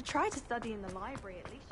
should try to study in the library at least.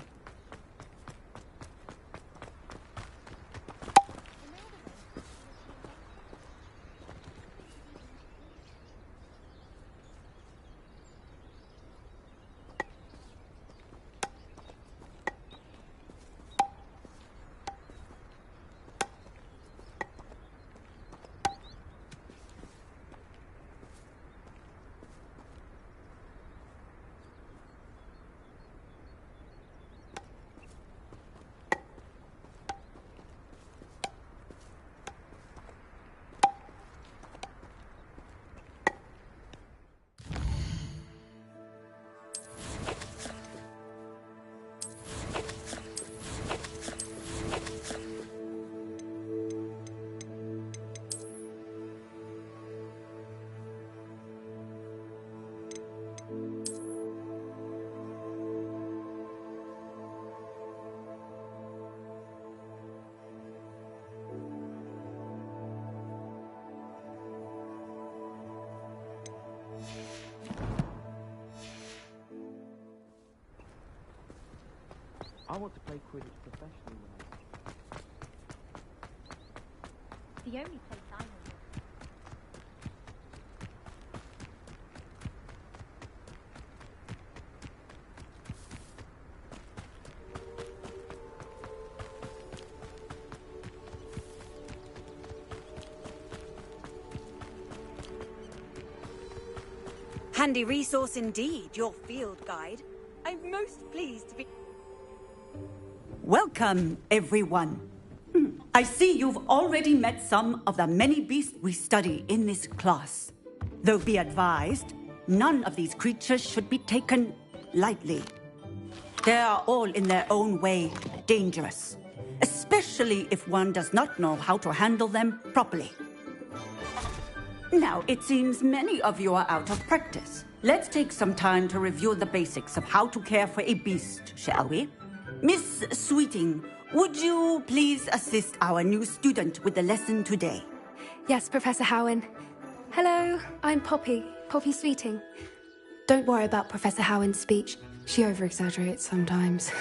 I want to play Quidditch professionally when The only place I know. Handy resource indeed, your field guide. I'm most pleased to be... Welcome, everyone. I see you've already met some of the many beasts we study in this class. Though be advised, none of these creatures should be taken lightly. They are all in their own way dangerous, especially if one does not know how to handle them properly. Now, it seems many of you are out of practice. Let's take some time to review the basics of how to care for a beast, shall we? Miss Sweeting, would you please assist our new student with the lesson today? Yes, Professor Howen. Hello, I'm Poppy Sweeting. Don't worry about Professor Howen's speech. She over-exaggerates sometimes.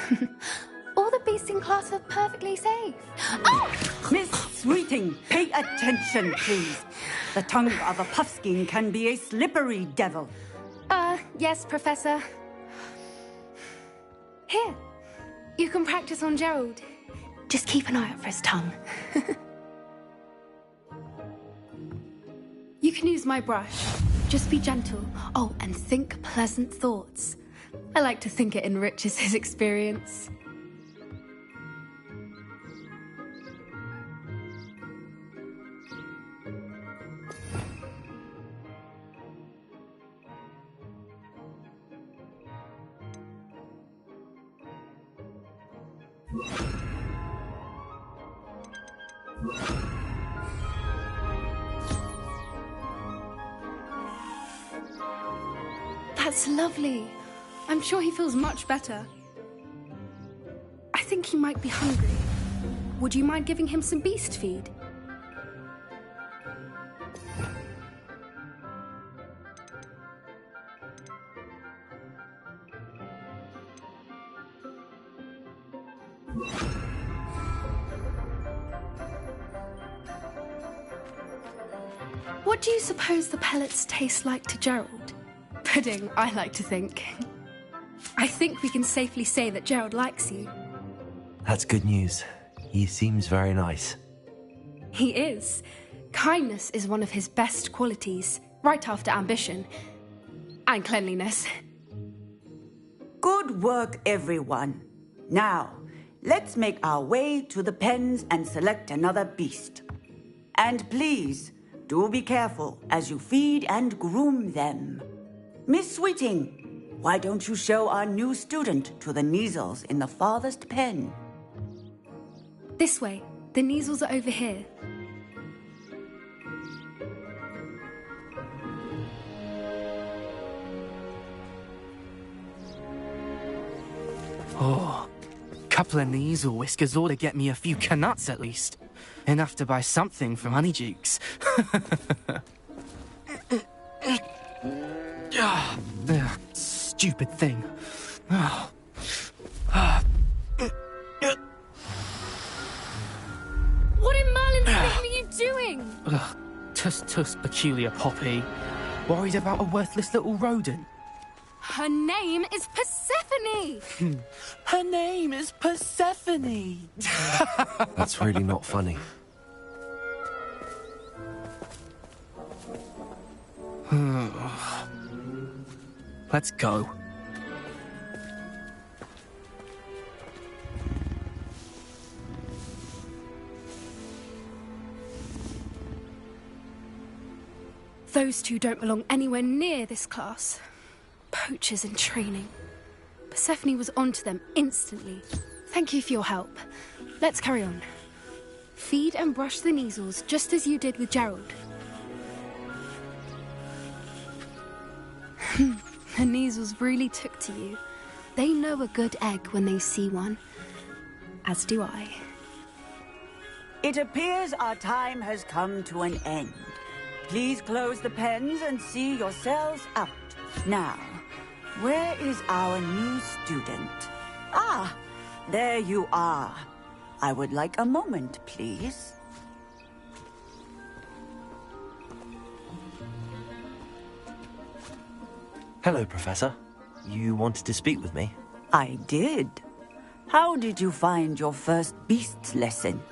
All the beasts in class are perfectly safe. Oh! Miss Sweeting, pay attention, please. The tongue of a puffskein can be a slippery devil. Yes, Professor. Here, you can practice on Gerald. Just keep an eye out for his tongue. You can use my brush. Just be gentle. Oh, and think pleasant thoughts. I like to think it enriches his experience. That's lovely. I'm sure he feels much better. I think he might be hungry. Would you mind giving him some beast feed? What do you suppose the pellets taste like to Gerald? Pudding, I like to think. I think we can safely say that Gerald likes you. That's good news. He seems very nice. He is. Kindness is one of his best qualities, right after ambition. And cleanliness. Good work, everyone. Now, let's make our way to the pens and select another beast. And please, do be careful as you feed and groom them. Miss Sweeting, why don't you show our new student to the Neasels in the farthest pen? This way. The Neasels are over here. Oh, couple of Neasel whiskers ought to get me a few canuts at least. Enough to buy something from Honeydukes. Stupid thing. What in Merlin's name are you doing? Tuss, peculiar Poppy. Worried about a worthless little rodent? Her name is Persephone! Her name is Persephone! That's really not funny. Let's go. Those two don't belong anywhere near this class. Poachers in training. Persephone was onto them instantly. Thank you for your help. Let's carry on. Feed and brush the Neasels just as you did with Gerald. The Neasels really took to you. They know a good egg when they see one. As do I. It appears our time has come to an end. Please close the pens and see yourselves out. Now, where is our new student? Ah, there you are. I would like a moment, please. Hello, Professor. You wanted to speak with me? I did. How did you find your first beasts lesson?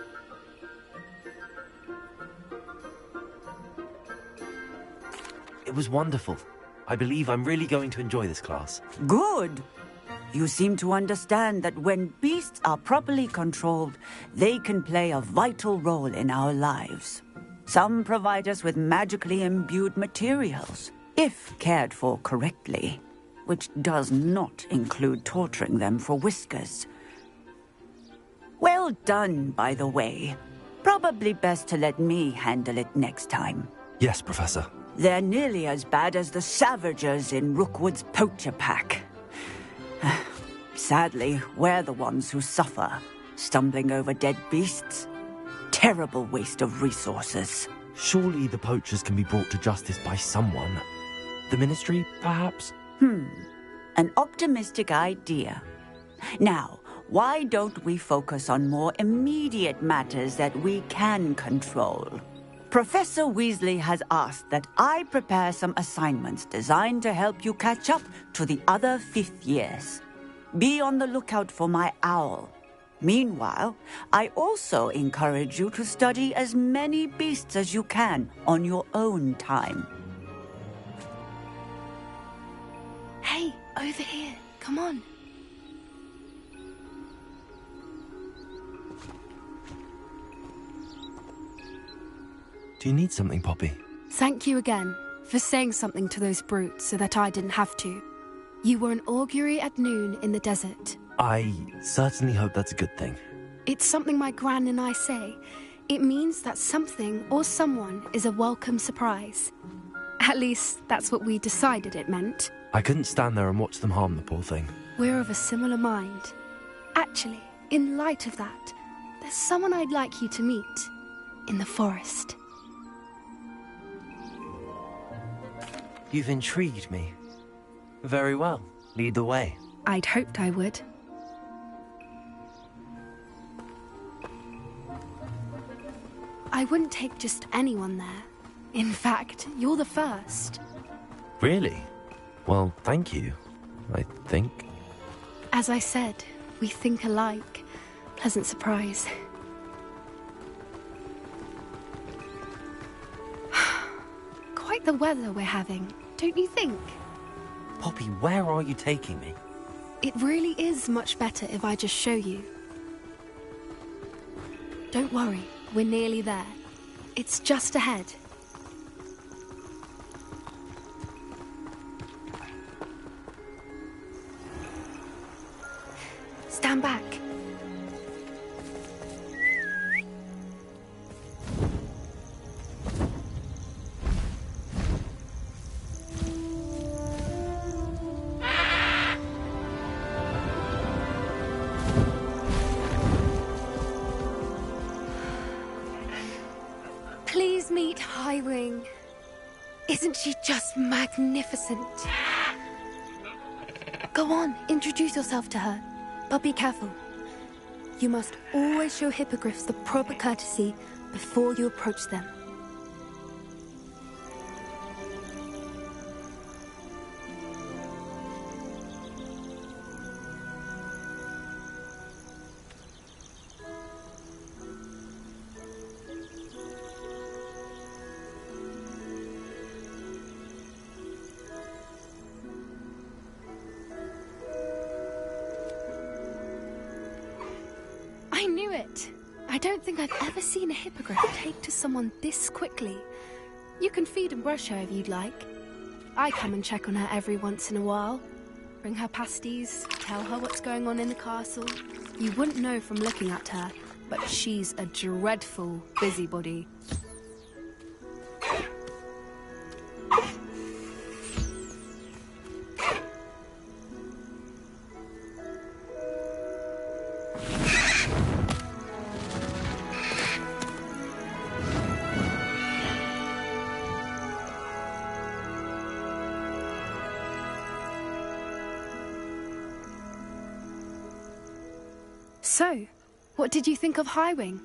It was wonderful. I believe I'm really going to enjoy this class. Good. You seem to understand that when beasts are properly controlled, they can play a vital role in our lives. Some provide us with magically imbued materials, if cared for correctly, which does not include torturing them for whiskers. Well done, by the way. Probably best to let me handle it next time. Yes, Professor. They're nearly as bad as the Savagers in Rookwood's poacher pack. Sadly, we're the ones who suffer, stumbling over dead beasts. Terrible waste of resources. Surely the poachers can be brought to justice by someone. The Ministry, perhaps? An optimistic idea. Now, why don't we focus on more immediate matters that we can control? Professor Weasley has asked that I prepare some assignments designed to help you catch up to the other fifth years. Be on the lookout for my owl. Meanwhile, I also encourage you to study as many beasts as you can on your own time. Hey, over here. Come on. Do you need something, Poppy? Thank you again for saying something to those brutes so that I didn't have to. You were an augury at noon in the desert. I certainly hope that's a good thing. It's something my gran and I say. It means that something or someone is a welcome surprise. At least, that's what we decided it meant. I couldn't stand there and watch them harm the poor thing. We're of a similar mind. Actually, in light of that, there's someone I'd like you to meet. In the forest. You've intrigued me. Very well. Lead the way. I'd hoped I would. I wouldn't take just anyone there. In fact, you're the first. Really? Well, thank you, I think. As I said, we think alike. Pleasant surprise. Quite the weather we're having, don't you think? Poppy, where are you taking me? It really is much better if I just show you. Don't worry, we're nearly there. It's just ahead. Stand back. Please meet Highwing. Isn't she just magnificent? Go on, introduce yourself to her. But be careful. You must always show hippogriffs the proper courtesy before you approach them. I knew it! I don't think I've ever seen a hippogriff take to someone this quickly. You can feed and brush her if you'd like. I come and check on her every once in a while. Bring her pasties, tell her what's going on in the castle. You wouldn't know from looking at her, but she's a dreadful busybody. So, what did you think of Highwing?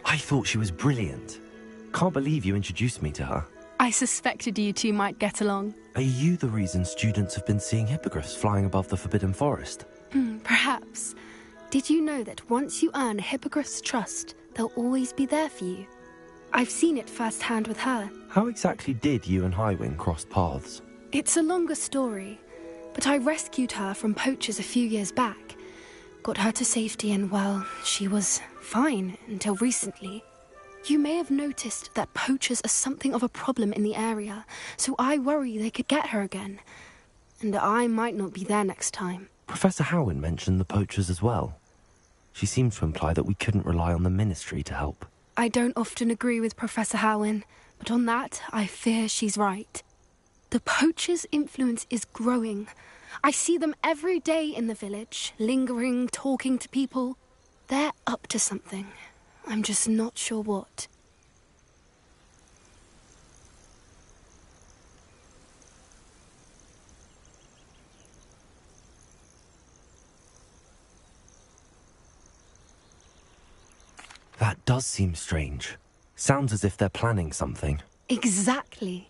I thought she was brilliant. Can't believe you introduced me to her. I suspected you two might get along. Are you the reason students have been seeing hippogriffs flying above the Forbidden Forest? Perhaps. Did you know that once you earn a hippogriff's trust, they'll always be there for you? I've seen it firsthand with her. How exactly did you and Highwing cross paths? It's a longer story, but I rescued her from poachers a few years back. Got her to safety and, well, she was fine until recently. You may have noticed that poachers are something of a problem in the area, so I worry they could get her again. And I might not be there next time. Professor Howin mentioned the poachers as well. She seemed to imply that we couldn't rely on the Ministry to help. I don't often agree with Professor Howin, but on that, I fear she's right. The poachers' influence is growing. I see them every day in the village, lingering, talking to people. They're up to something. I'm just not sure what. That does seem strange. Sounds as if they're planning something. Exactly.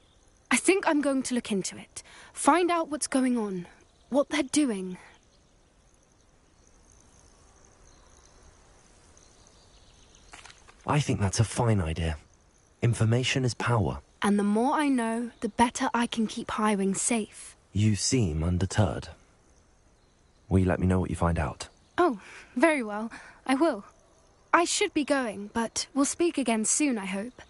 I think I'm going to look into it. Find out what's going on. What they're doing. I think that's a fine idea. Information is power. And the more I know, the better I can keep Highwing safe. You seem undeterred. Will you let me know what you find out? Oh, very well. I will. I should be going, but we'll speak again soon, I hope.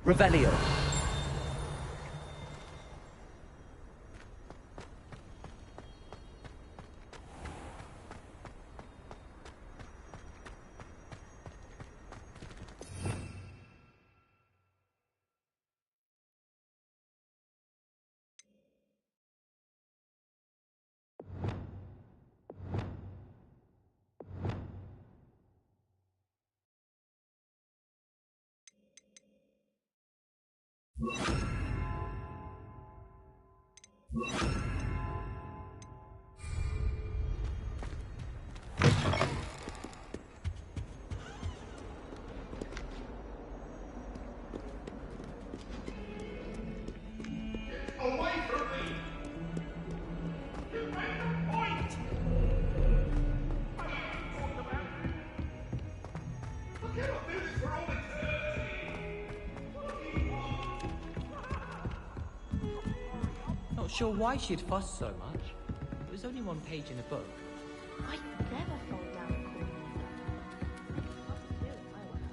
Revelio. Away from me! You made a point! I talked about it. I cannot do this for all eternity! Not sure why she'd fuss so much. It was only one page in a book. I never fall down a corner. Must do if I were her.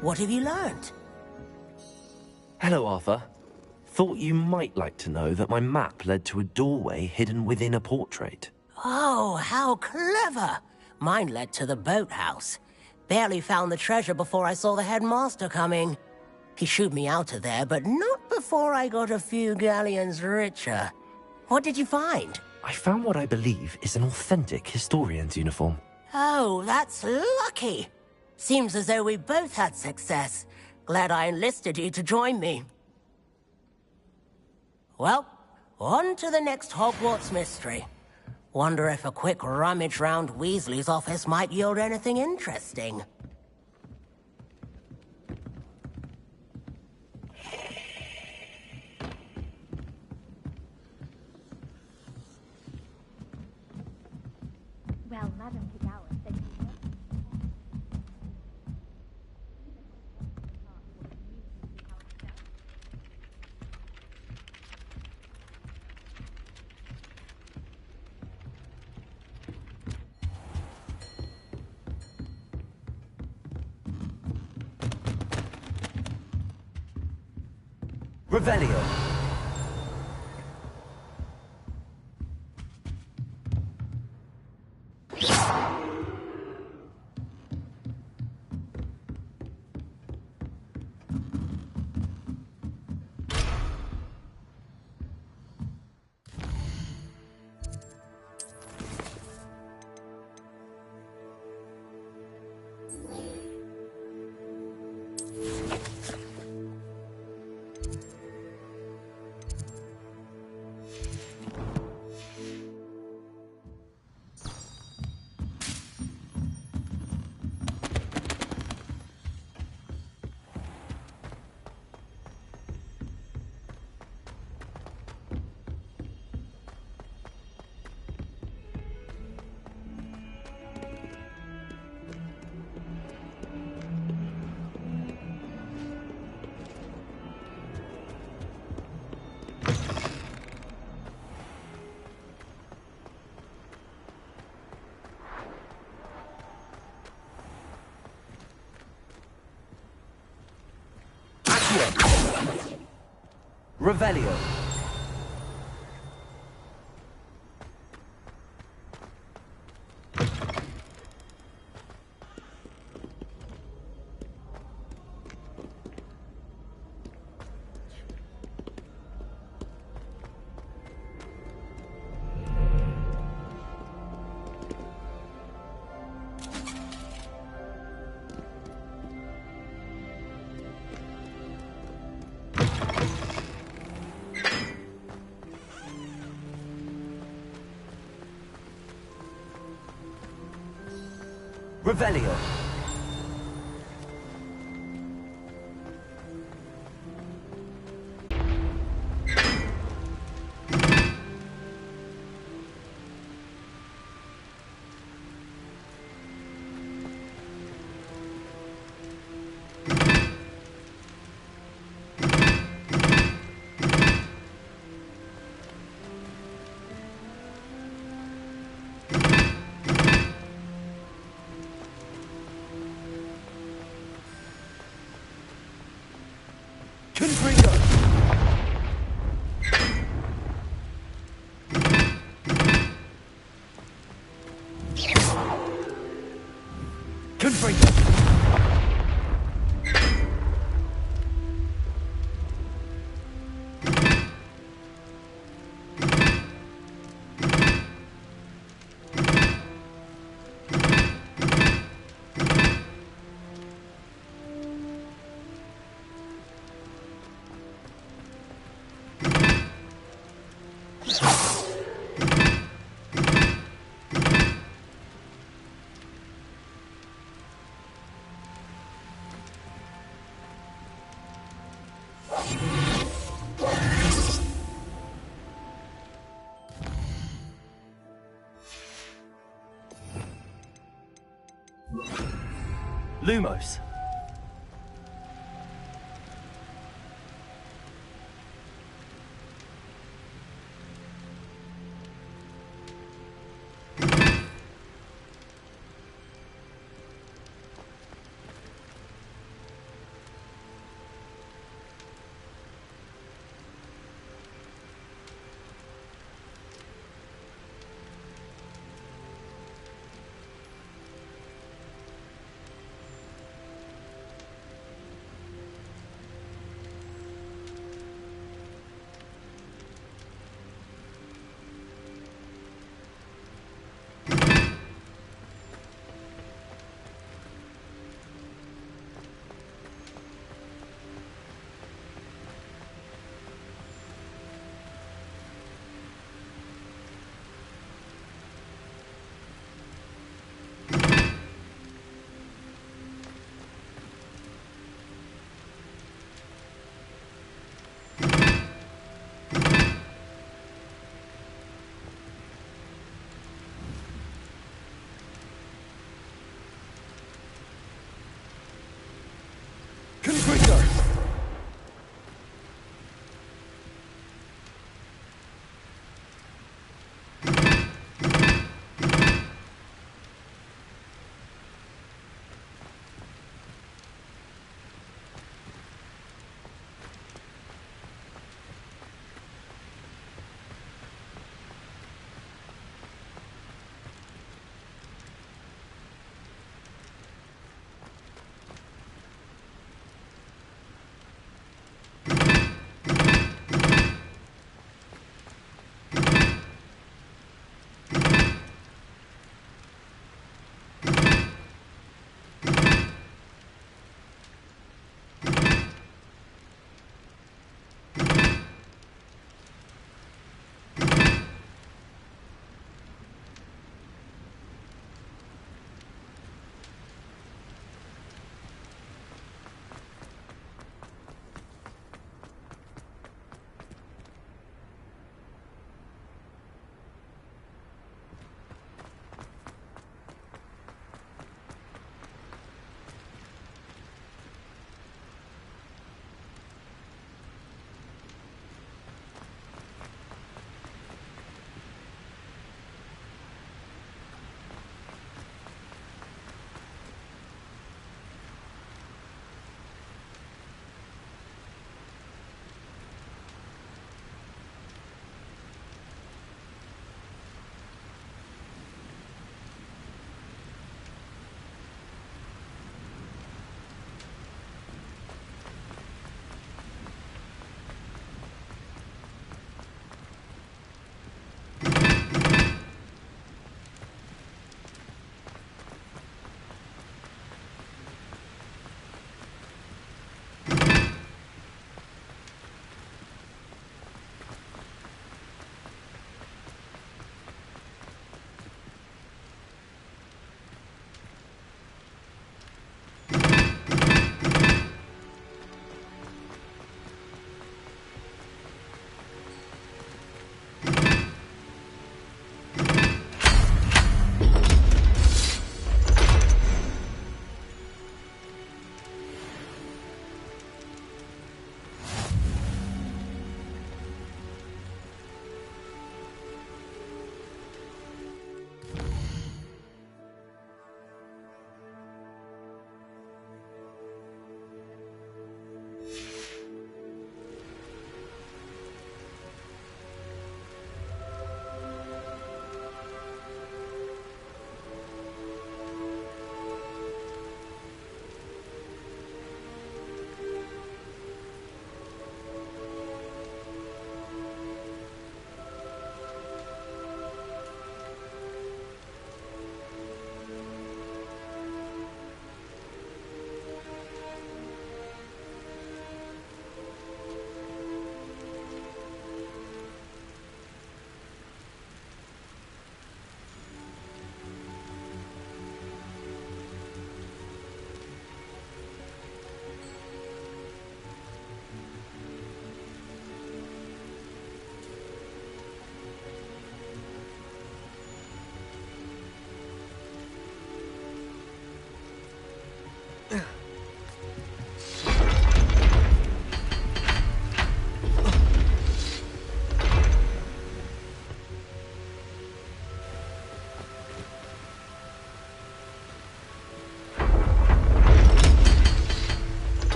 What have you learned? Hello, Arthur. Thought you might like to know that my map led to a doorway hidden within a portrait. Oh, how clever! Mine led to the boathouse. Barely found the treasure before I saw the headmaster coming. He shooed me out of there, but not before I got a few galleons richer. What did you find? I found what I believe is an authentic historian's uniform. Oh, that's lucky. Seems as though we both had success. Glad I enlisted you to join me. Well, on to the next Hogwarts mystery. Wonder if a quick rummage round Weasley's office might yield anything interesting. Well, Madame Kagawa said you were. Revelio. Revelio. Revelio. Confringo! Confringo! Lumos.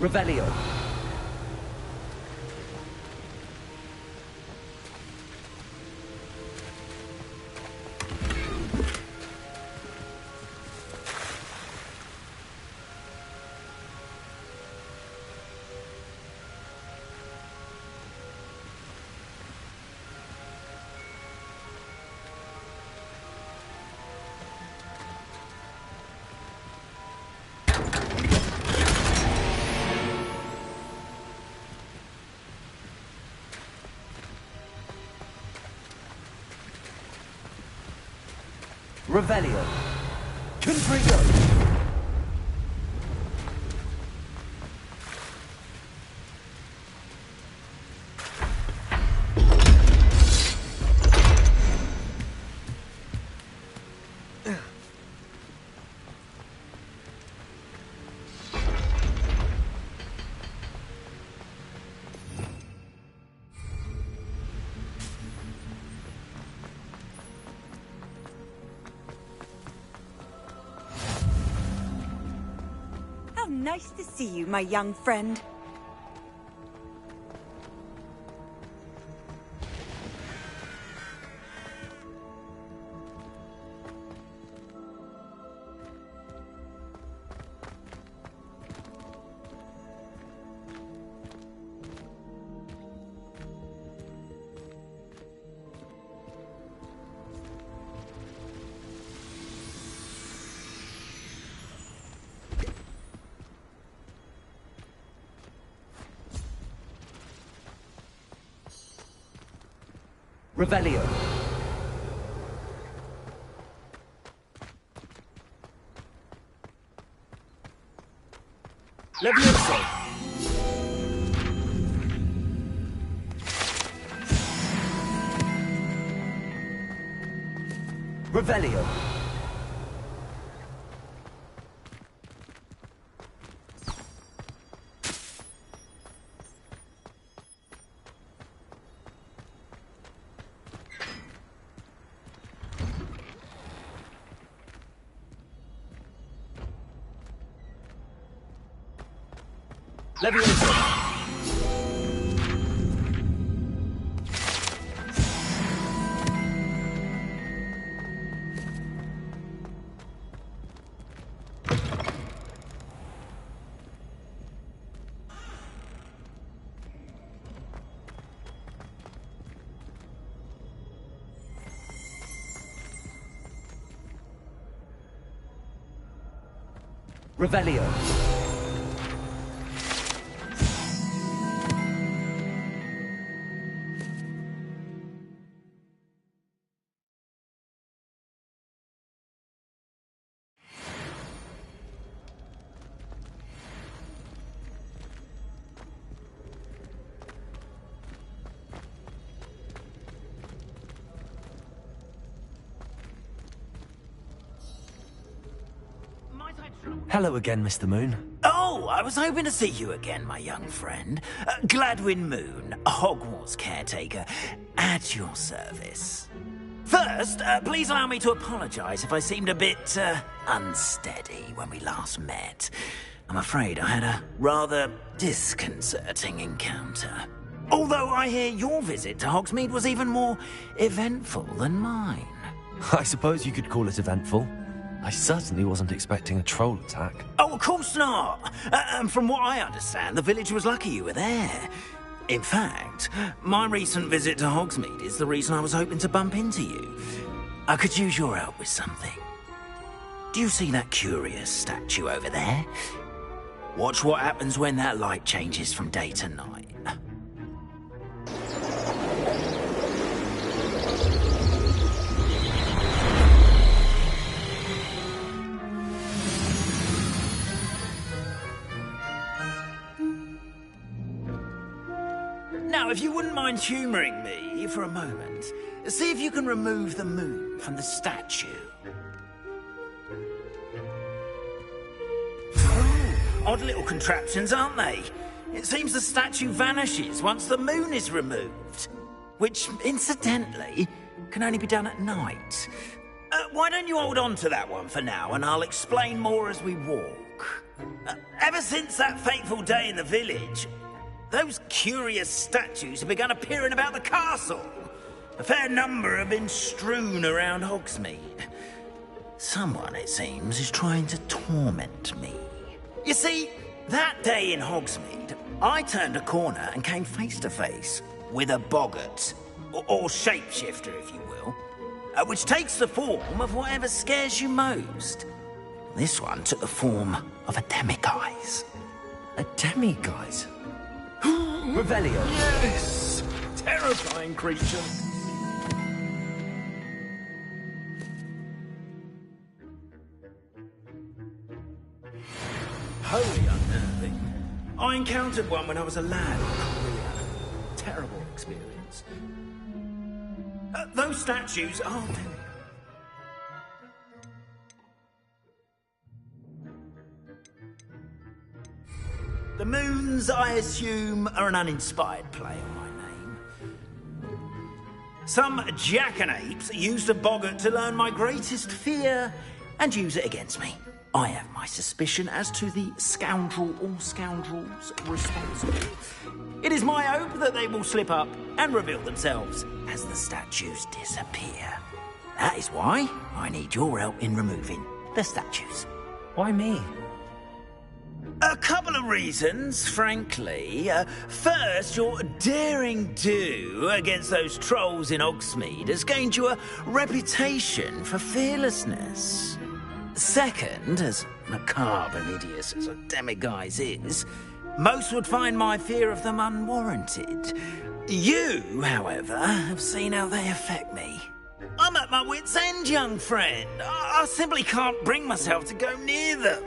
Revelio. Revelio. Confringo. How nice to see you, my young friend. Revelio. Levioso. Revelio. Levioso. Revelio. Hello again, Mr. Moon. Oh, I was hoping to see you again, my young friend. Gladwin Moon, Hogwarts caretaker, at your service. First, please allow me to apologize if I seemed a bit, unsteady when we last met. I'm afraid I had a rather disconcerting encounter. Although I hear your visit to Hogsmeade was even more eventful than mine. I suppose you could call it eventful. I certainly wasn't expecting a troll attack. Oh, of course not. And from what I understand, the village was lucky you were there. In fact, my recent visit to Hogsmeade is the reason I was hoping to bump into you. I could use your help with something. Do you see that curious statue over there? Watch what happens when that light changes from day to night. Now, if you wouldn't mind humouring me for a moment, see if you can remove the moon from the statue. Odd little contraptions, aren't they? It seems the statue vanishes once the moon is removed. Which, incidentally, can only be done at night. Why don't you hold on to that one for now, and I'll explain more as we walk. Ever since that fateful day in the village, those curious statues have begun appearing about the castle. A fair number have been strewn around Hogsmeade. Someone, it seems, is trying to torment me. You see, that day in Hogsmeade, I turned a corner and came face to face with a boggart, or shapeshifter, if you will, which takes the form of whatever scares you most. This one took the form of a demiguise. A demiguise? Revelio. Yes! Terrifying creature. Wholly unnerving. I encountered one when I was a lad in Korea. Terrible experience. Those statues are demigods. The moons, I assume, are an uninspired play on my name. Some jackanapes used a boggart to learn my greatest fear and use it against me. I have my suspicion as to the scoundrel or scoundrels responsible. It is my hope that they will slip up and reveal themselves as the statues disappear. That is why I need your help in removing the statues. Why me? A couple of reasons, frankly. First, your daring do against those trolls in Hogsmeade has gained you a reputation for fearlessness. Second, as macabre and hideous as a demiguise is, most would find my fear of them unwarranted. You, however, have seen how they affect me. I'm at my wit's end, young friend. I simply can't bring myself to go near them.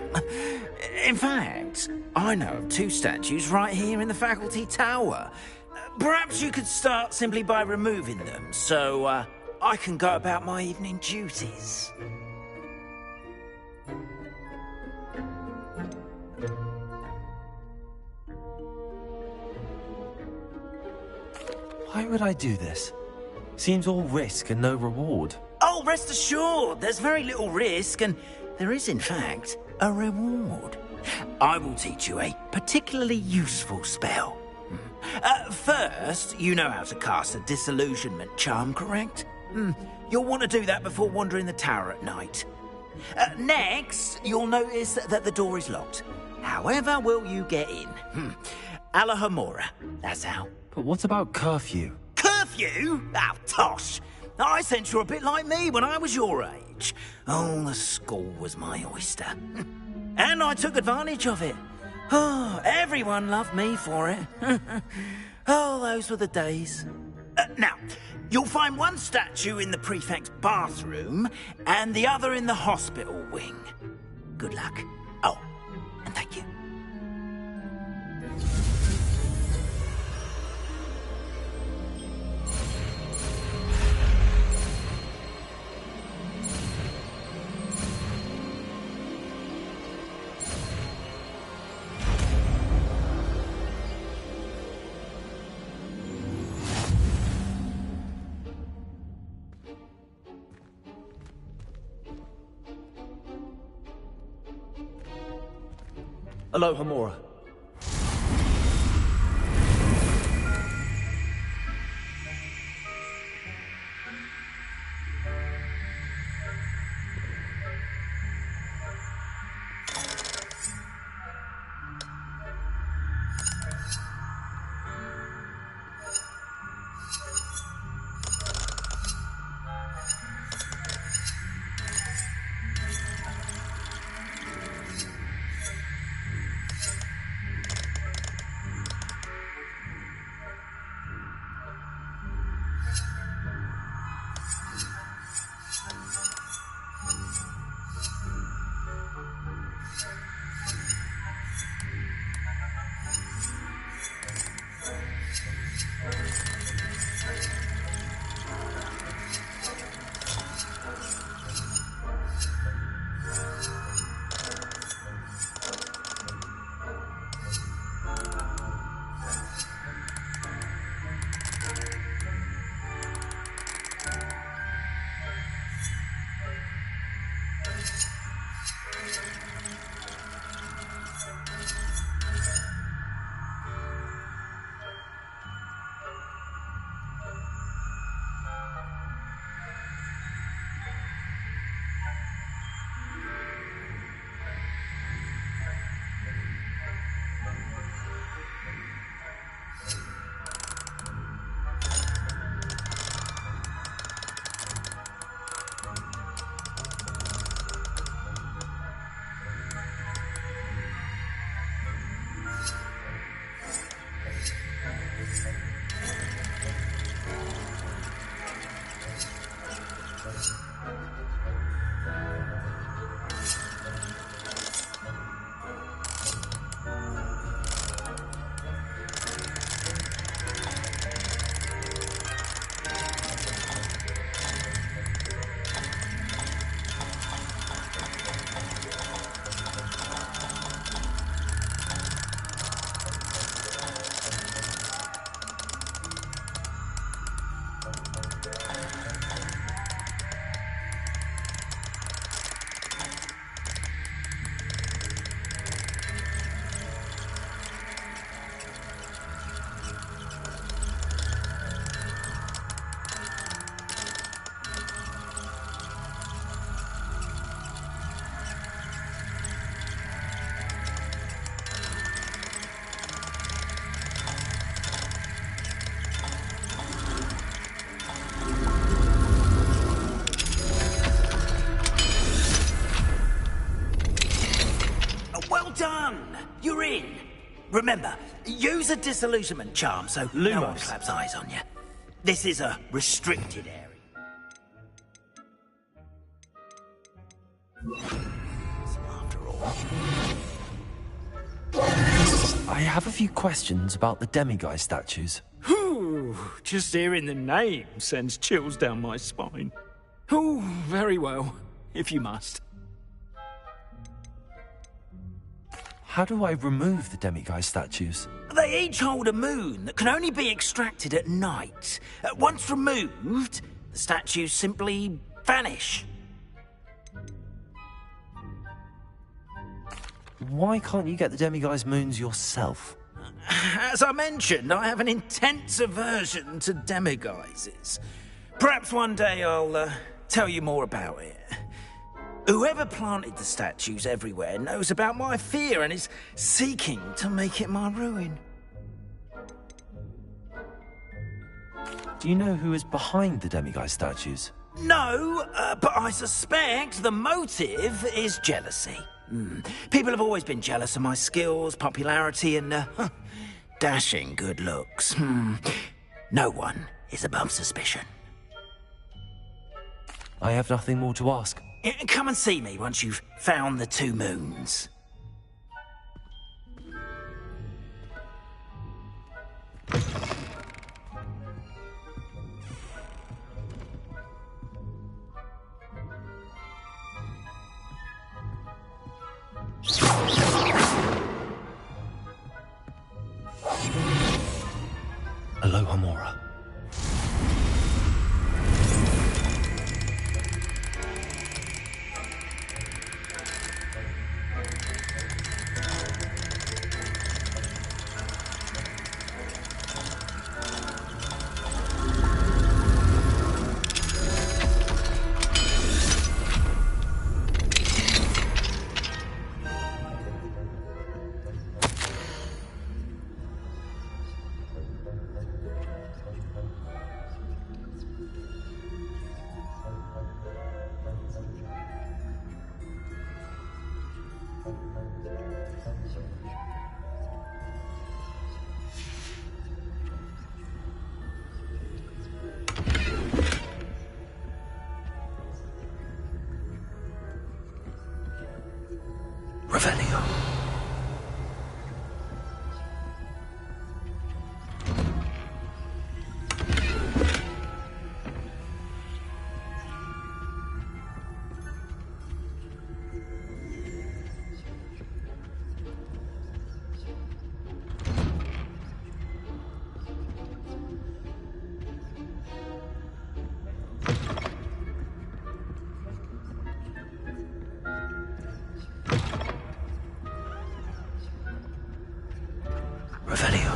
In fact, I know of 2 statues right here in the faculty tower. Perhaps you could start simply by removing them, so I can go about my evening duties. Why would I do this? Seems all risk and no reward. Oh, rest assured, there's very little risk, and there is, in fact, a reward. I will teach you a particularly useful spell. First, you know how to cast a disillusionment charm, correct? You'll want to do that before wandering the tower at night. Next, you'll notice that the door is locked. However will you get in? Alahomora, that's how. But what about curfew? Curfew? Oh, tosh. I sense you're a bit like me when I was your age. Oh, the school was my oyster. And I took advantage of it. Oh, everyone loved me for it. Oh, those were the days. Now, you'll find one statue in the prefect's bathroom and the other in the hospital wing. Good luck. Oh, and thank you. Alohomora. you're in. Remember, use a disillusionment charm so no one claps eyes on you. This is a restricted area. So after all... I have a few questions about the demiguise statues. Whew, just hearing the name sends chills down my spine. Oh, very well, if you must. How do I remove the demiguise statues? They each hold a moon that can only be extracted at night. Once removed, the statues simply vanish. Why can't you get the demiguise moons yourself? As I mentioned, I have an intense aversion to demiguises. Perhaps one day I'll tell you more about it. Whoever planted the statues everywhere knows about my fear and is seeking to make it my ruin. Do you know who is behind the demiguise statues? No, but I suspect the motive is jealousy. People have always been jealous of my skills, popularity, and dashing good looks. No one is above suspicion. I have nothing more to ask. Come and see me once you've found the 2 moons. Aloha Mora. Revelio. Revelio.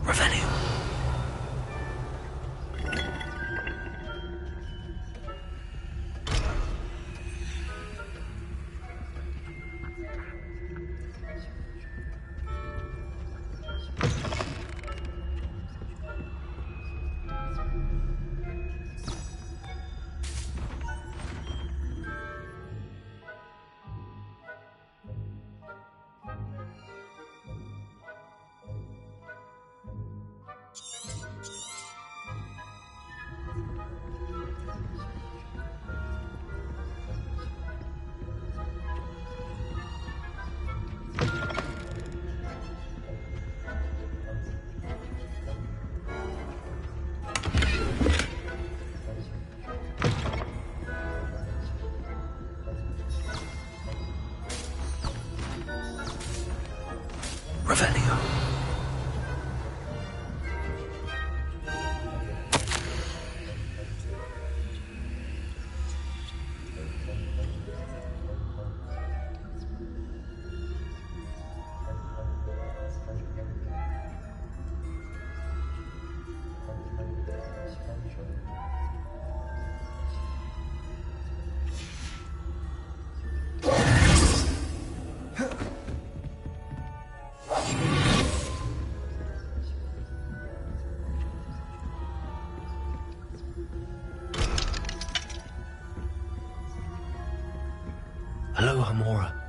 Revelio. Gamora.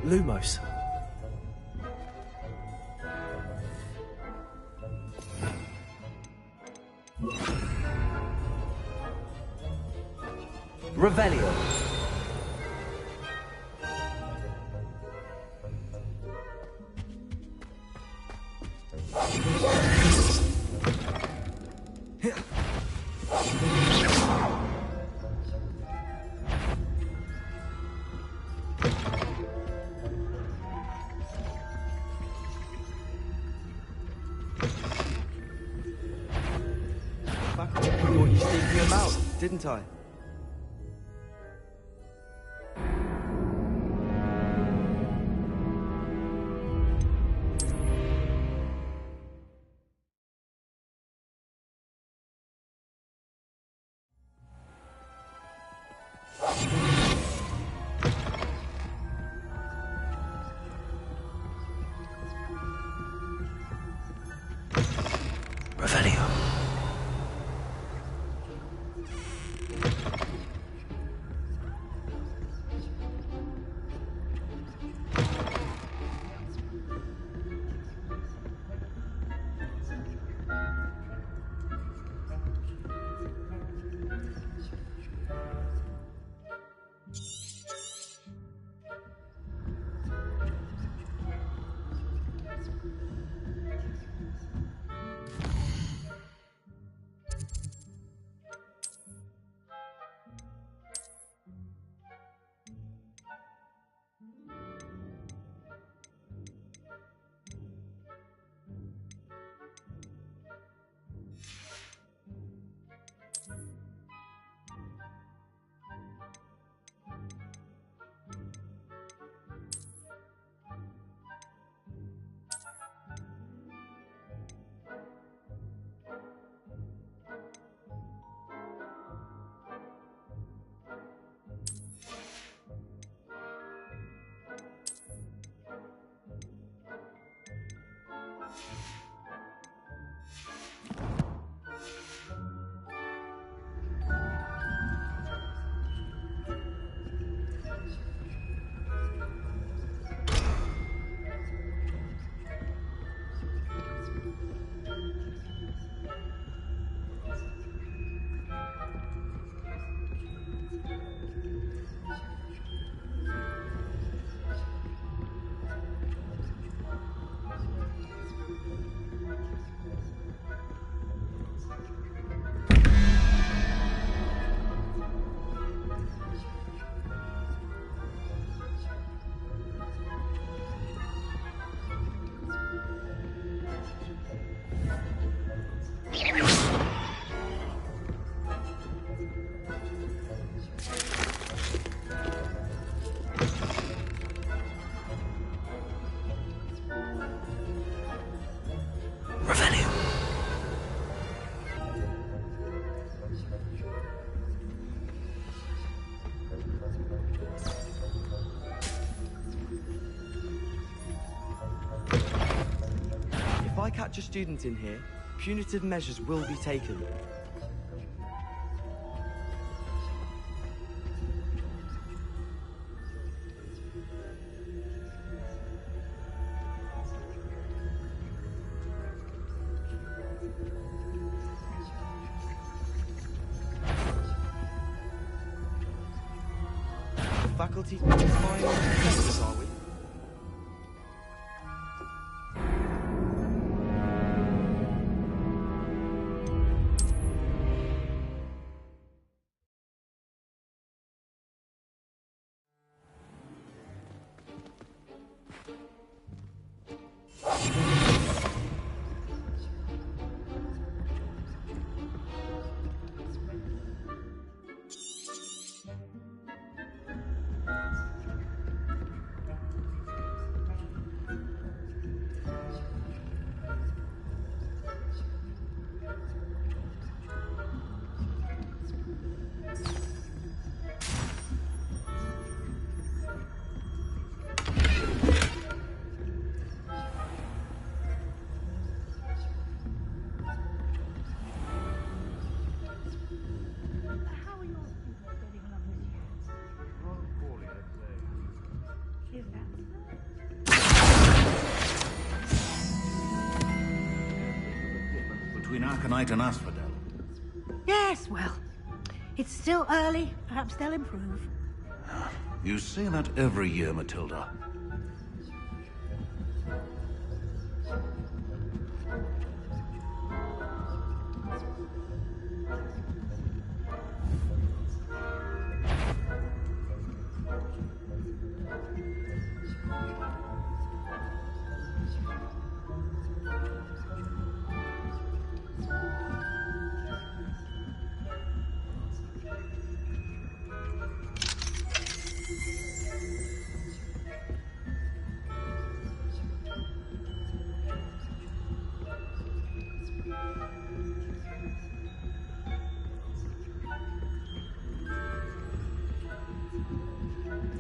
Lumos. Revelio. Back up what you speaking about, didn't I? Revelio. catch a student in here, punitive measures will be taken. Faculty final testers, are we? Between Arcanite and Asphodel. Yes, well, it's still early. Perhaps they'll improve. You say that every year, Matilda.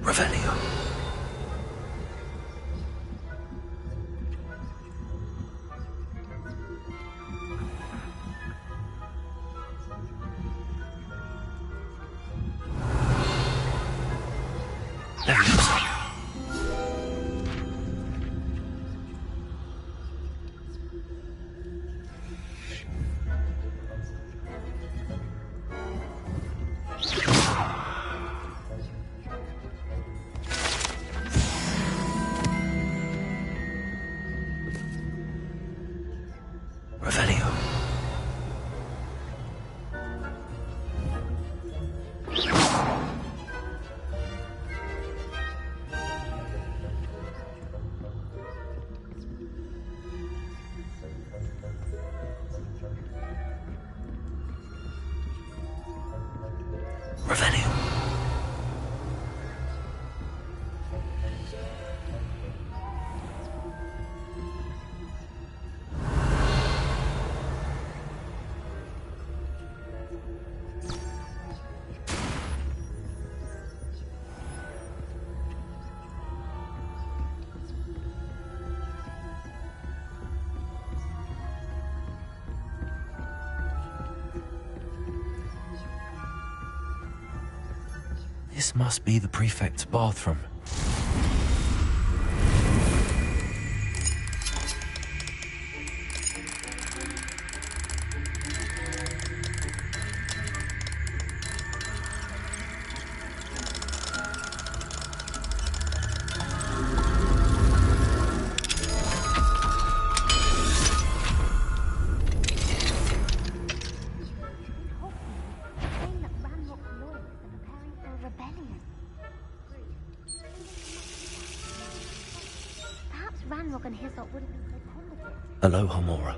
Revelio. Leviosa. Revelio. Revelio. This must be the prefect's bathroom. Hello, Homora.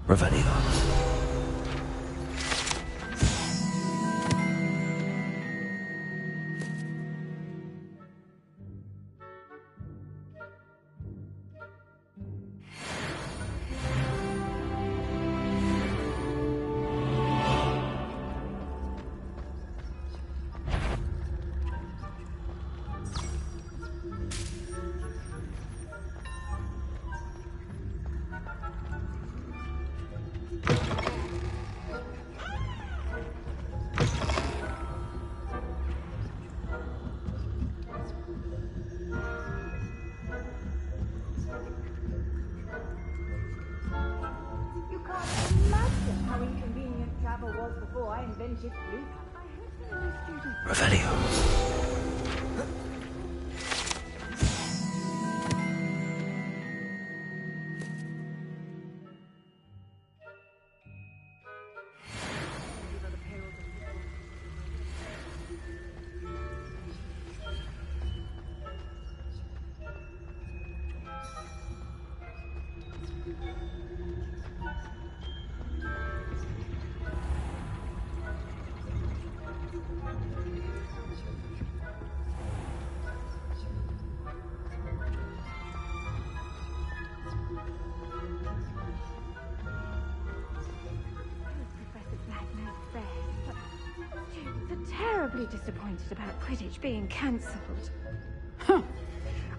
Revelio. You can't imagine how inconvenient travel was before I invented blue. Revelio. Students are terribly disappointed about Quidditch being cancelled. Huh.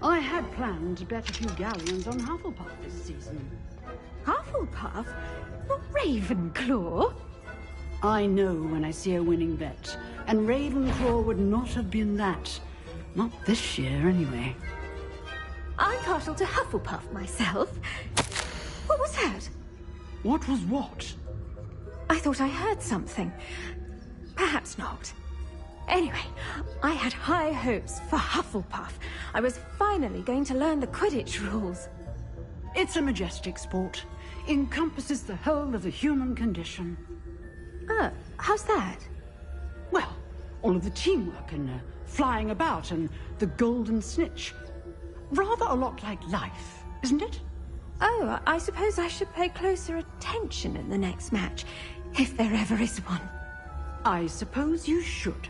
I had planned to bet a few galleons on Hufflepuff this season. Hufflepuff? Not Ravenclaw? I know when I see a winning bet, and Ravenclaw would not have been that. Not this year, anyway. I'm partial to Hufflepuff myself. What was that? What was what? I thought I heard something. Perhaps not. Anyway, I had high hopes for Hufflepuff. I was finally going to learn the Quidditch rules. It's a majestic sport. Encompasses the whole of the human condition. How's that? Well, all of the teamwork and flying about and the golden snitch. Rather a lot like life, isn't it? Oh, I suppose I should pay closer attention in the next match, if there ever is one. I suppose you should.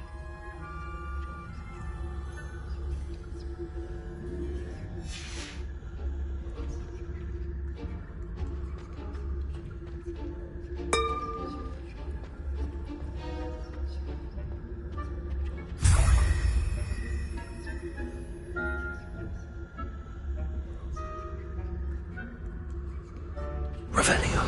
Revelio.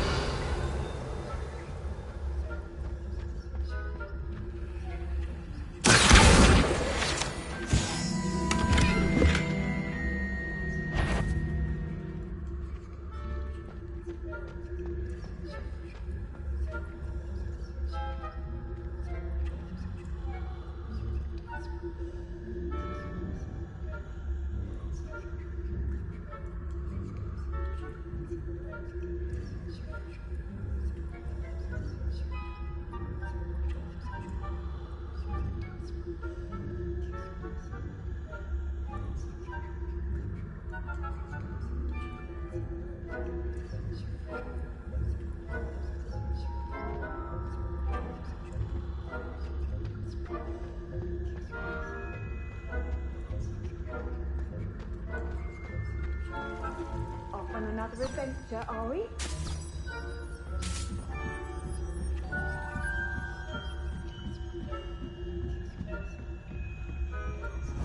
Off on another adventure, are we?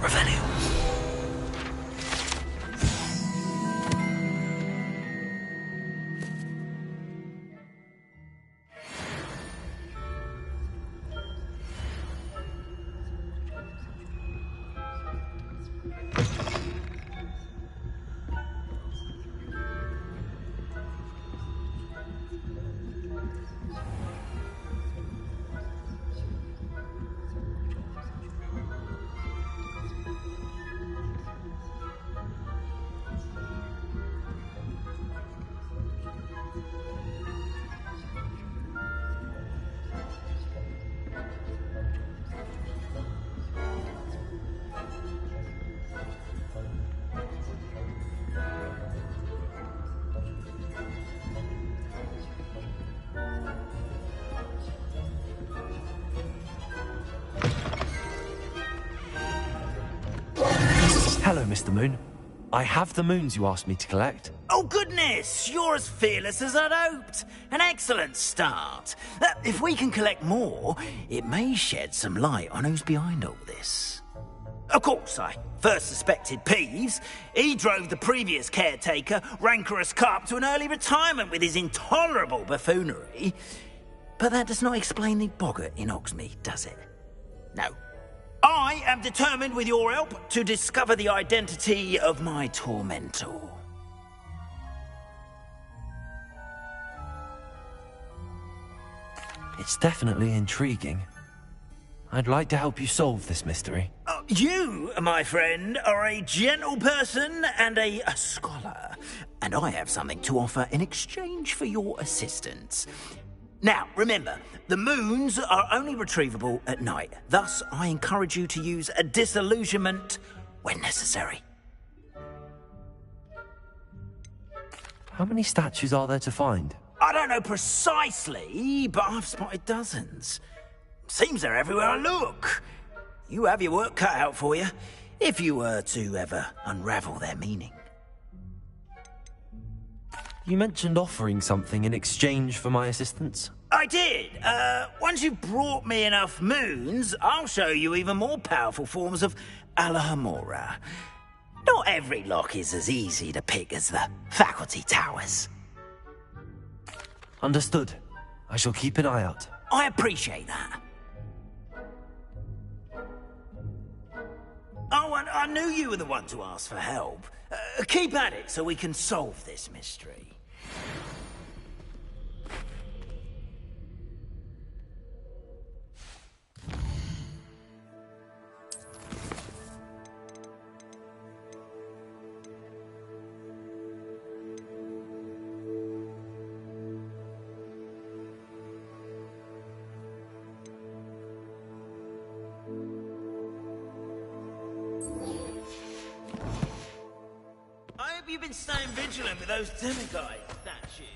Revelio. Mr. Moon. I have the moons you asked me to collect. Oh, goodness! You're as fearless as I'd hoped. An excellent start. If we can collect more, it may shed some light on who's behind all this. Of course, I first suspected Peeves. He drove the previous caretaker, Rancorous Carp, to an early retirement with his intolerable buffoonery. But that does not explain the boggart in Hogsmeade, does it? No. I am determined, with your help, to discover the identity of my tormentor. It's definitely intriguing. I'd like to help you solve this mystery. You, my friend, are a gentle person and a scholar, and I have something to offer in exchange for your assistance. Now, remember, the moons are only retrievable at night. Thus, I encourage you to use a disillusionment when necessary. How many statues are there to find? I don't know precisely, but I've spotted dozens. Seems they're everywhere I look. You have your work cut out for you, if you were to ever unravel their meaning. You mentioned offering something in exchange for my assistance? I did. Once you've brought me enough moons, I'll show you even more powerful forms of Alahamora. Not every lock is as easy to pick as the faculty towers. Understood. I shall keep an eye out. I appreciate that. Oh, and I knew you were the one to ask for help. Keep at it so we can solve this mystery. You've been staying vigilant with those demiguise statues.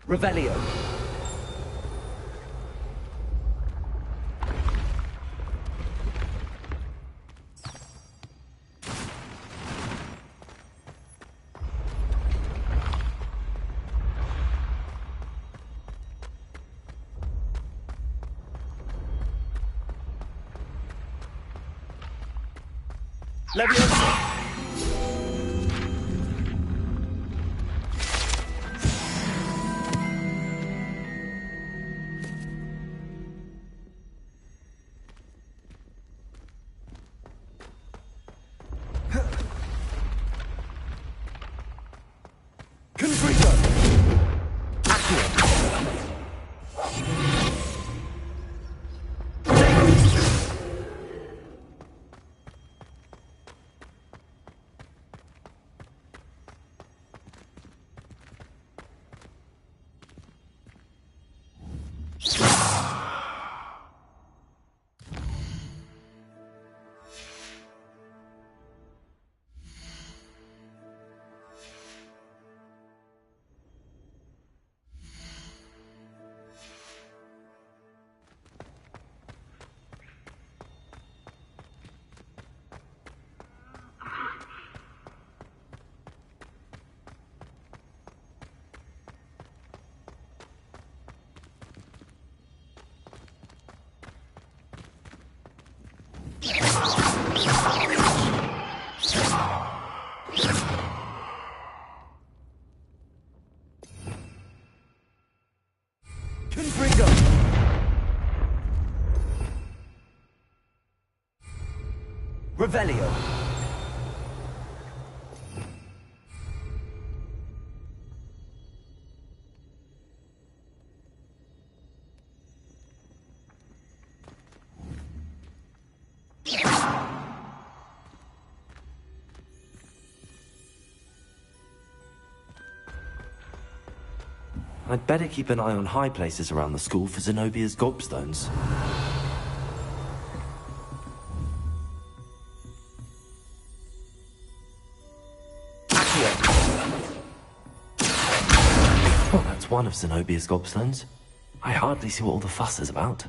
Revelio. Leviosa! Revelio. I'd better keep an eye on high places around the school for Zenobia's gobstones. Well, that's one of Zenobia's gobstones. I hardly see what all the fuss is about.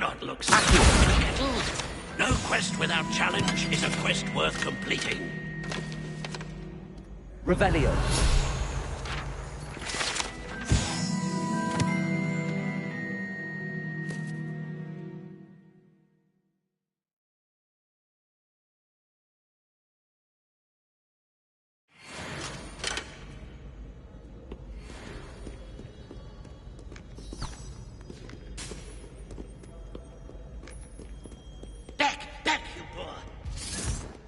not look so settled. No quest without challenge is a quest worth completing. Revelio. Deck, you poor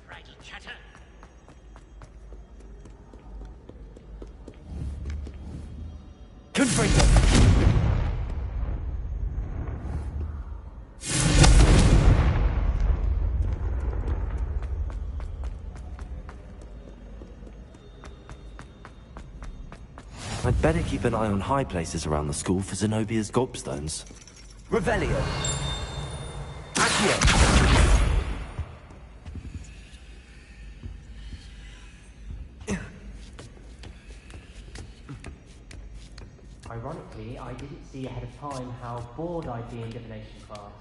bridal chatter. Confringo. I'd better keep an eye on high places around the school for Zenobia's gobstones. Revelio. Accio. Ironically, I didn't see ahead of time how bored I'd be in divination class.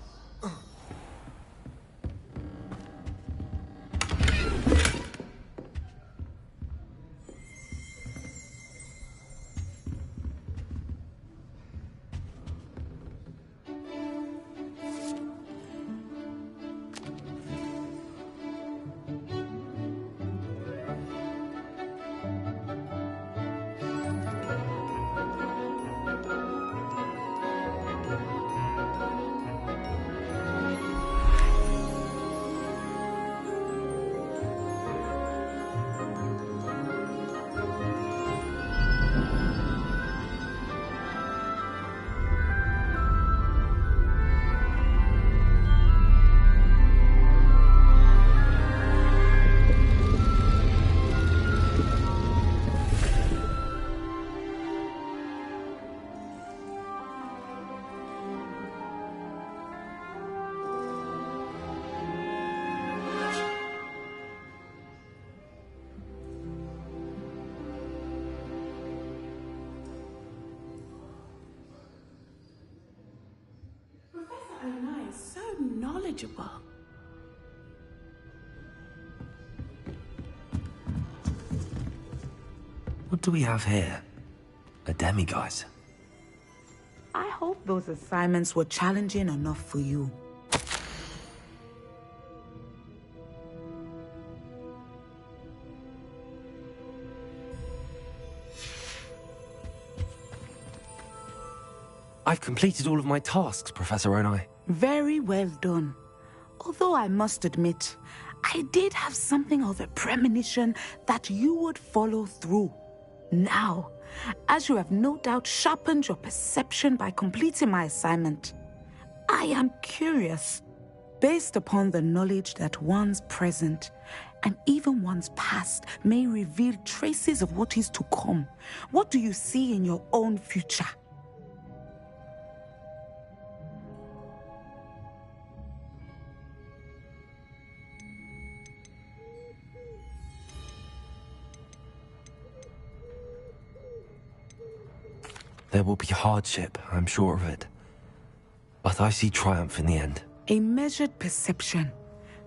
Ona is so knowledgeable. What do we have here? A demiguise. I hope those assignments were challenging enough for you. I've completed all of my tasks, Professor Onai. Very well done. Although I must admit, I did have something of a premonition that you would follow through. Now, as you have no doubt sharpened your perception by completing my assignment, I am curious, based upon the knowledge that one's present and even one's past may reveal traces of what is to come. What do you see in your own future? There will be hardship, I'm sure of it. But I see triumph in the end. A measured perception.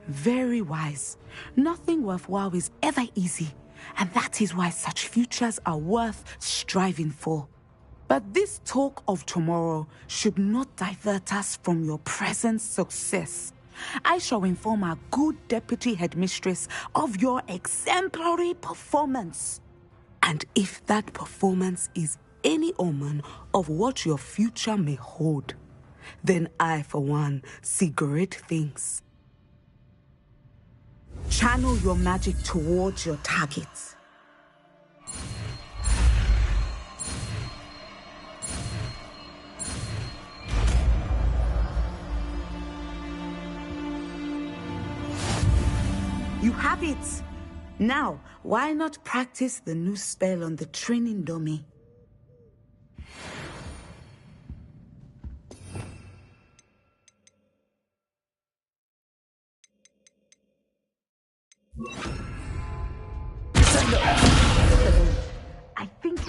Very wise. Nothing worthwhile is ever easy, and that is why such futures are worth striving for. But this talk of tomorrow should not divert us from your present success. I shall inform our good deputy headmistress of your exemplary performance. And if that performance is any omen of what your future may hold, then I, for one, see great things. Channel your magic towards your targets. You have it! Now, why not practice the new spell on the training dummy? I think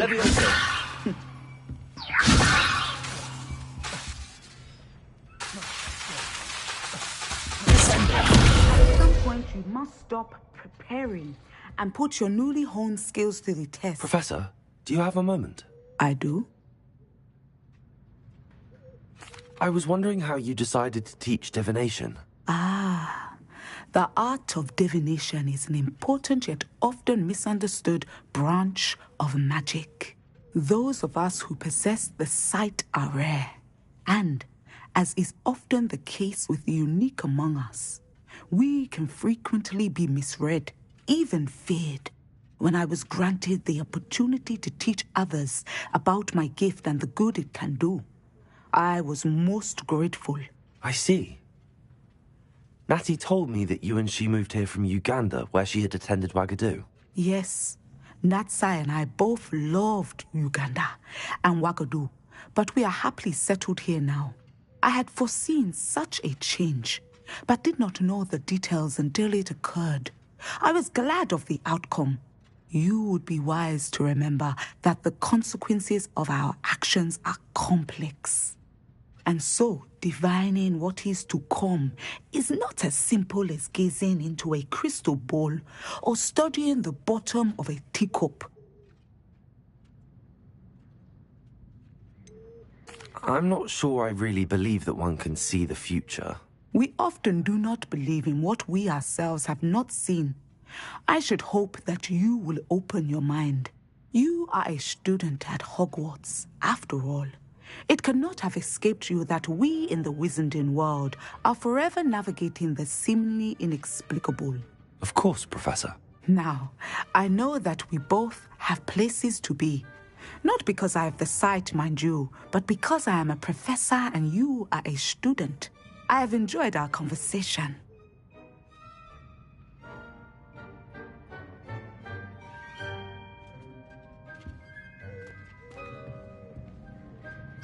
You must stop preparing and put your newly honed skills to the test. Professor, do you have a moment? I do. I was wondering how you decided to teach divination. The art of divination is an important yet often misunderstood branch of magic. Those of us who possess the sight are rare, and, as is often the case with the unique among us, we can frequently be misread, even feared. When I was granted the opportunity to teach others about my gift and the good it can do, I was most grateful. I see. Natty told me that you and she moved here from Uganda, where she had attended Wagadu. Yes, Natsai and I both loved Uganda and Wagadu, but we are happily settled here now. I had foreseen such a change, but did not know the details until it occurred. I was glad of the outcome. You would be wise to remember that the consequences of our actions are complex. And so, divining what is to come is not as simple as gazing into a crystal ball or studying the bottom of a teacup. I'm not sure I really believe that one can see the future. We often do not believe in what we ourselves have not seen. I should hope that you will open your mind. You are a student at Hogwarts, after all. It cannot have escaped you that we in the Wizarding world are forever navigating the seemingly inexplicable. Of course, Professor. Now, I know that we both have places to be. Not because I have the sight, mind you, but because I am a professor and you are a student. I have enjoyed our conversation.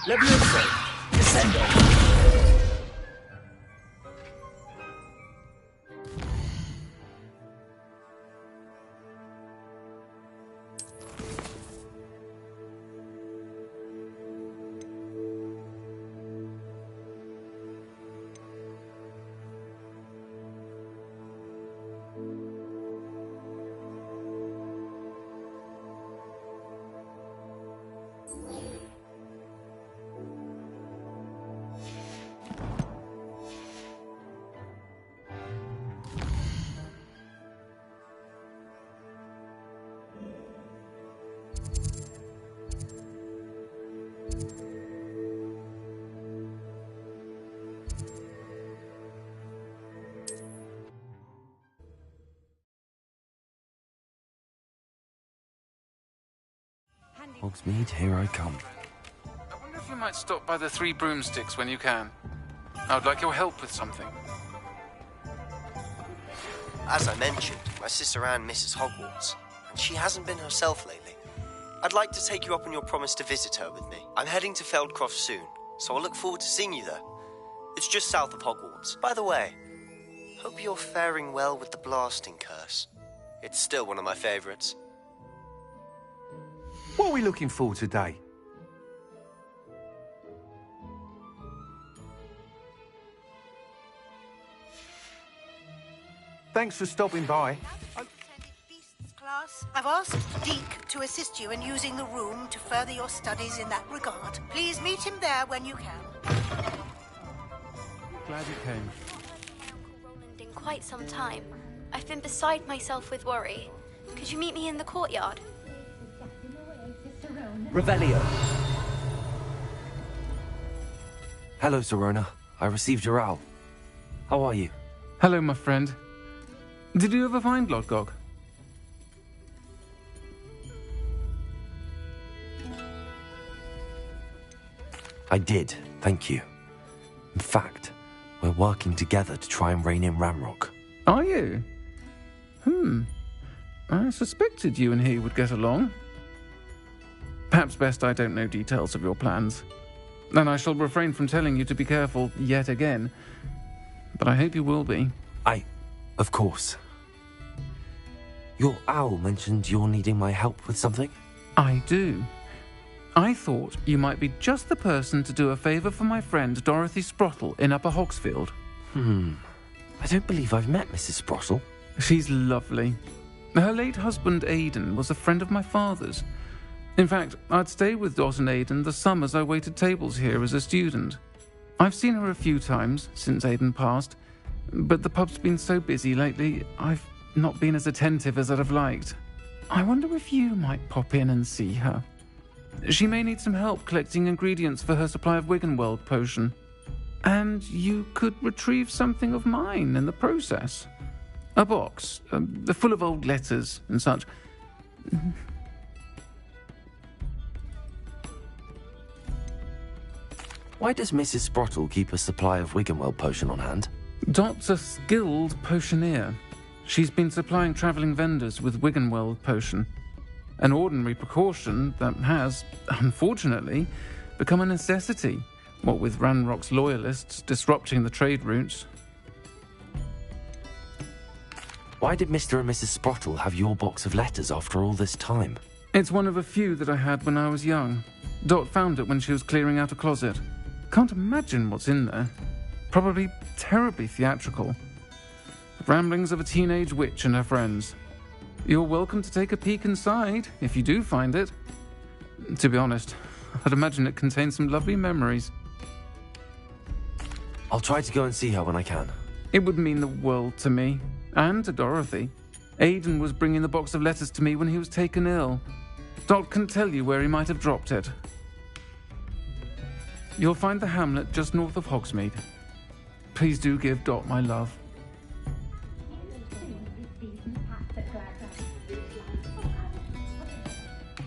Levioso, descendo. Hogsmeade, here I come. I wonder if you might stop by the Three Broomsticks when you can. I would like your help with something. As I mentioned, my sister Anne misses Hogwarts, and she hasn't been herself lately. I'd like to take you up on your promise to visit her with me. I'm heading to Feldcroft soon, so I'll look forward to seeing you there. It's just south of Hogwarts. By the way, hope you're faring well with the blasting curse. It's still one of my favorites. What are we looking for today? Thanks for stopping by. Class, I've asked Deke to assist you in using the room to further your studies in that regard. Please meet him there when you can. Glad you came. In quite some time. I've been beside myself with worry. Could you meet me in the courtyard? Revelio. Hello, Serona. I received your owl. How are you? Hello, my friend. Did you ever find Lodgok? I did, thank you. In fact, we're working together to try and rein in Ramrock. Are you? I suspected you and he would get along. Perhaps best I don't know details of your plans. And I shall refrain from telling you to be careful yet again. But I hope you will be. Of course. Your owl mentioned you're needing my help with something? I do. I thought you might be just the person to do a favour for my friend Dorothy Sprottle in Upper Hogsfield. I don't believe I've met Mrs. Sprottle. She's lovely. Her late husband, Aidan, was a friend of my father's. In fact, I'd stay with Dot and Aidan the summers I waited tables here as a student. I've seen her a few times since Aidan passed, but the pub's been so busy lately, I've not been as attentive as I'd have liked. I wonder if you might pop in and see her. She may need some help collecting ingredients for her supply of Wiggenweld potion. And you could retrieve something of mine in the process. A box, full of old letters and such. Why does Mrs. Sprottle keep a supply of Wiggenweld potion on hand? Dot's a skilled potioneer. She's been supplying travelling vendors with Wiggenweld potion. An ordinary precaution that has, unfortunately, become a necessity, what with Ranrock's loyalists disrupting the trade routes. Why did Mr. and Mrs. Sprottle have your box of letters after all this time? It's one of a few that I had when I was young. Dot found it when she was clearing out a closet. Can't imagine what's in there. Probably terribly theatrical. The ramblings of a teenage witch and her friends. You're welcome to take a peek inside, if you do find it. To be honest, I'd imagine it contains some lovely memories. I'll try to go and see her when I can. It would mean the world to me, and to Dorothy. Aidan was bringing the box of letters to me when he was taken ill. Dot can tell you where he might have dropped it. You'll find the hamlet just north of Hogsmeade. Please do give Dot my love.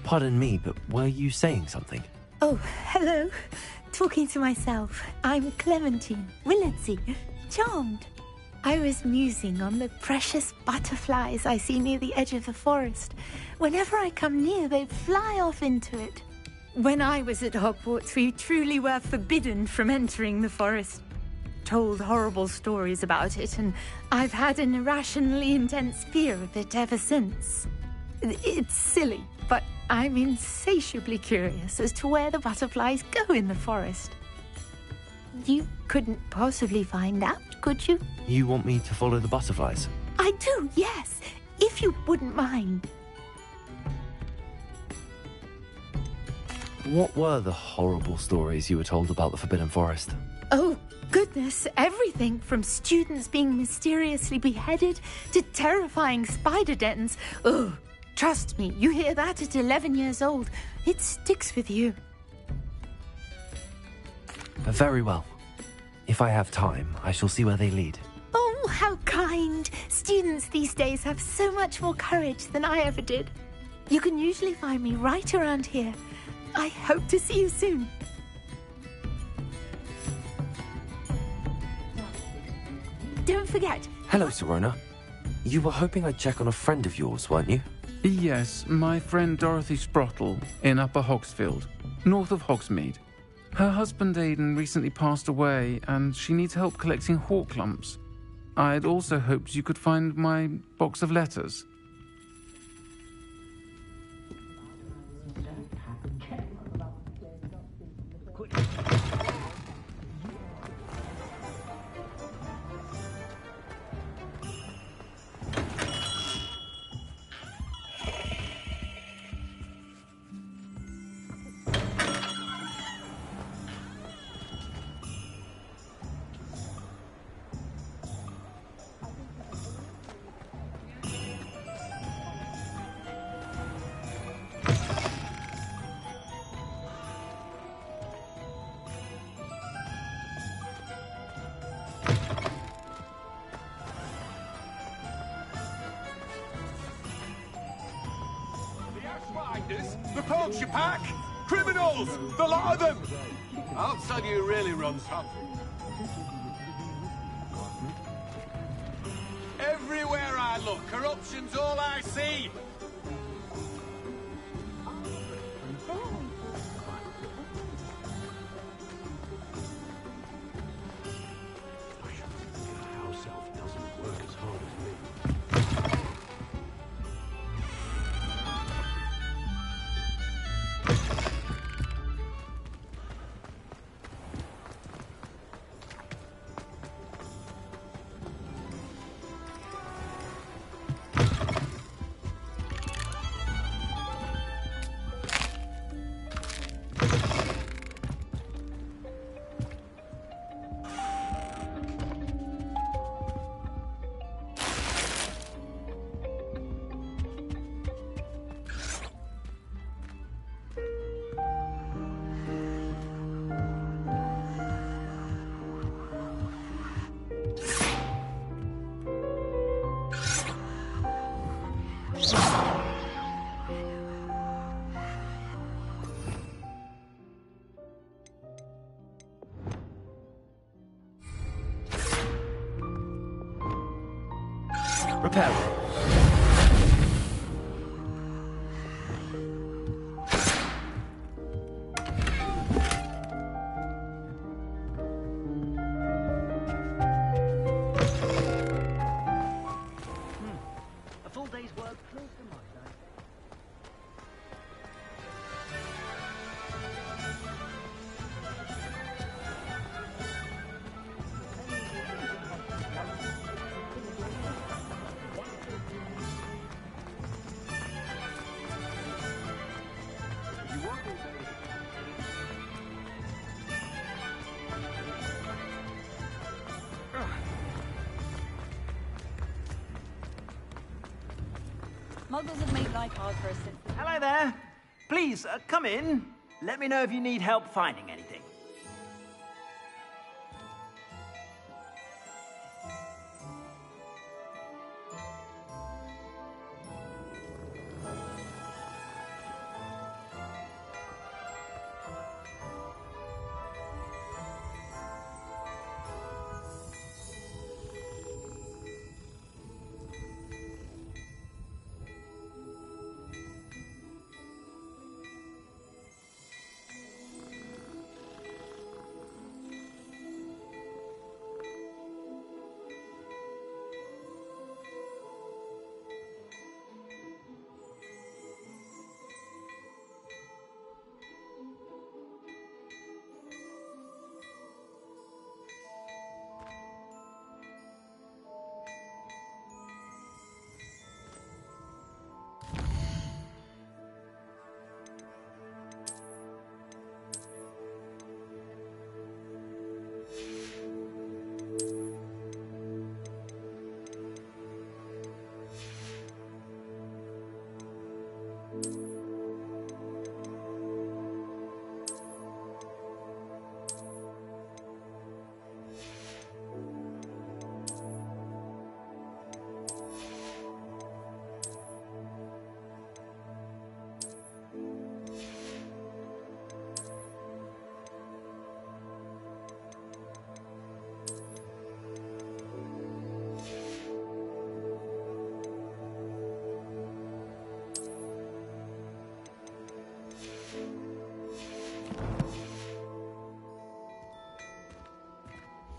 Pardon me, but were you saying something? Oh, hello. Talking to myself. I'm Clementine Willardsey. Charmed. I was musing on the precious butterflies I see near the edge of the forest. Whenever I come near, they fly off into it. When I was at Hogwarts, we truly were forbidden from entering the forest. Told horrible stories about it, and I've had an irrationally intense fear of it ever since. It's silly, but I'm insatiably curious as to where the butterflies go in the forest. You couldn't possibly find out, could you? You want me to follow the butterflies? I do, yes, if you wouldn't mind. What were the horrible stories you were told about the Forbidden Forest? Oh, goodness, everything from students being mysteriously beheaded to terrifying spider dens. Ugh. Trust me, you hear that at 11 years old, it sticks with you. Very well. If I have time, I shall see where they lead. Oh, how kind. Students these days have so much more courage than I ever did. You can usually find me right around here. I hope to see you soon. Don't forget. Hello, Sirona. You were hoping I'd check on a friend of yours, weren't you? Yes, my friend Dorothy Sprottle in Upper Hogsfield, north of Hogsmeade. Her husband Aidan recently passed away, and she needs help collecting hawk lumps. I'd also hoped you could find my box of letters. The poacher pack! Criminals! The lot of them! I'll tell you who really runs Humphrey. Everywhere I look, corruption's all I see! Repair. A full day's work close to my side. Muggles have made life hard for us since the... Hello there. Please, come in. Let me know if you need help finding anything.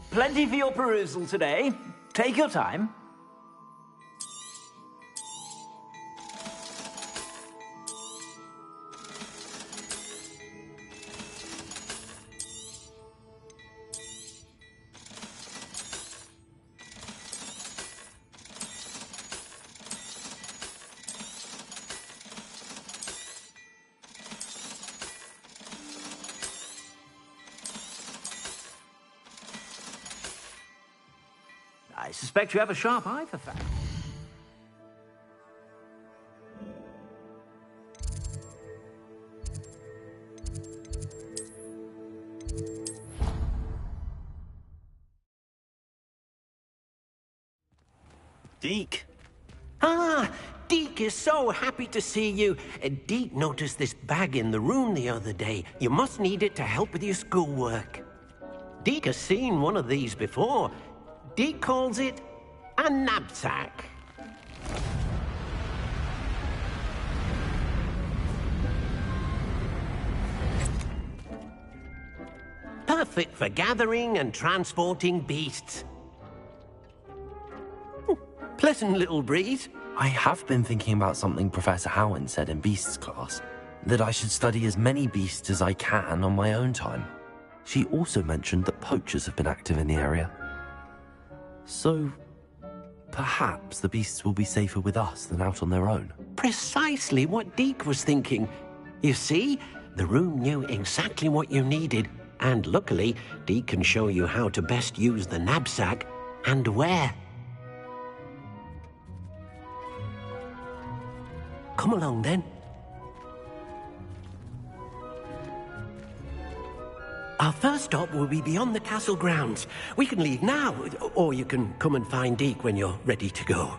Plenty for your perusal today. Take your time. I suspect you have a sharp eye for facts. Deke. Ah, Deke is so happy to see you. Deke noticed this bag in the room the other day. You must need it to help with your schoolwork. Deke has seen one of these before. Deke calls it a knapsack. Perfect for gathering and transporting beasts. Pleasant little breeze. I have been thinking about something Professor Howin said in Beasts class, that I should study as many beasts as I can on my own time. She also mentioned that poachers have been active in the area. So, perhaps the beasts will be safer with us than out on their own. Precisely what Deke was thinking. You see, the room knew exactly what you needed, and luckily, Deke can show you how to best use the knapsack and where. Come along then. Our first stop will be beyond the castle grounds. We can leave now, or you can come and find Deke when you're ready to go.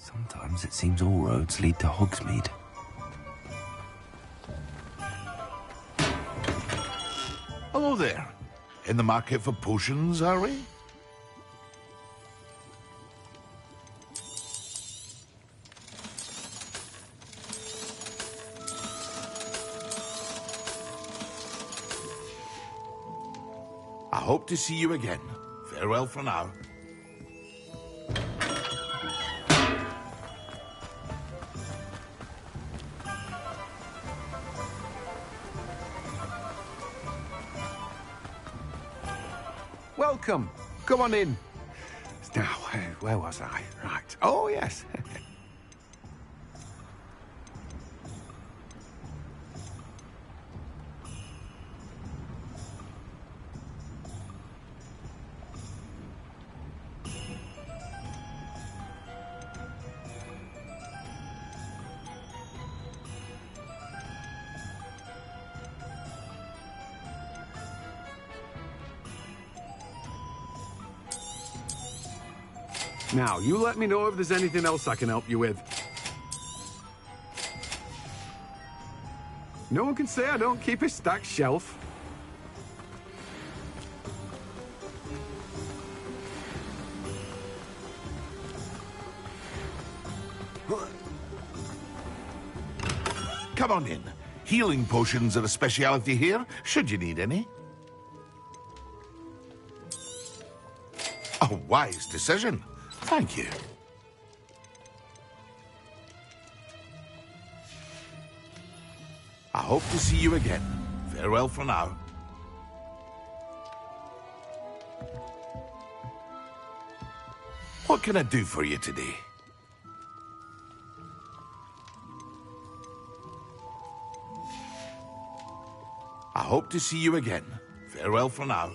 Sometimes it seems all roads lead to Hogsmeade. Hello there. In the market for potions, are we? I hope to see you again. Farewell for now. Welcome. Come on in. Now, where was I? Right. Oh, yes. Now, you let me know if there's anything else I can help you with. No one can say I don't keep a stacked shelf. Come on in. Healing potions are a speciality here, should you need any. A wise decision. Thank you. I hope to see you again. Farewell for now. What can I do for you today? I hope to see you again. Farewell for now.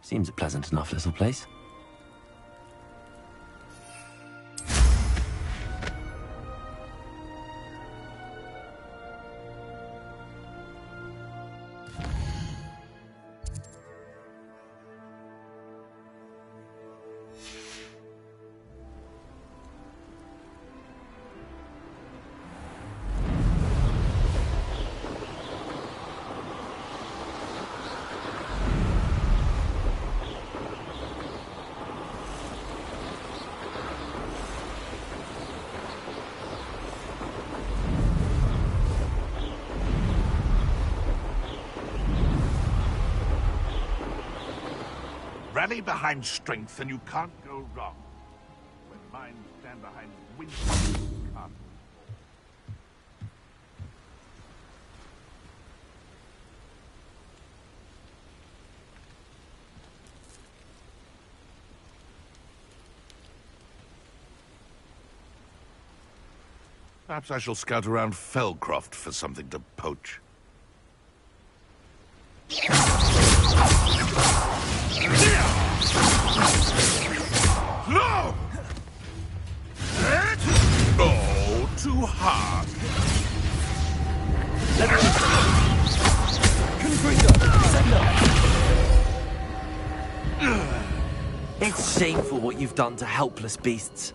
Seems a pleasant enough little place. Rally behind strength and you can't go wrong. When minds stand behind wisdom, you can't. Perhaps I shall scout around Felcroft for something to poach. No! Oh, too hard. It's shameful what you've done to helpless beasts.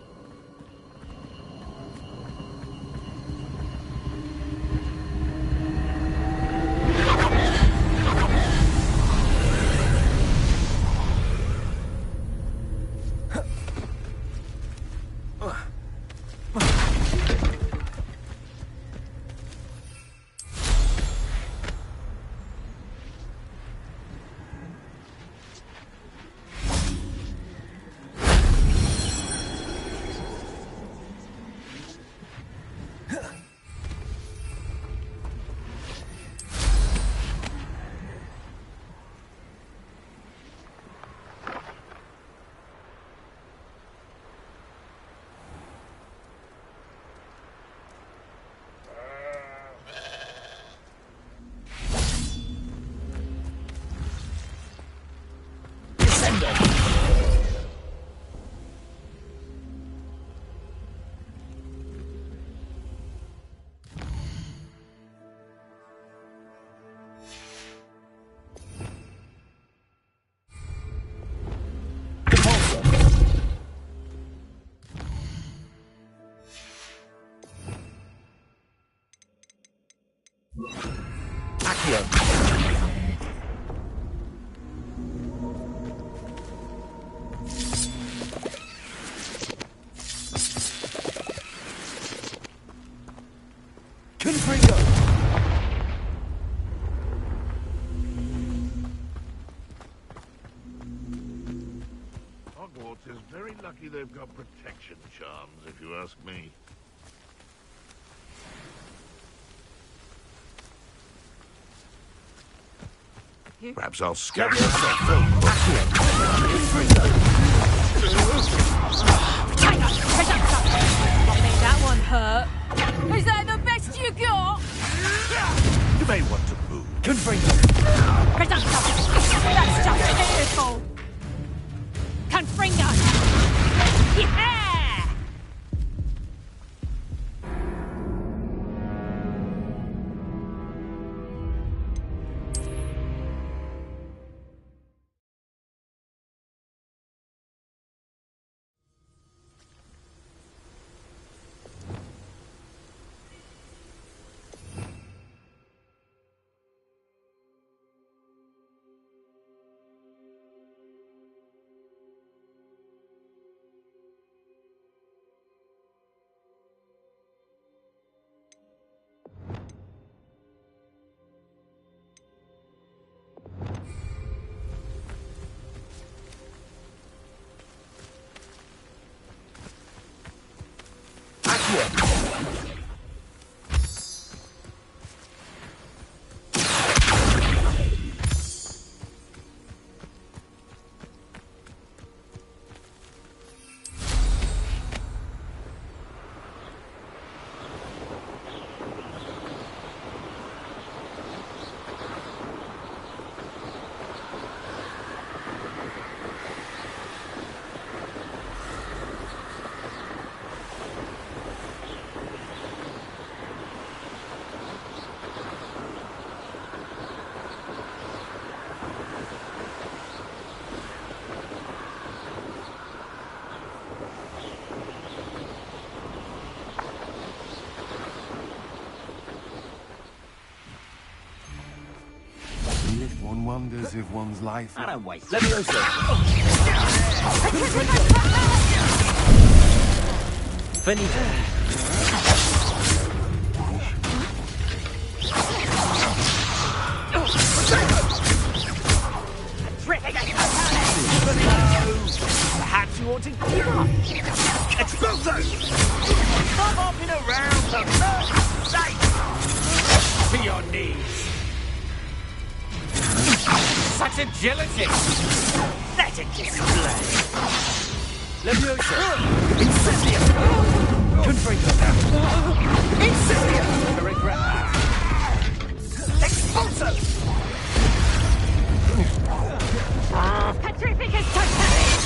Hogwarts is very lucky they've got protection charms, if you ask me. Perhaps I'll scout That one hurt. Is that the best you got? You may want to move. That's just pitiful. Confringo. Yeah! One wonders if one's life... I don't waste. Let me also. Perhaps you ought to give up. Expulso! Stop hopping around for mercy's sake! To your knees. Such agility! Let it display! Leviosa! Incendio! Confringo! Incendio! Expulso! Petrificus totalis!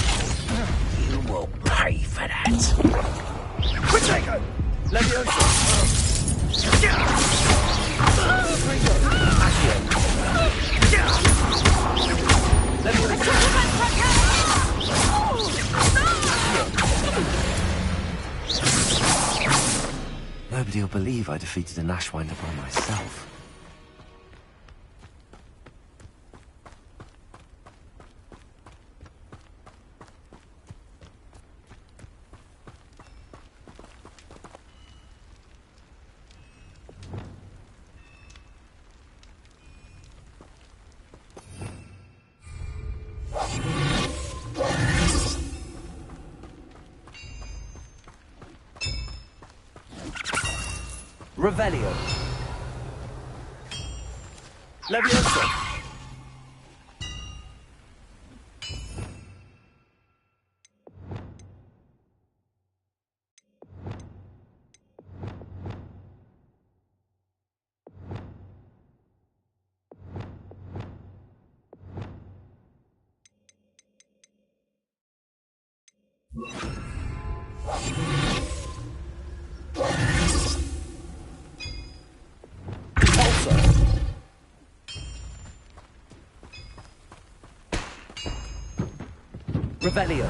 You will pay for that! Quitego! Leviosa! Nobody will believe I defeated an Ashwinder by myself. Revelio. Leviosa. Revelio.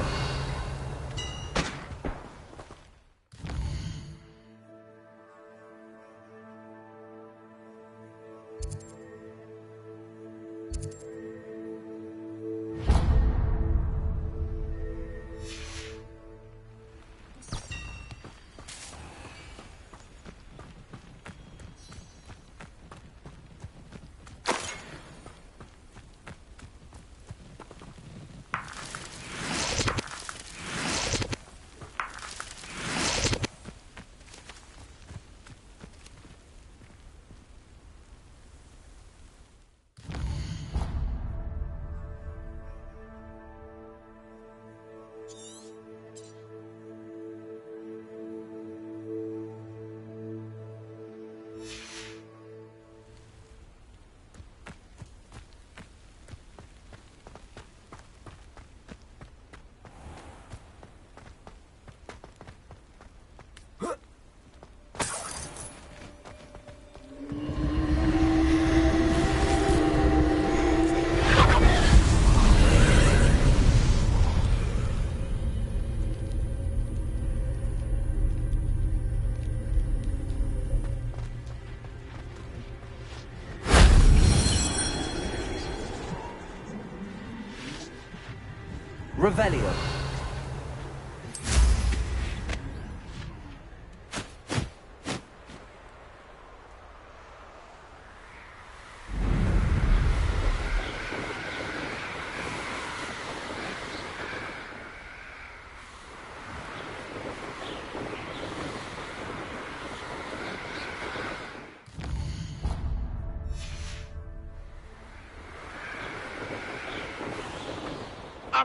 Revelio.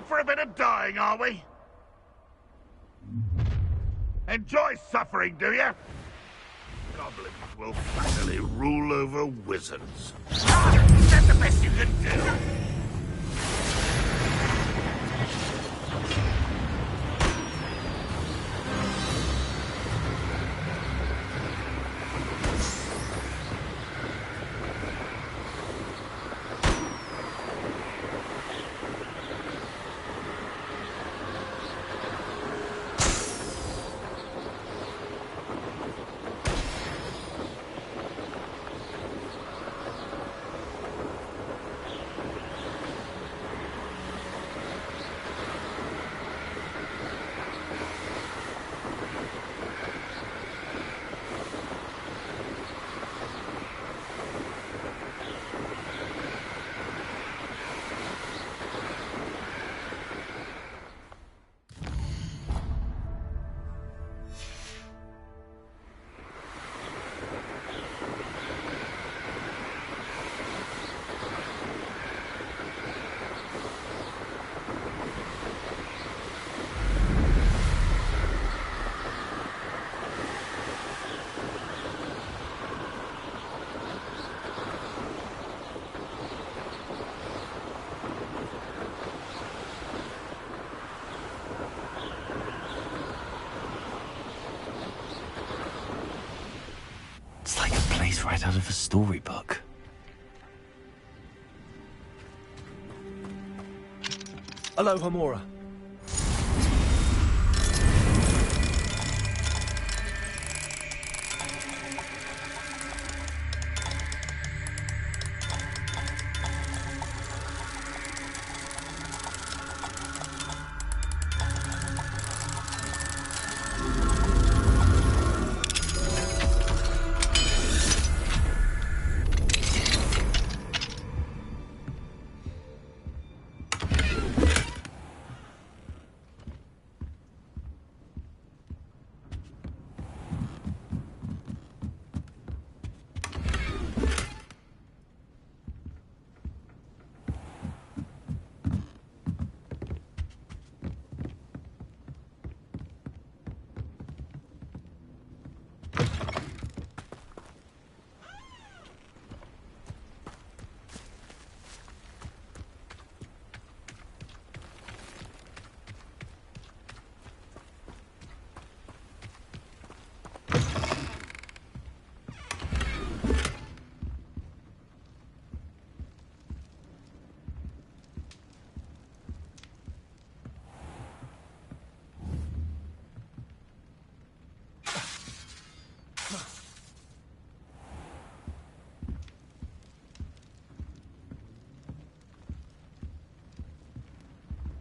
Up for a bit of dying, are we? Enjoy suffering, do you? Goblins will finally rule over wizards. Is that the best you can do? Right out of a storybook. Hello, Hamura.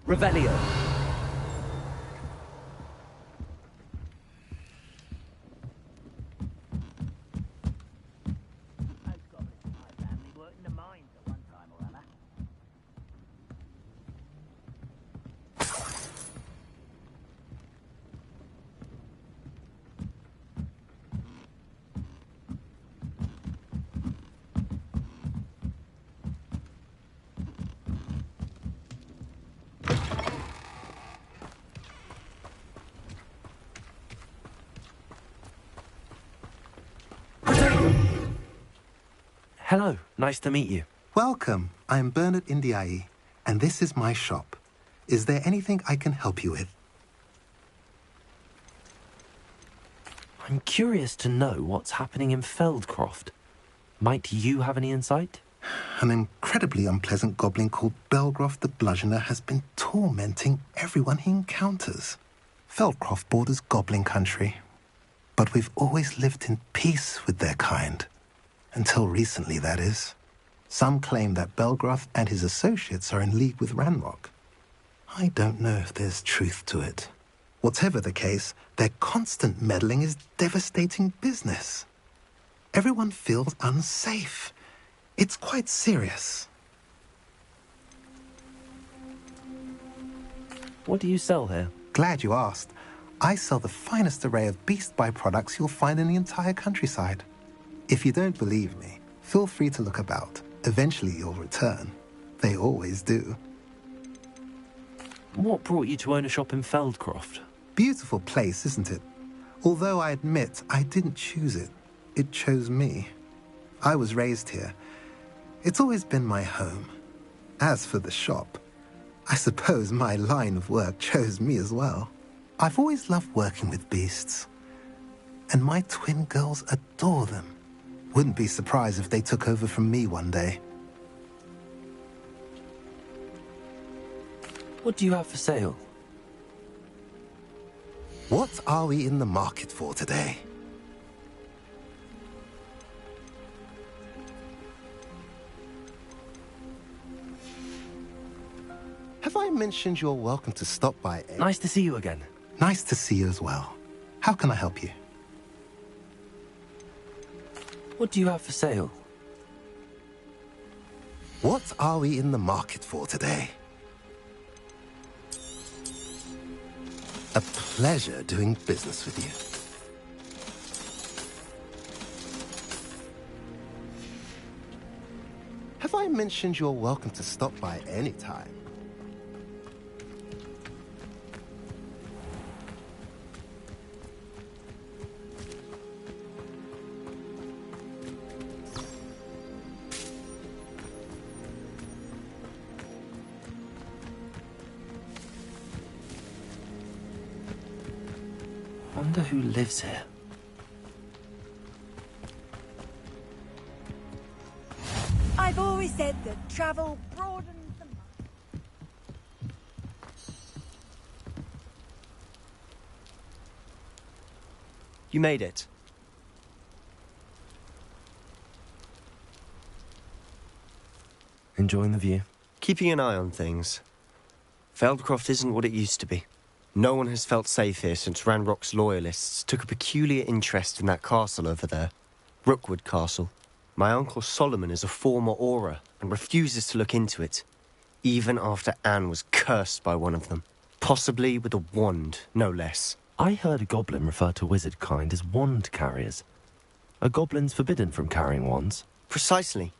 Revelio. Hello, nice to meet you. Welcome. I'm Bernard Indiai, and this is my shop. Is there anything I can help you with? I'm curious to know what's happening in Feldcroft. Might you have any insight? An incredibly unpleasant goblin called Belgroth the Bludgeoner has been tormenting everyone he encounters. Feldcroft borders goblin country, but we've always lived in peace with their kind. Until recently, that is. Some claim that Belgroth and his associates are in league with Ranrock. I don't know if there's truth to it. Whatever the case, their constant meddling is devastating business. Everyone feels unsafe. It's quite serious. What do you sell here? Glad you asked. I sell the finest array of beast byproducts you'll find in the entire countryside. If you don't believe me, feel free to look about. Eventually you'll return. They always do. What brought you to own a shop in Feldcroft? Beautiful place, isn't it? Although I admit I didn't choose it. It chose me. I was raised here. It's always been my home. As for the shop, I suppose my line of work chose me as well. I've always loved working with beasts. And my twin girls adore them. Wouldn't be surprised if they took over from me one day. What do you have for sale? What are we in the market for today? Have I mentioned you're welcome to stop by? Nice to see you again. Nice to see you as well. How can I help you? What do you have for sale? What are we in the market for today? A pleasure doing business with you. Have I mentioned you're welcome to stop by any time? Wonder who lives here. I've always said that travel broadens the mind. You made it. Enjoying the view? Keeping an eye on things. Feldcroft isn't what it used to be. No one has felt safe here since Ranrock's loyalists took a peculiar interest in that castle over there. Rookwood Castle. My uncle Solomon is a former Auror and refuses to look into it, even after Anne was cursed by one of them. Possibly with a wand, no less. I heard a goblin refer to wizard kind as wand carriers. Are goblins forbidden from carrying wands? Precisely.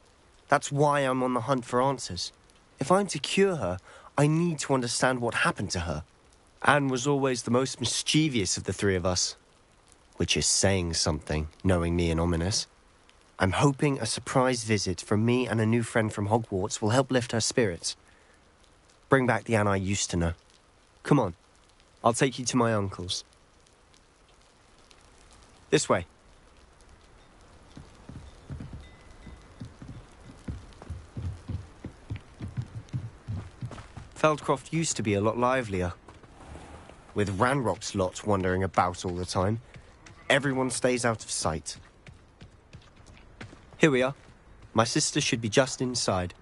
That's why I'm on the hunt for answers. If I'm to cure her, I need to understand what happened to her. Anne was always the most mischievous of the three of us. Which is saying something, knowing me and Ominous. I'm hoping a surprise visit from me and a new friend from Hogwarts will help lift her spirits. Bring back the Anne I used to know. Come on, I'll take you to my uncle's. This way. Feldcroft used to be a lot livelier. With Ranrock's lot wandering about all the time, everyone stays out of sight. Here we are. My sister should be just inside.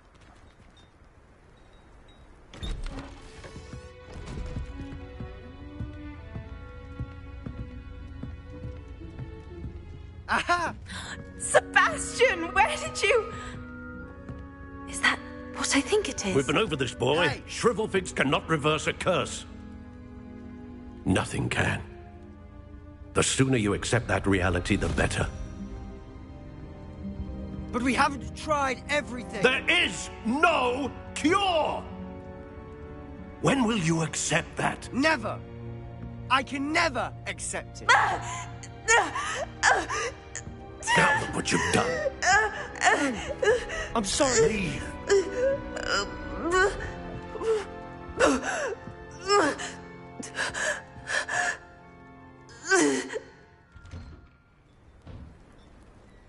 Aha! Sebastian, where did you... Is that what I think it is? We've been over this, boy. Hey. Shrivelfigs cannot reverse a curse. Nothing can. The sooner you accept that reality, the better. But we haven't tried everything. There is no cure! When will you accept that? Never. I can never accept it. Now look what you've done. I'm sorry. Leave.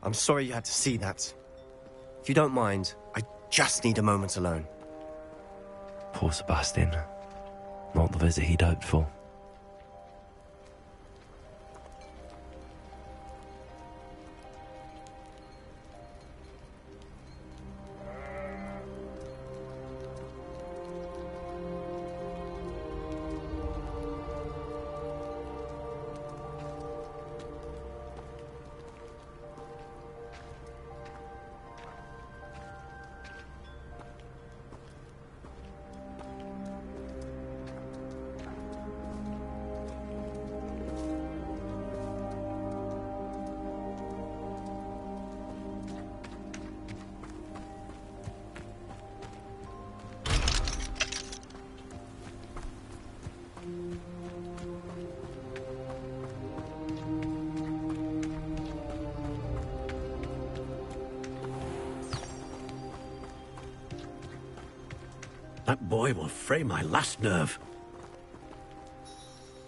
I'm sorry you had to see that. If you don't mind, I just need a moment alone. Poor Sebastian. Not the visit he'd hoped for. That boy will fray my last nerve.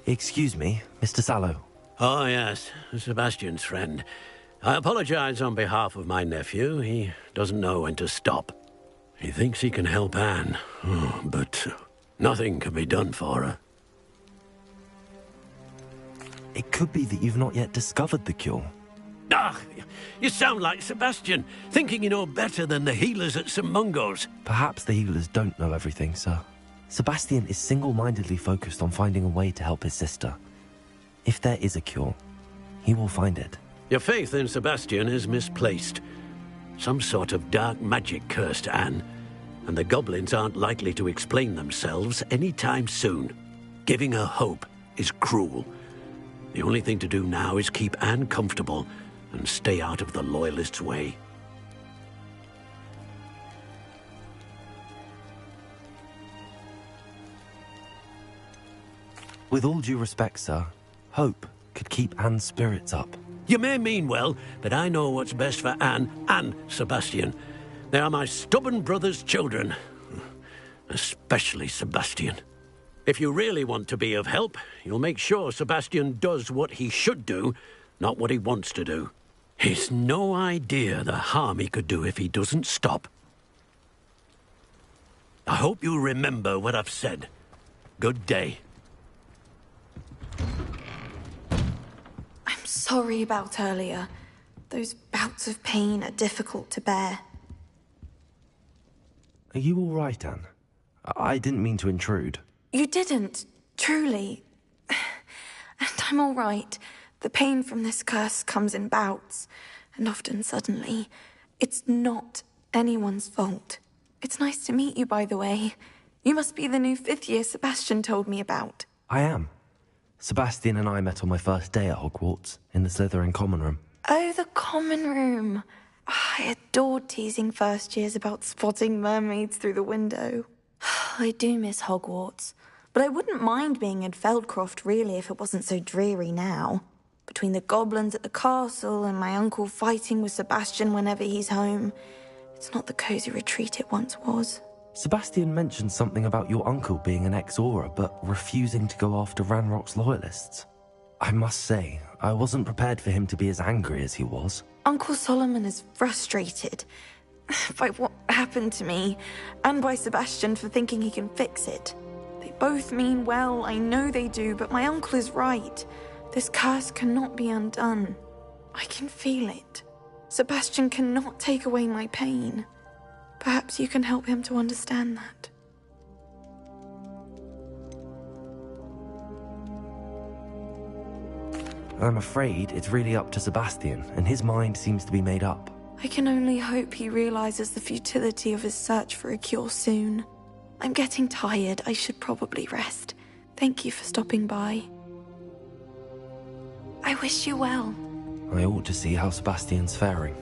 Excuse me, Mr. Sallow. Oh, yes, Sebastian's friend. I apologize on behalf of my nephew. He doesn't know when to stop. He thinks he can help Anne, but nothing can be done for her. It could be that you've not yet discovered the cure. Ah, you sound like Sebastian, thinking you know better than the healers at St. Mungo's. Perhaps the healers don't know everything, sir. Sebastian is single-mindedly focused on finding a way to help his sister. If there is a cure, he will find it. Your faith in Sebastian is misplaced. Some sort of dark magic cursed Anne, and the goblins aren't likely to explain themselves anytime soon. Giving her hope is cruel. The only thing to do now is keep Anne comfortable and stay out of the Loyalists' way. With all due respect, sir, hope could keep Anne's spirits up. You may mean well, but I know what's best for Anne and Sebastian. They are my stubborn brother's children. Especially Sebastian. If you really want to be of help, you'll make sure Sebastian does what he should do, not what he wants to do. He's no idea the harm he could do if he doesn't stop. I hope you remember what I've said. Good day. I'm sorry about earlier. Those bouts of pain are difficult to bear. Are you all right, Anne? I didn't mean to intrude. You didn't, truly. And I'm all right. The pain from this curse comes in bouts, and often suddenly. It's not anyone's fault. It's nice to meet you, by the way. You must be the new 5th year Sebastian told me about. I am. Sebastian and I met on my first day at Hogwarts, in the Slytherin common room. Oh, the common room. I adored teasing first years about spotting mermaids through the window. I do miss Hogwarts, but I wouldn't mind being in Feldcroft, really, if it wasn't so dreary now. Between the goblins at the castle and my uncle fighting with Sebastian whenever he's home, it's not the cosy retreat it once was. Sebastian mentioned something about your uncle being an ex-Auror, but refusing to go after Ranrock's Loyalists. I must say, I wasn't prepared for him to be as angry as he was. Uncle Solomon is frustrated by what happened to me, and by Sebastian for thinking he can fix it. They both mean well, I know they do, but my uncle is right. This curse cannot be undone. I can feel it. Sebastian cannot take away my pain. Perhaps you can help him to understand that. I'm afraid it's really up to Sebastian, and his mind seems to be made up. I can only hope he realizes the futility of his search for a cure soon. I'm getting tired. I should probably rest. Thank you for stopping by. I wish you well. I ought to see how Sebastian's faring.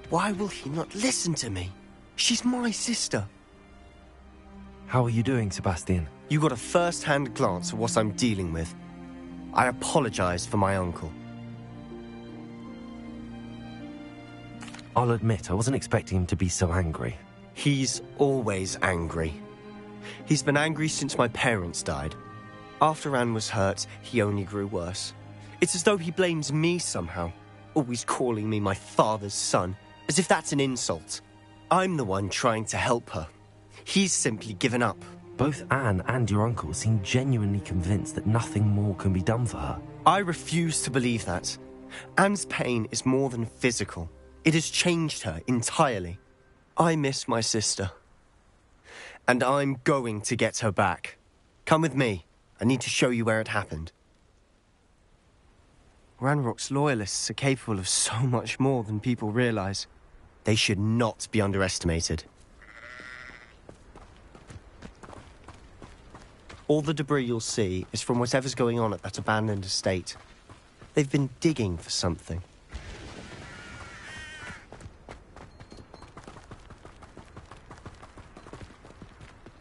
Why will he not listen to me? She's my sister. How are you doing, Sebastian? You got a first-hand glance at what I'm dealing with. I apologize for my uncle. I'll admit, I wasn't expecting him to be so angry. He's always angry. He's been angry since my parents died. After Anne was hurt, he only grew worse. It's as though he blames me somehow, always calling me my father's son, as if that's an insult. I'm the one trying to help her. He's simply given up. Both Anne and your uncle seem genuinely convinced that nothing more can be done for her. I refuse to believe that. Anne's pain is more than physical. It has changed her entirely. I miss my sister. And I'm going to get her back. Come with me. I need to show you where it happened. Ranrock's loyalists are capable of so much more than people realize. They should not be underestimated. All the debris you'll see is from whatever's going on at that abandoned estate. They've been digging for something.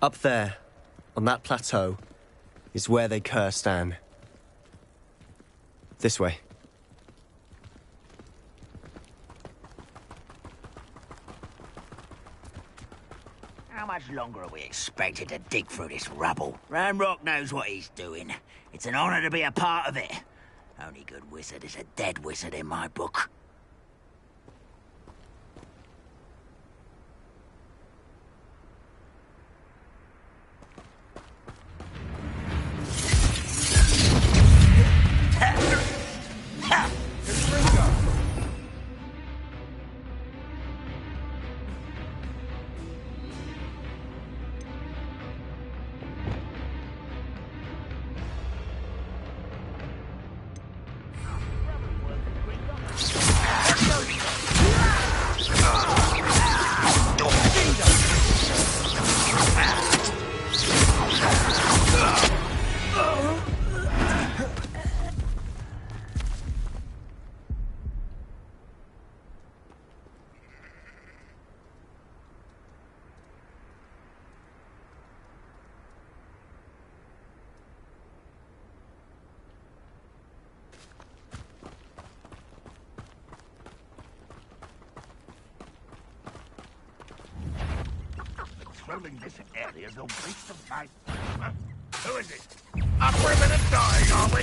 Up there, on that plateau, is where they cursed Anne. This way. How much longer are we expected to dig through this rubble? Ranrock knows what he's doing. It's an honor to be a part of it. Only good wizard is a dead wizard in my book. Patrolling this area is a waste of time. Who is it? Up for a minute dying, are we?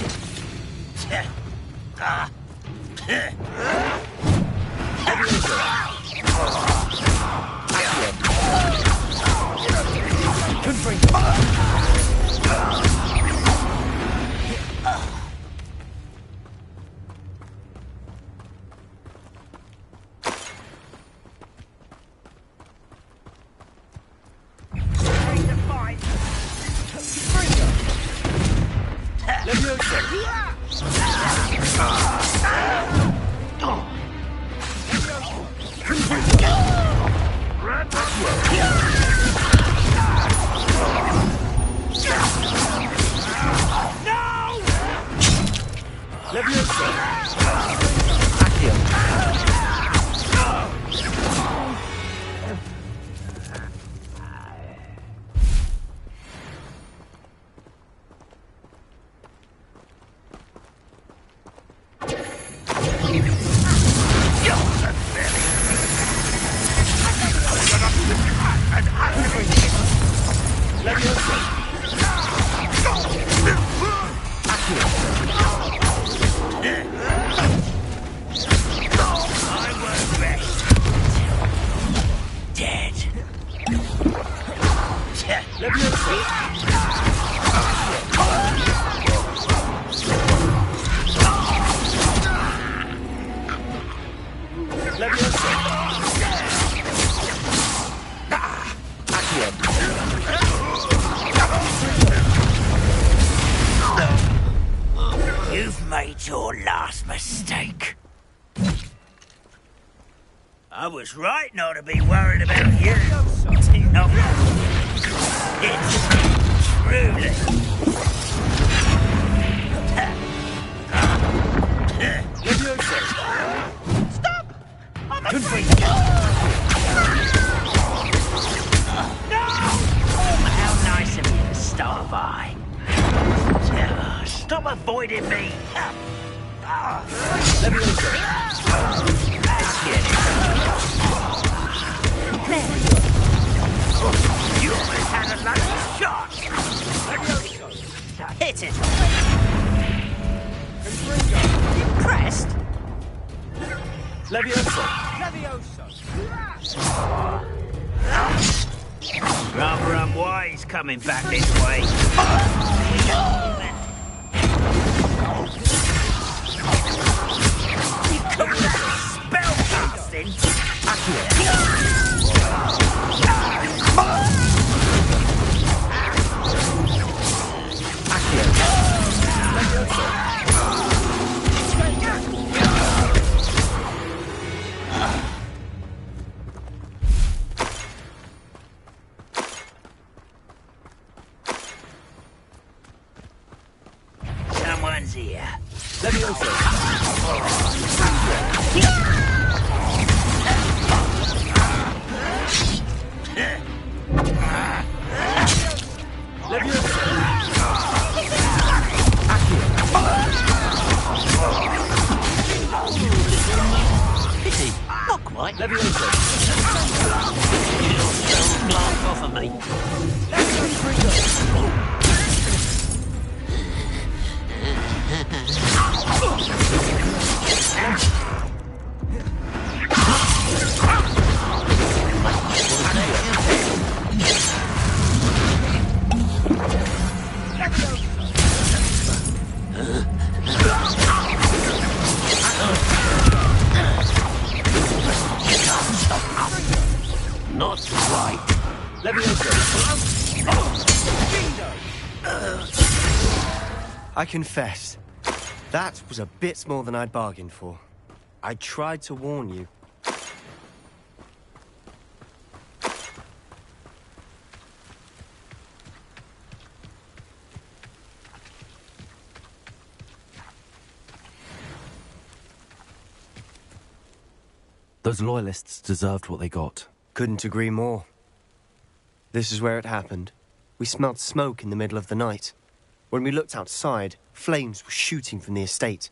You've made your last mistake. I was right not to be worried about you. No. It's truly. Stop! Good for you. No! How nice of you to stop by. Stop avoiding me. Let me look. You almost had a lucky shot. Hit it. Impressed? Levioso. Rather unwise coming back this way. You couldn't have spellcasting. friends here. Pity, not quite. Levioso. You don't stone blast off of me. Not quite. I confess, that was a bit more than I'd bargained for. I tried to warn you. Those loyalists deserved what they got. Couldn't agree more. This is where it happened. We smelled smoke in the middle of the night. When we looked outside, flames were shooting from the estate.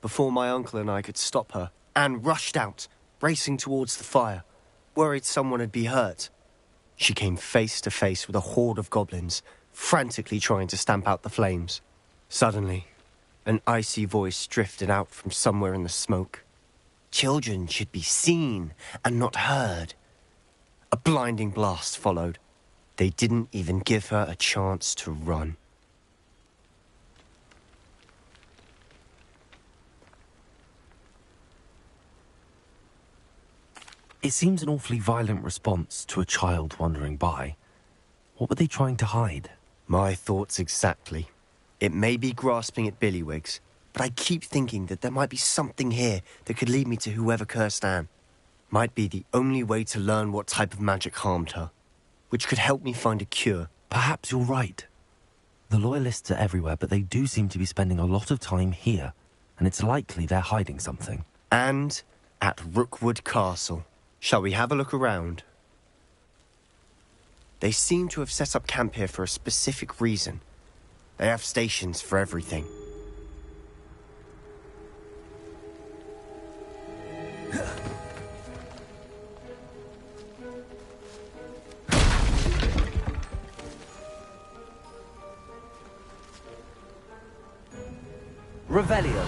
Before my uncle and I could stop her, Anne rushed out, racing towards the fire, worried someone had been hurt. She came face to face with a horde of goblins, frantically trying to stamp out the flames. Suddenly, an icy voice drifted out from somewhere in the smoke. Children should be seen and not heard. A blinding blast followed. They didn't even give her a chance to run. It seems an awfully violent response to a child wandering by. What were they trying to hide? My thoughts exactly. It may be grasping at Billywigs, but I keep thinking that there might be something here that could lead me to whoever cursed Anne. Might be the only way to learn what type of magic harmed her, which could help me find a cure. Perhaps you're right. The Loyalists are everywhere, but they do seem to be spending a lot of time here, and it's likely they're hiding something. And at Rookwood Castle. Shall we have a look around? They seem to have set up camp here for a specific reason. They have stations for everything. Revelio.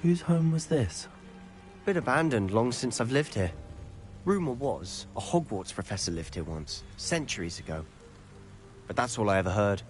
Whose home was this? Bit abandoned long since I've lived here. Rumour was, a Hogwarts professor lived here once, centuries ago. But that's all I ever heard.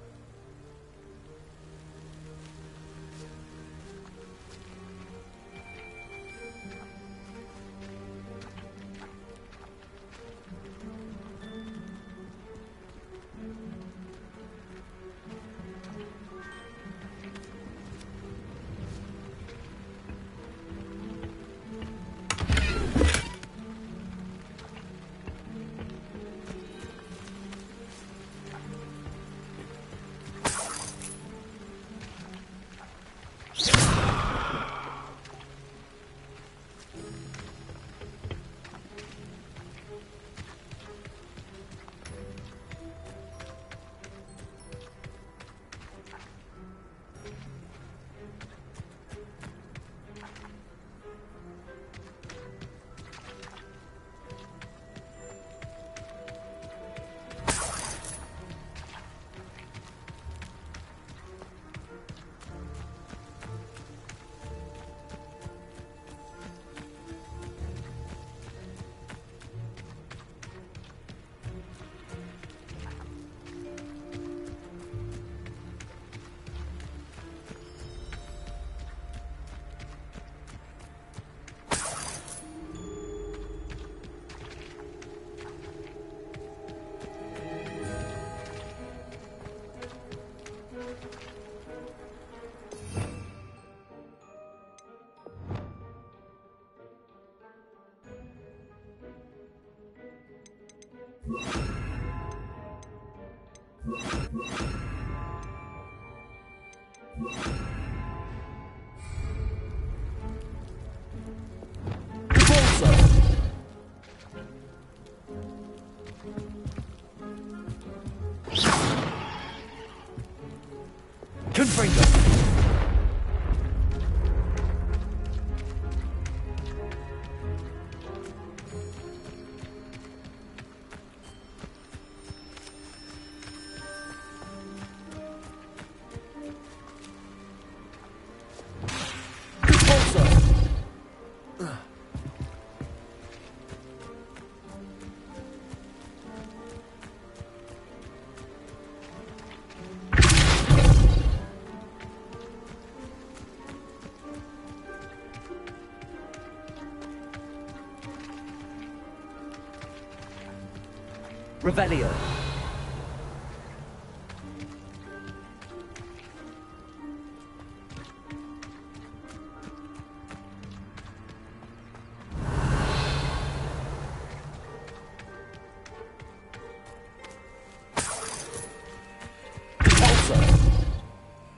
Revelio.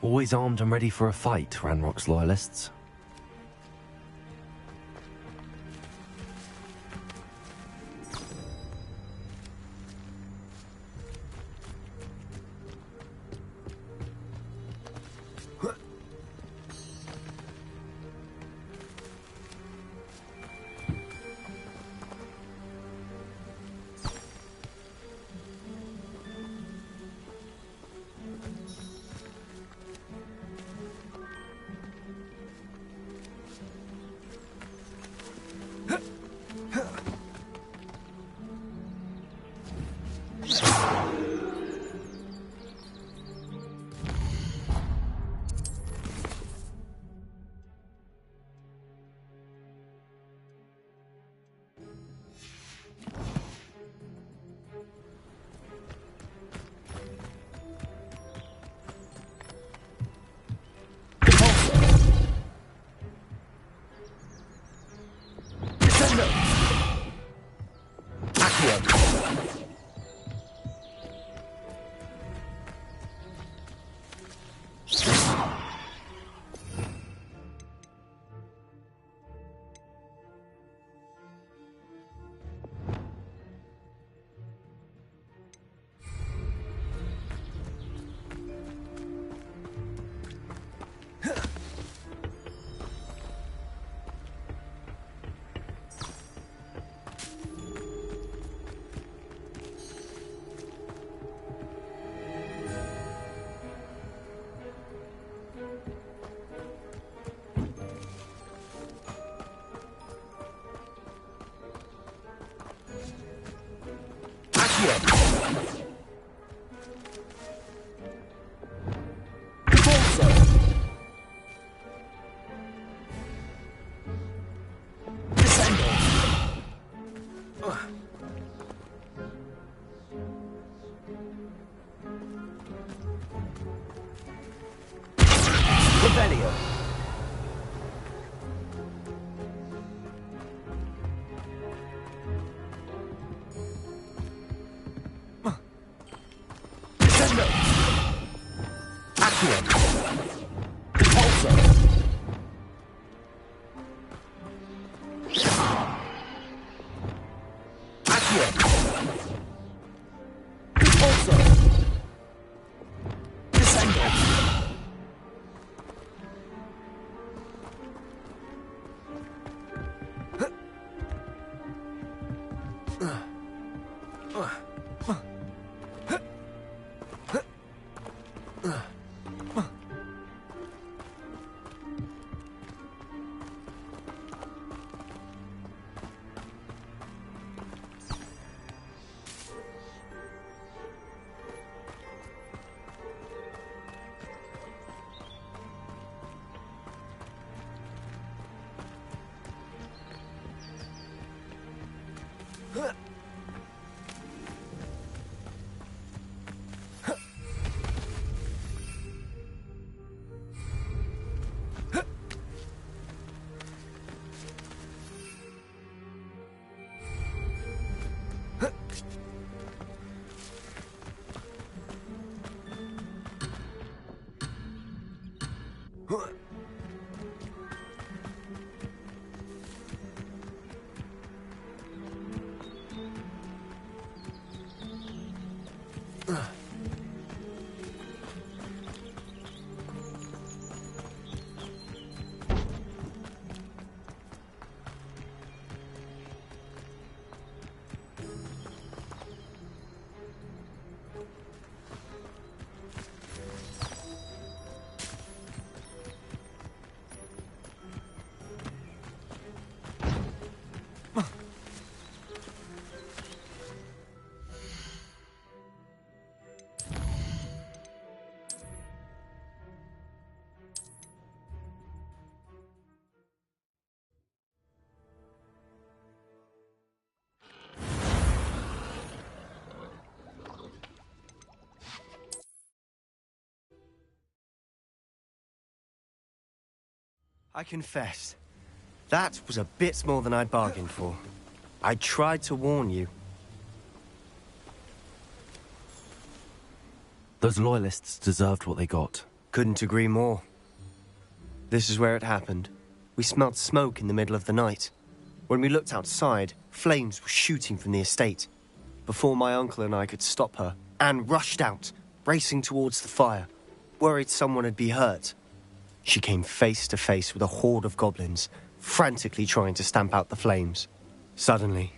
Always armed and ready for a fight, Ranrock's loyalists. Revelio. I confess, that was a bit more than I'd bargained for. I tried to warn you. Those loyalists deserved what they got. Couldn't agree more. This is where it happened. We smelled smoke in the middle of the night. When we looked outside, flames were shooting from the estate. Before my uncle and I could stop her, Anne rushed out, racing towards the fire, worried someone had been hurt. She came face to face with a horde of goblins, frantically trying to stamp out the flames. Suddenly,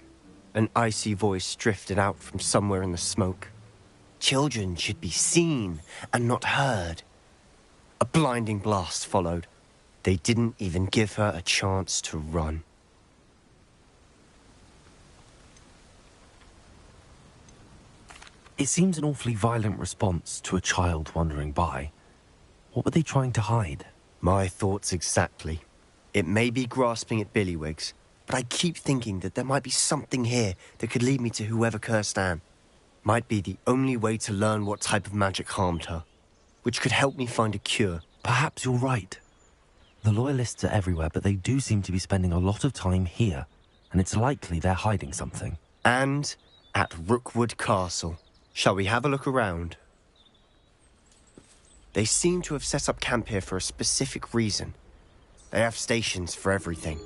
an icy voice drifted out from somewhere in the smoke. Children should be seen and not heard. A blinding blast followed. They didn't even give her a chance to run. It seems an awfully violent response to a child wandering by. What were they trying to hide? My thoughts exactly. It may be grasping at Billywigs, but I keep thinking that there might be something here that could lead me to whoever cursed Anne. Might be the only way to learn what type of magic harmed her, which could help me find a cure. Perhaps you're right. The Loyalists are everywhere, but they do seem to be spending a lot of time here, and it's likely they're hiding something. And at Rookwood Castle. Shall we have a look around? They seem to have set up camp here for a specific reason. They have stations for everything.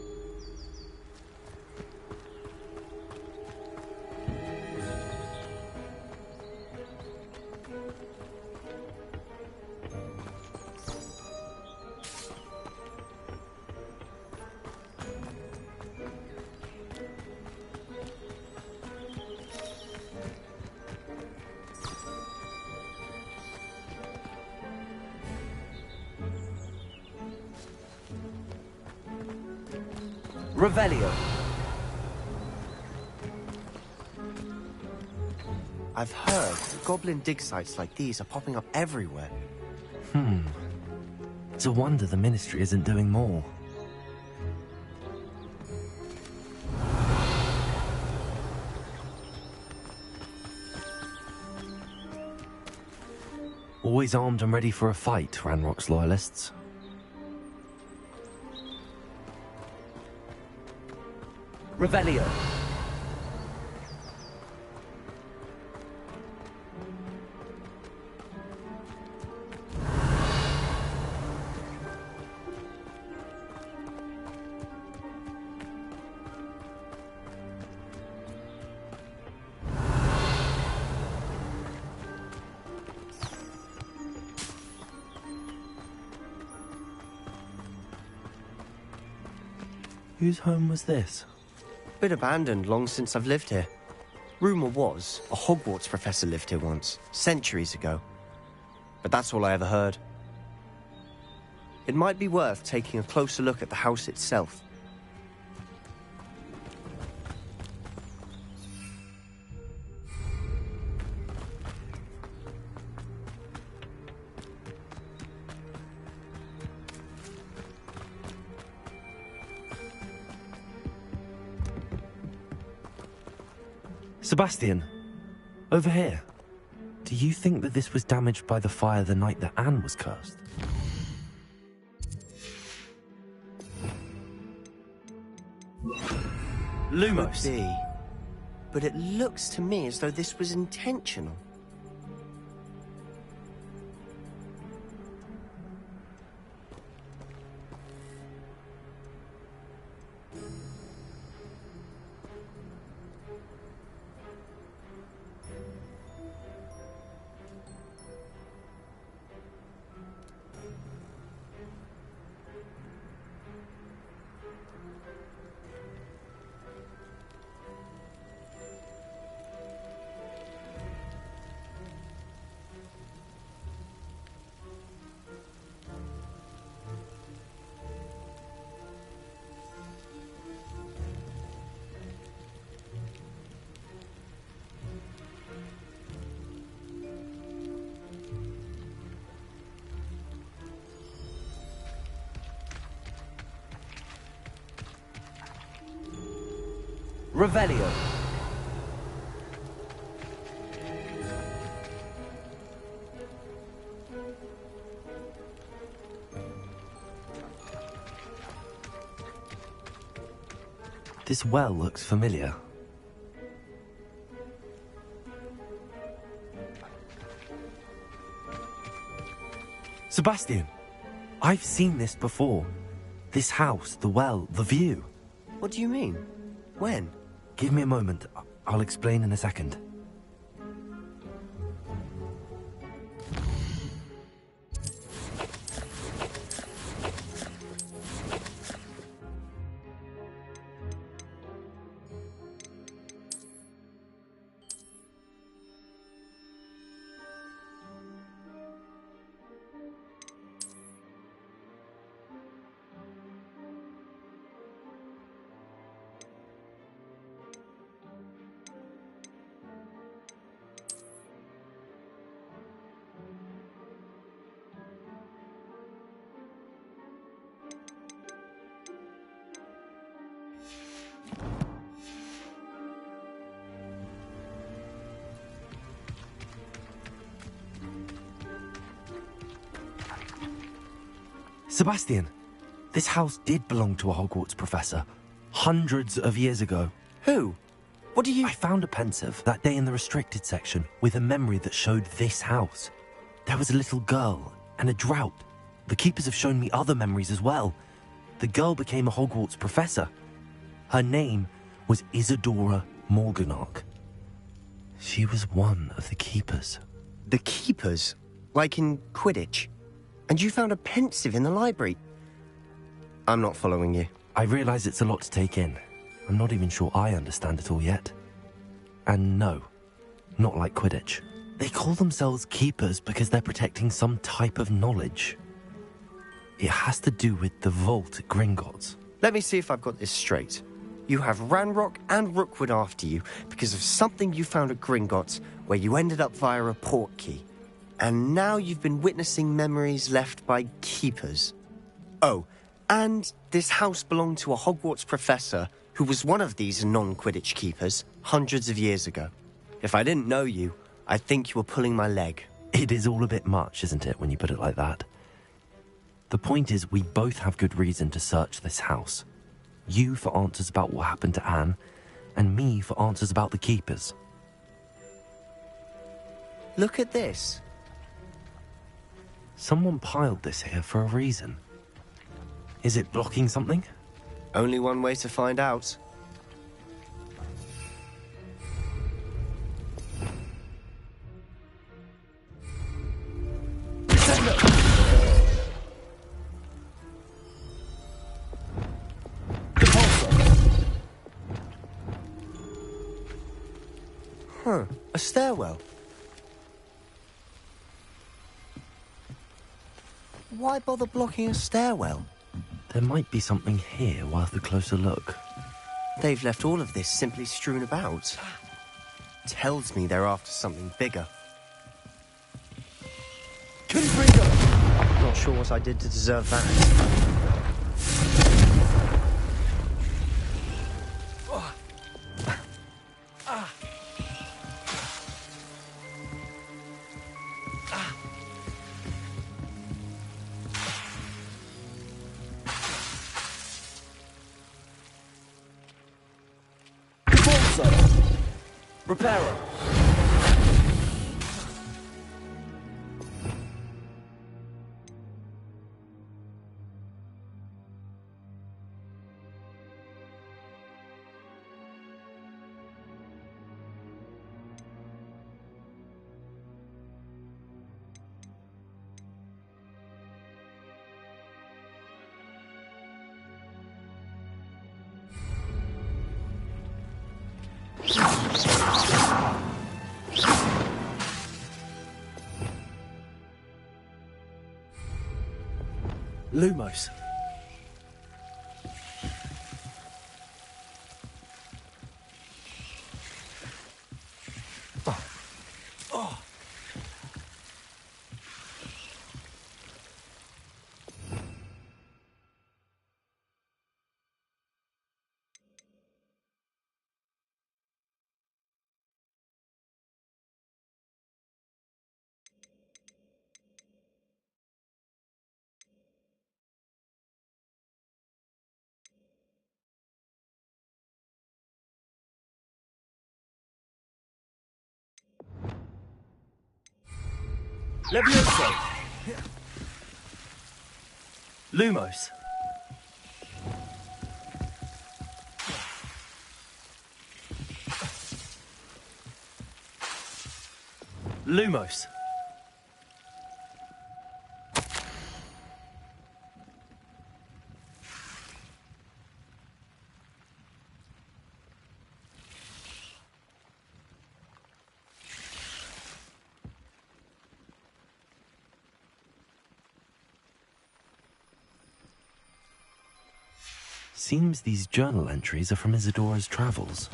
Revelio. I've heard goblin dig sites like these are popping up everywhere. It's a wonder the Ministry isn't doing more. Always armed and ready for a fight, Ranrock's Loyalists. Revelio. Whose home was this? Been abandoned long since I've lived here. Rumour was a Hogwarts professor lived here once, centuries ago. But that's all I ever heard. It might be worth taking a closer look at the house itself. Sebastian, over here. Do you think that this was damaged by the fire the night that Anne was cursed? Lumos. Could be, but it looks to me as though this was intentional. Revelio. This well looks familiar. Sebastian, I've seen this before. This house, the well, the view. What do you mean? When? Give me a moment. I'll explain in a second. Sebastian, this house did belong to a Hogwarts professor, hundreds of years ago. Who? What do you... I found a pensive that day in the restricted section with a memory that showed this house. There was a little girl and a drought. The keepers have shown me other memories as well. The girl became a Hogwarts professor. Her name was Isadora Morganach. She was one of the keepers. The keepers? Like in Quidditch? And you found a pensive in the library? I'm not following you. I realise it's a lot to take in. I'm not even sure I understand it all yet. And no, not like Quidditch. They call themselves keepers because they're protecting some type of knowledge. It has to do with the vault at Gringotts. Let me see if I've got this straight. You have Ranrock and Rookwood after you because of something you found at Gringotts where you ended up via a port key. And now you've been witnessing memories left by keepers. Oh, and this house belonged to a Hogwarts professor who was one of these non-Quidditch keepers hundreds of years ago. If I didn't know you, I'd think you were pulling my leg. It is all a bit much, isn't it, when you put it like that? The point is, we both have good reason to search this house. You for answers about what happened to Anne, and me for answers about the keepers. Look at this. Someone piled this here for a reason. Is it blocking something? Only one way to find out. Huh, a stairwell. Why bother blocking a stairwell? There might be something here worth a closer look. They've left all of this simply strewn about. Tells me they're after something bigger. Not sure what I did to deserve that. Reparo. Lumos. Levioso! Lumos! Lumos! Seems these journal entries are from Isadora's travels.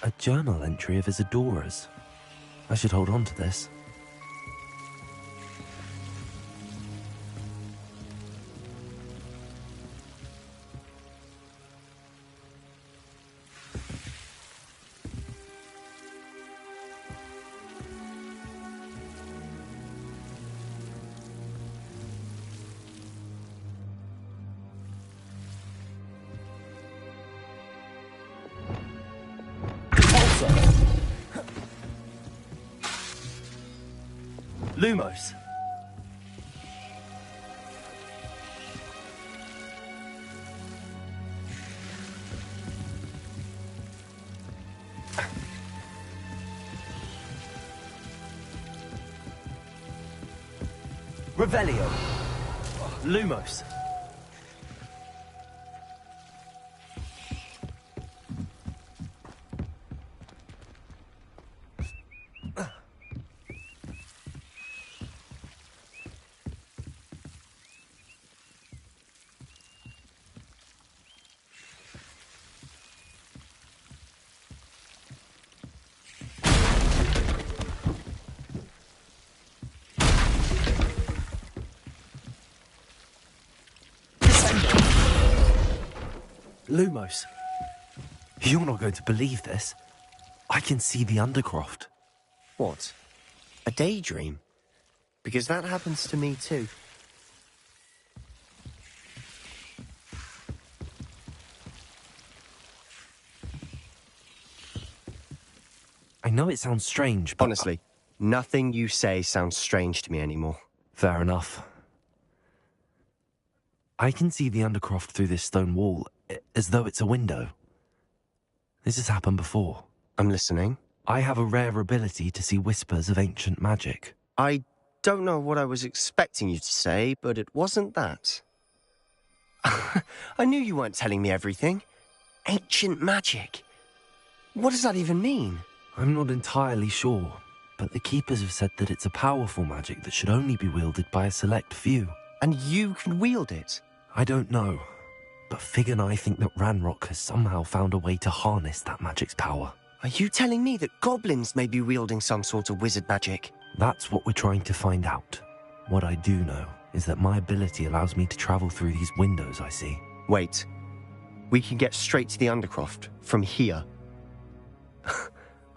A journal entry of Isadora's. I should hold on to this. Lumos! Revelio! Lumos! Lumos. You're not going to believe this. I can see the Undercroft. What? A daydream? Because that happens to me too. I know it sounds strange, but... Honestly, nothing you say sounds strange to me anymore. Fair enough. I can see the Undercroft through this stone wall, as though it's a window. This has happened before. I'm listening. I have a rare ability to see whispers of ancient magic. I don't know what I was expecting you to say, but it wasn't that. I knew you weren't telling me everything. Ancient magic. What does that even mean? I'm not entirely sure, but the Keepers have said that it's a powerful magic that should only be wielded by a select few. And you can wield it? I don't know, but Fig and I think that Ranrock has somehow found a way to harness that magic's power. Are you telling me that goblins may be wielding some sort of wizard magic? That's what we're trying to find out. What I do know is that my ability allows me to travel through these windows I see. Wait. We can get straight to the Undercroft from here.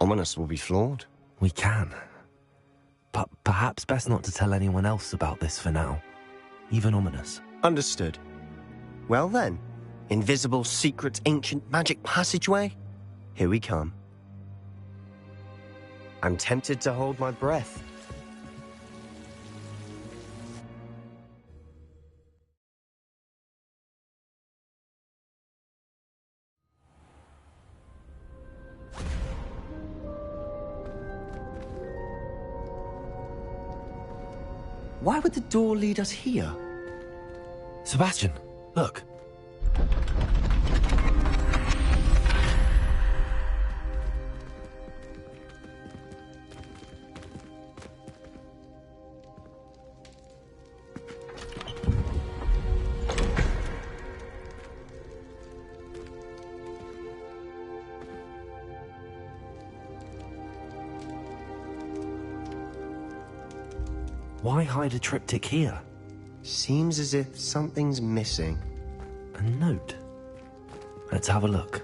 Ominous will be flawed. We can. But perhaps best not to tell anyone else about this for now. Even Ominous. Understood. Well then, invisible, secret, ancient magic passageway? Here we come. I'm tempted to hold my breath. Why would the door lead us here? Sebastian, look. Why hide a triptych here? Seems as if something's missing. A note. Let's have a look.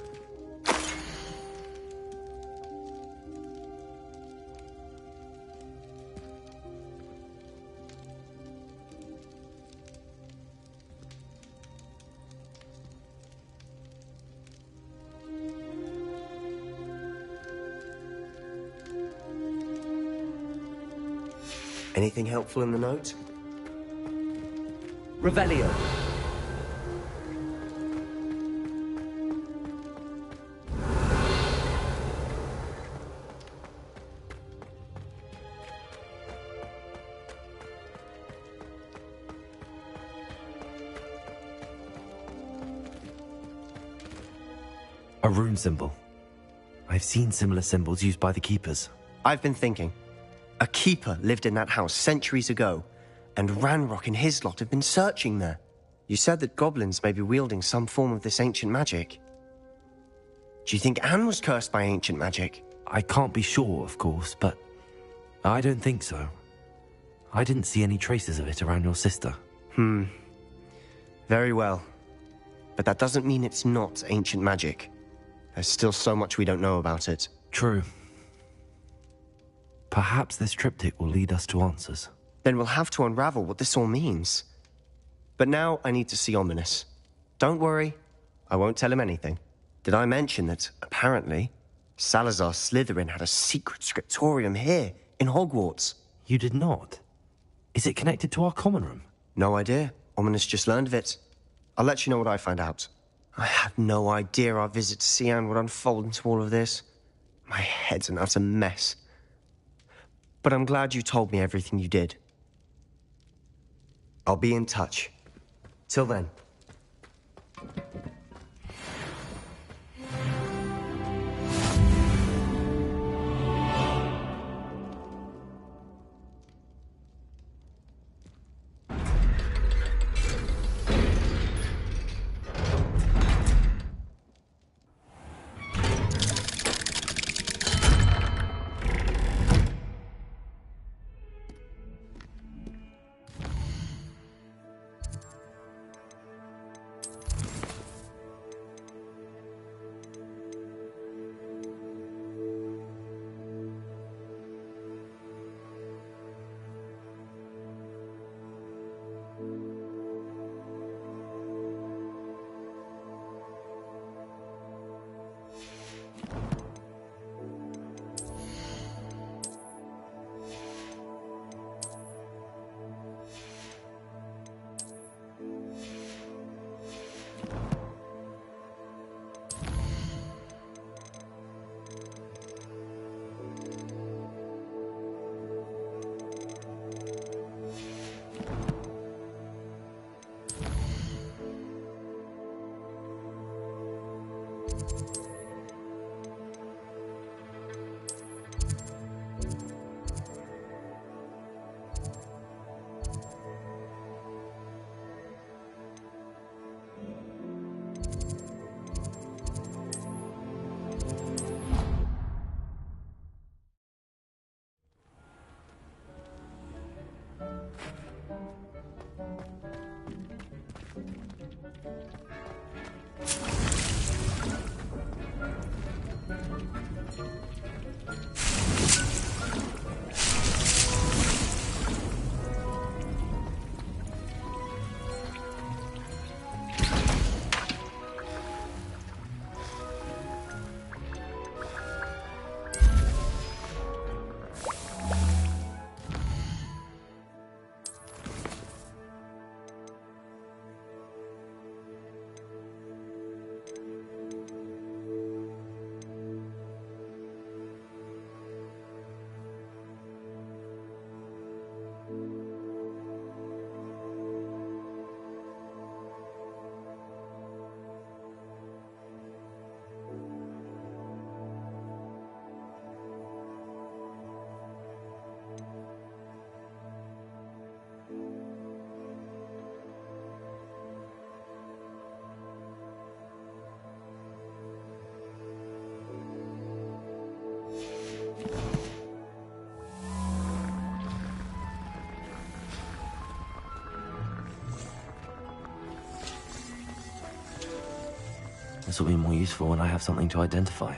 Anything helpful in the note? Revelio. A rune symbol. I've seen similar symbols used by the keepers. I've been thinking. A keeper lived in that house centuries ago, and Ranrock and his lot have been searching there. You said that goblins may be wielding some form of this ancient magic. Do you think Anne was cursed by ancient magic? I can't be sure, of course, but I don't think so. I didn't see any traces of it around your sister. Very well. But that doesn't mean it's not ancient magic. There's still so much we don't know about it. True. Perhaps this triptych will lead us to answers. Then we'll have to unravel what this all means. But now I need to see Ominous. Don't worry, I won't tell him anything. Did I mention that, apparently, Salazar Slytherin had a secret scriptorium here, in Hogwarts? You did not? Is it connected to our common room? No idea. Ominous just learned of it. I'll let you know what I find out. I had no idea our visit to Cian would unfold into all of this. My head's an utter mess. But I'm glad you told me everything you did. I'll be in touch. Till then. This will be more useful when I have something to identify.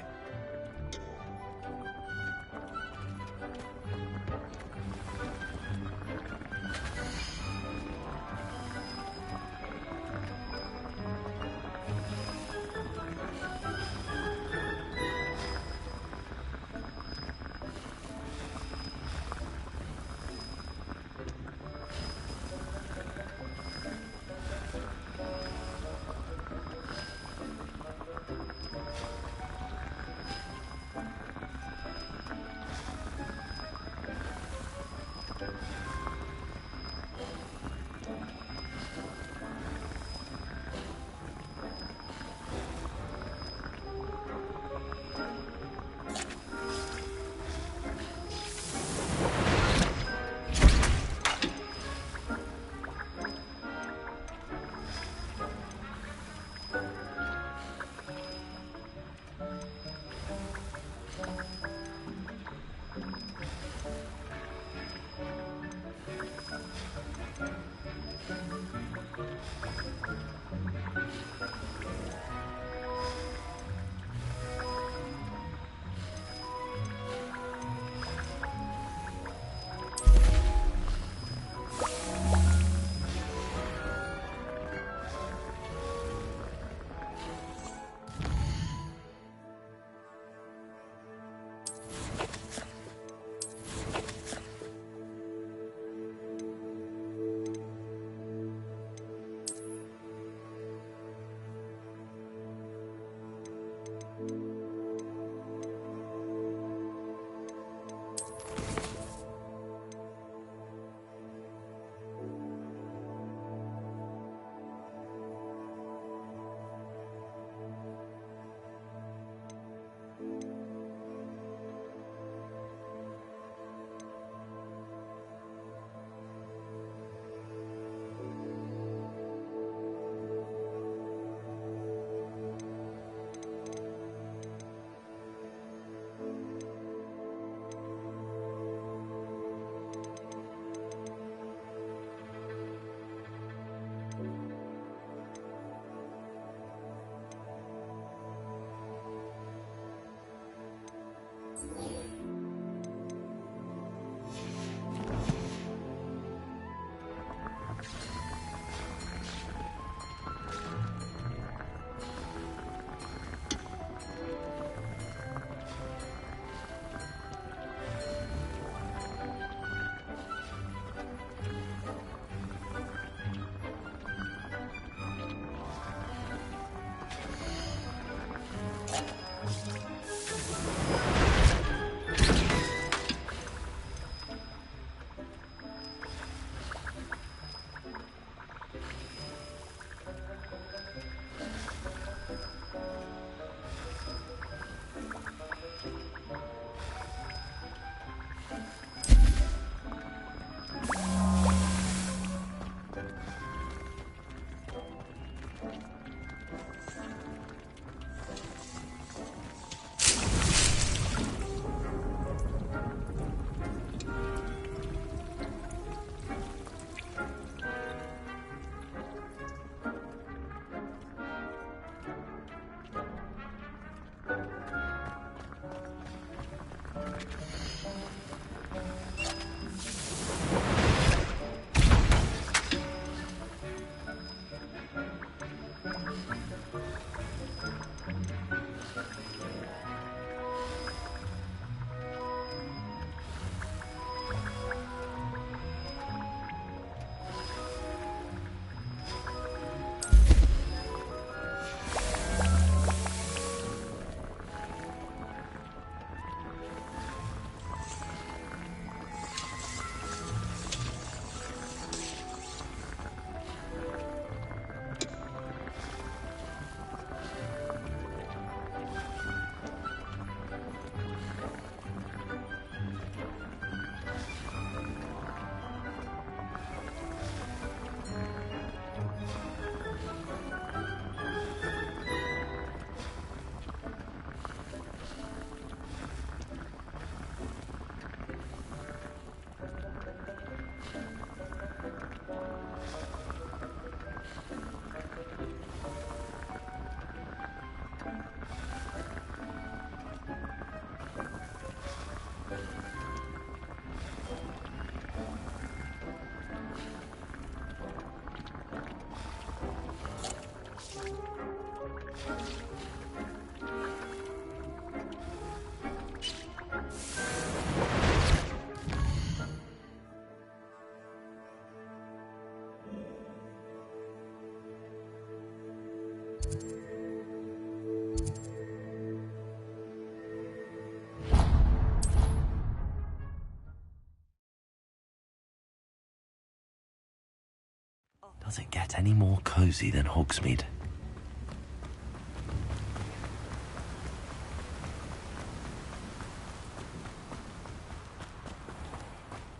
Does it get any more cosy than Hogsmeade?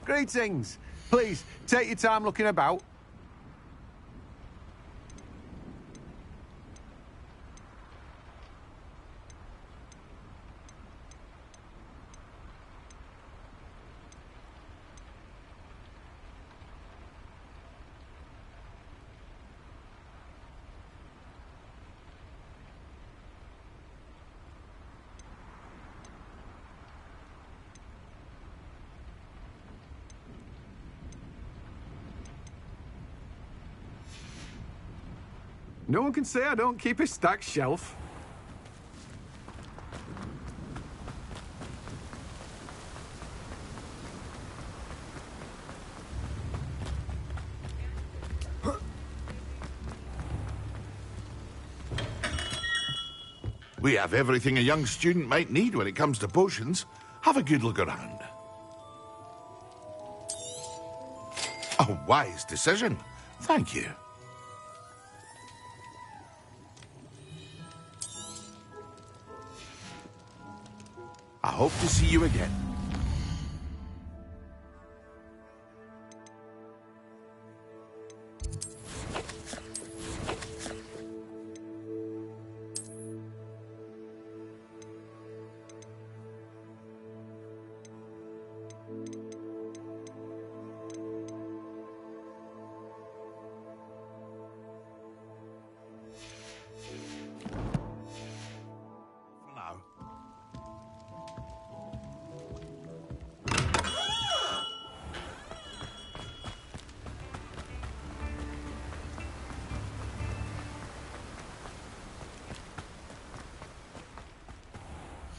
Greetings. Please, take your time looking about. No one can say I don't keep a stacked shelf. We have everything a young student might need when it comes to potions. Have a good look around. A wise decision. Thank you. I hope to see you again.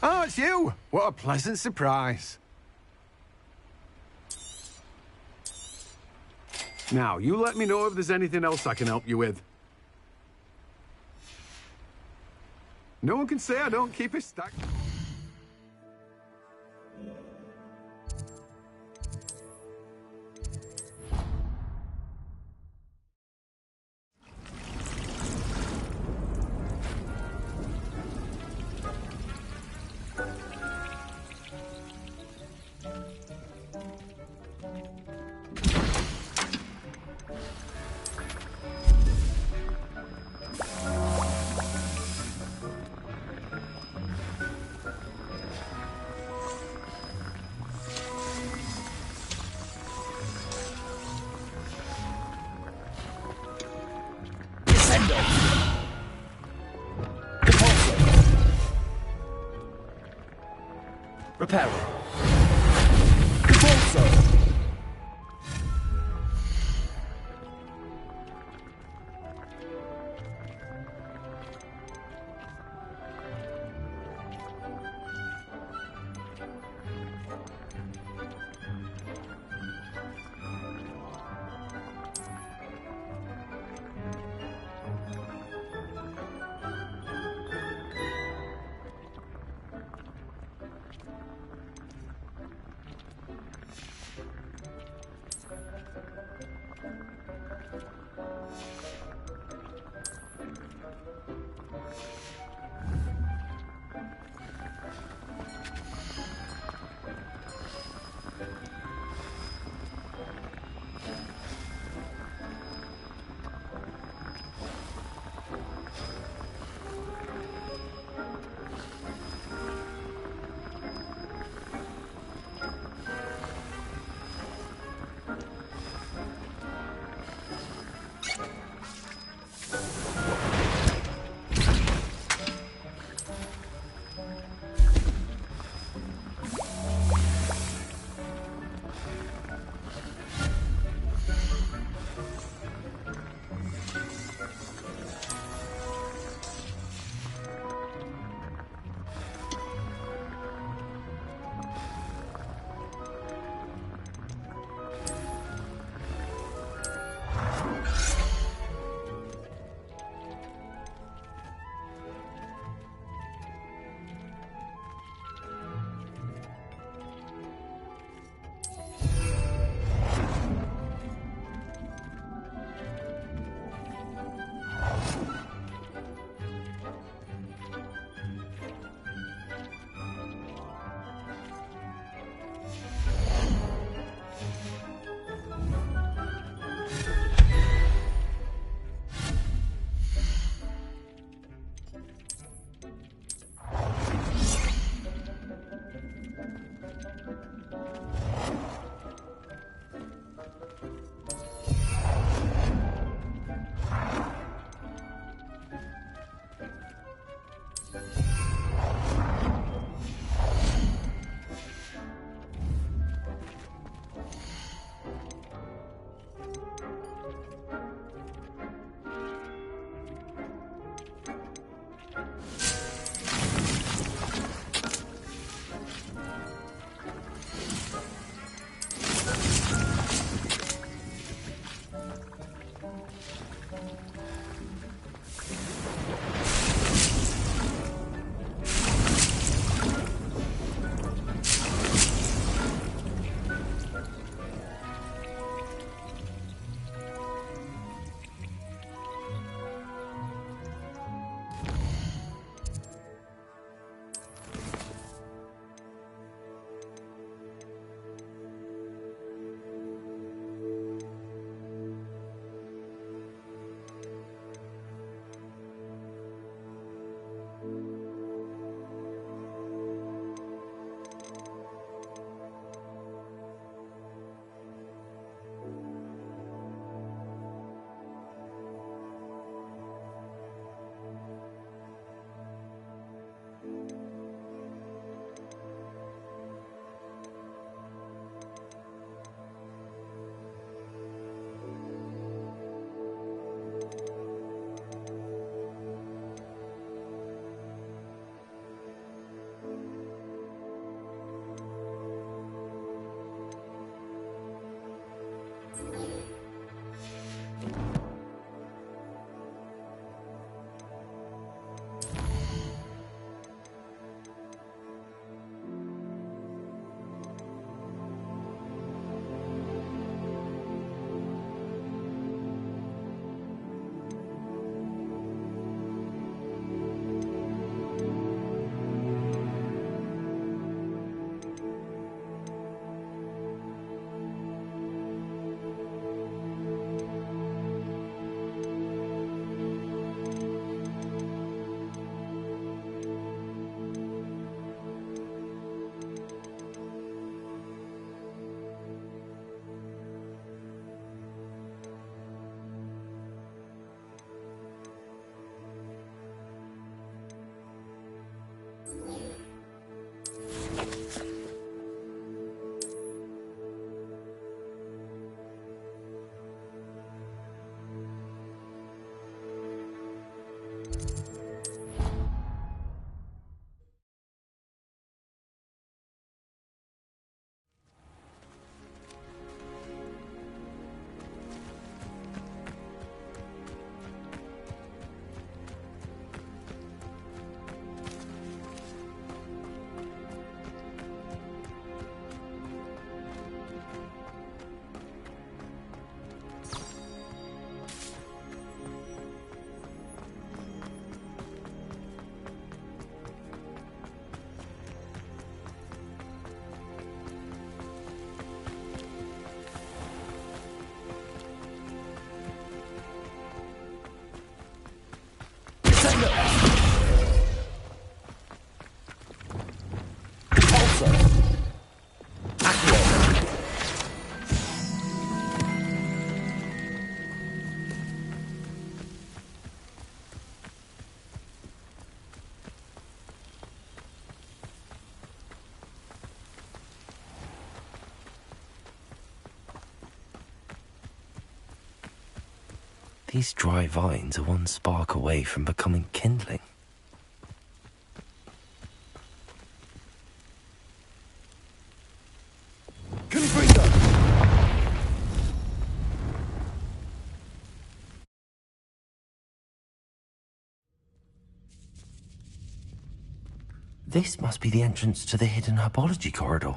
Oh, it's you! What a pleasant surprise. Now, you let me know if there's anything else I can help you with. No one can say I don't keep a stack. Reparo. These dry vines are one spark away from becoming kindling. This must be the entrance to the hidden herbology corridor.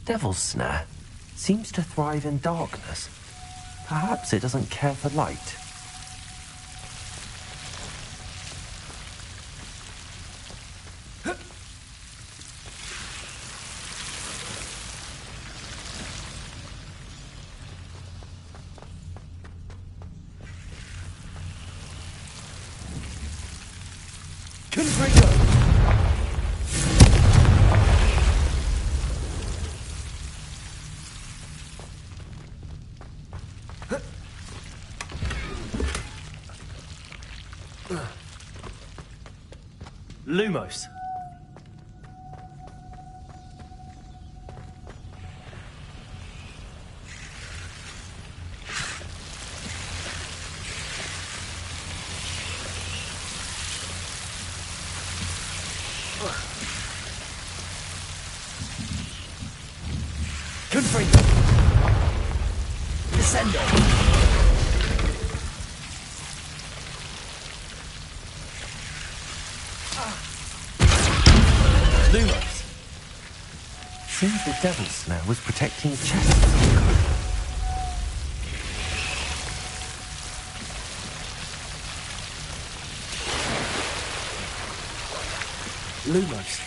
Devil's Snare seems to thrive in darkness. Perhaps it doesn't care for light. Lumos. Confringo. Descendo. Lumos. Seems the Devil's Snare was protecting chests. Lumos.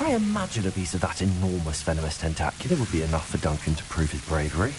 I imagine a piece of that enormous venomous tentacular would be enough for Duncan to prove his bravery.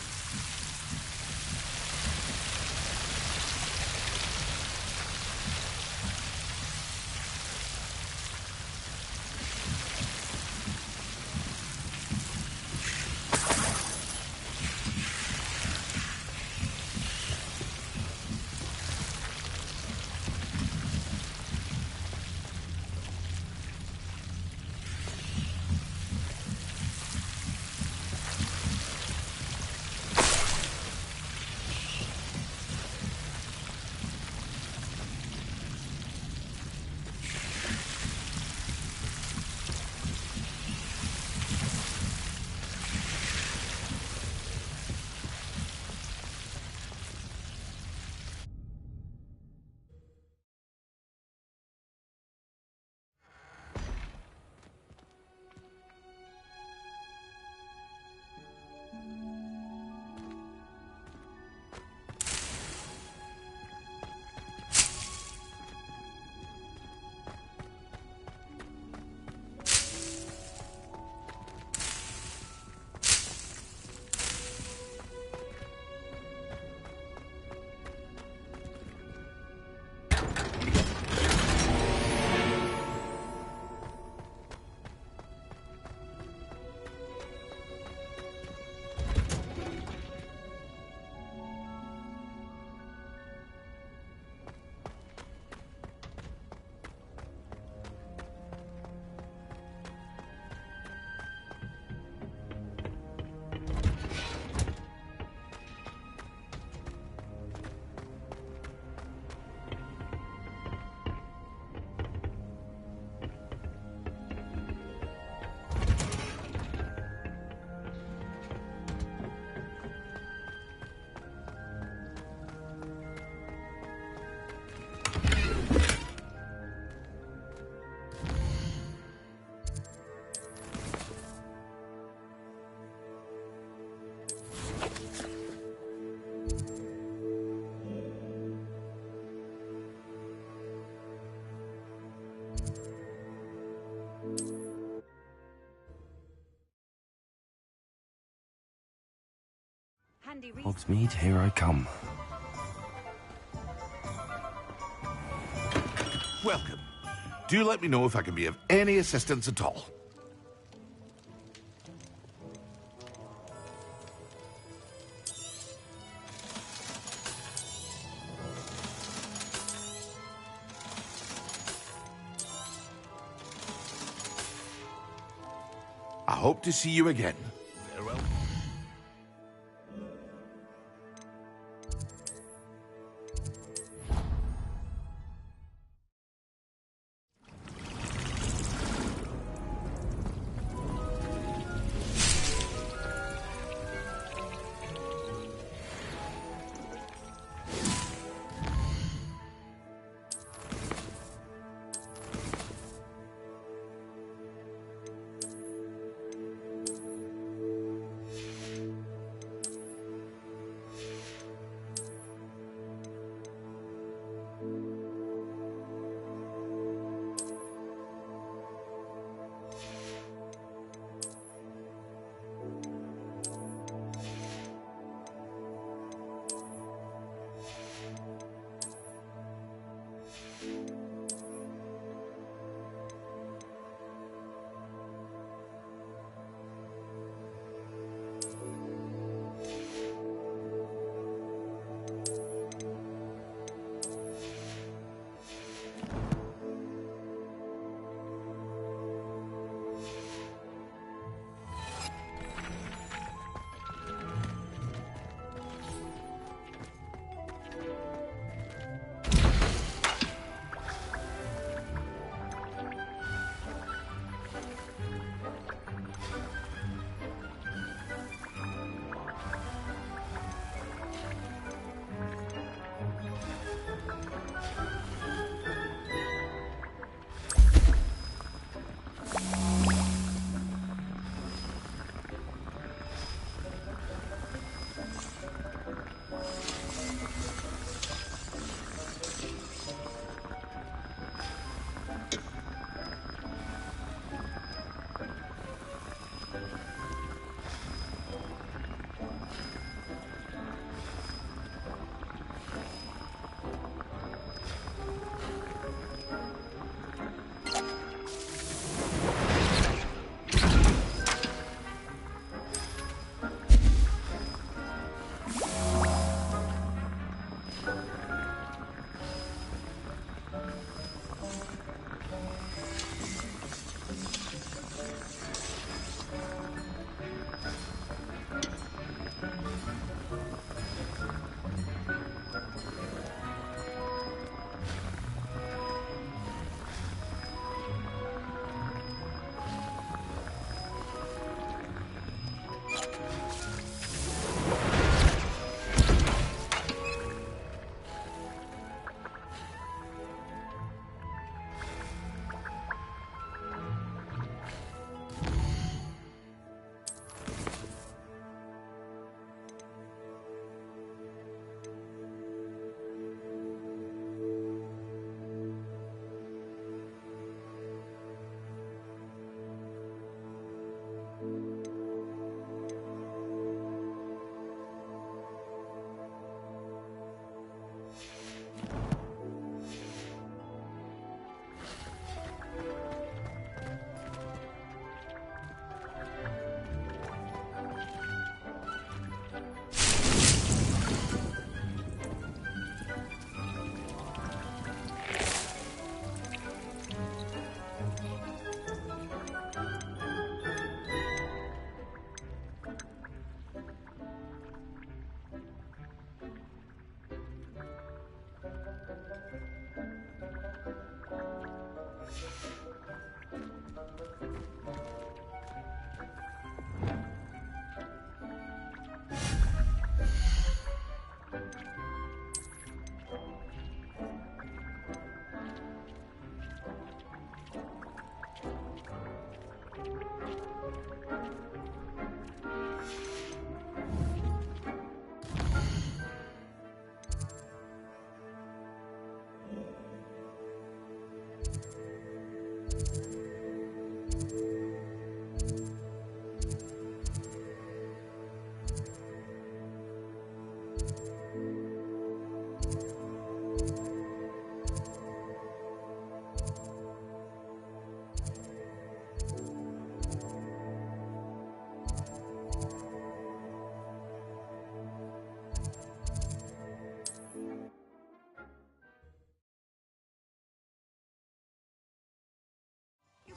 handy reason. Hogsmeade, here I come. Welcome. Do let me know if I can be of any assistance at all. I hope to see you again. Farewell.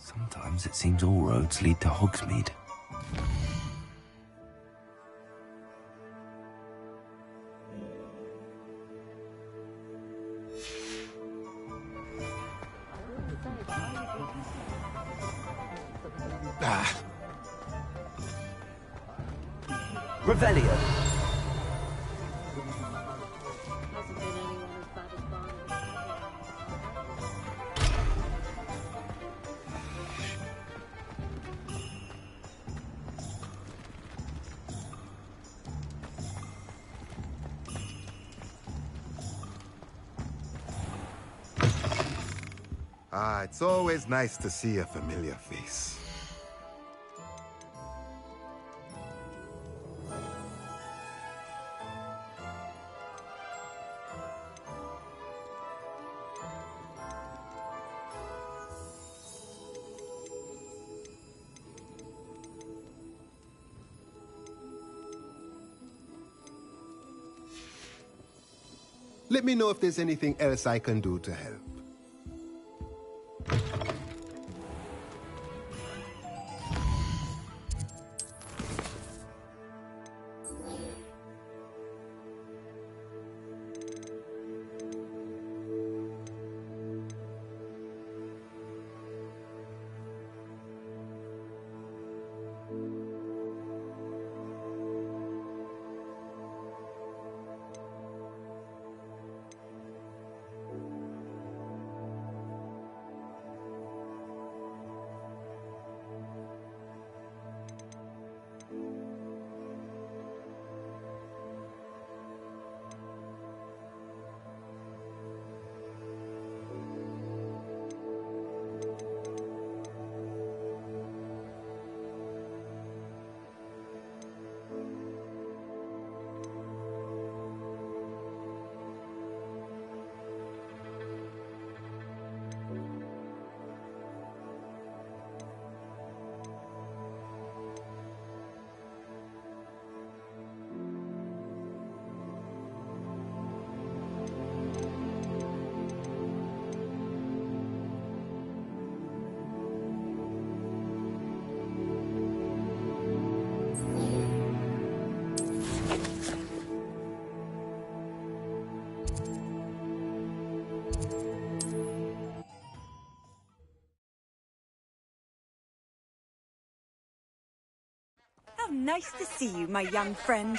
Sometimes it seems all roads lead to Hogsmeade. Revelio. It's always nice to see a familiar face. Let me know if there's anything else I can do to help. How nice to see you, my young friend.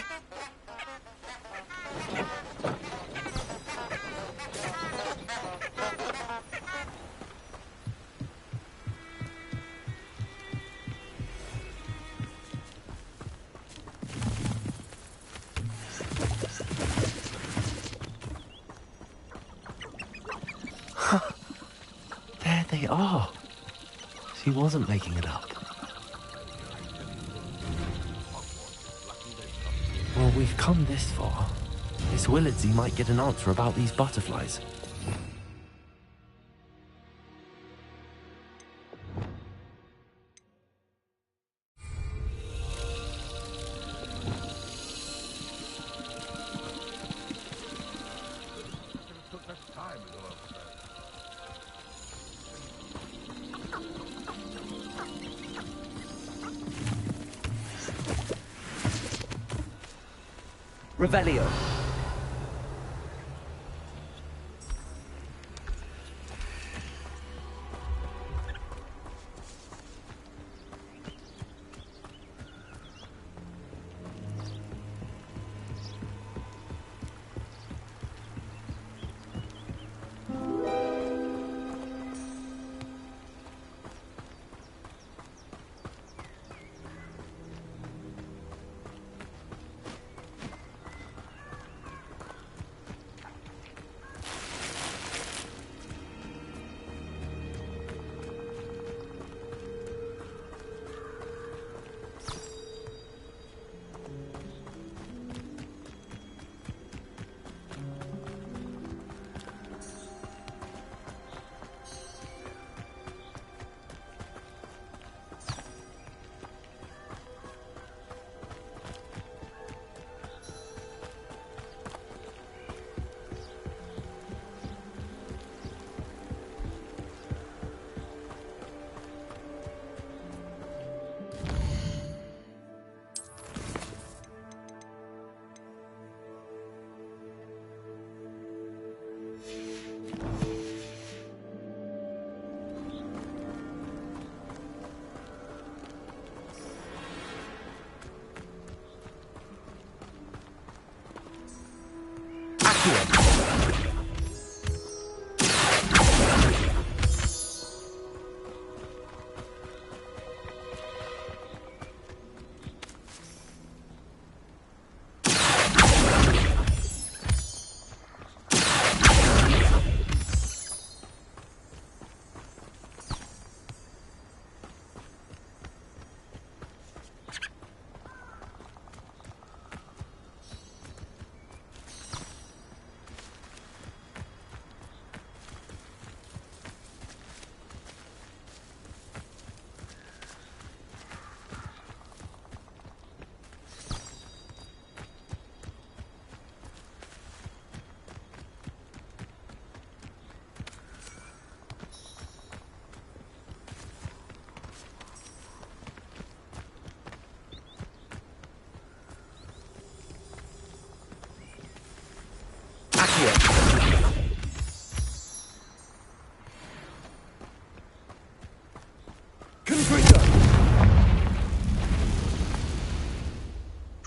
There they are. She wasn't making it up. Well, we've come this far. Miss Willardsey might get an answer about these butterflies. Revelio.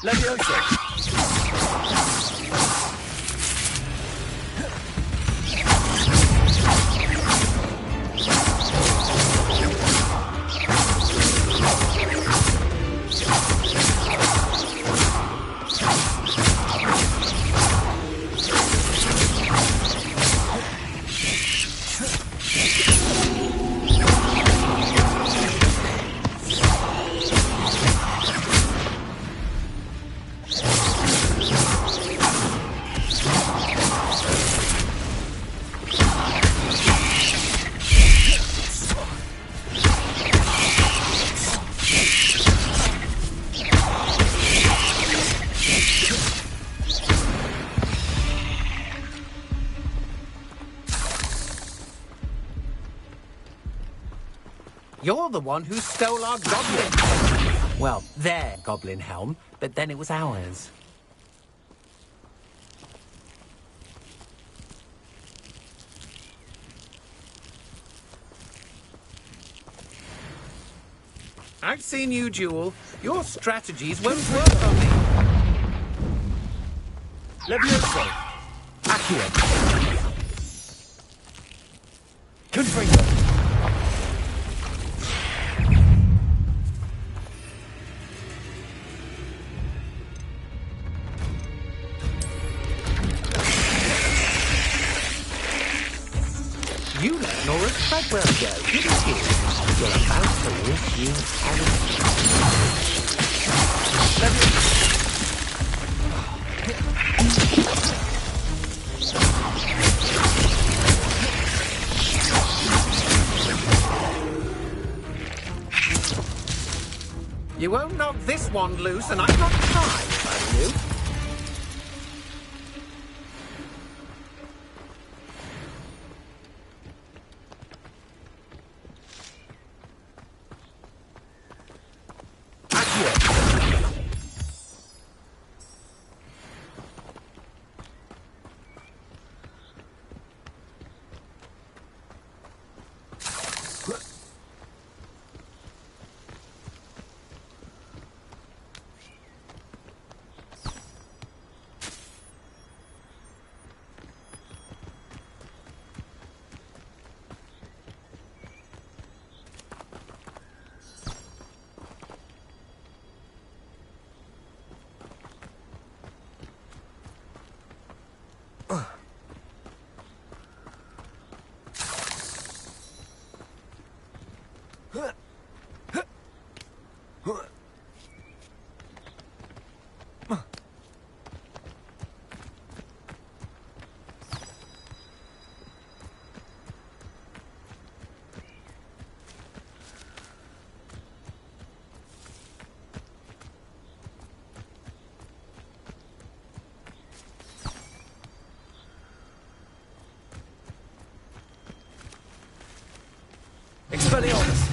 Levioso! You're the one who stole our goblin. Well, their goblin helm, but then it was ours. I've seen you, Jewel. Your strategies won't work on me. Levioso! Accio! Confringo! You let Nora Treadwell go, didn't you? You're about to wish you You won't knock this wand loose, and I'm not trying if I'm you. Expelliarmus!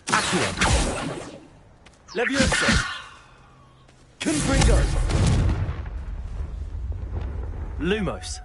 Accio! Levioso! Confringo! Lumos.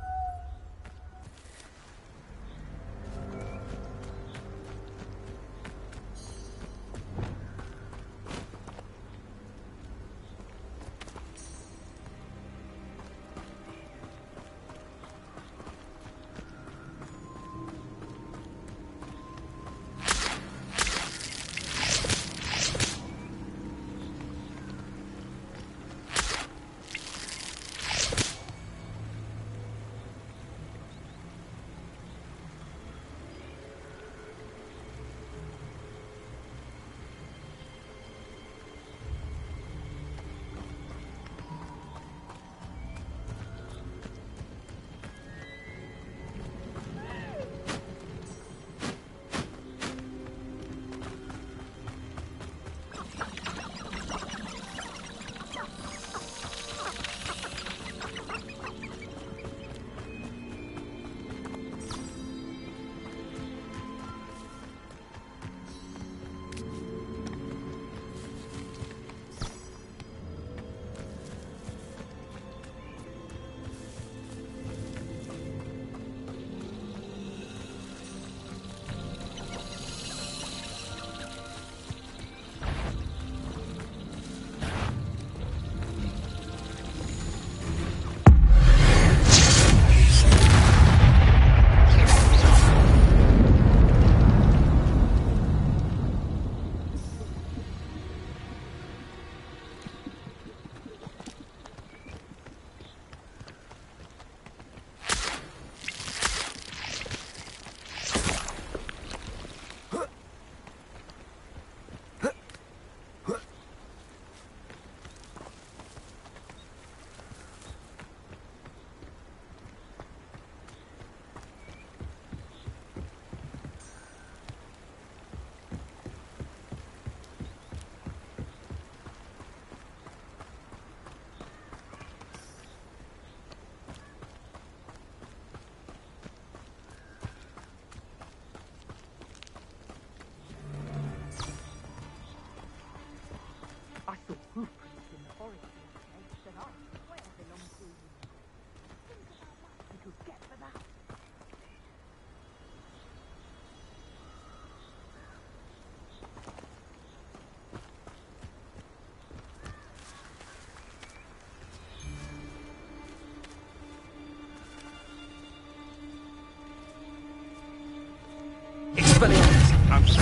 Expelliarmus!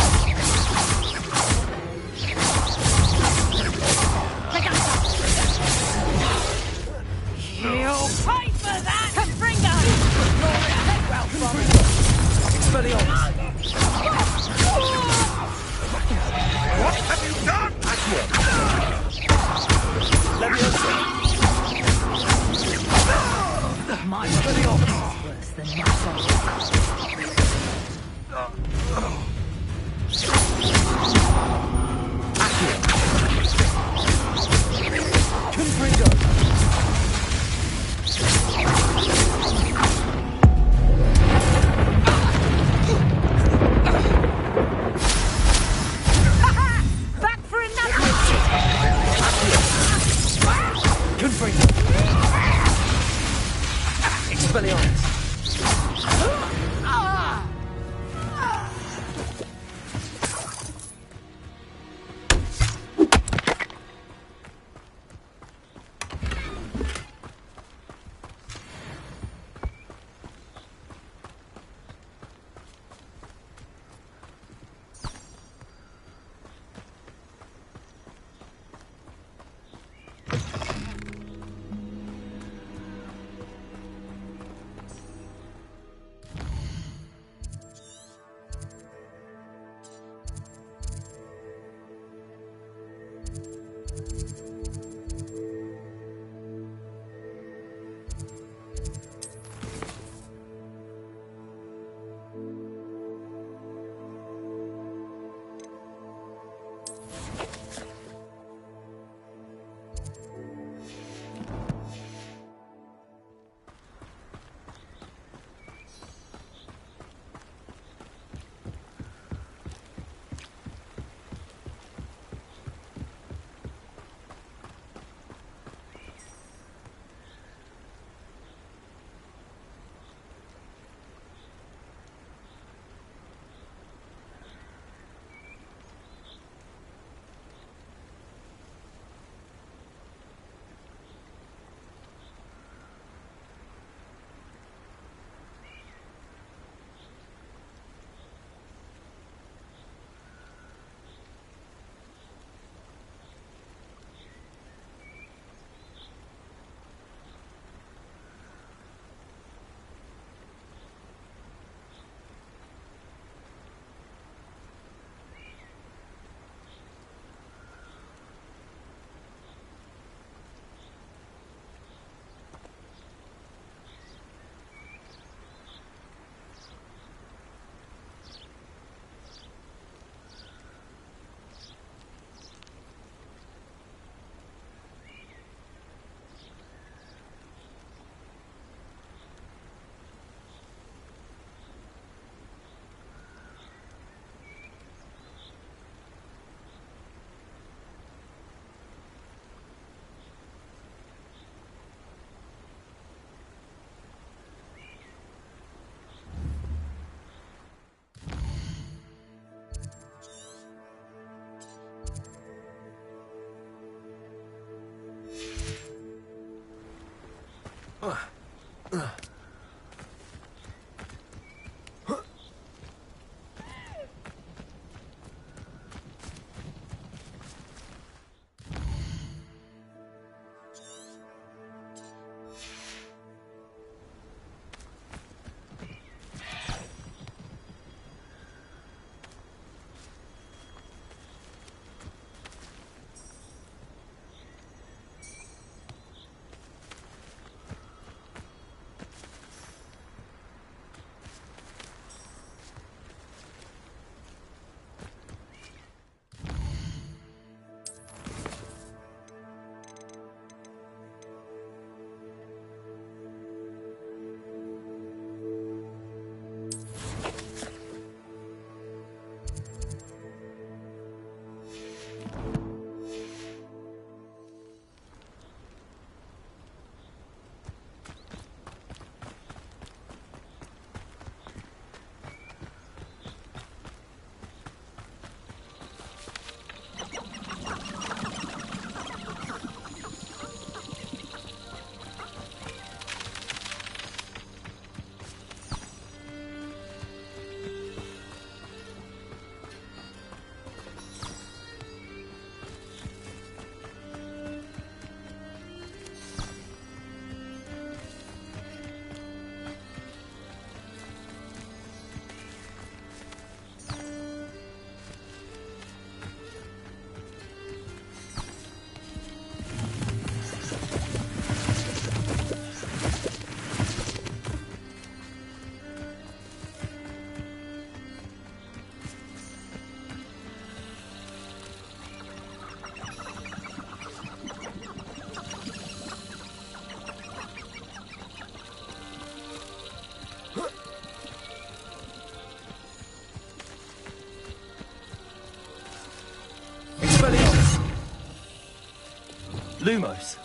You'll pay for that! Confringo! Well, Expelliarmus! What have you done? Accio! Leviosa! my Expelliarmus is worse than nothing. Accio! Confringo! Back for another! Confringo! Expelliarmus! Lumos.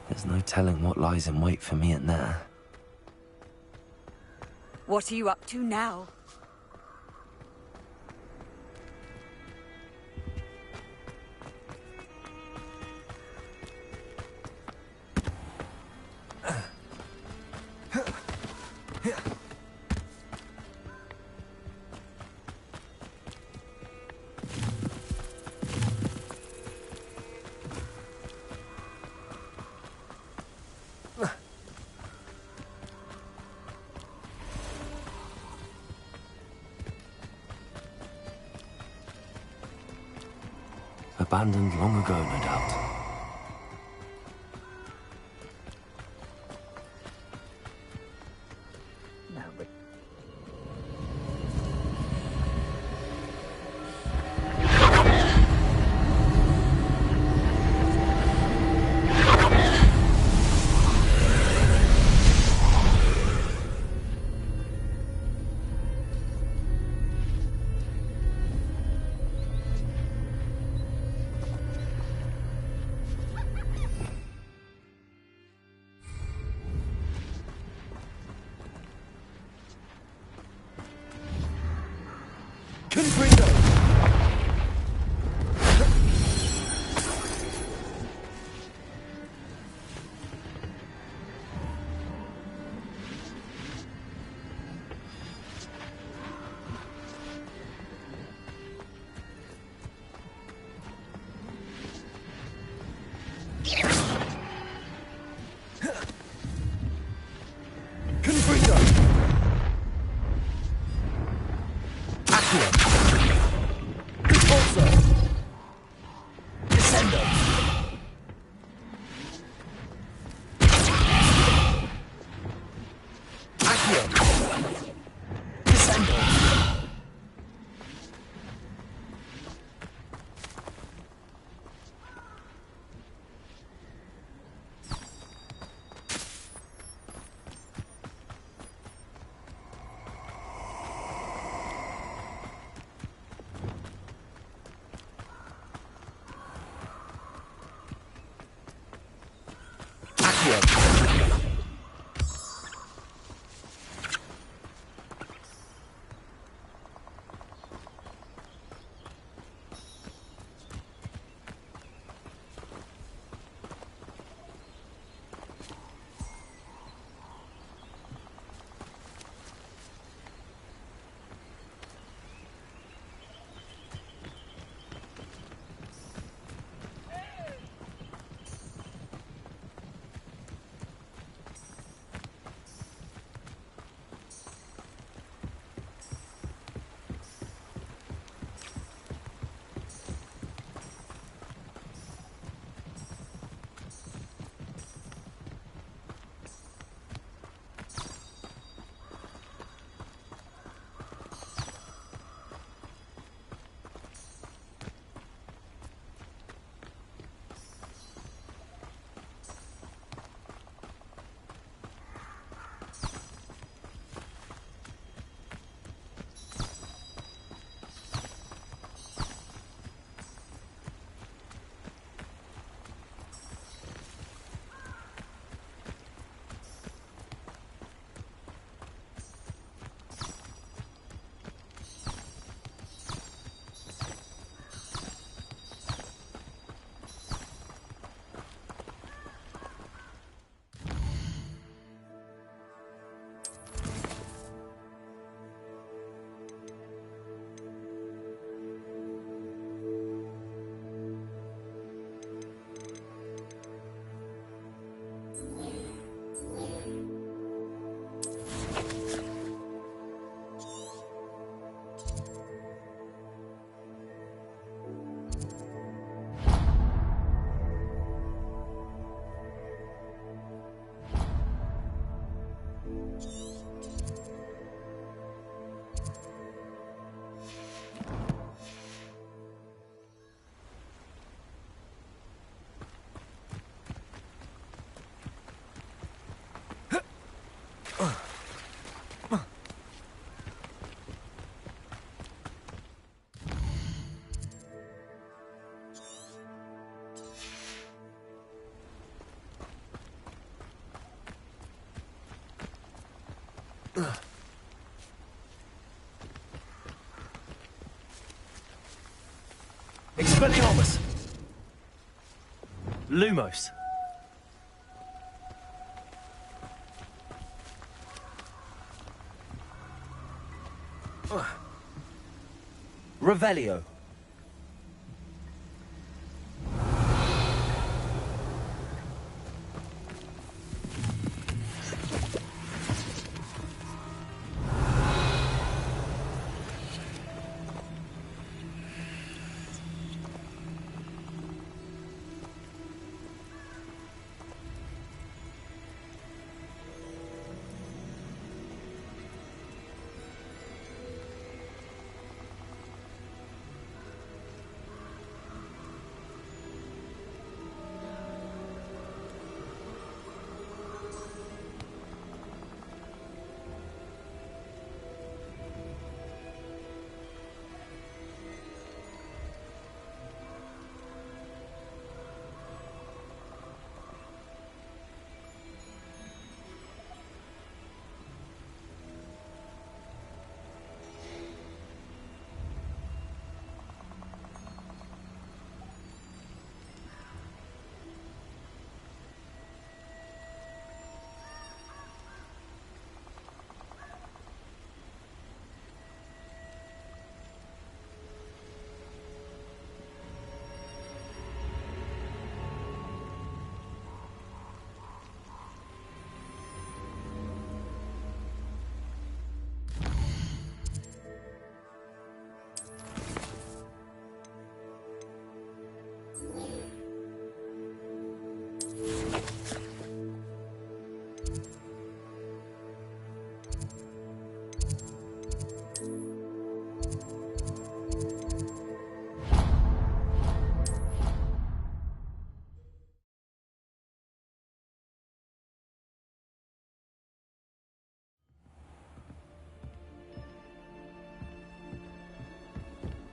There's no telling what lies in wait for me in there. What are you up to now? Abandoned long ago, no doubt. Expelliarmus! Lumos. Revelio.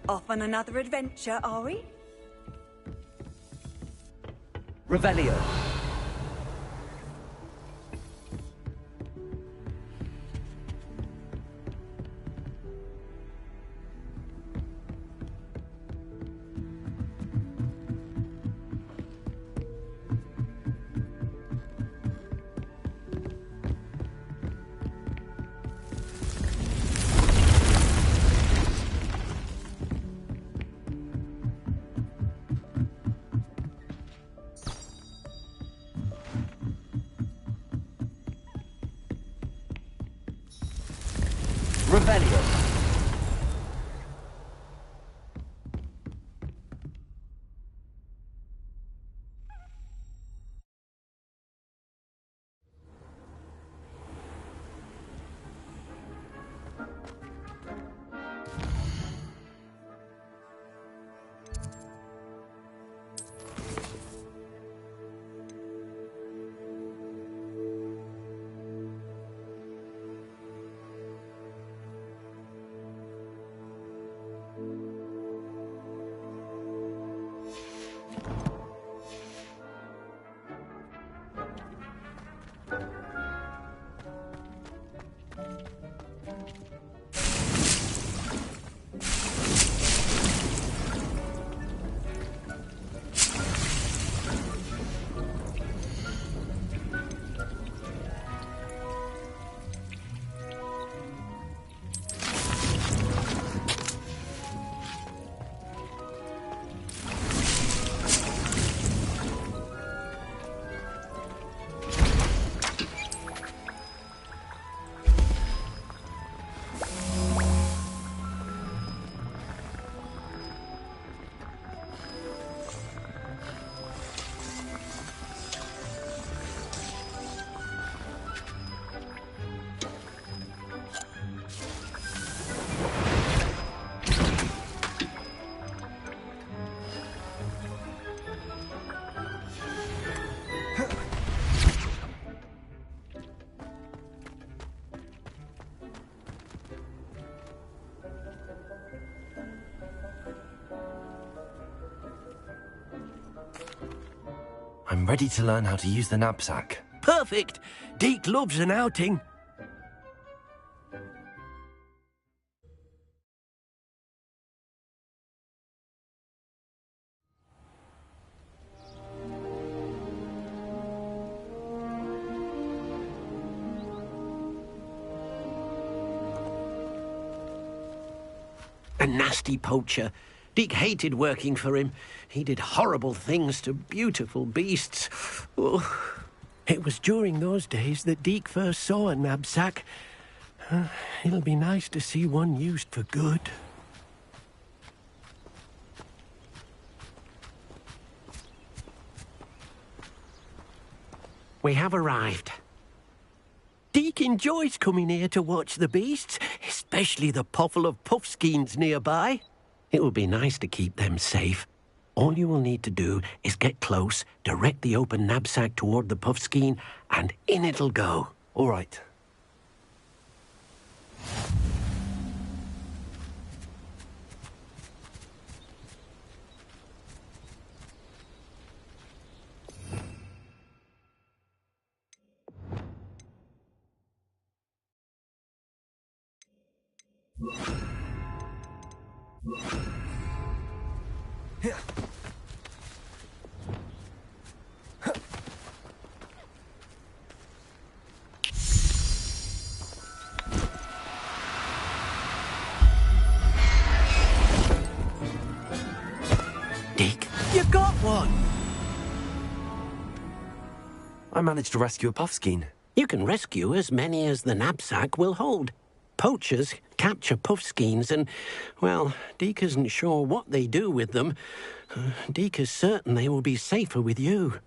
Off on another adventure, are we? Revelio. Revelio. I'm ready to learn how to use the knapsack. Perfect. Deke loves an outing. A nasty poacher. Deke hated working for him. He did horrible things to beautiful beasts. Oh. It was during those days that Deke first saw a knapsack. It'll be nice to see one used for good. We have arrived. Deke enjoys coming here to watch the beasts, especially the potful of puffskeins nearby. It will be nice to keep them safe. All you will need to do is get close, direct the open knapsack toward the puffskein, and in it'll go. All right. Deke, you got one! I managed to rescue a puffskein. You can rescue as many as the knapsack will hold. Poachers capture puffskeins and, well, Deke isn't sure what they do with them. Deke is certain they will be safer with you.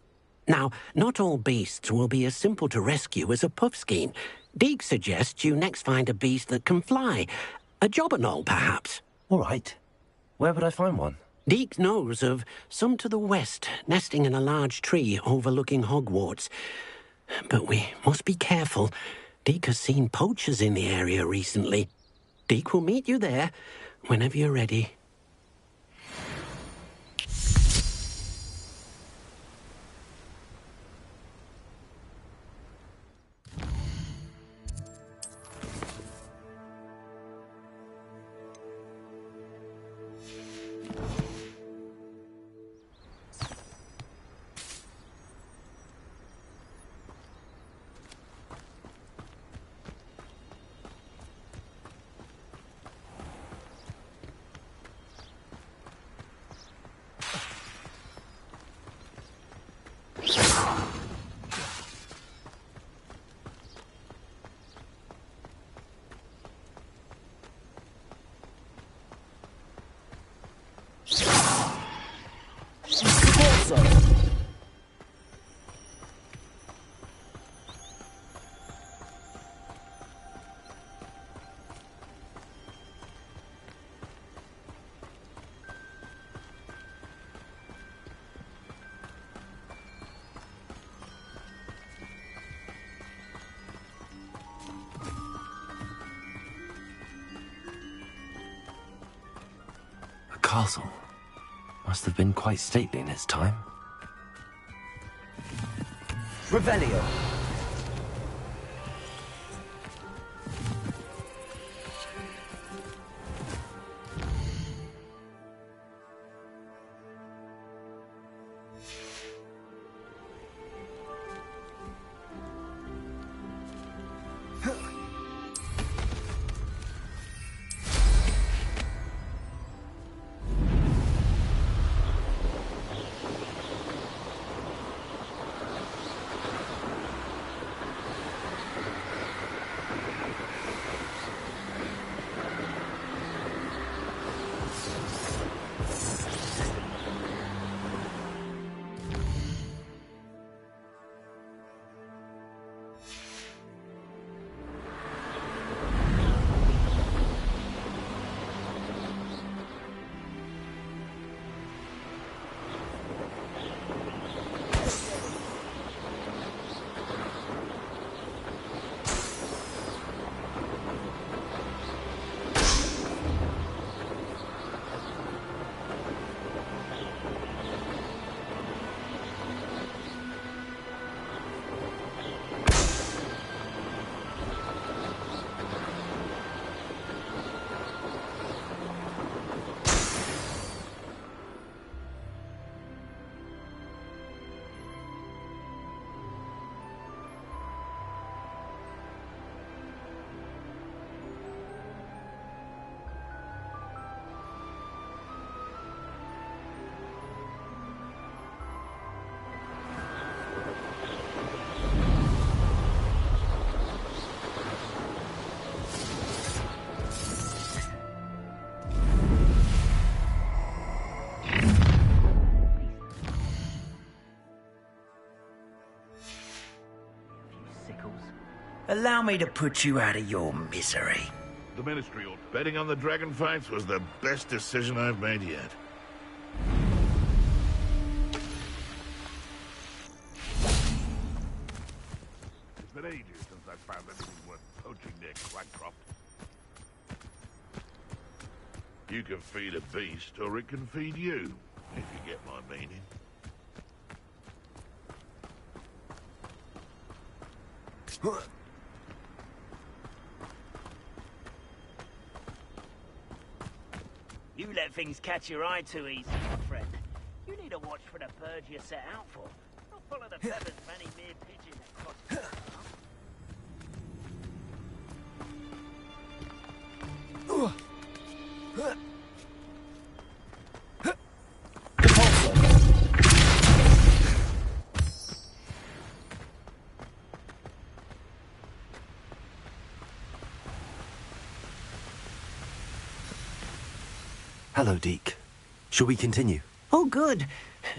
Now, not all beasts will be as simple to rescue as a puffskein. Deke suggests you next find a beast that can fly. A jobberknoll, perhaps. All right. Where would I find one? Deke knows of some to the west, nesting in a large tree overlooking Hogwarts. But we must be careful. Deke has seen poachers in the area recently. Deke will meet you there whenever you're ready. Castle. Must have been quite stately in its time. Revelio. uncles. Allow me to put you out of your misery. The Ministry ought betting on the dragon fights was the best decision I've made yet. It's been ages since I found anything worth poaching near Quackcroft. You can feed a beast, or it can feed you, if you get my meaning. You let things catch your eye too easy, my friend. You need to watch for the bird you set out for. Don't follow the feathers of any mere pigeon that crosses your path. Hello, Deke. Shall we continue? Oh, good.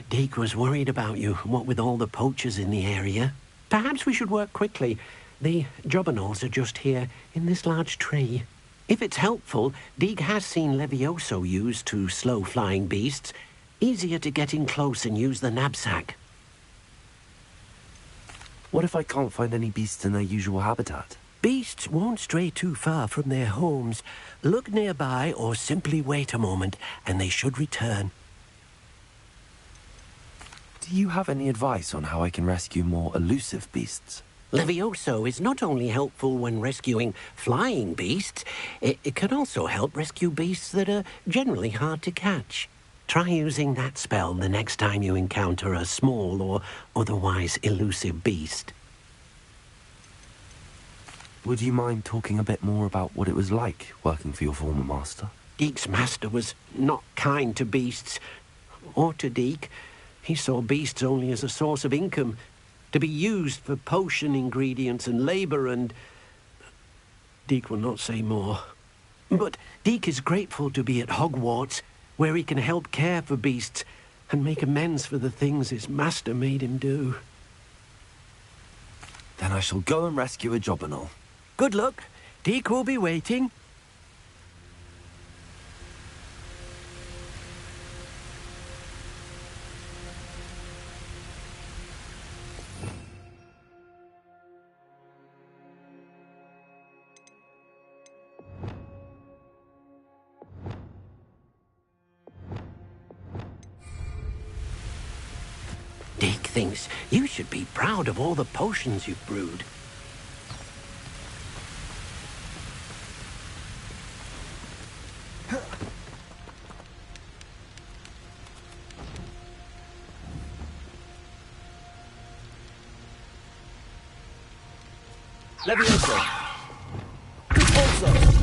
Deke was worried about you, what with all the poachers in the area. Perhaps we should work quickly. The jobberknolls are just here, in this large tree. If it's helpful, Deke has seen Levioso used to slow flying beasts. Easier to get in close and use the knapsack. What if I can't find any beasts in their usual habitat? Beasts won't stray too far from their homes. Look nearby or simply wait a moment, and they should return. Do you have any advice on how I can rescue more elusive beasts? Levioso is not only helpful when rescuing flying beasts, it can also help rescue beasts that are generally hard to catch. Try using that spell the next time you encounter a small or otherwise elusive beast. Would you mind talking a bit more about what it was like working for your former master? Deke's master was not kind to beasts, or to Deke. He saw beasts only as a source of income, to be used for potion ingredients and labour, and Deke will not say more. But Deke is grateful to be at Hogwarts, where he can help care for beasts and make amends for the things his master made him do. Then I shall go and rescue a jobberknoll. Good luck. Deke will be waiting. Deke thinks you should be proud of all the potions you've brewed. Levioso. Also.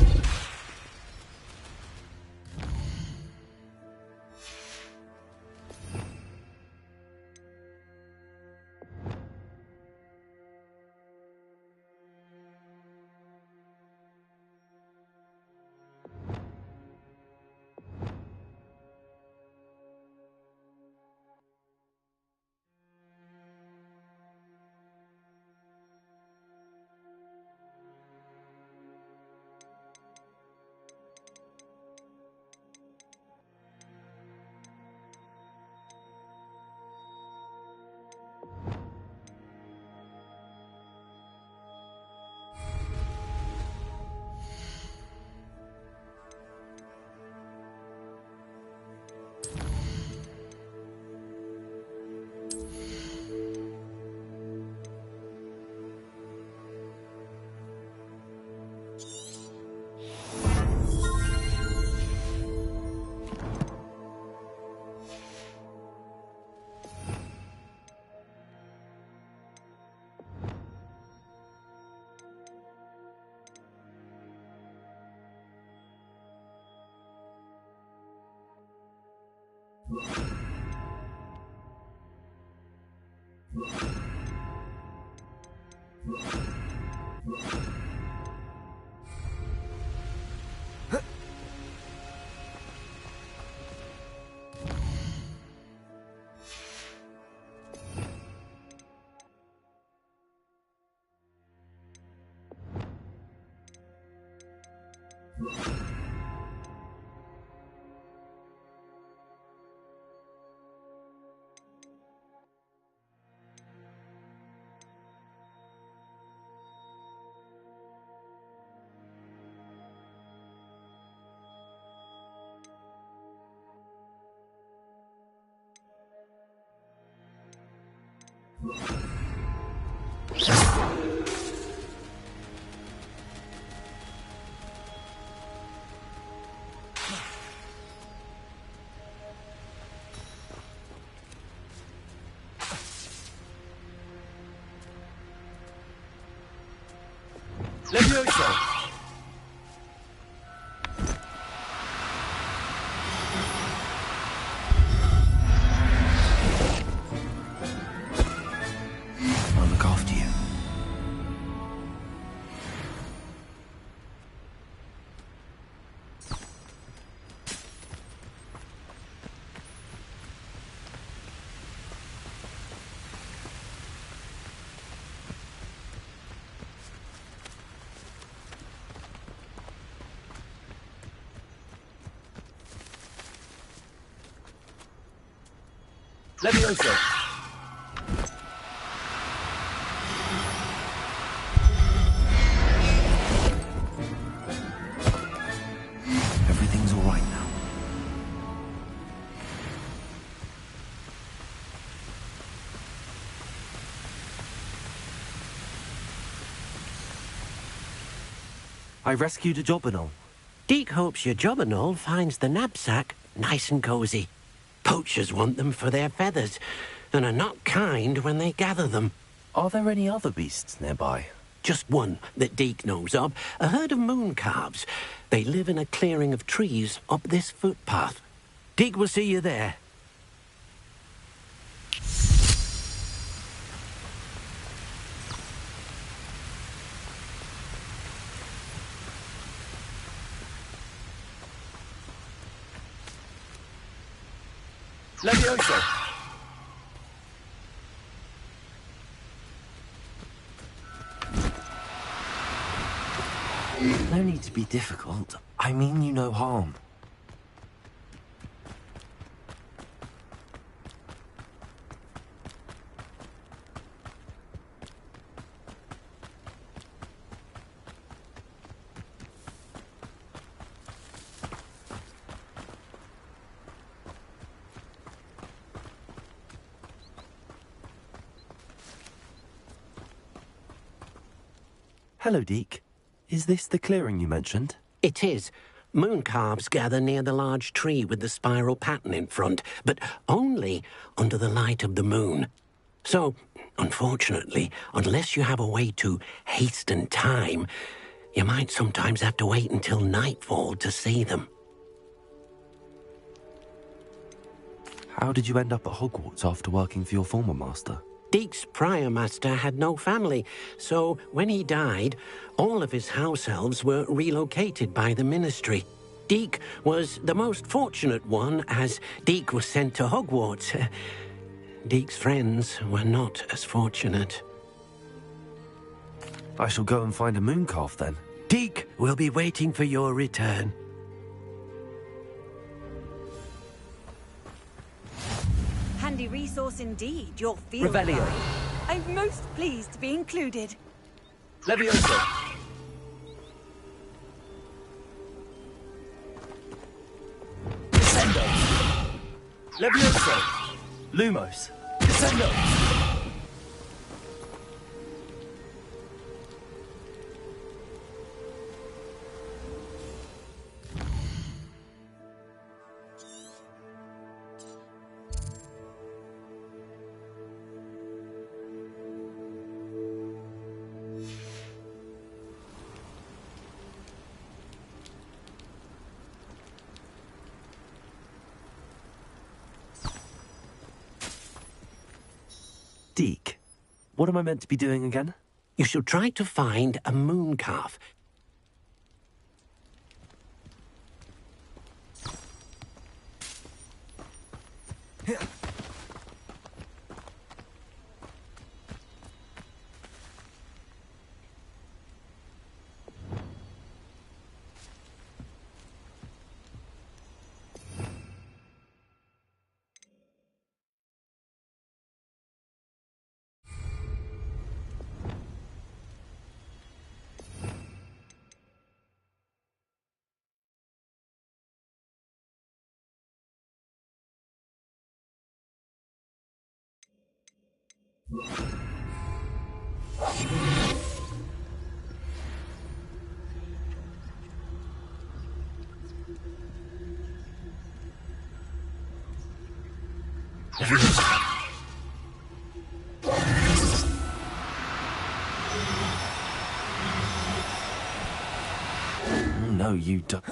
Levioso! I'll look after you. Levioso! Everything's all right now. I rescued a Jobberknoll. Deke hopes your Jobberknoll finds the knapsack nice and cozy. Poachers want them for their feathers, and are not kind when they gather them. Are there any other beasts nearby? Just one that Deke knows of, a herd of moon calves. They live in a clearing of trees up this footpath. Deke will see you there. Levioso! No need to be difficult. I mean you no harm. Hello, Deke. Is this the clearing you mentioned? It is. Moon calves gather near the large tree with the spiral pattern in front, but only under the light of the moon. So, unfortunately, unless you have a way to hasten time, you might sometimes have to wait until nightfall to see them. How did you end up at Hogwarts after working for your former master? Deke's prior master had no family, so when he died, all of his house elves were relocated by the ministry. Deke was the most fortunate one, as Deke was sent to Hogwarts. Deke's friends were not as fortunate. I shall go and find a moon calf then. Deke will be waiting for your return. Handy resource indeed, your field Revelio. guide. I'm most pleased to be included. Levioso! Descendo! Levioso! Lumos! Descendo! Deke, what am I meant to be doing again? You should try to find a moon calf. No, you don't.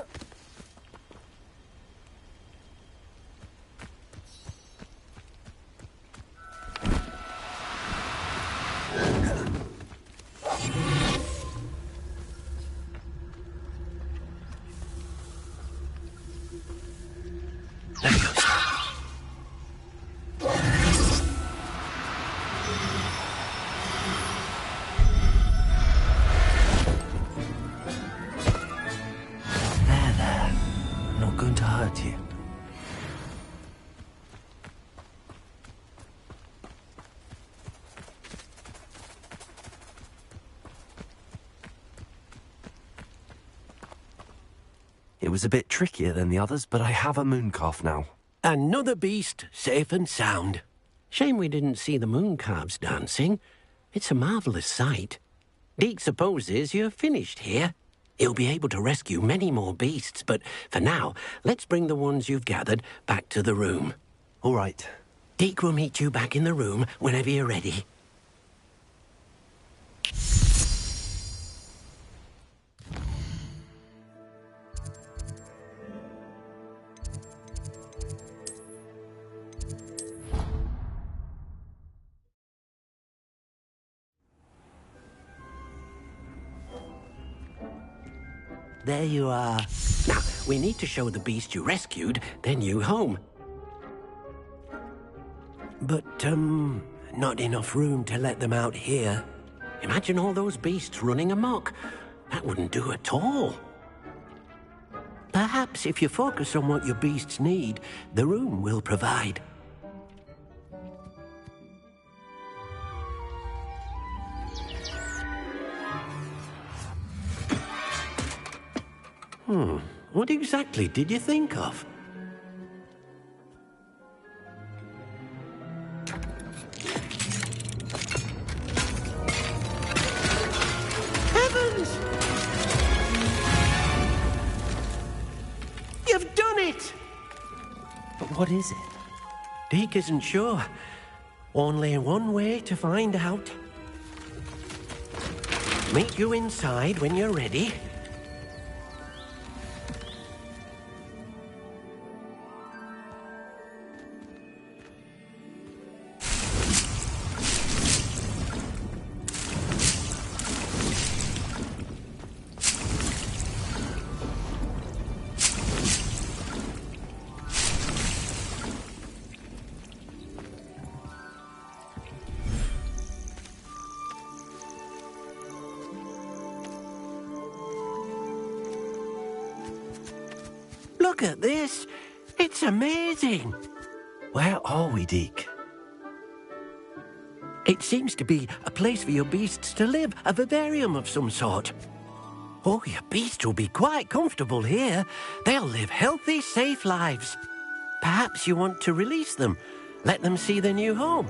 It was a bit trickier than the others, but I have a mooncalf now. Another beast, safe and sound. Shame we didn't see the mooncalves dancing. It's a marvellous sight. Deke supposes you're finished here. He'll be able to rescue many more beasts, but for now, let's bring the ones you've gathered back to the room. All right. Deke will meet you back in the room whenever you're ready. There you are. Now, we need to show the beast you rescued their new home. But, not enough room to let them out here. Imagine all those beasts running amok. That wouldn't do at all. Perhaps if you focus on what your beasts need, the room will provide. What exactly did you think of? Heavens! You've done it! But what is it? Deke isn't sure. Only one way to find out. Meet you inside when you're ready. Look at this. It's amazing. Where are we, Deke? It seems to be a place for your beasts to live, a vivarium of some sort. Oh, your beasts will be quite comfortable here. They'll live healthy, safe lives. Perhaps you want to release them, let them see their new home.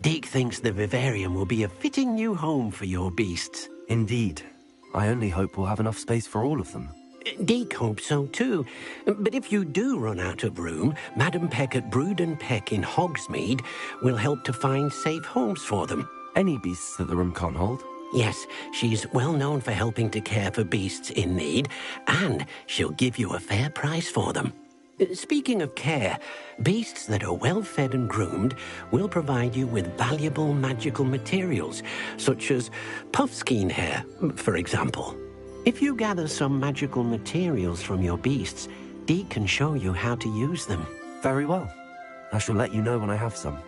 Deke thinks the vivarium will be a fitting new home for your beasts. Indeed. I only hope we'll have enough space for all of them. Deke hopes so too. But if you do run out of room, Madam Peck at Brood and Peck in Hogsmeade will help to find safe homes for them. Any beasts that the room can't hold? Yes, she's well known for helping to care for beasts in need, and she'll give you a fair price for them. Speaking of care, beasts that are well fed and groomed will provide you with valuable magical materials, such as puffskein hair, for example. If you gather some magical materials from your beasts, Dee can show you how to use them. Very well. I shall let you know when I have some.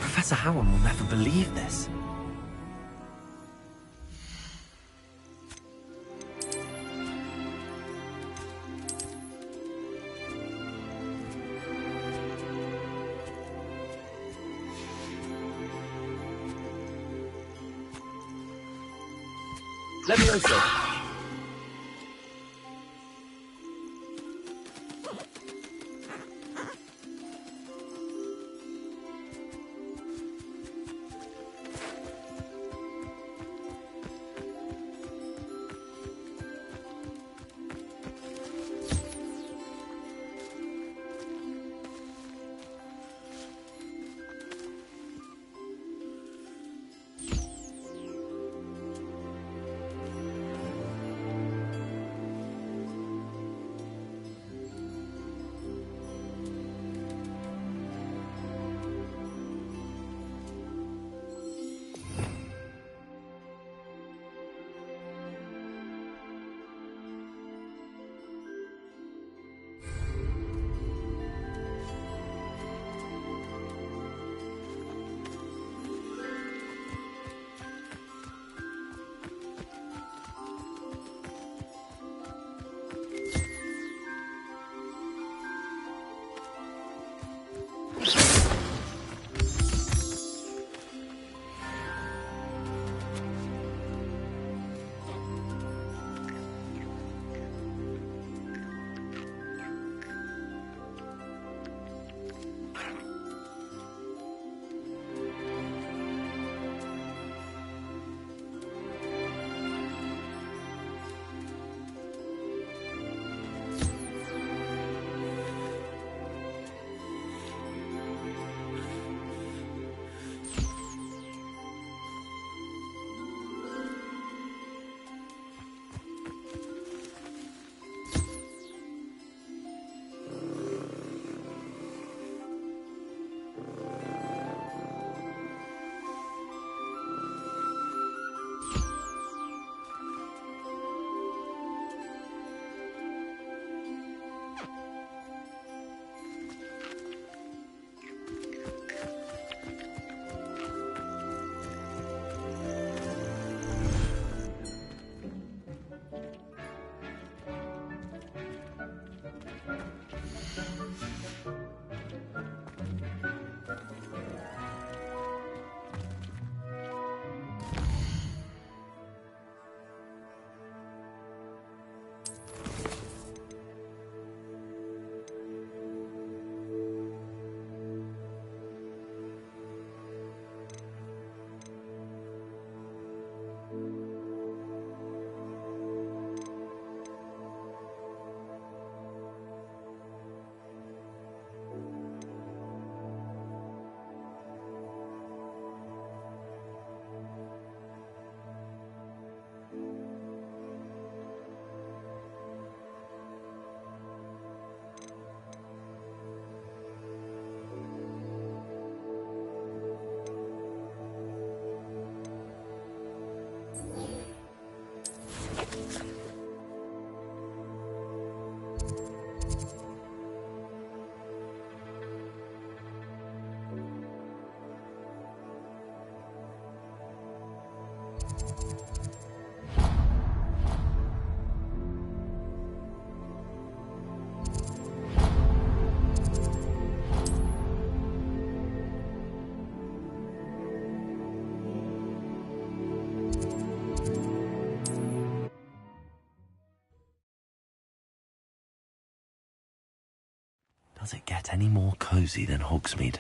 Professor Howard will never believe this. Levioso. Does it get any more cozy than Hogsmeade?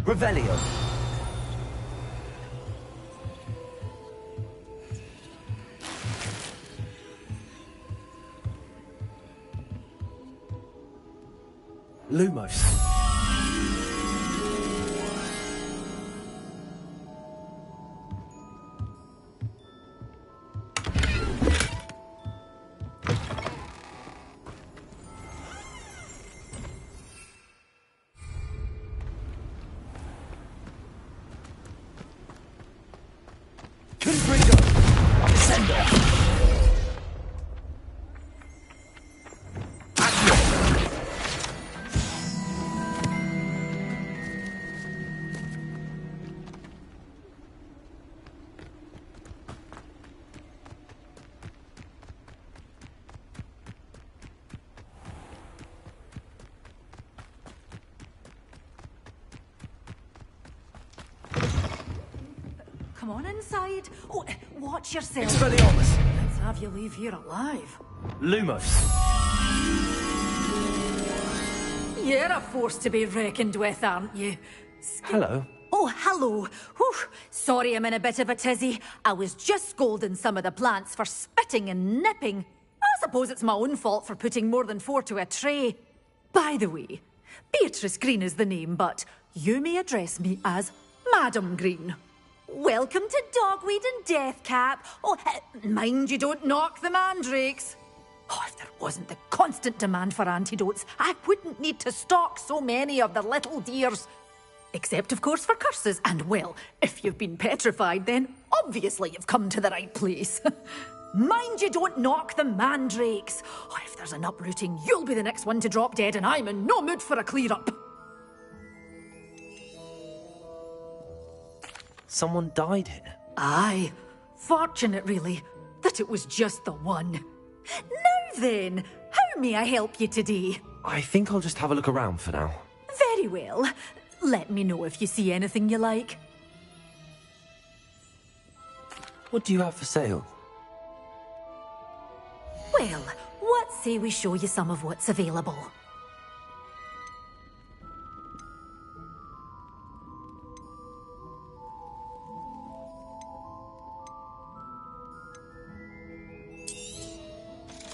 Revelio. Lumos. Come on inside. Oh, watch yourself. Expelliarmus. Let's have you leave here alive. Lumos. You're a force to be reckoned with, aren't you? Hello. Oh, hello. Whew. Sorry I'm in a bit of a tizzy. I was just scolding some of the plants for spitting and nipping. I suppose it's my own fault for putting more than 4 to a tray. By the way, Beatrice Green is the name, but you may address me as Madam Green. Welcome to Dogweed and Deathcap. Oh, mind you don't knock the mandrakes. Oh, if there wasn't the constant demand for antidotes, I wouldn't need to stock so many of the little dears. Except, of course, for curses. And, well, if you've been petrified, then obviously you've come to the right place. Mind you don't knock the mandrakes. Oh, if there's an uprooting, you'll be the next one to drop dead, and I'm in no mood for a clear-up. Someone died here. Aye. Fortunate, really, that it was just the one. Now then, how may I help you today? I think I'll just have a look around for now. Very well. Let me know if you see anything you like. What do you have for sale? Well, what say we show you some of what's available?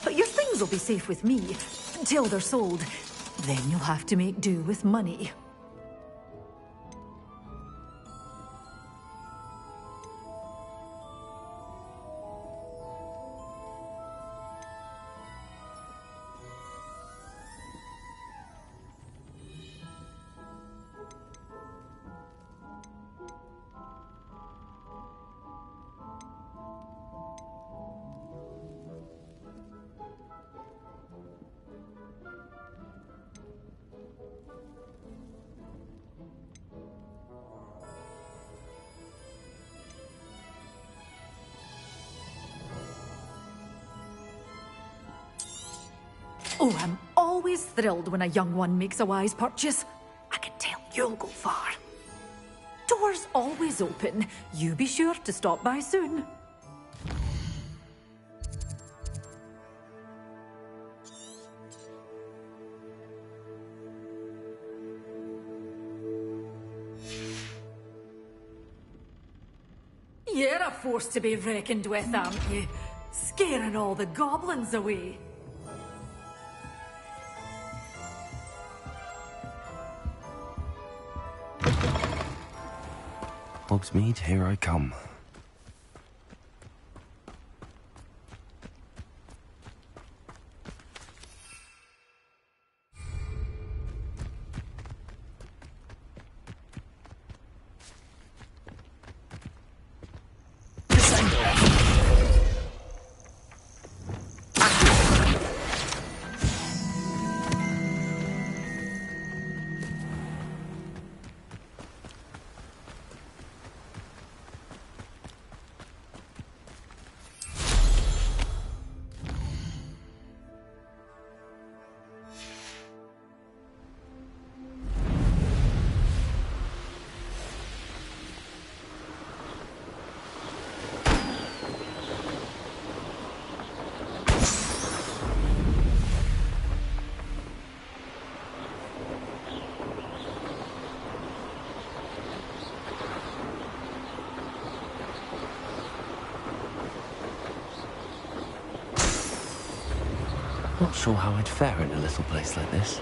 But your things will be safe with me, until they're sold. Then you'll have to make do with money. Oh, I'm always thrilled when a young one makes a wise purchase. I can tell you'll go far. Doors always open. You be sure to stop by soon. You're a force to be reckoned with, aren't you? Scaring all the goblins away. Hogsmeade, here I come. not sure how I'd fare in a little place like this.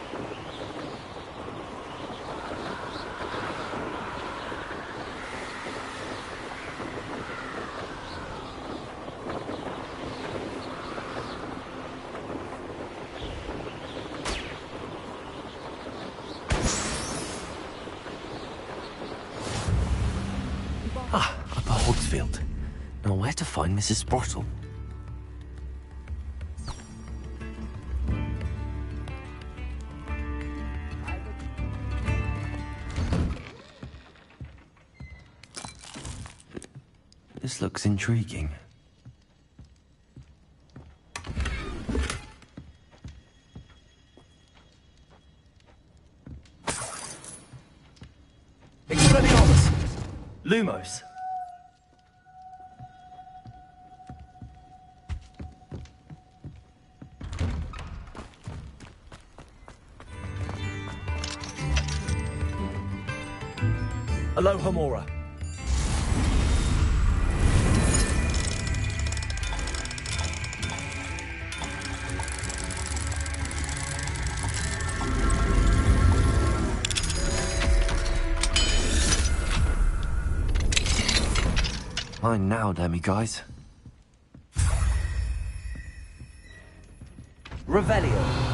Ah, Upper Hogsfield. Now where to find Mrs. Sprottle? This looks intriguing. Expelliarmus! Lumos! Alohomora! Mine now, demi-guys. Revelio!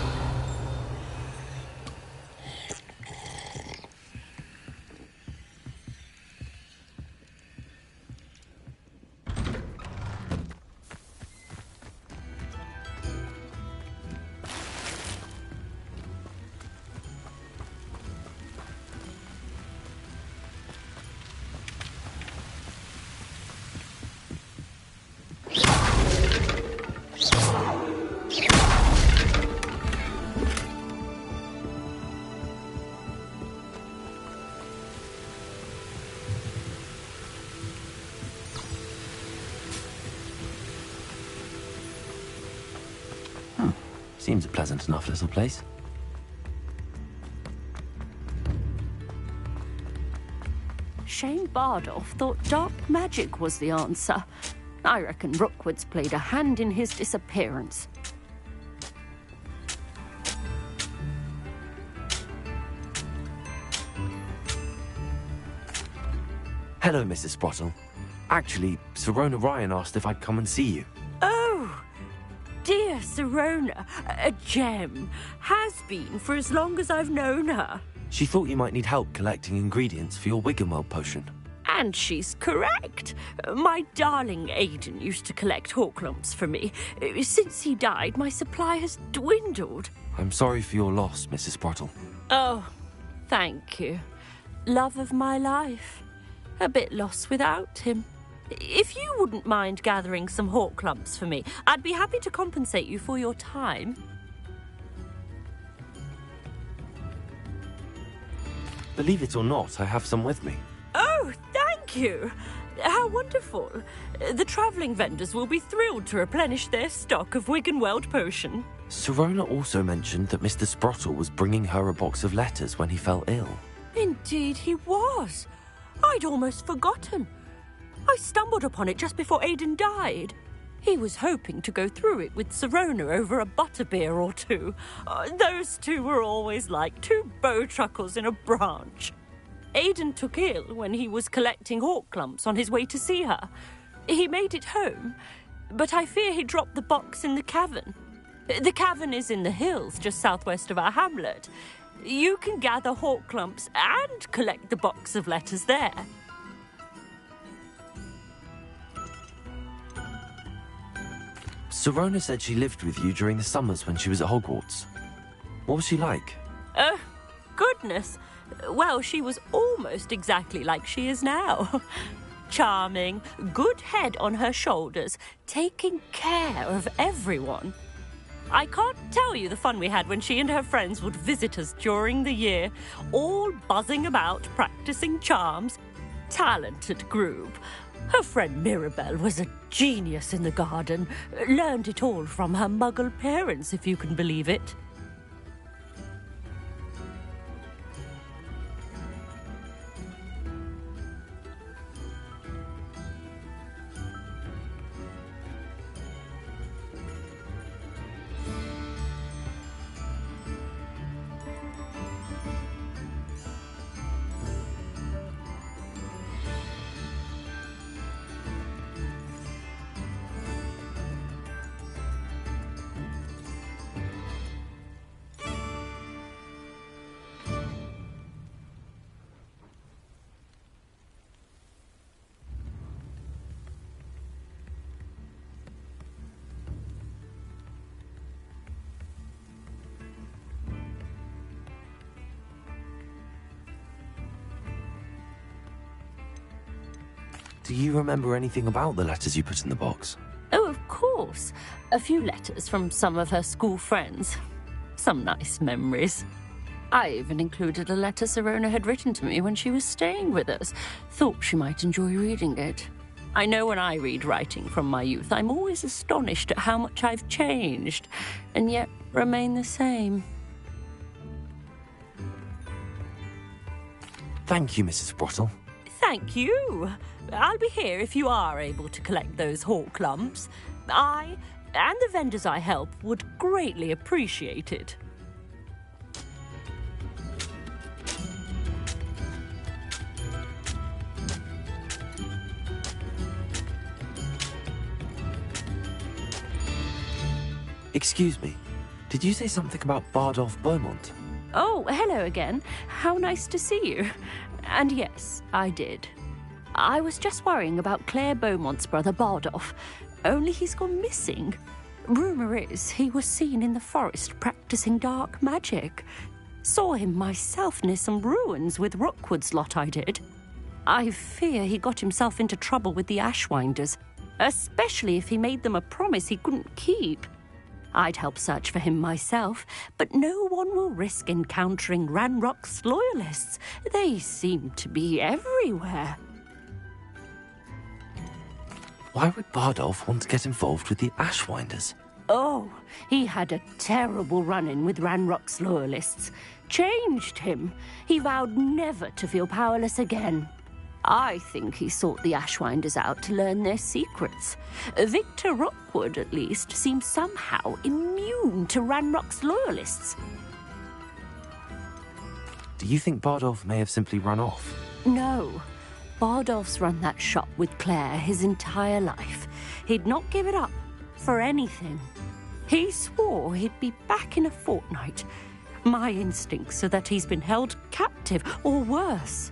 Seems a pleasant enough little place. Shane Bardolph thought dark magic was the answer. I reckon Rookwood's played a hand in his disappearance. Hello, Mrs. Sprottle. Actually, Sirona Ryan asked if I'd come and see you. Oh, dear Sirona, a gem. Has been for as long as I've known her. She thought you might need help collecting ingredients for your Wiggenweld potion. And she's correct. My darling Aidan used to collect hawklumps for me. Since he died, my supply has dwindled. I'm sorry for your loss, Mrs. Sprottle. Oh, thank you. Love of my life. A bit lost without him. If you wouldn't mind gathering some hawklumps for me, I'd be happy to compensate you for your time. Believe it or not, I have some with me. Oh, thank you. How wonderful. The travelling vendors will be thrilled to replenish their stock of Wiggenweld potion. Sirona also mentioned that Mr. Sprottle was bringing her a box of letters when he fell ill. Indeed he was. I'd almost forgotten. I stumbled upon it just before Aidan died. He was hoping to go through it with Sirona over a butterbeer or two. Those two were always like two bowtruckles in a branch. Aidan took ill when he was collecting hawklumps on his way to see her. He made it home, but I fear he dropped the box in the cavern. The cavern is in the hills just southwest of our hamlet. You can gather hawklumps and collect the box of letters there. Sirona said she lived with you during the summers when she was at Hogwarts. What was she like? Goodness. Well, she was almost exactly like she is now. Charming, good head on her shoulders, taking care of everyone. I can't tell you the fun we had when she and her friends would visit us during the year, all buzzing about, practicing charms. Talented group. Her friend Mirabelle was a genius in the garden. Learned it all from her muggle parents, if you can believe it. Do you remember anything about the letters you put in the box? Oh, of course. A few letters from some of her school friends. Some nice memories. I even included a letter Sirona had written to me when she was staying with us. Thought she might enjoy reading it. I know when I read writing from my youth, I'm always astonished at how much I've changed, and yet remain the same. Thank you, Mrs. Brottle. Thank you. I'll be here if you are able to collect those hawk lumps. I, and the vendors I help, would greatly appreciate it. Excuse me, did you say something about Bardolph Beaumont? Oh, hello again. How nice to see you. And yes, I did. I was just worrying about Claire Beaumont's brother Bardolph, only he's gone missing. Rumour is he was seen in the forest practicing dark magic. Saw him myself near some ruins with Rookwood's lot I did. I fear he got himself into trouble with the Ashwinders, especially if he made them a promise he couldn't keep. I'd help search for him myself, but no one will risk encountering Ranrock's loyalists. They seem to be everywhere. Why would Bardolph want to get involved with the Ashwinders? Oh, he had a terrible run-in with Ranrock's loyalists. Changed him. He vowed never to feel powerless again. I think he sought the Ashwinders out to learn their secrets. Victor Rookwood, at least, seems somehow immune to Ranrock's loyalists. Do you think Bardolph may have simply run off? No. Bardolph's run that shop with Claire his entire life. He'd not give it up for anything. He swore he'd be back in a fortnight. My instincts are that he's been held captive, or worse.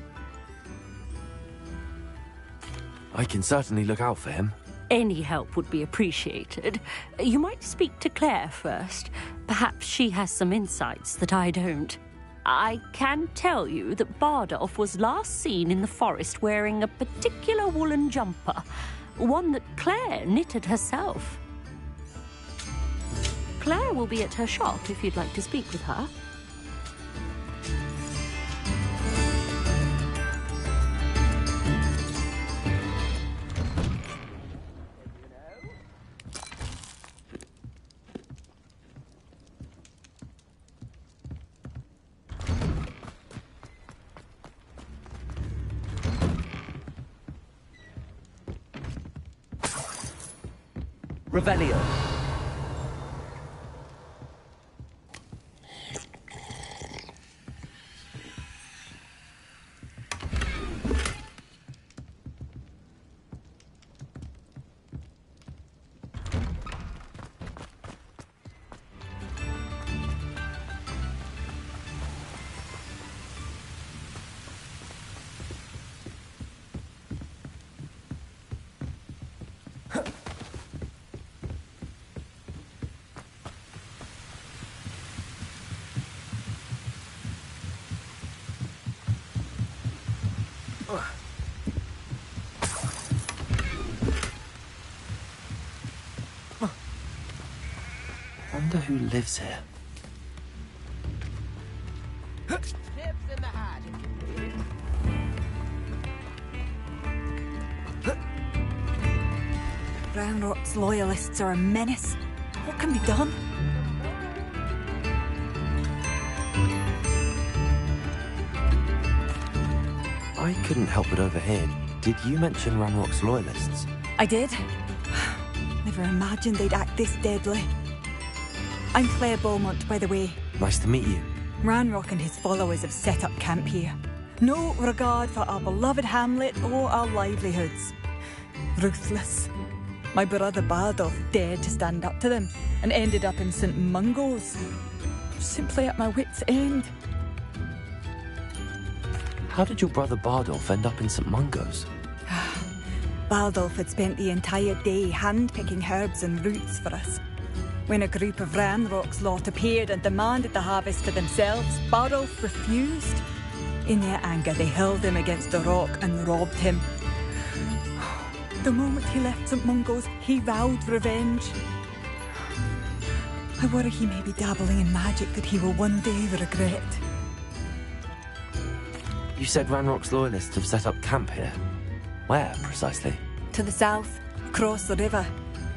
I can certainly look out for him. Any help would be appreciated. You might speak to Claire first. Perhaps she has some insights that I don't. I can tell you that Bardolph was last seen in the forest wearing a particular woolen jumper, one that Claire knitted herself. Claire will be at her shop if you'd like to speak with her. Revelio. Wonder who lives here. Ranrock's loyalists are a menace. What can be done? I couldn't help but overhear. Did you mention Ranrock's loyalists? I did. Never imagined they'd act this deadly. I'm Claire Beaumont, by the way. Nice to meet you. Ranrock and his followers have set up camp here. No regard for our beloved hamlet or our livelihoods. Ruthless. My brother Bardolph dared to stand up to them and ended up in St. Mungo's. Simply at my wit's end. How did your brother Bardolph end up in St. Mungo's? Bardolph had spent the entire day hand-picking herbs and roots for us. When a group of Ranrock's lot appeared and demanded the harvest for themselves, Bardolph refused. In their anger, they hurled him against the rock and robbed him. The moment he left St. Mungo's, he vowed revenge. I worry he may be dabbling in magic that he will one day regret. You said Ranrock's loyalists have set up camp here. Where, precisely? To the south, across the river.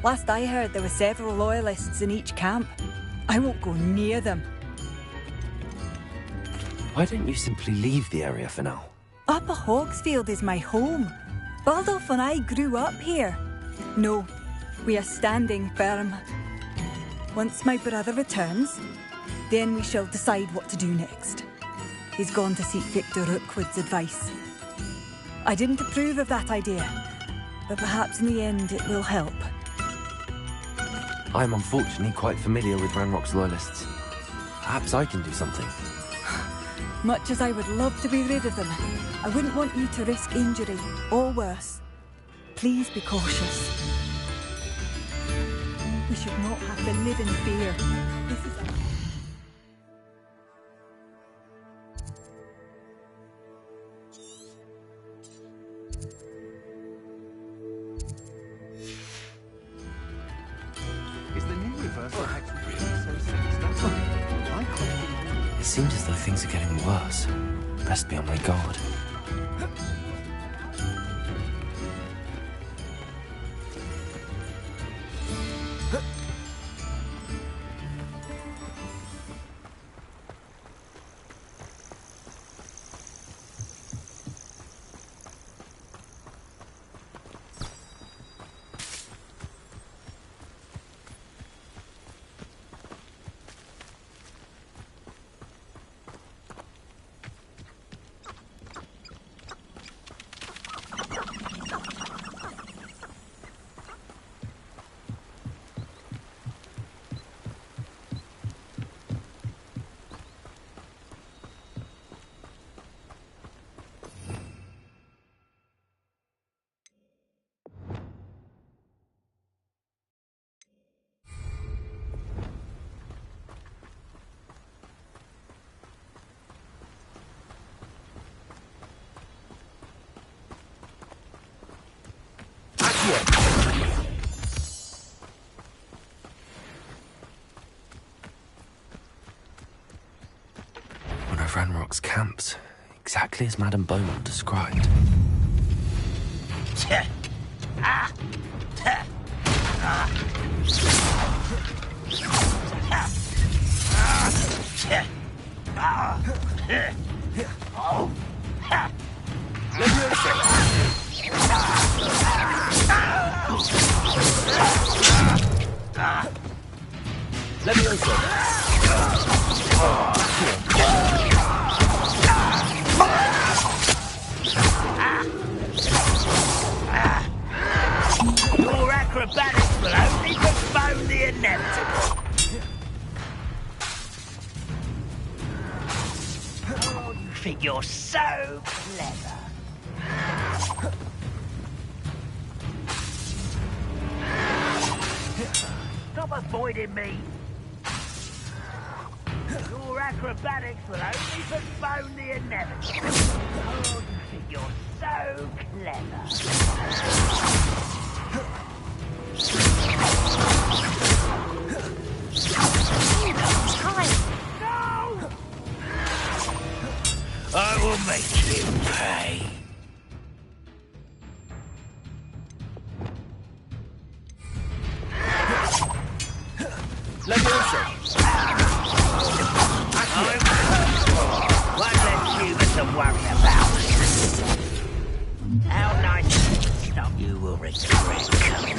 Last I heard, there were several loyalists in each camp. I won't go near them. Why don't you simply leave the area for now? Upper Hogsfield is my home. Baldolph and I grew up here. No, we are standing firm. Once my brother returns, then we shall decide what to do next. He's gone to seek Victor Rookwood's advice. I didn't approve of that idea, but perhaps in the end it will help. I am unfortunately quite familiar with Ranrock's loyalists. Perhaps I can do something. Much as I would love to be rid of them, I wouldn't want you to risk injury, or worse. Please be cautious. We should not have to live in fear. This is Is the new reversal hex really so sinister? It seems as though things are getting worse. Best be on my guard. One of Ranrock's camps, exactly as Madame Beaumont described. Your acrobatics will only postpone the inevitable. Oh, you think you're so clever. Stop avoiding me. Your acrobatics will only postpone the inevitable. Oh, you think you're so clever. No! I will make you pay. Won't let you to worry about. How nice to stop you will regret coming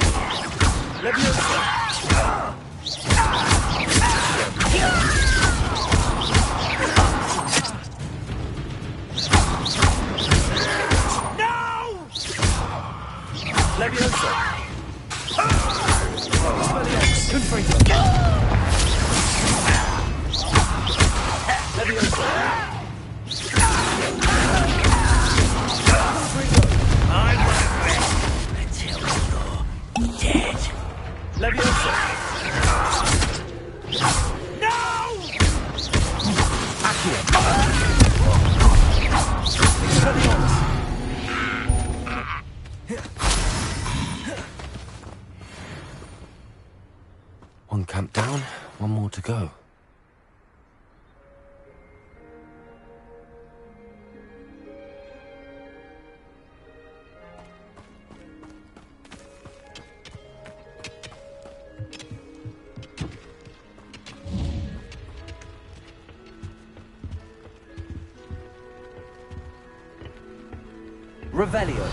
Revelio.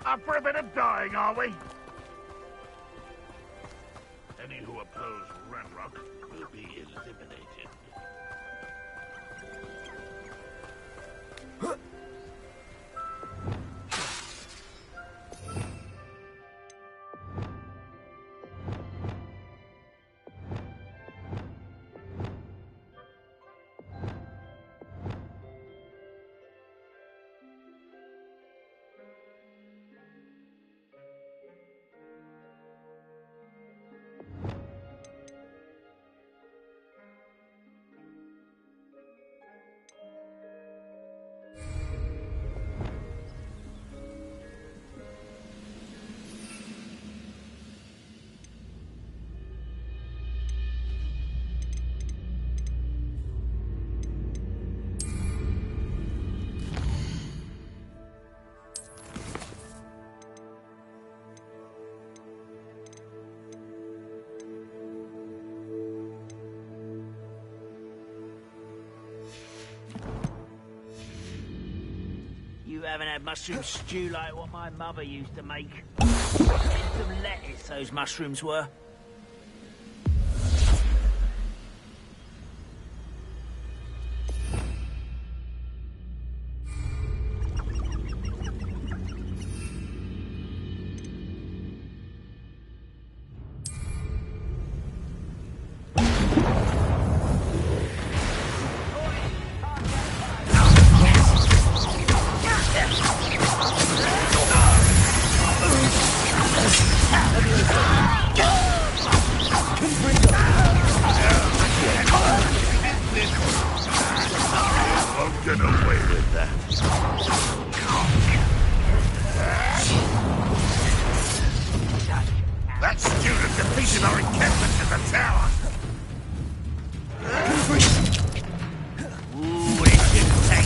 Up for a bit of dying, are we? Any who oppose Ranrock will be eliminated. You haven't had mushroom stew like what my mother used to make. Some lettuce, those mushrooms were. Get away with that. That student defeated our encampment in the tower. Ooh, it didn't take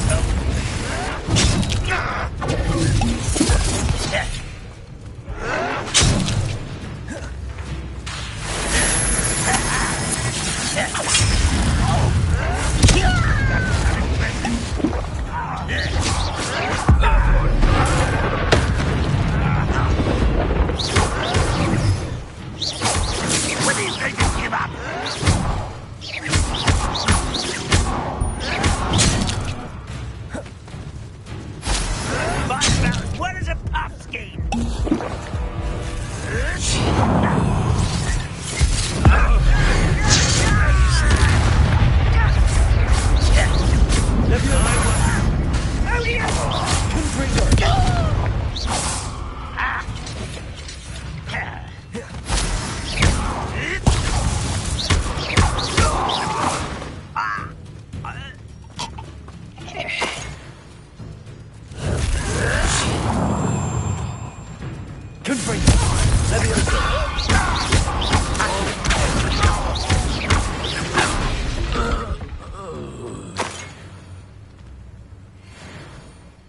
When do you think you give up? Mine's about as well as a puff scheme.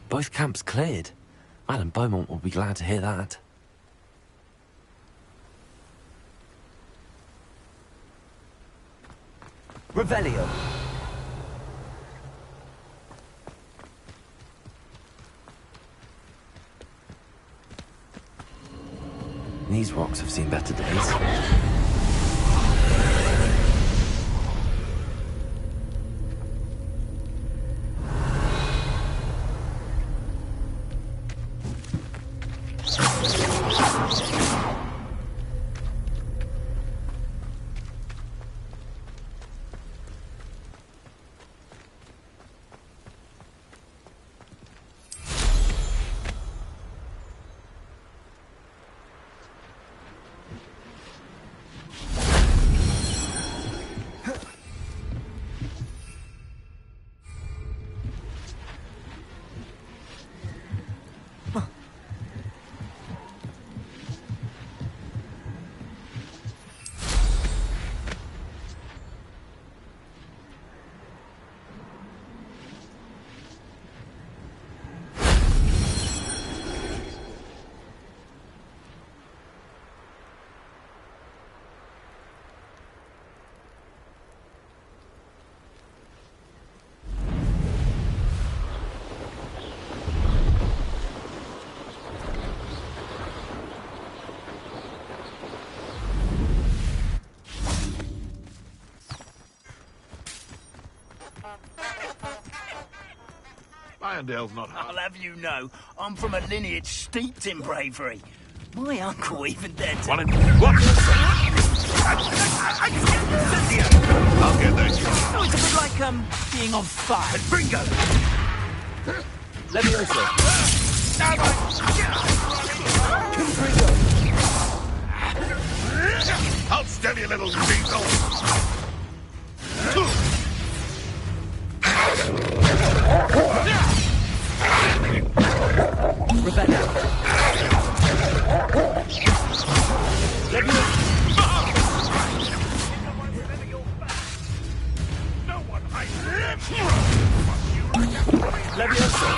Both camps cleared. Madam Beaumont will be glad to hear that. Revelio. These rocks have seen better days. Arundel's not hard. I'll have you know, I'm from a lineage steeped in bravery. My uncle even dared to... What? I'll get that. Oh, it's a bit like, being on fire. Bingo! Levioso. I'll steady, little diesel. Rebecca. Levioso.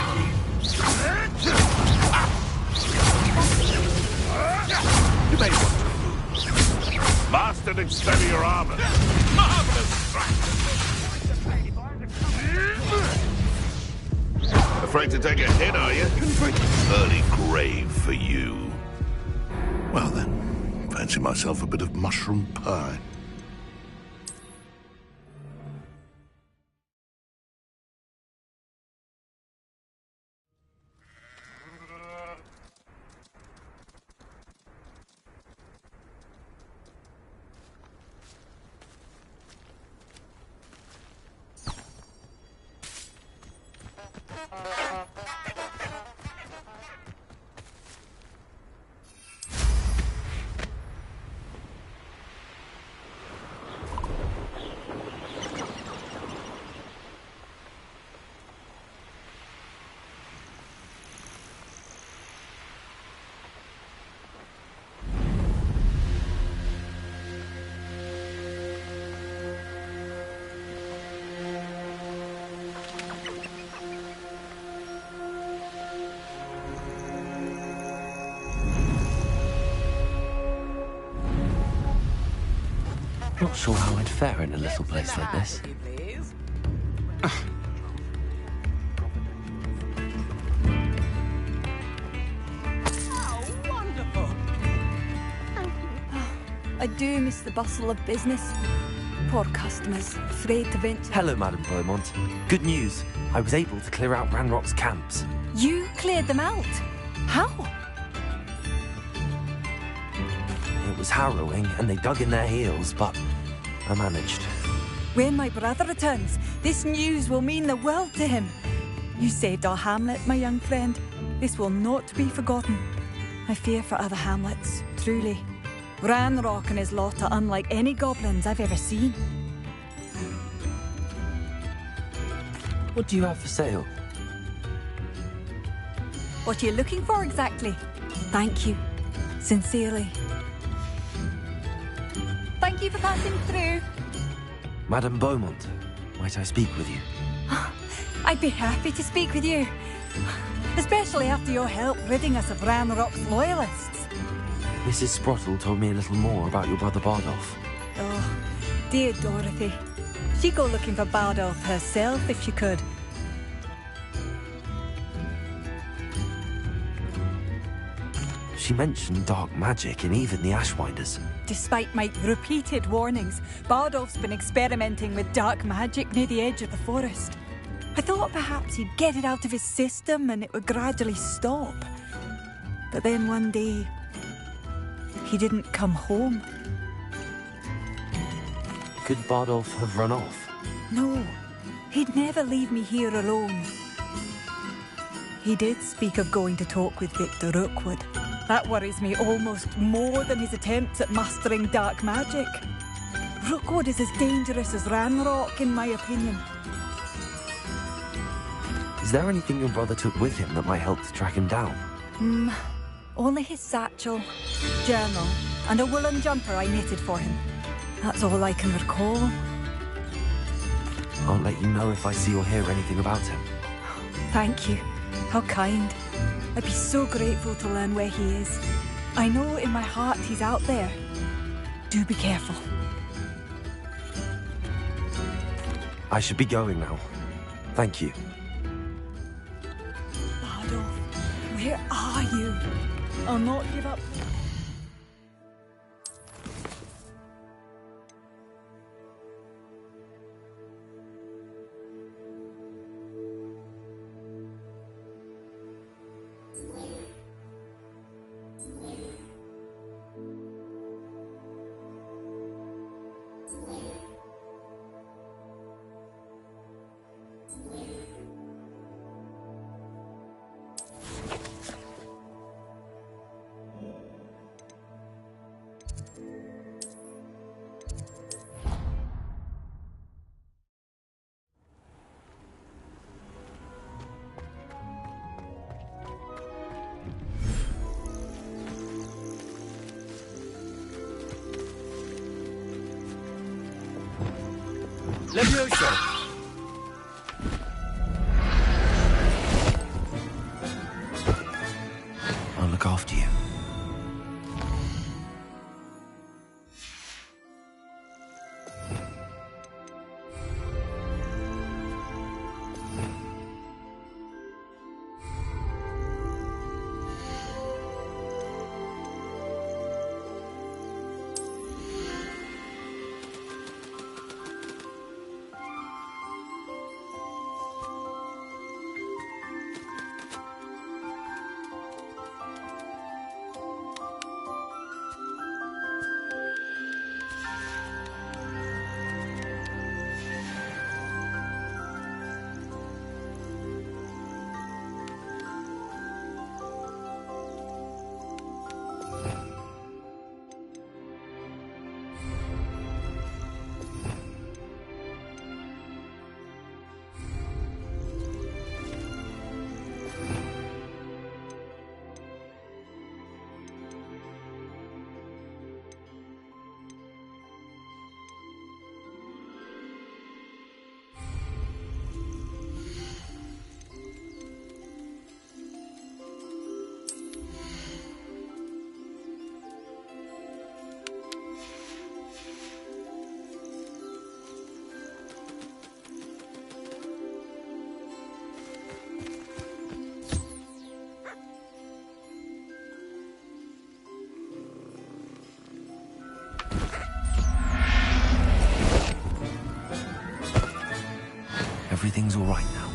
You may want to move. Mastered and steady your armor. Marvelous Afraid to take a hit, are you? Early grave for you. Well then, fancy myself a bit of mushroom pie. Not sure how I'd fare in a little place like this. I do miss the bustle of business. Poor customers, afraid to venture. Hello, Madame Beaumont. Good news. I was able to clear out Ranrock's camps. You cleared them out? How? It was harrowing, and they dug in their heels, but I managed. When my brother returns, this news will mean the world to him. You saved our hamlet, my young friend. This will not be forgotten. I fear for other hamlets, truly. Ranrock and his lot are unlike any goblins I've ever seen. What do you have for sale? What are you looking for exactly? Thank you. Sincerely. Thank you for passing through. Madame Beaumont, might I speak with you? I'd be happy to speak with you. Especially after your help ridding us of Ranrock's loyalists. Mrs. Sprottle told me a little more about your brother Bardolph. Oh, dear Dorothy. She'd go looking for Bardolph herself if she could. She mentioned dark magic and even the Ashwinders. Despite my repeated warnings, Bardolph's been experimenting with dark magic near the edge of the forest. I thought perhaps he'd get it out of his system and it would gradually stop. But then one day, he didn't come home. Could Bardolph have run off? No, he'd never leave me here alone. He did speak of going to talk with Victor Rookwood. That worries me almost more than his attempts at mastering dark magic. Rookwood is as dangerous as Ranrock, in my opinion. Is there anything your brother took with him that might help to track him down? Only his satchel, journal, and a woolen jumper I knitted for him. That's all I can recall. I'll let you know if I see or hear anything about him. Thank you. How kind. I'd be so grateful to learn where he is. I know in my heart he's out there. Do be careful. I should be going now. Thank you. Bardolph, where are you? I'll not give up. Levioso! I'll look after you. Everything's all right now.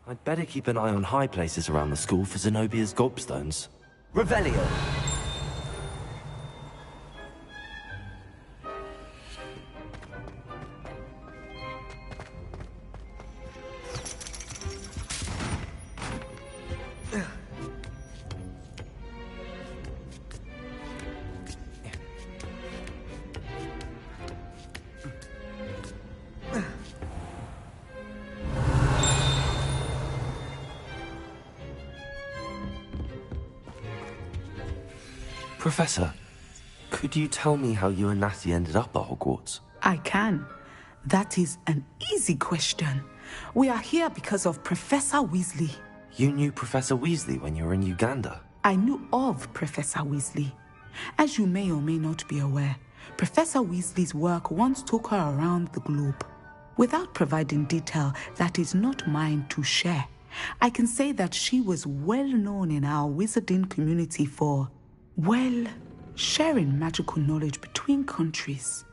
I'd better keep an eye on high places around the school for Zenobia's gobstones. Revelio. Professor, could you tell me how you and Natty ended up at Hogwarts? I can. That is an easy question. We are here because of Professor Weasley. You knew Professor Weasley when you were in Uganda? I knew of Professor Weasley. As you may or may not be aware, Professor Weasley's work once took her around the globe. Without providing detail that is not mine to share, I can say that she was well known in our wizarding community for, well, sharing magical knowledge between countries.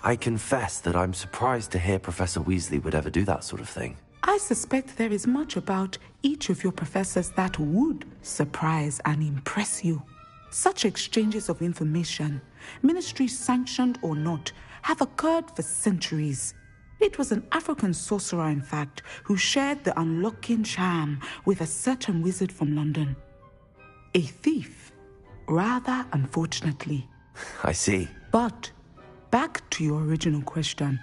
I confess that I'm surprised to hear Professor Weasley would ever do that sort of thing. I suspect there is much about each of your professors that would surprise and impress you. Such exchanges of information, ministry sanctioned or not, have occurred for centuries. It was an African sorcerer, in fact, who shared the unlocking charm with a certain wizard from London. A thief, rather unfortunately. I see. But back to your original question.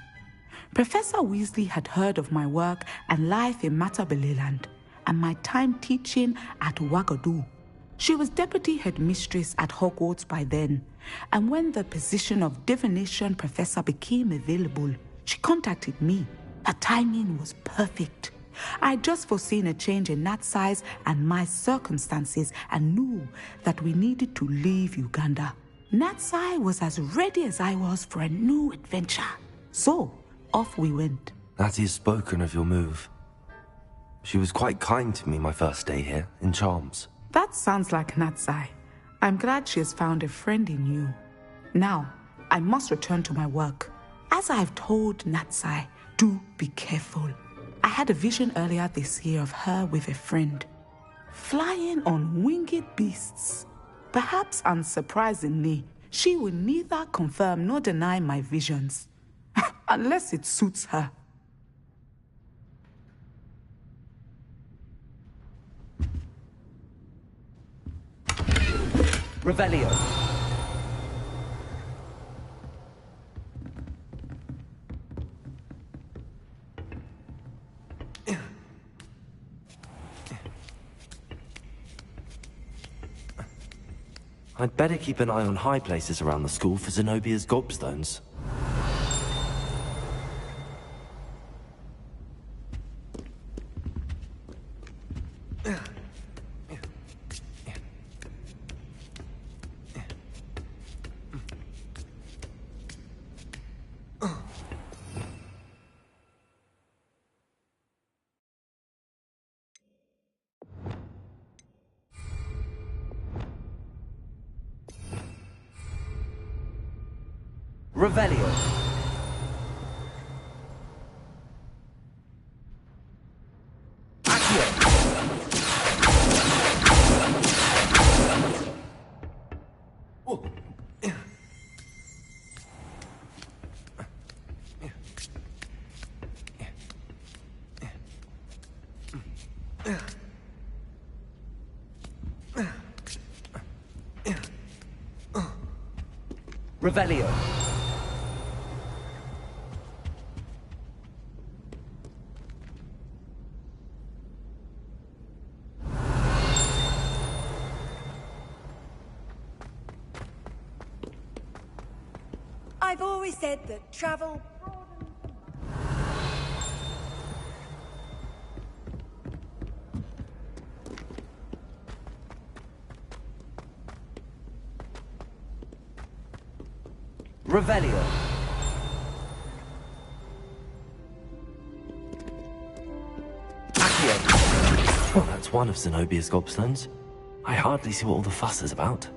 Professor Weasley had heard of my work and life in Matabeleland and my time teaching at Wagadu. She was deputy headmistress at Hogwarts by then, and when the position of divination professor became available, she contacted me. Her timing was perfect. I'd just foreseen a change in Nat's size and my circumstances and knew that we needed to leave Uganda. Natsai was as ready as I was for a new adventure. So, off we went. Natty has spoken of your move. She was quite kind to me my first day here, in Charms. That sounds like Natsai. I'm glad she has found a friend in you. Now, I must return to my work. As I've told Natsai, do be careful. I had a vision earlier this year of her with a friend, flying on winged beasts. Perhaps unsurprisingly, she will neither confirm nor deny my visions, unless it suits her. Revelio. I'd better keep an eye on high places around the school for Zenobia's gobstones. Revelio. Revelio. I've always said that travel... Revelio. Well, that's one of Zenobia's gobstones. I hardly see what all the fuss is about.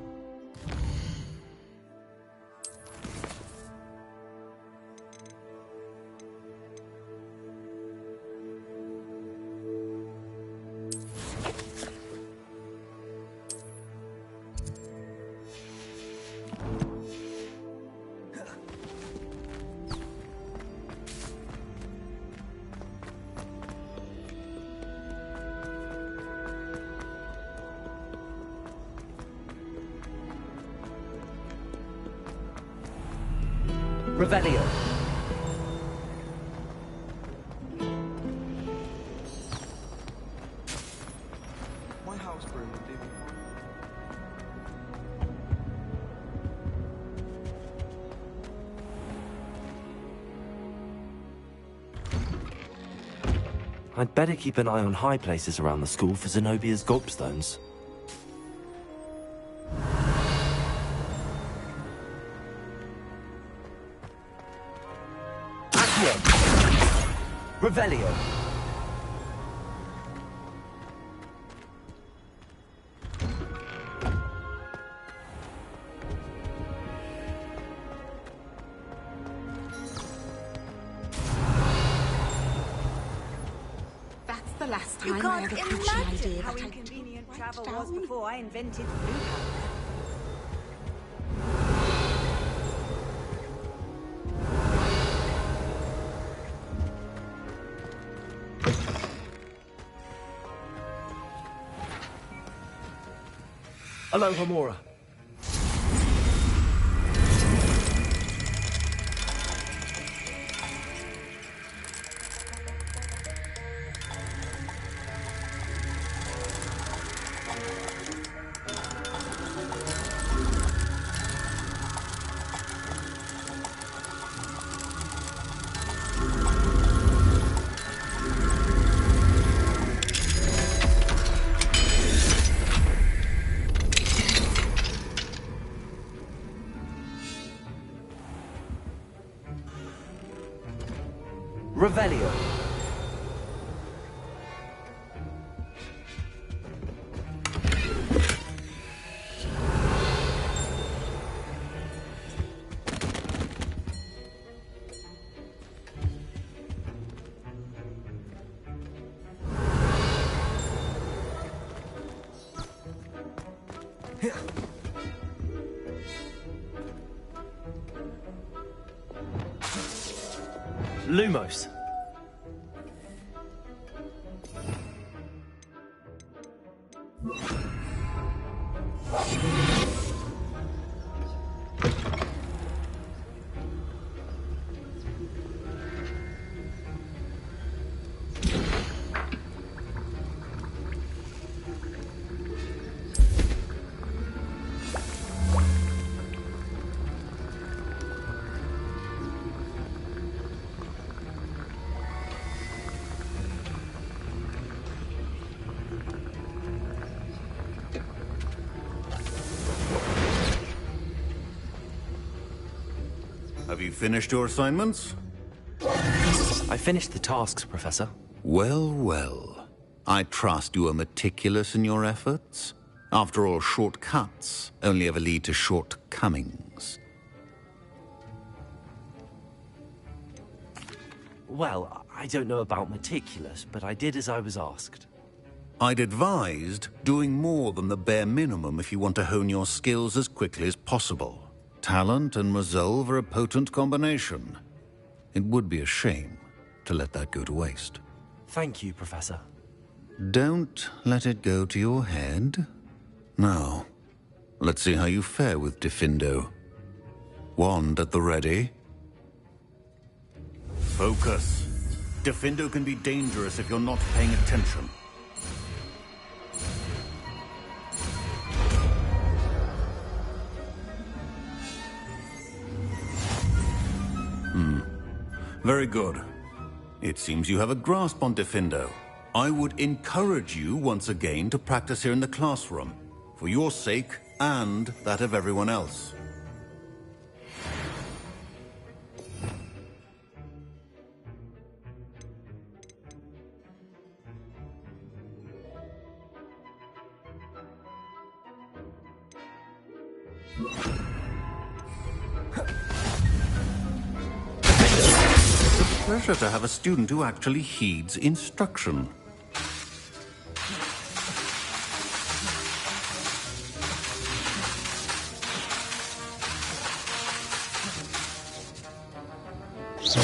Revelio. My house broom would do me I'd better keep an eye on high places around the school for Zenobia's gobstones. Revelio. That's the last You time I can't ever pitched an imagine idea how that I inconvenient write travel down. was before I invented blue powder. Aloha Mora. Revelio. Lumos. Have you finished your assignments? I finished the tasks, Professor. Well, well. I trust you are meticulous in your efforts. After all, shortcuts only ever lead to shortcomings. Well, I don't know about meticulous, but I did as I was asked. I'd advised doing more than the bare minimum if you want to hone your skills as quickly as possible. Talent and resolve are a potent combination. It would be a shame to let that go to waste. Thank you, Professor. Don't let it go to your head. Now, let's see how you fare with Diffindo. Wand at the ready. Focus. Diffindo can be dangerous if you're not paying attention. Very good. It seems you have a grasp on Diffindo. I would encourage you once again to practice here in the classroom, for your sake and that of everyone else. Pleasure to have a student who actually heeds instruction. As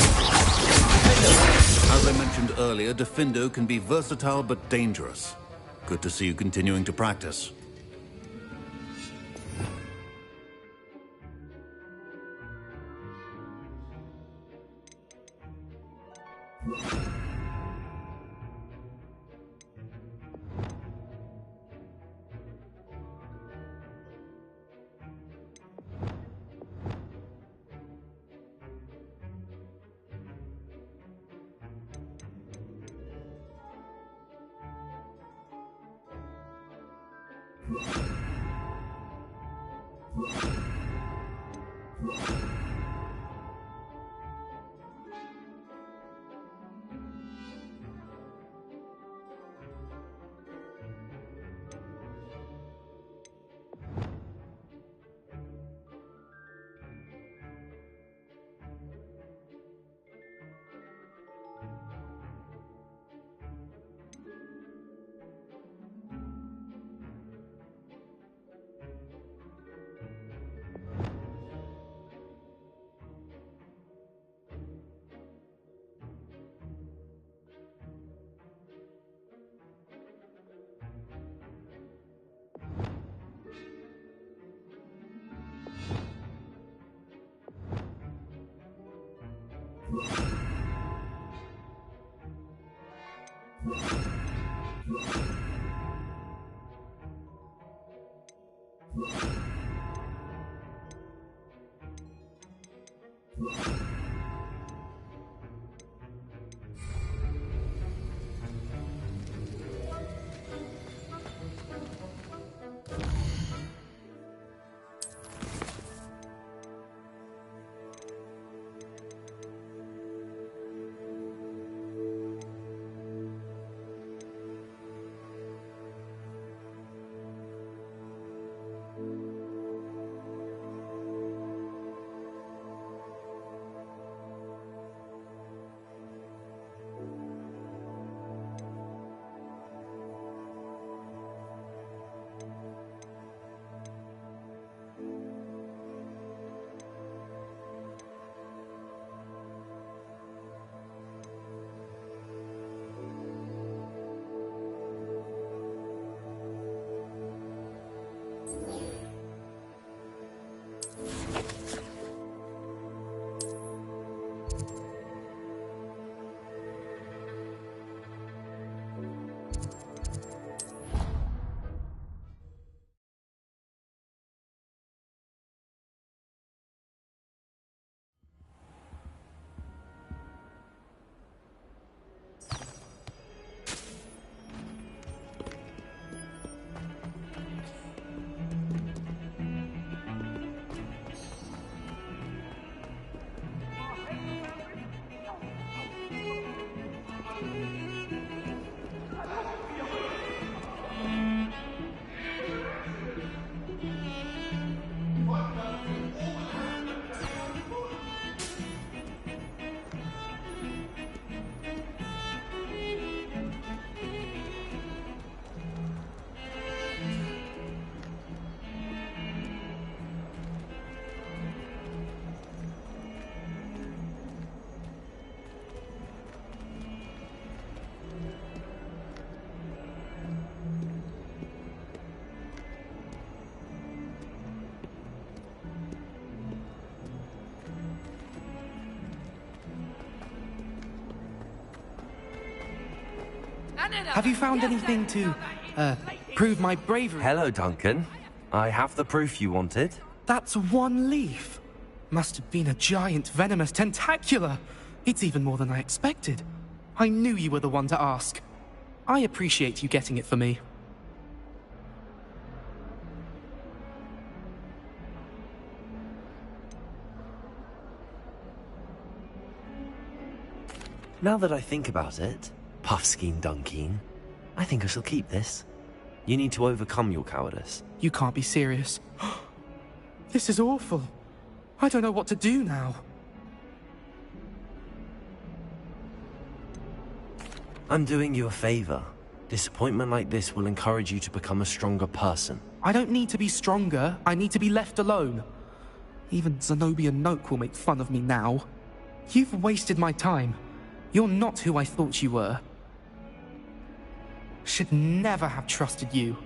I mentioned earlier, Diffindo can be versatile but dangerous. Good to see you continuing to practice. Have you found anything to, prove my bravery? Hello, Duncan. I have the proof you wanted. That's one leaf. Must have been a giant venomous tentacula. It's even more than I expected. I knew you were the one to ask. I appreciate you getting it for me. Now that I think about it, Puffskein Dunkeen, I think I shall keep this. You need to overcome your cowardice. You can't be serious. This is awful. I don't know what to do now. I'm doing you a favor. Disappointment like this will encourage you to become a stronger person. I don't need to be stronger. I need to be left alone. Even Zenobia Noak will make fun of me now. You've wasted my time. You're not who I thought you were. Should never have trusted you.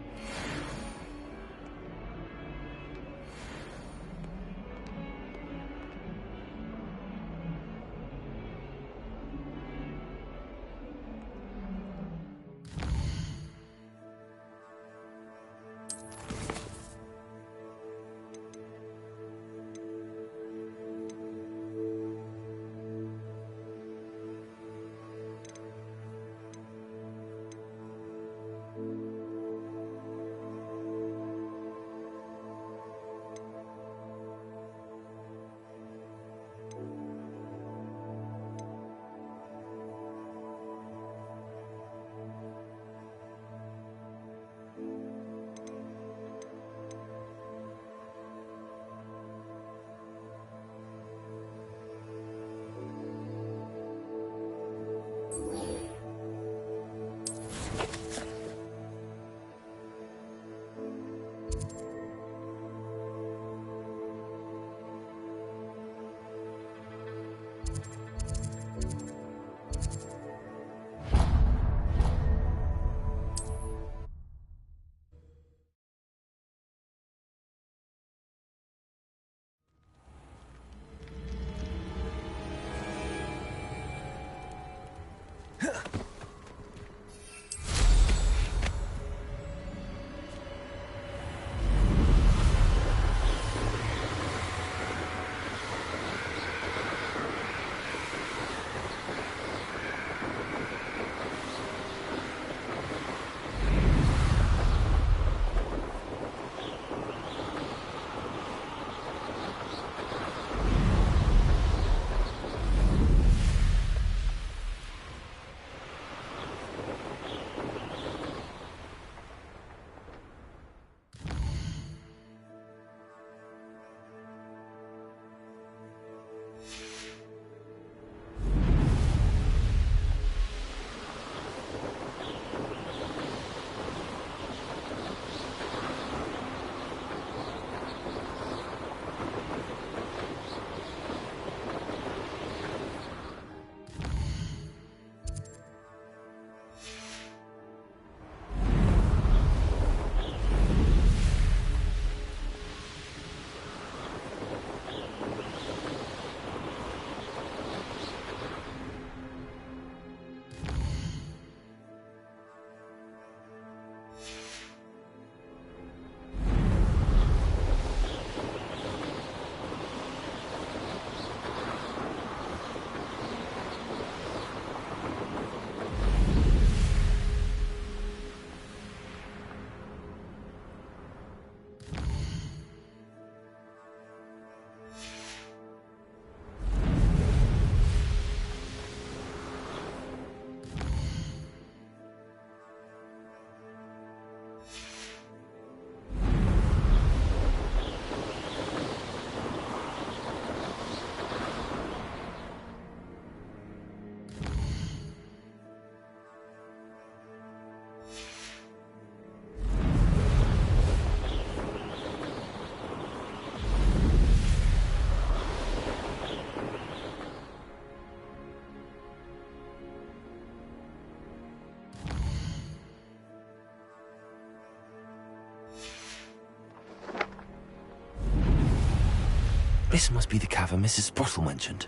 This must be the cavern Mrs. Sprottle mentioned.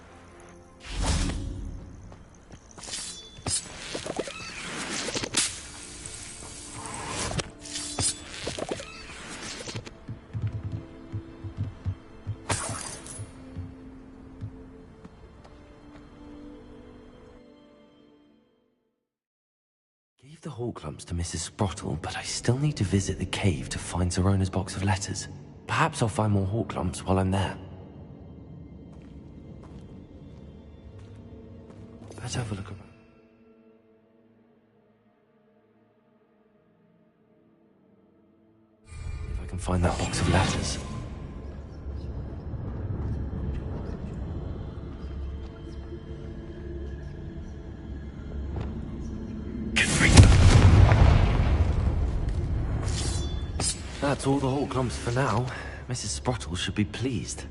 Horklumps to Mrs. Sprottle, but I still need to visit the cave to find Zerona's box of letters. Perhaps I'll find more Horklumps while I'm there. Let's have a look around. If I can find that box of letters. That's all the Horklumps for now. Mrs. Sprottle should be pleased.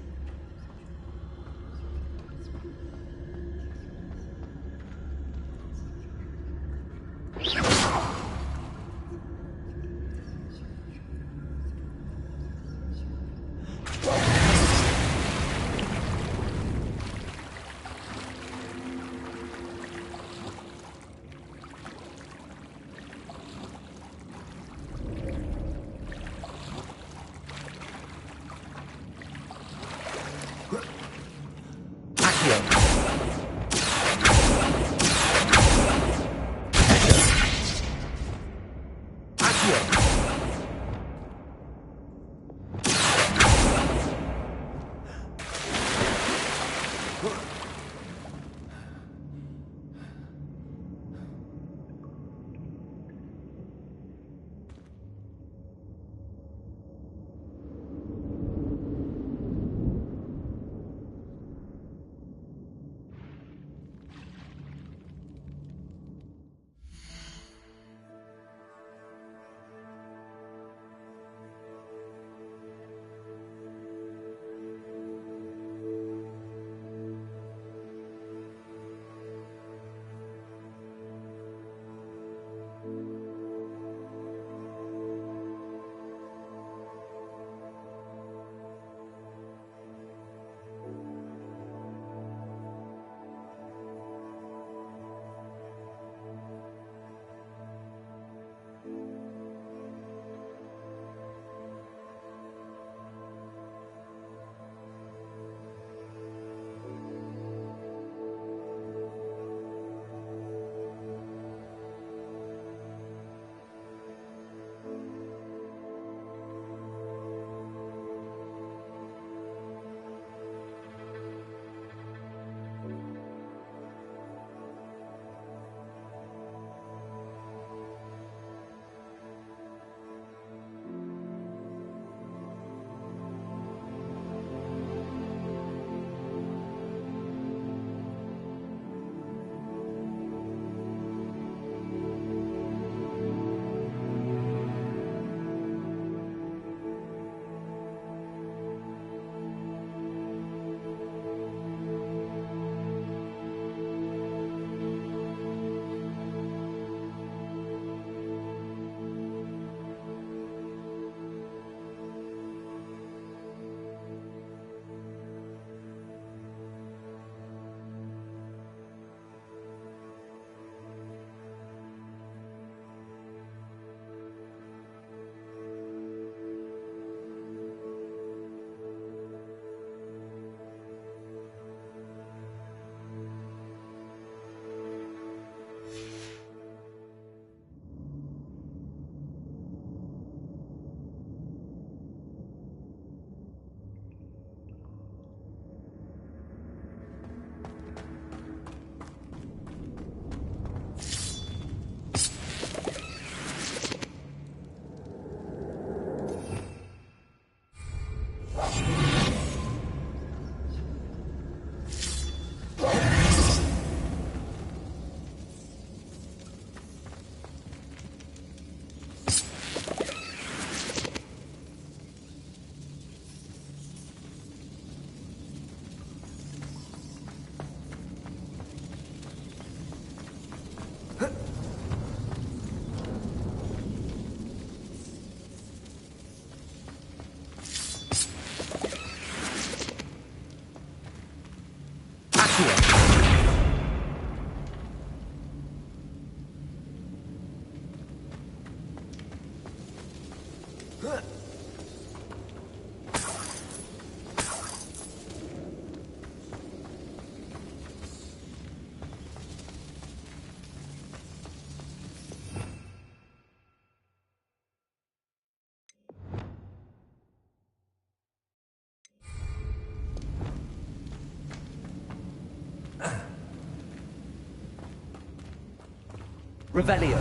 Revelio.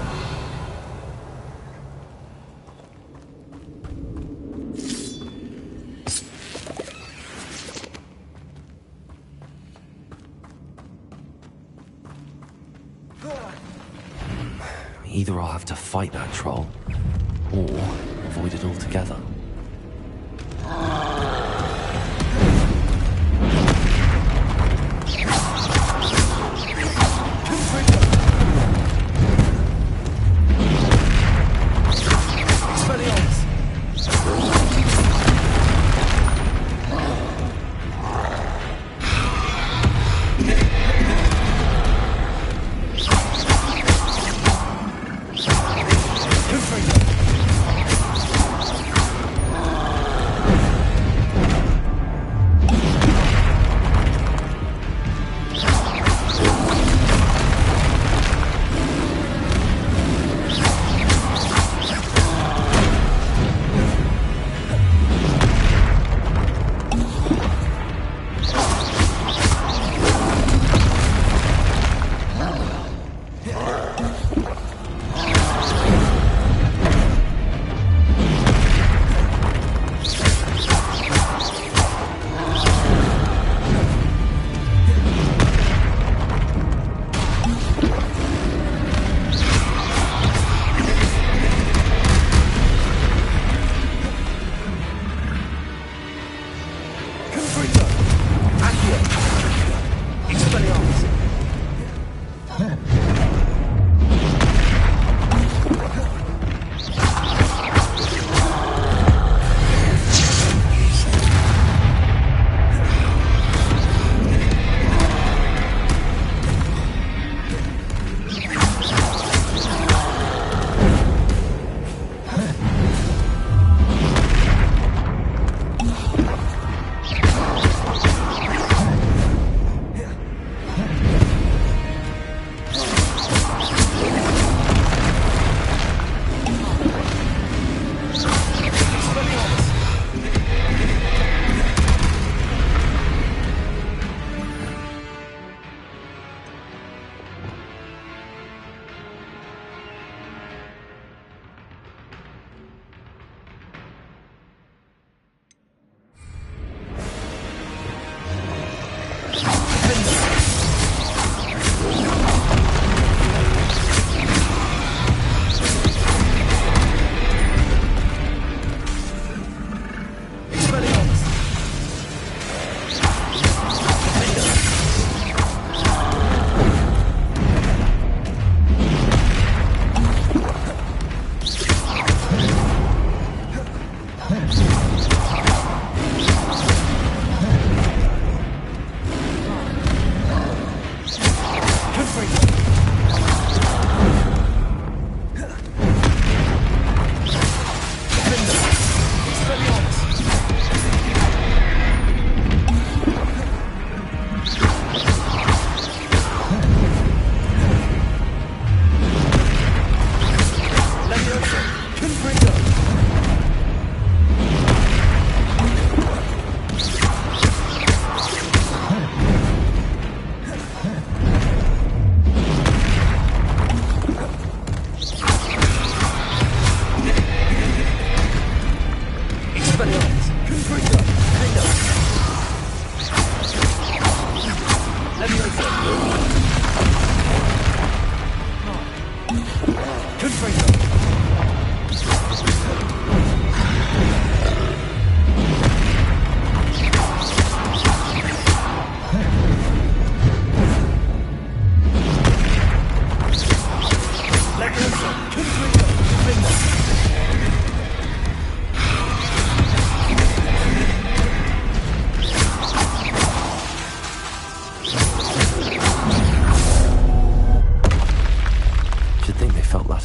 Either I'll have to fight that troll, or avoid it altogether.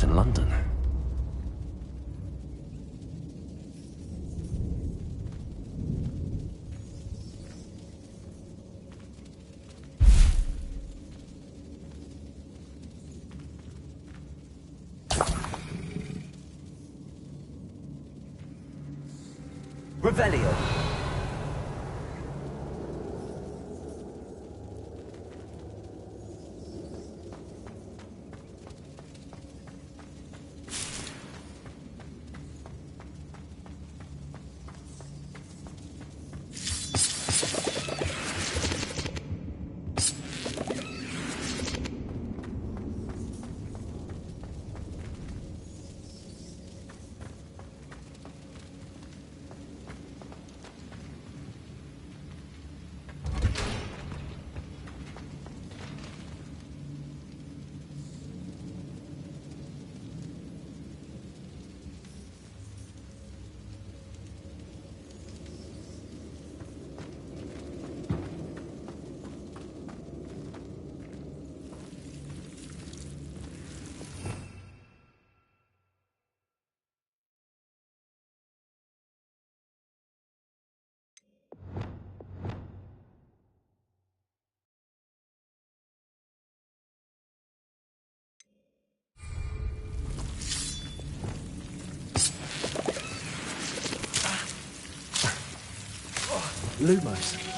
In London. Revelio. Lumos.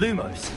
Lumos.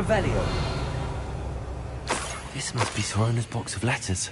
Revelio. This must be Sorona's box of letters.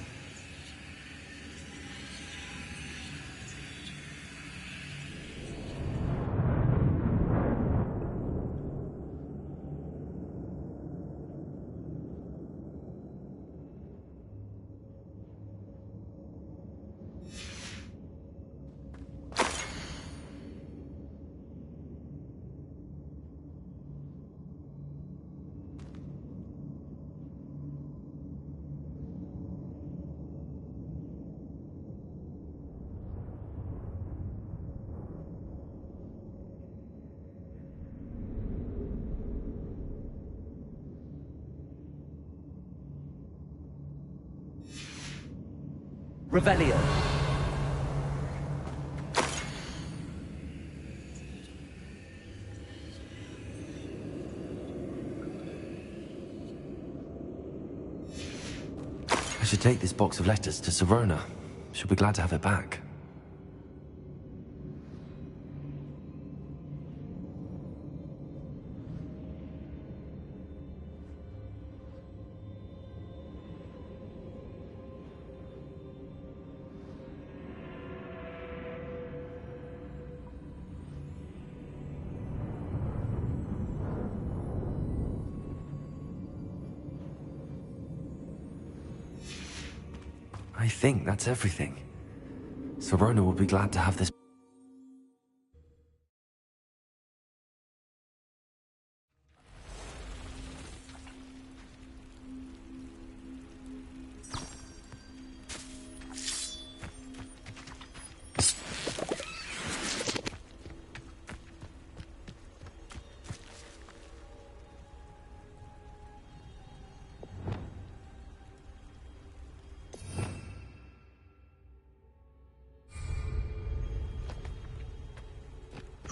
Revelio. I should take this box of letters to Serona. She'll be glad to have it back. I think that's everything. Serona will be glad to have this.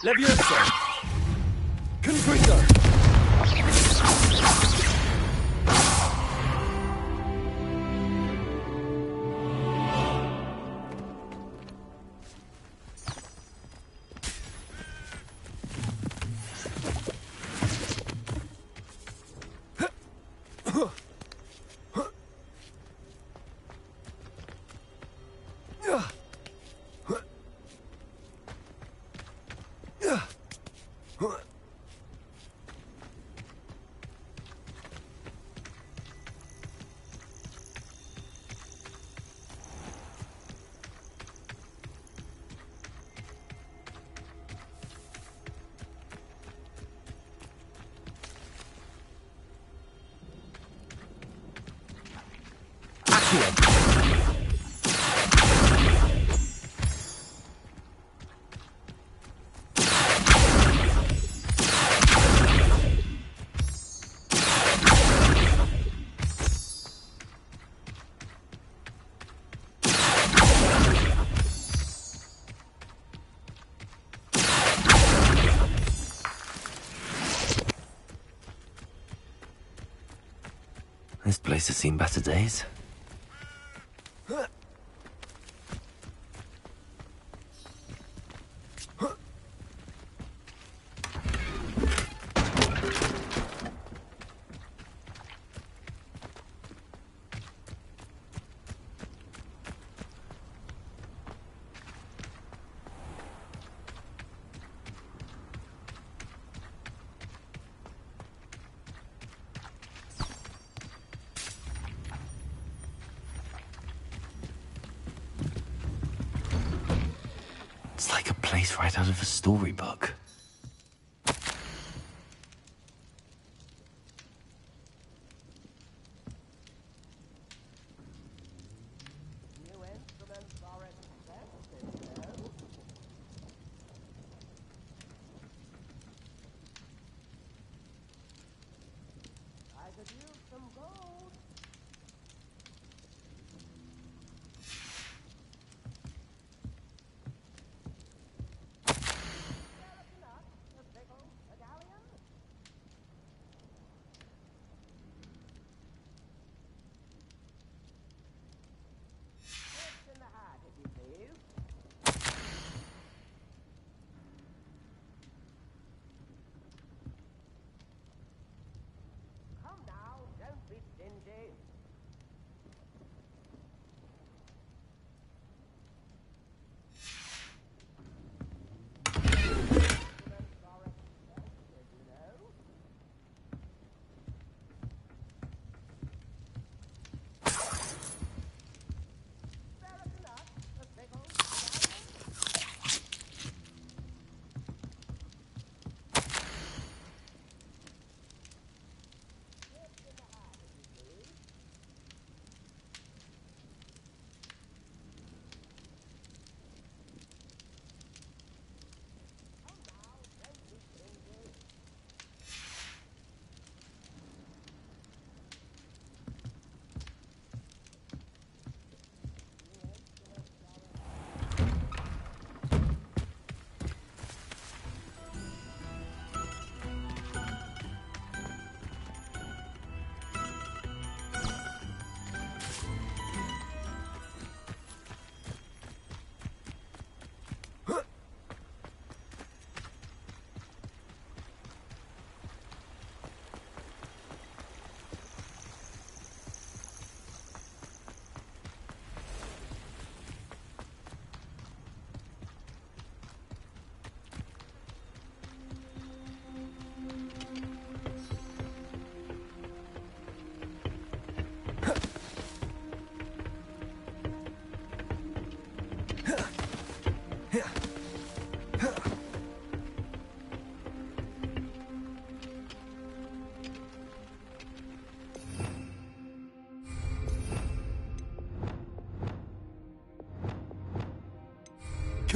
Leviosa! Confringo! This place has seen better days. It's like a place right out of a storybook.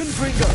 Confringo!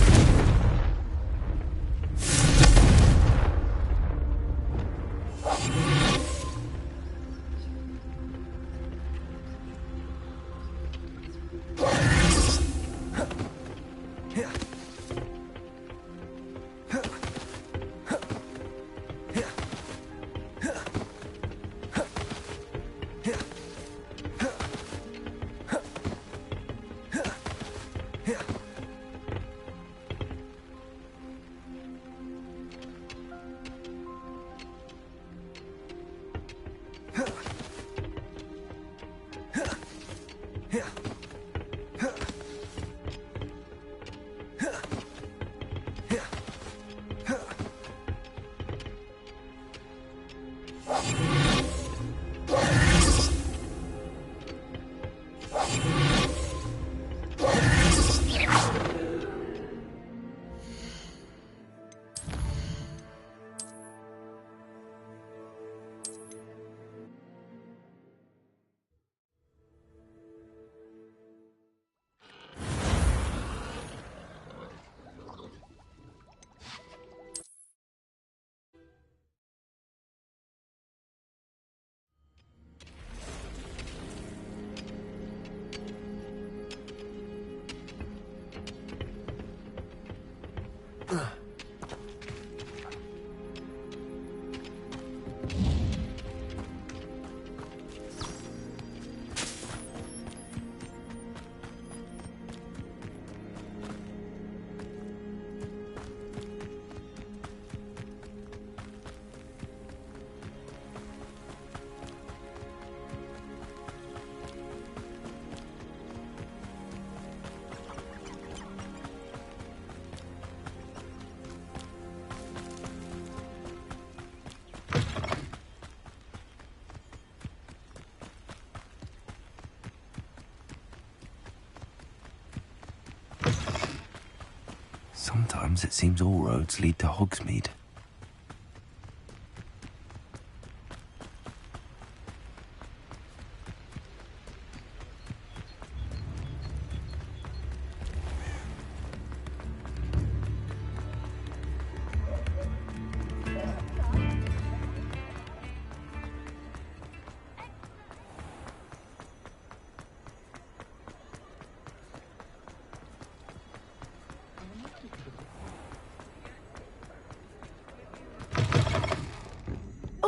Sometimes it seems all roads lead to Hogsmeade.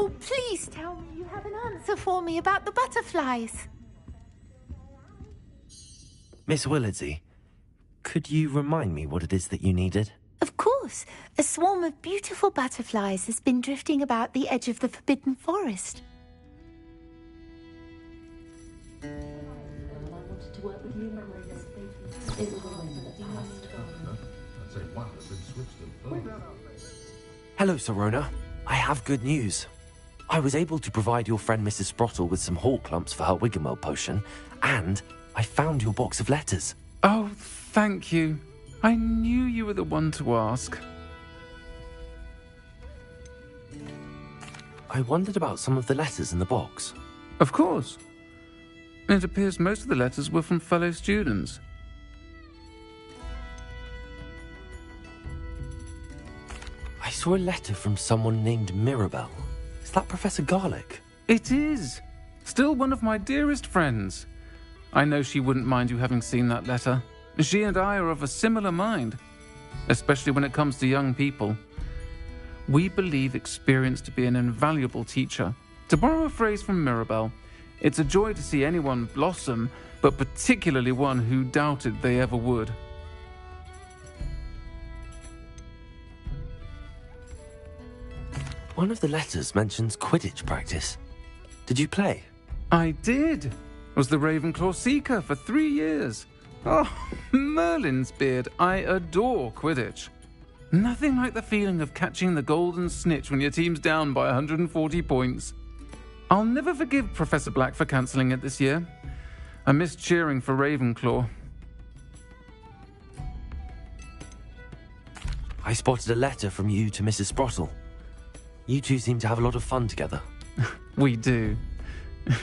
Oh, please tell me you have an answer for me about the butterflies. Miss Willardsey, could you remind me what it is that you needed? Of course. A swarm of beautiful butterflies has been drifting about the edge of the Forbidden Forest. Hello, Serona. I have good news. I was able to provide your friend Mrs. Sprottle with some hawk lumps for her Wiggenweld potion, and I found your box of letters. Oh, thank you. I knew you were the one to ask. I wondered about some of the letters in the box. Of course. It appears most of the letters were from fellow students. I saw a letter from someone named Mirabelle. Is that Professor Garlick? It is. Still one of my dearest friends. I know she wouldn't mind you having seen that letter. She and I are of a similar mind, especially when it comes to young people. We believe experience to be an invaluable teacher. To borrow a phrase from Mirabelle, it's a joy to see anyone blossom, but particularly one who doubted they ever would. One of the letters mentions Quidditch practice. Did you play? I did. Was the Ravenclaw Seeker for 3 years. Oh, Merlin's beard. I adore Quidditch. Nothing like the feeling of catching the golden snitch when your team's down by 140 points. I'll never forgive Professor Black for cancelling it this year. I miss cheering for Ravenclaw. I spotted a letter from you to Mrs. Sprottle. You two seem to have a lot of fun together. We do.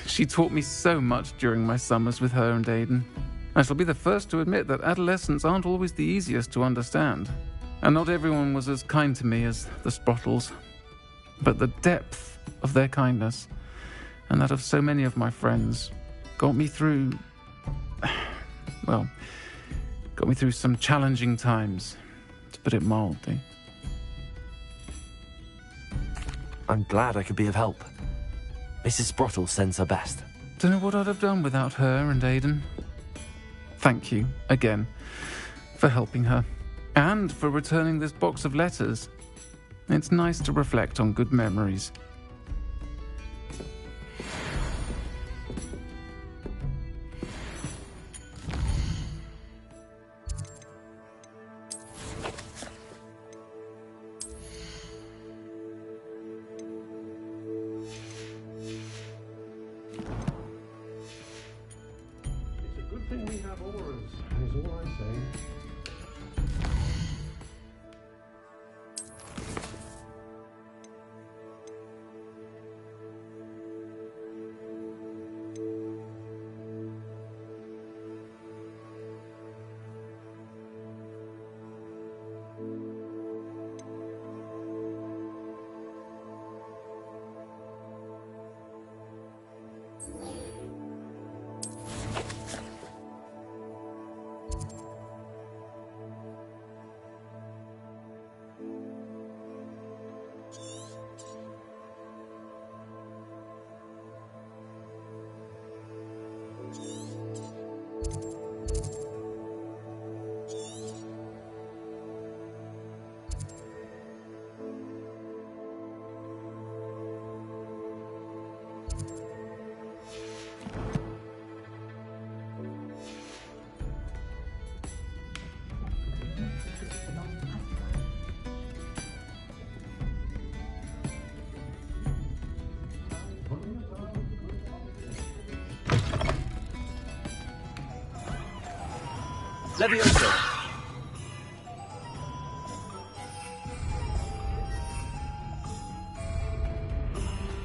She taught me so much during my summers with her and Aidan. I shall be the first to admit that adolescents aren't always the easiest to understand, and not everyone was as kind to me as the Sprottles. But the depth of their kindness, and that of so many of my friends, got me through some challenging times, to put it mildly. I'm glad I could be of help. Mrs. Sprottle sends her best. Don't know what I'd have done without her and Aidan. Thank you, again, for helping her, and for returning this box of letters. It's nice to reflect on good memories. Levioso.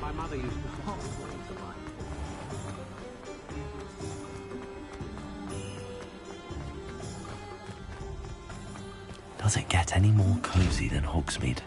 My mother used to talk ways of life. Does it get any more cozy than Hogsmeade?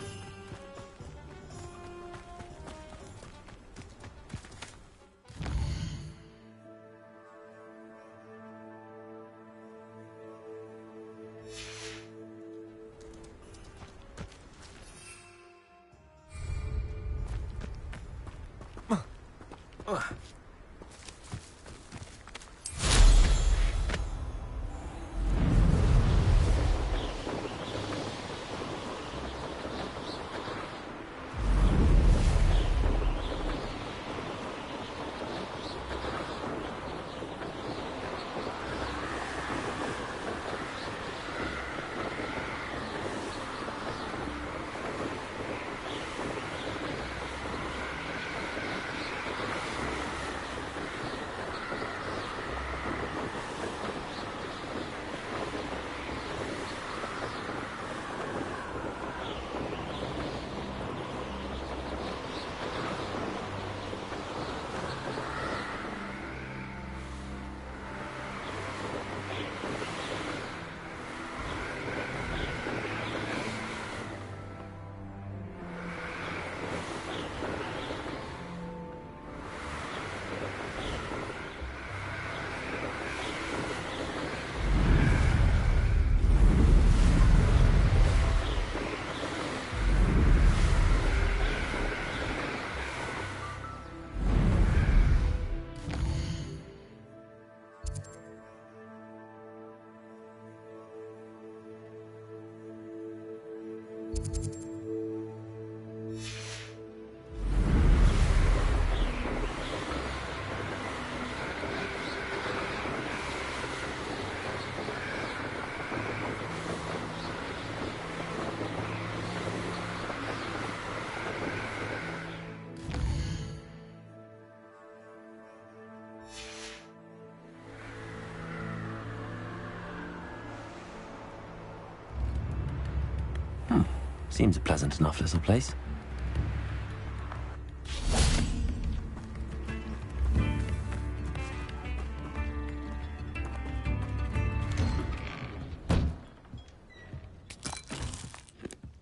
Seems a pleasant enough little place.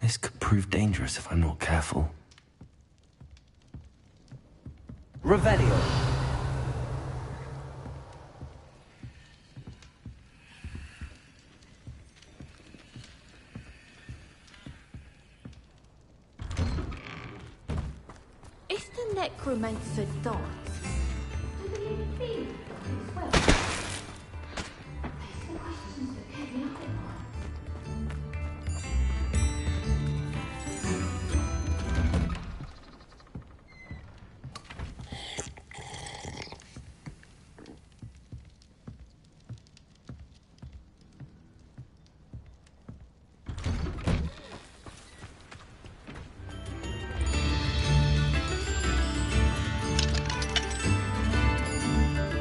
This could prove dangerous if I'm not careful. Revelio. If the necromancer dies, do they leave it be as well? These are the questions that kept me up at night.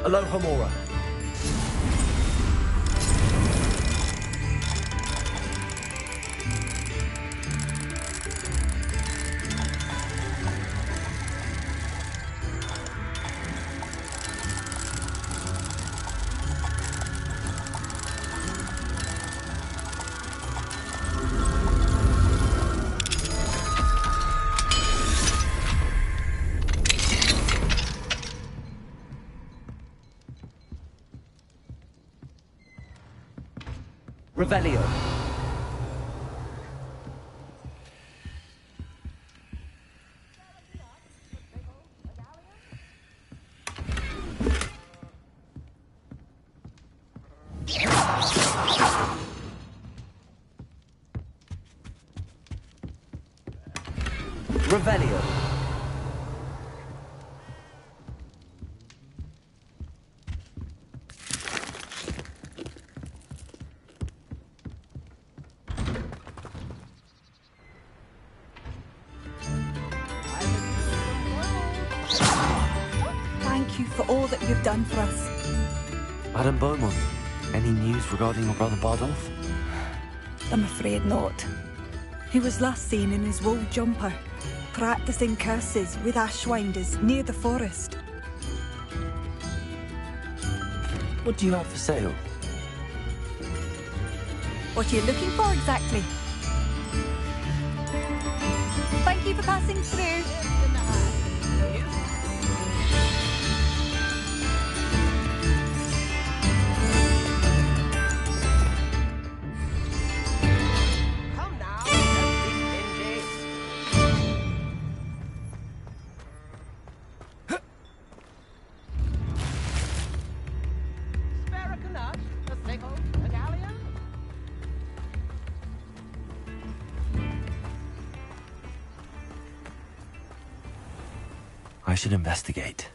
Aloha Mora. Revelio. Revelio. Thank you for all that you've done for us. Madam Beaumont, any news regarding your brother Bardolph? I'm afraid not. He was last seen in his wool jumper, practicing curses with ashwinders near the forest. What do you have for sale? What are you looking for exactly? Thank you for passing through. I should investigate.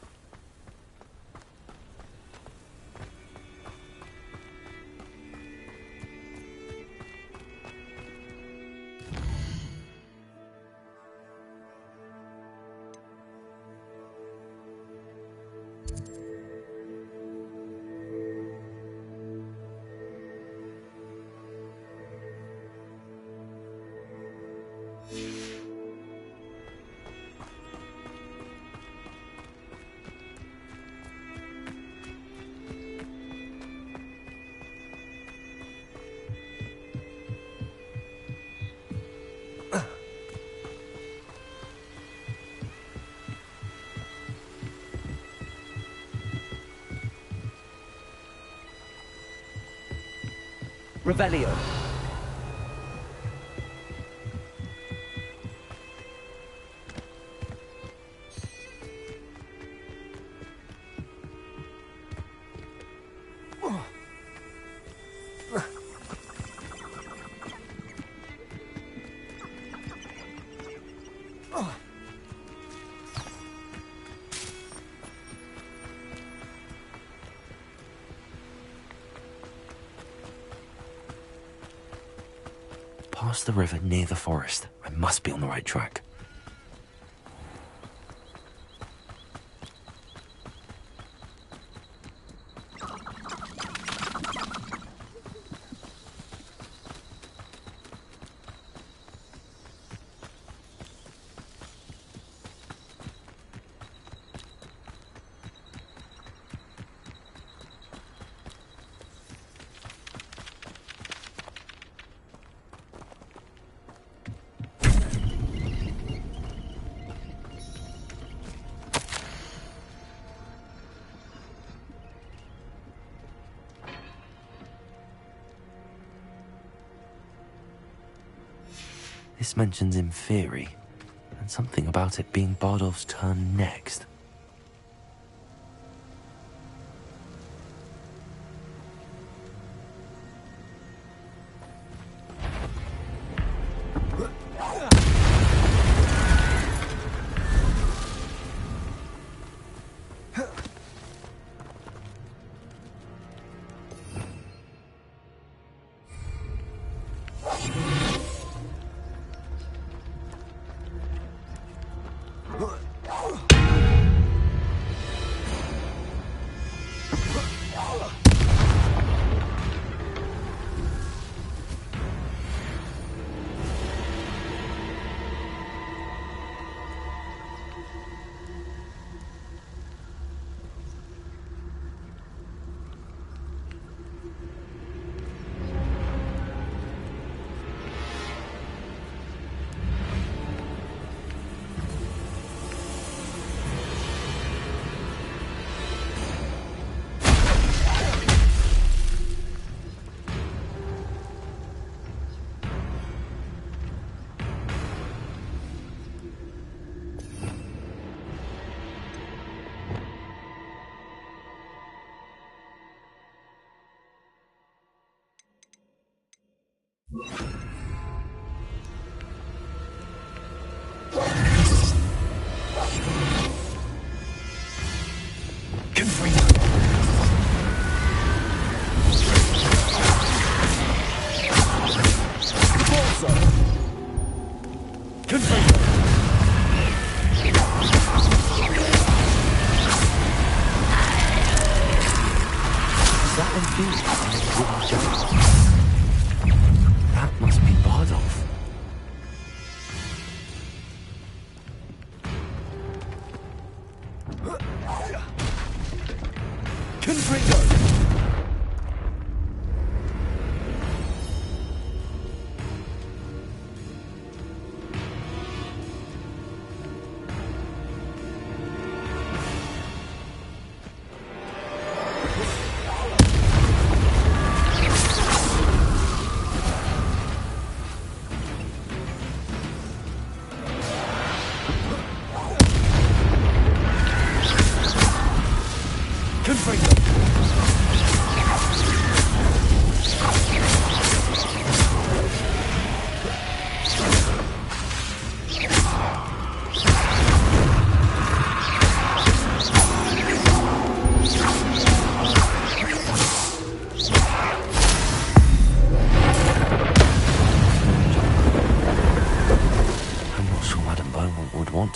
Revelio. Past the river near the forest. I must be on the right track. This mentions Inferi, and something about it being Bardolph's turn next. That must be Bardolph.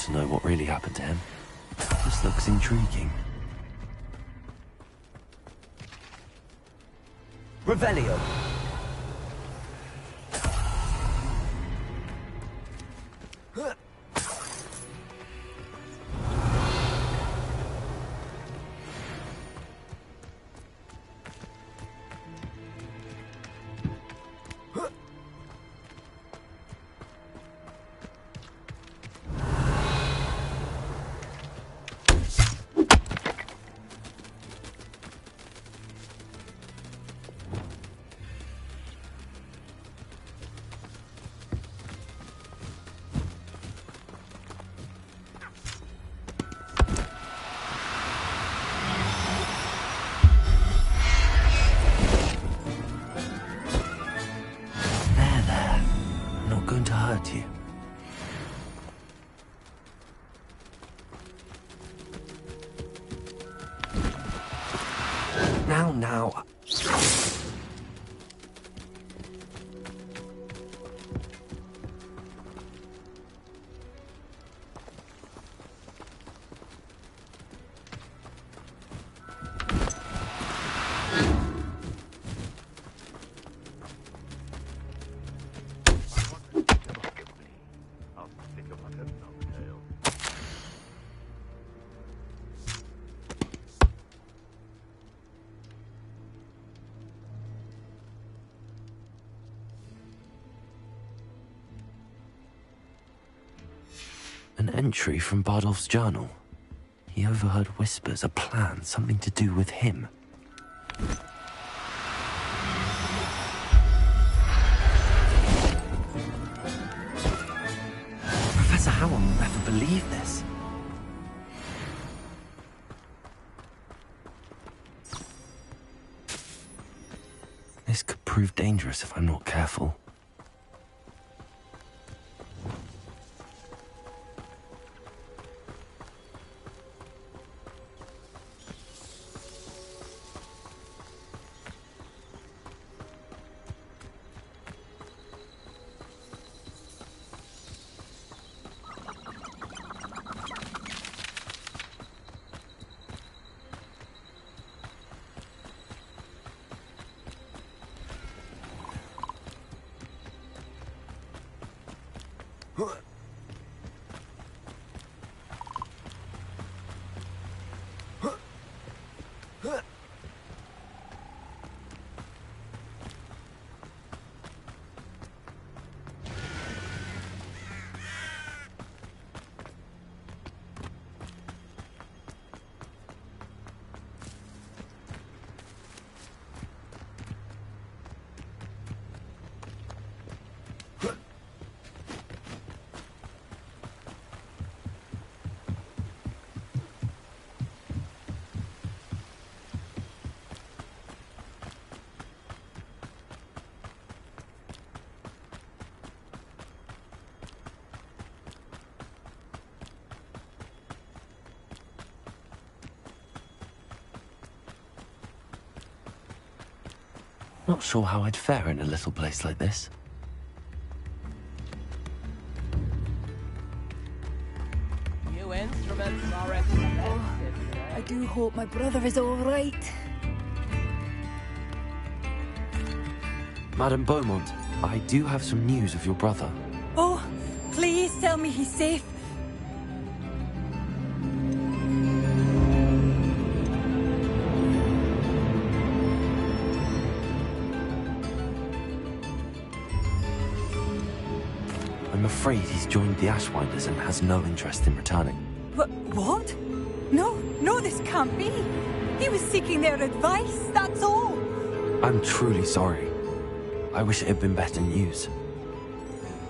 To know what really happened to him. This looks intriguing. Revelio. You. Now. An entry from Bardolph's journal. He overheard whispers, a plan, something to do with him. believe this. This could prove dangerous if I'm not careful. Not sure how I'd fare in a little place like this. New instruments are expensive. I do hope my brother is all right. Madame Beaumont, I do have some news of your brother. Oh, please tell me he's safe. I'm afraid he's joined the Ashwinders and has no interest in returning. What? No, this can't be. He was seeking their advice, that's all. I'm truly sorry. I wish it had been better news.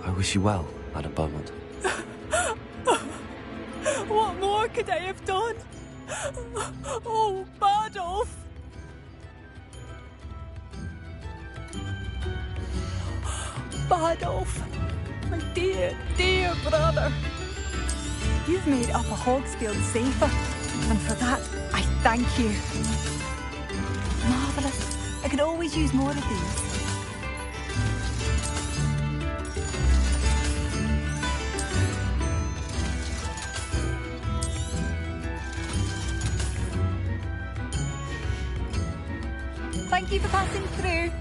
I wish you well, Madame Beaumont. What more could I have done? Oh, Badolf! Badolf! My dear, dear brother. You've made Upper Hogsfield safer, and for that, I thank you. Marvellous. I could always use more of these. Thank you for passing through.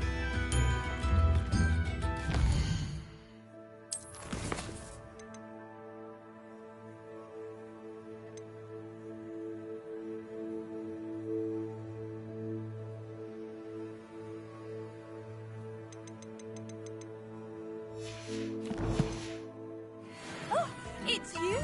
Oh, it's you?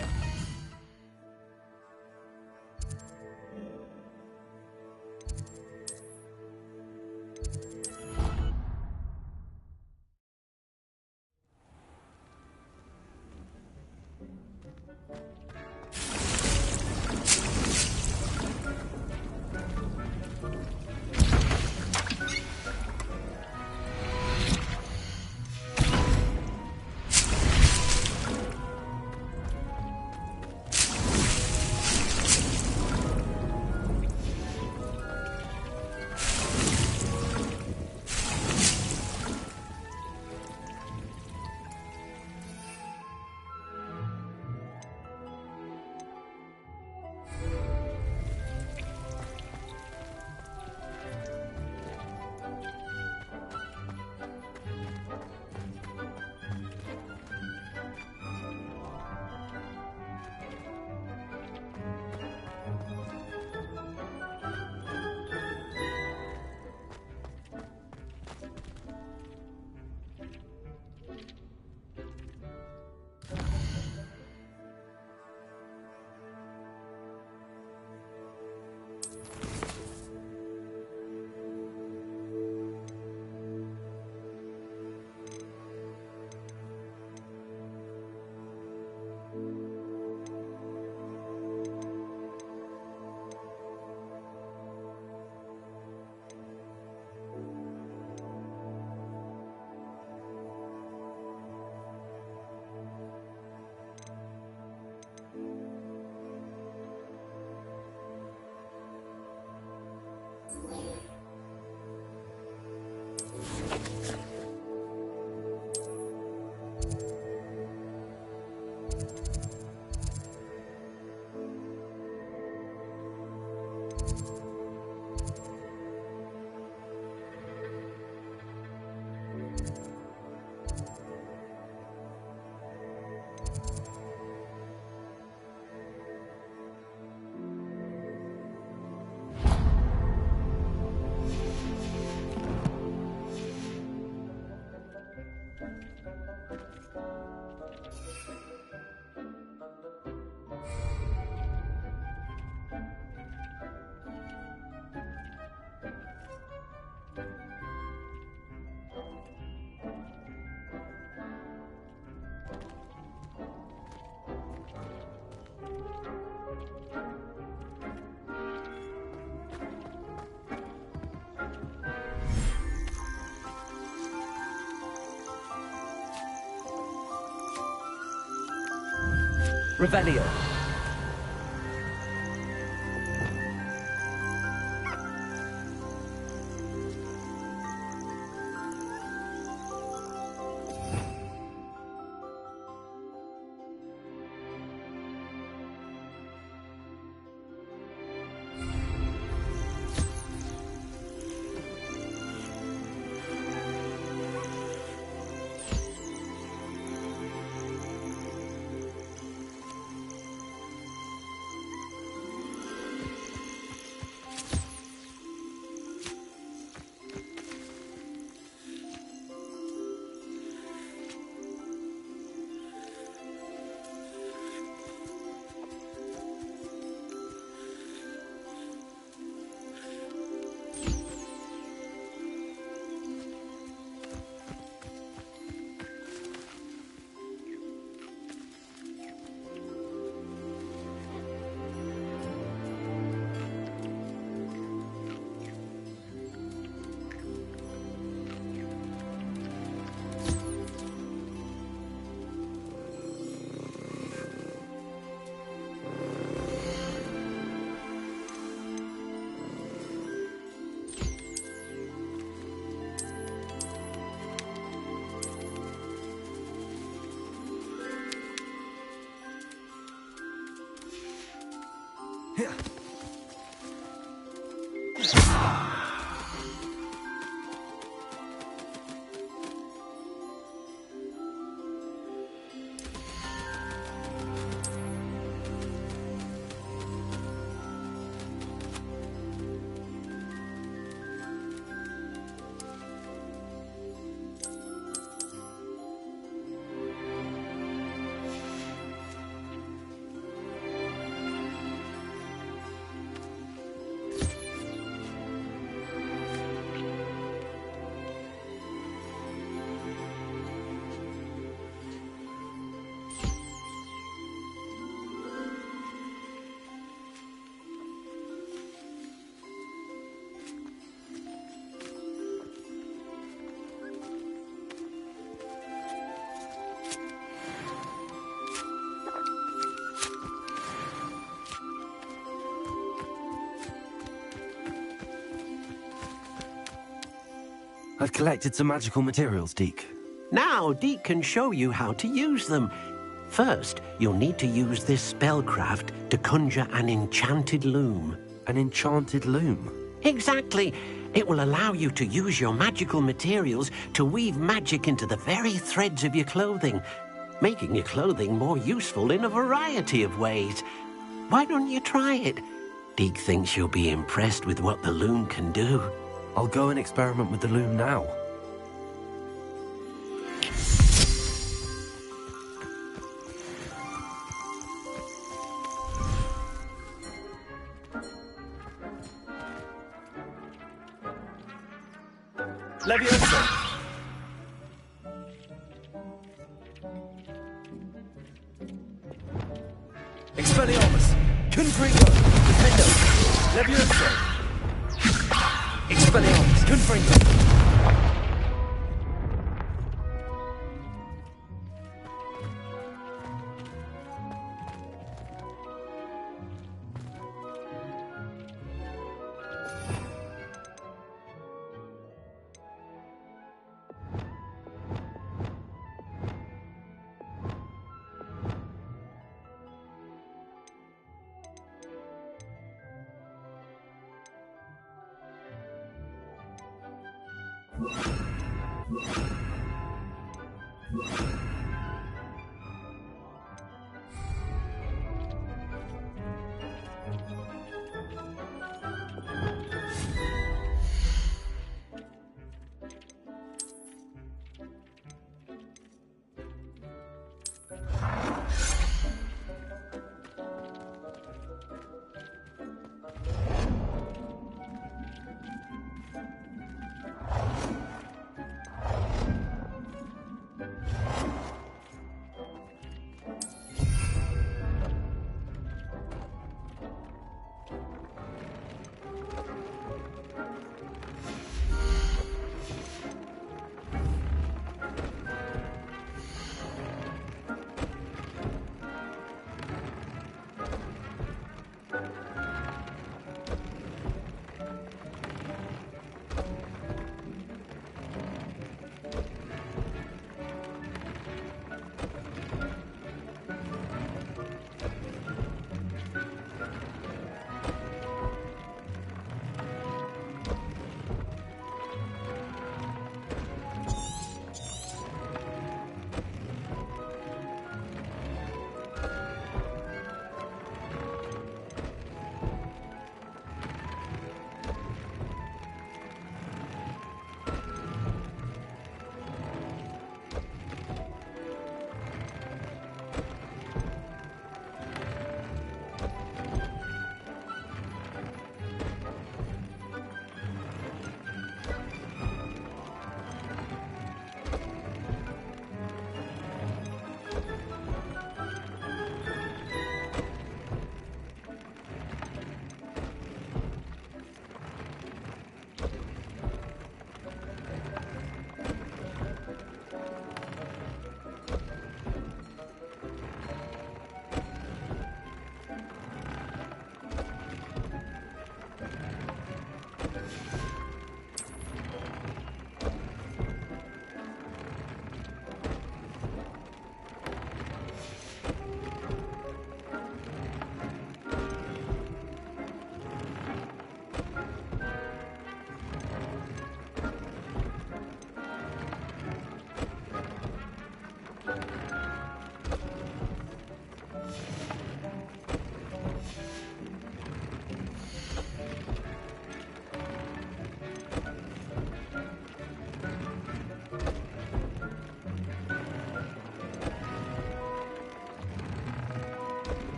Revelio. I've collected some magical materials, Deke. Now, Deke can show you how to use them. First, you'll need to use this spellcraft to conjure an enchanted loom. An enchanted loom? Exactly. It will allow you to use your magical materials to weave magic into the very threads of your clothing, making your clothing more useful in a variety of ways. Why don't you try it? Deke thinks you'll be impressed with what the loom can do. I'll go and experiment with the loom now. Leviosa. Expelliarmus. Confringo. Defendo. Leviosa. Expelliarmus. Confringo.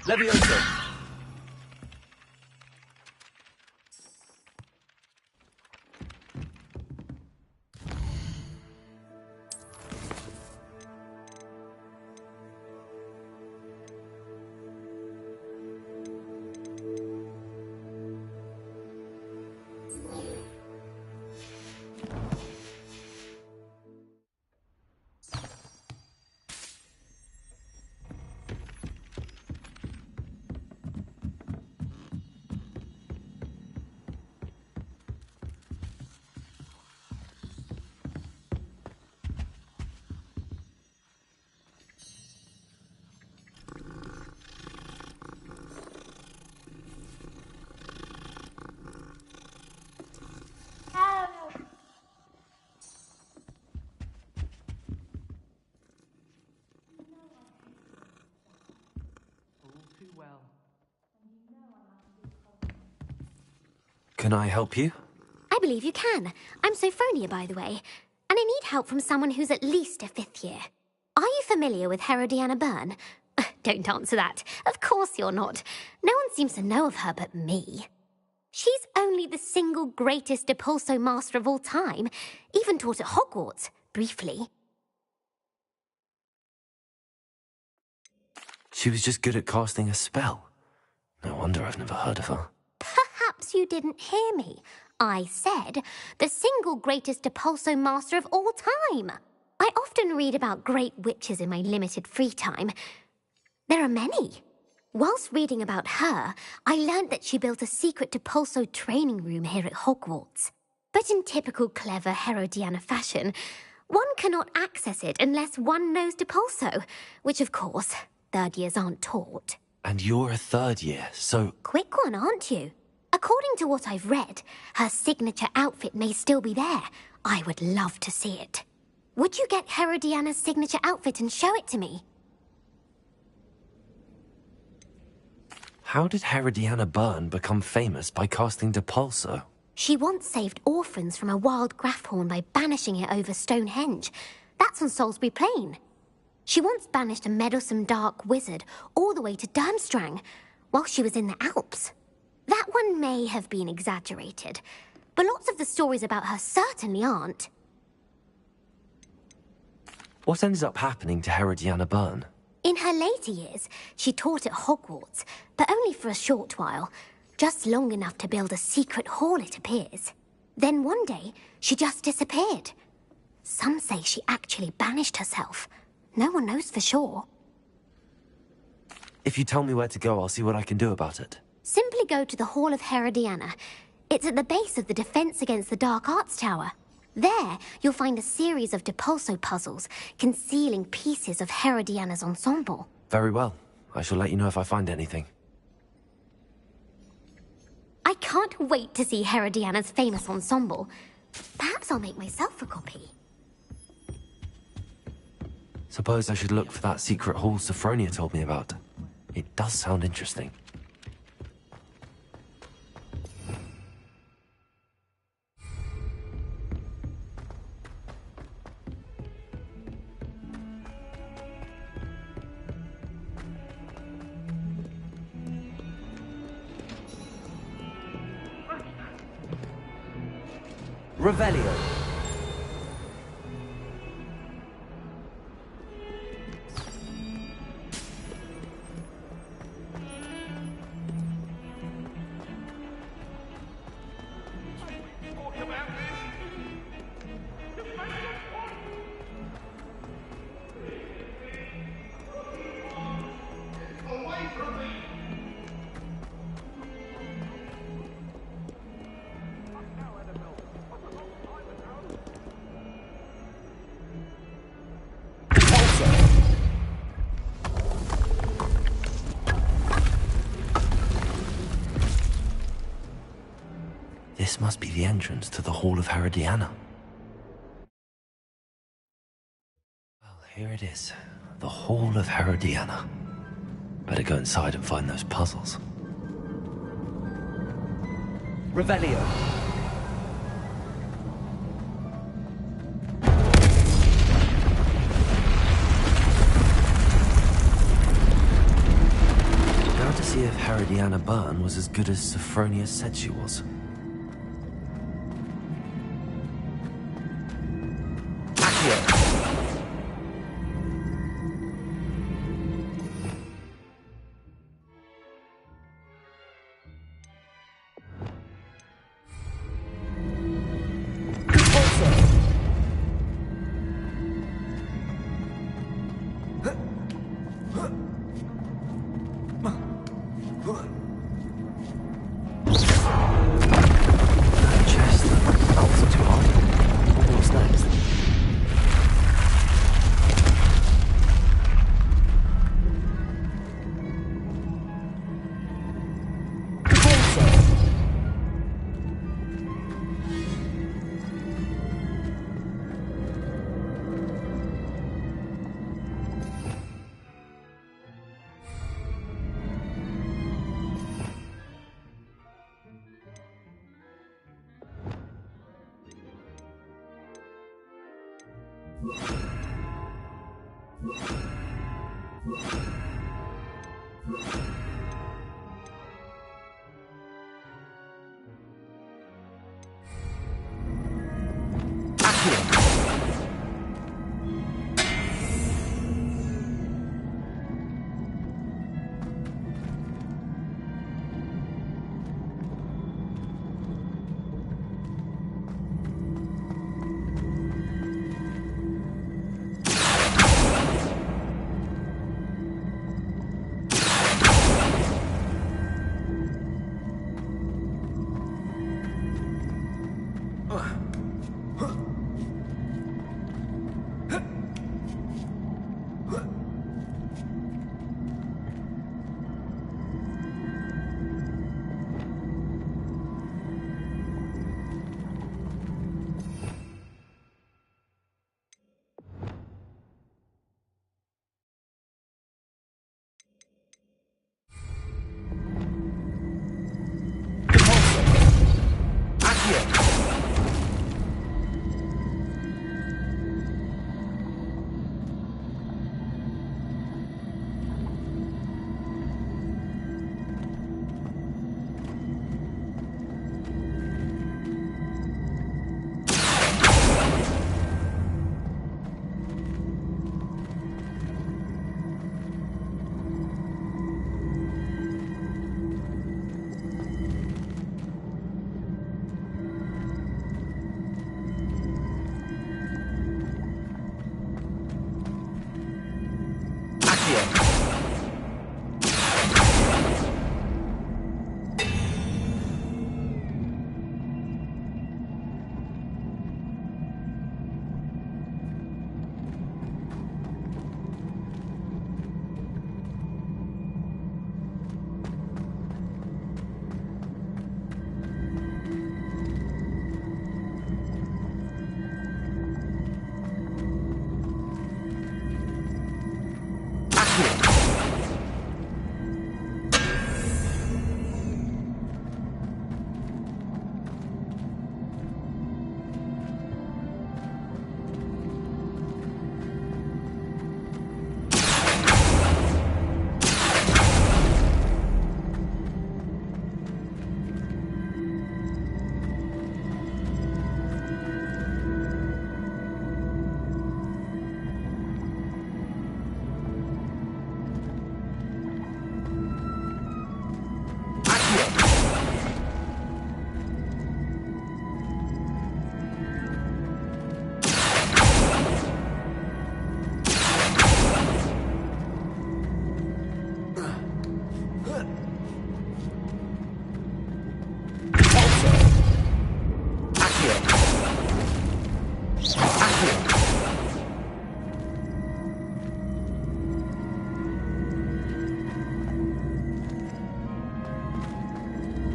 Levioso! Can I help you? I believe you can. I'm Sophronia, by the way, and I need help from someone who's at least a 5th year. Are you familiar with Herodiana Byrne? Don't answer that. Of course you're not. No one seems to know of her but me. She's only the single greatest Depulso master of all time, even taught at Hogwarts, briefly. She was just good at casting a spell. No wonder I've never heard of her. Perhaps you didn't hear me. I said the single greatest Depulso master of all time. I often read about great witches in my limited free time. There are many. Whilst reading about her, I learned that she built a secret Depulso training room here at Hogwarts. But in typical clever Herodiana fashion, one cannot access it unless one knows Depulso, which of course, 3rd years aren't taught. And you're a 3rd year, so... Quick one, aren't you? According to what I've read, her signature outfit may still be there. I would love to see it. Would you get Herodiana's signature outfit and show it to me? How did Herodiana Byrne become famous by casting Depulso? She once saved orphans from a wild Grafhorn by banishing it over Stonehenge. That's on Salisbury Plain. She once banished a meddlesome dark wizard all the way to Durmstrang while she was in the Alps. That one may have been exaggerated, but lots of the stories about her certainly aren't. What ended up happening to Herodiana Byrne? In her later years, she taught at Hogwarts, but only for a short while. Just long enough to build a secret hall, it appears. Then one day, she just disappeared. Some say she actually banished herself. No one knows for sure. If you tell me where to go, I'll see what I can do about it. Simply go to the Hall of Herodiana. It's at the base of the Defense Against the Dark Arts Tower. There, you'll find a series of Depulso puzzles concealing pieces of Herodiana's ensemble. Very well. I shall let you know if I find anything. I can't wait to see Herodiana's famous ensemble. Perhaps I'll make myself a copy. Suppose I should look for that secret hall Sophronia told me about. It does sound interesting. Revelio. This must be the entrance to the Hall of Herodiana. Well, here it is. The Hall of Herodiana. Better go inside and find those puzzles. Revelio. Lady Anna Byrne was as good as Sophronia said she was.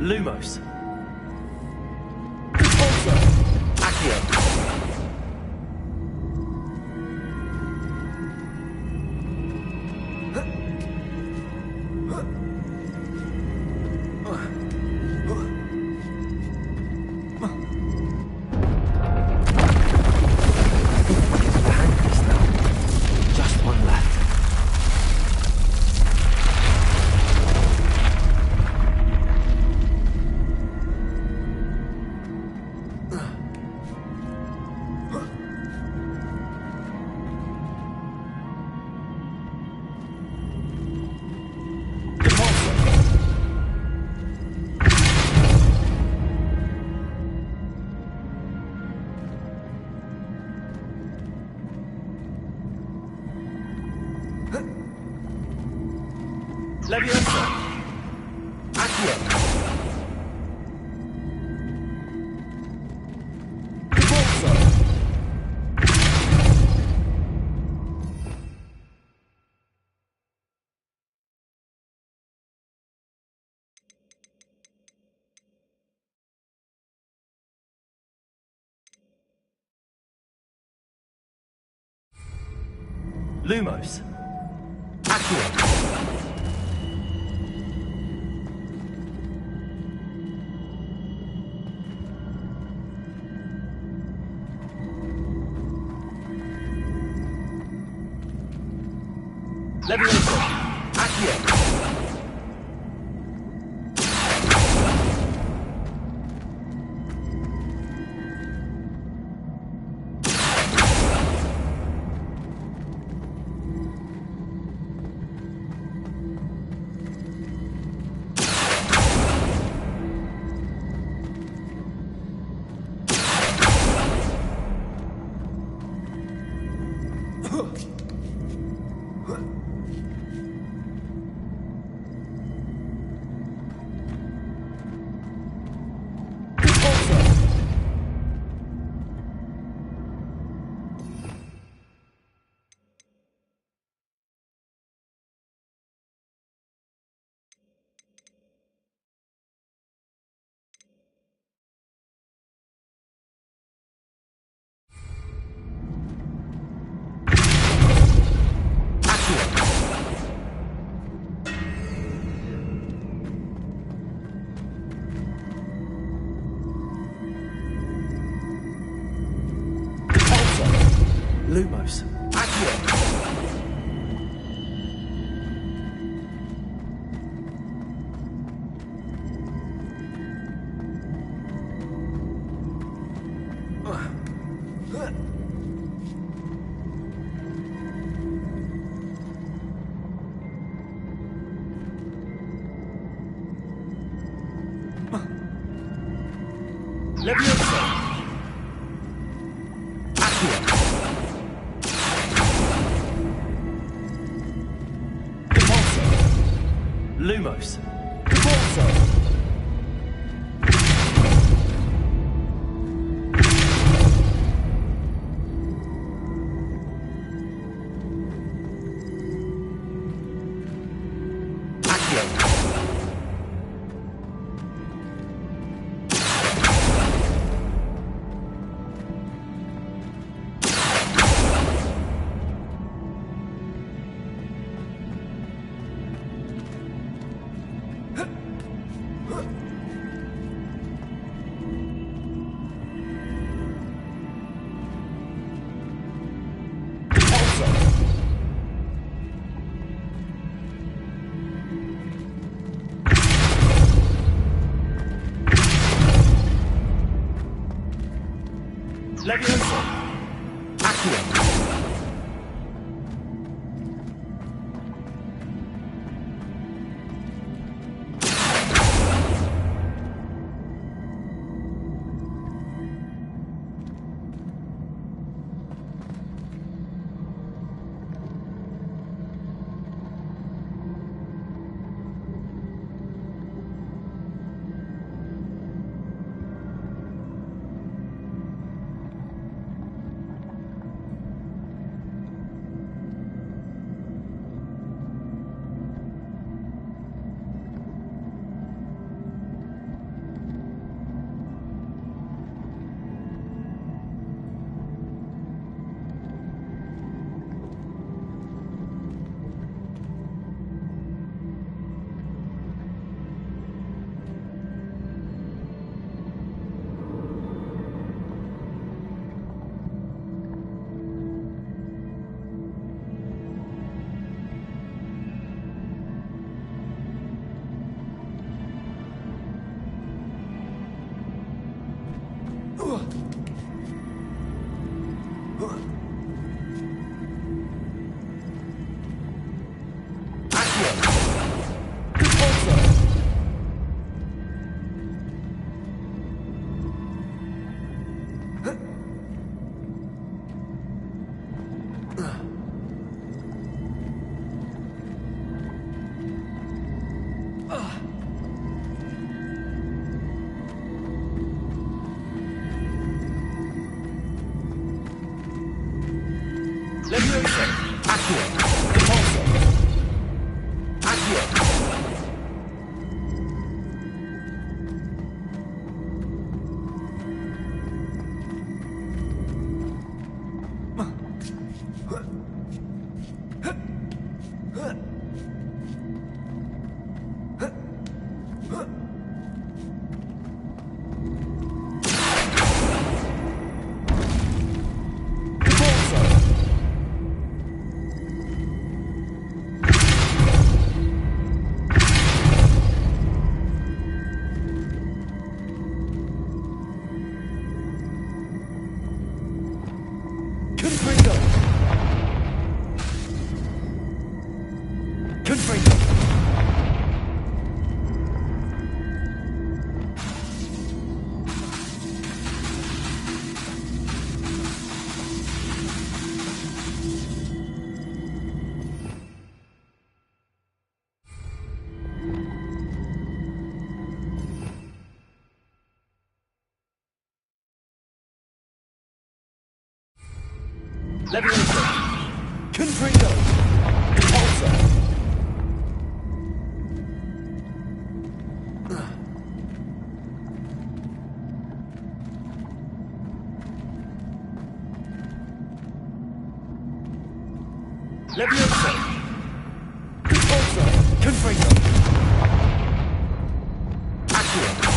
Lumos. Just one left. Leviosa! Accio! Propulso! Lumos! Accio! Leviosa! Accio! Lumos. Accio! Leviosa! Accio! Lumos. Propulso. Accio. Leviosa! Accio! Levioso. Accio. Repulso. Accio. Levioso. Confringo. Repulso. Levioso. Repulso. Confringo. Accio.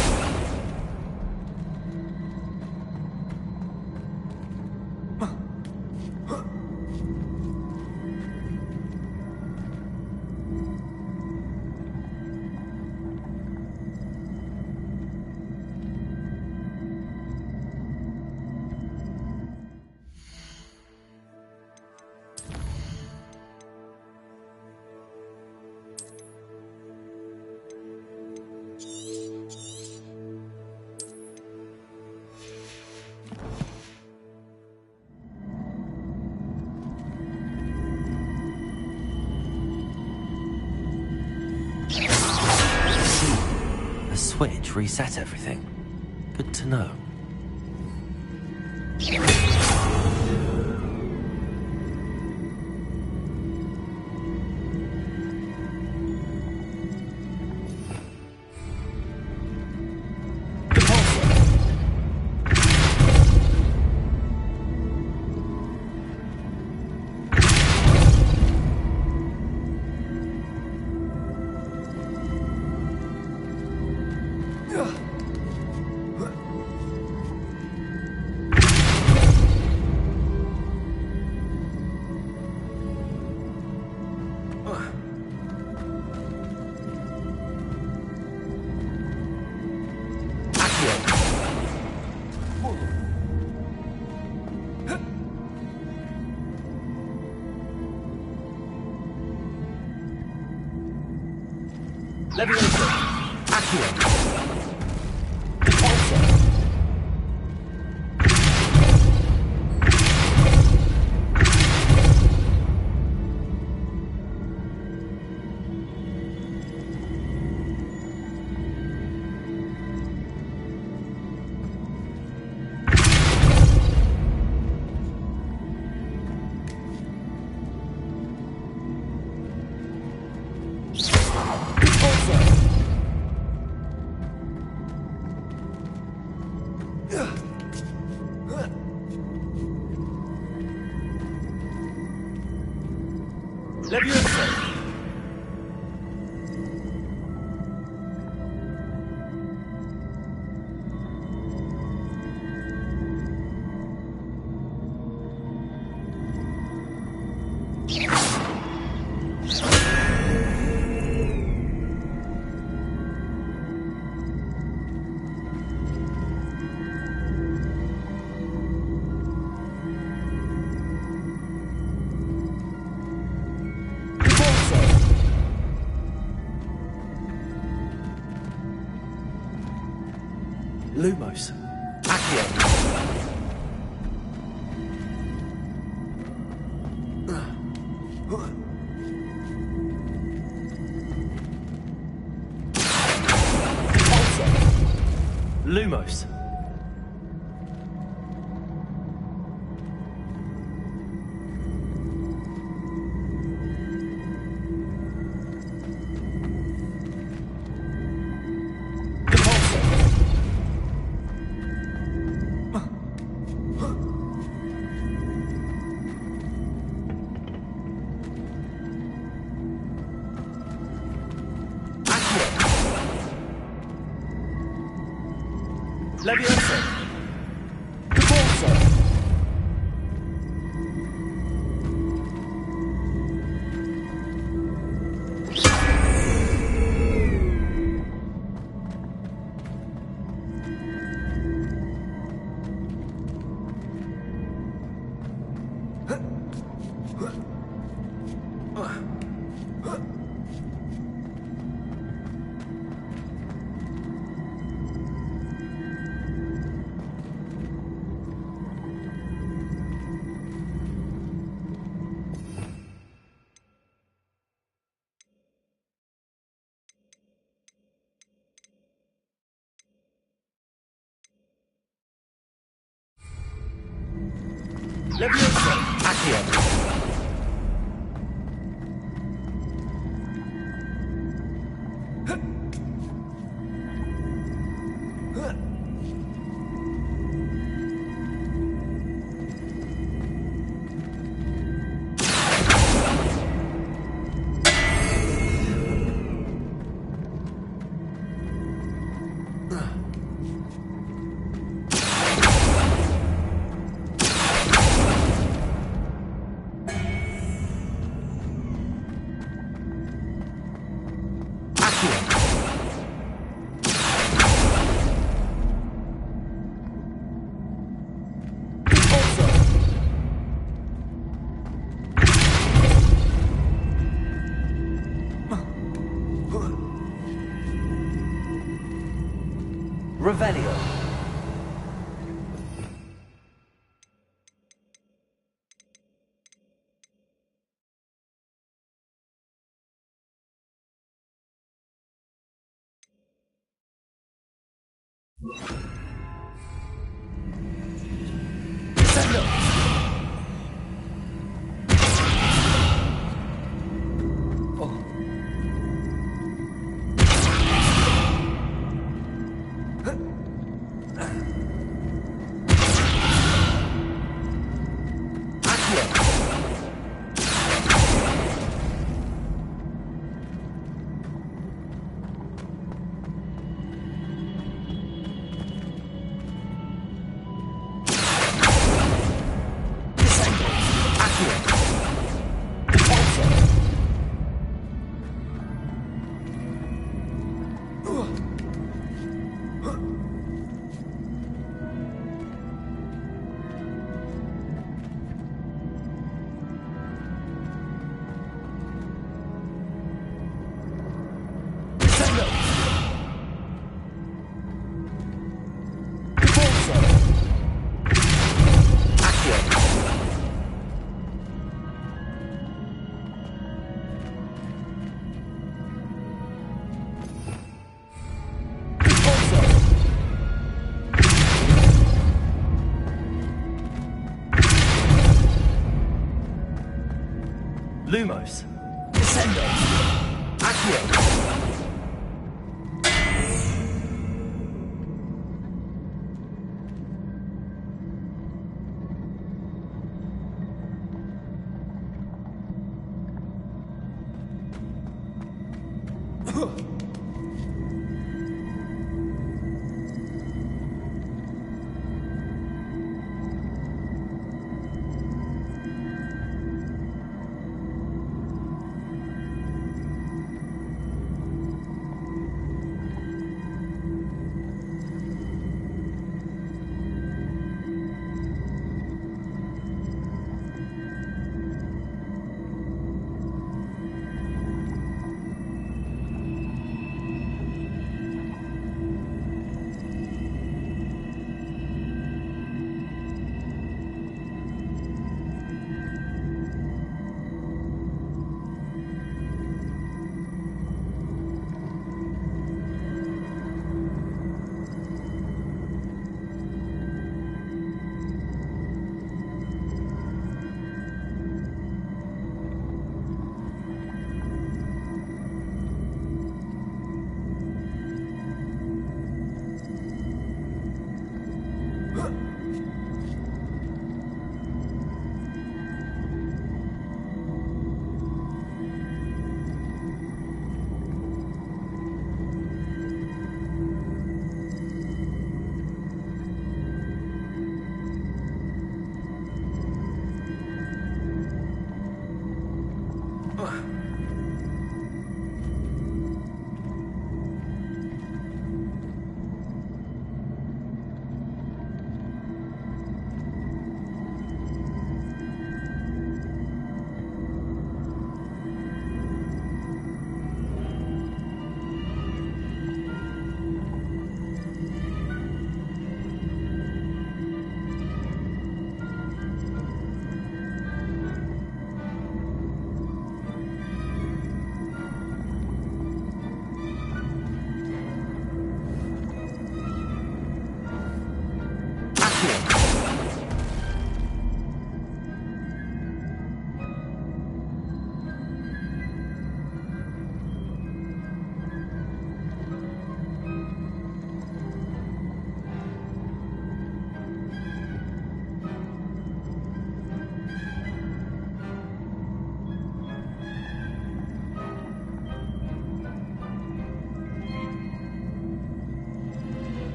The switch reset everything. Good to know. Levioso. Accio. Repulso. Levioso. Lumos. Accio. Lumos. Levioso. Repulso. Levioso. Accio. Revelio. Lumos. Descendo. Accio.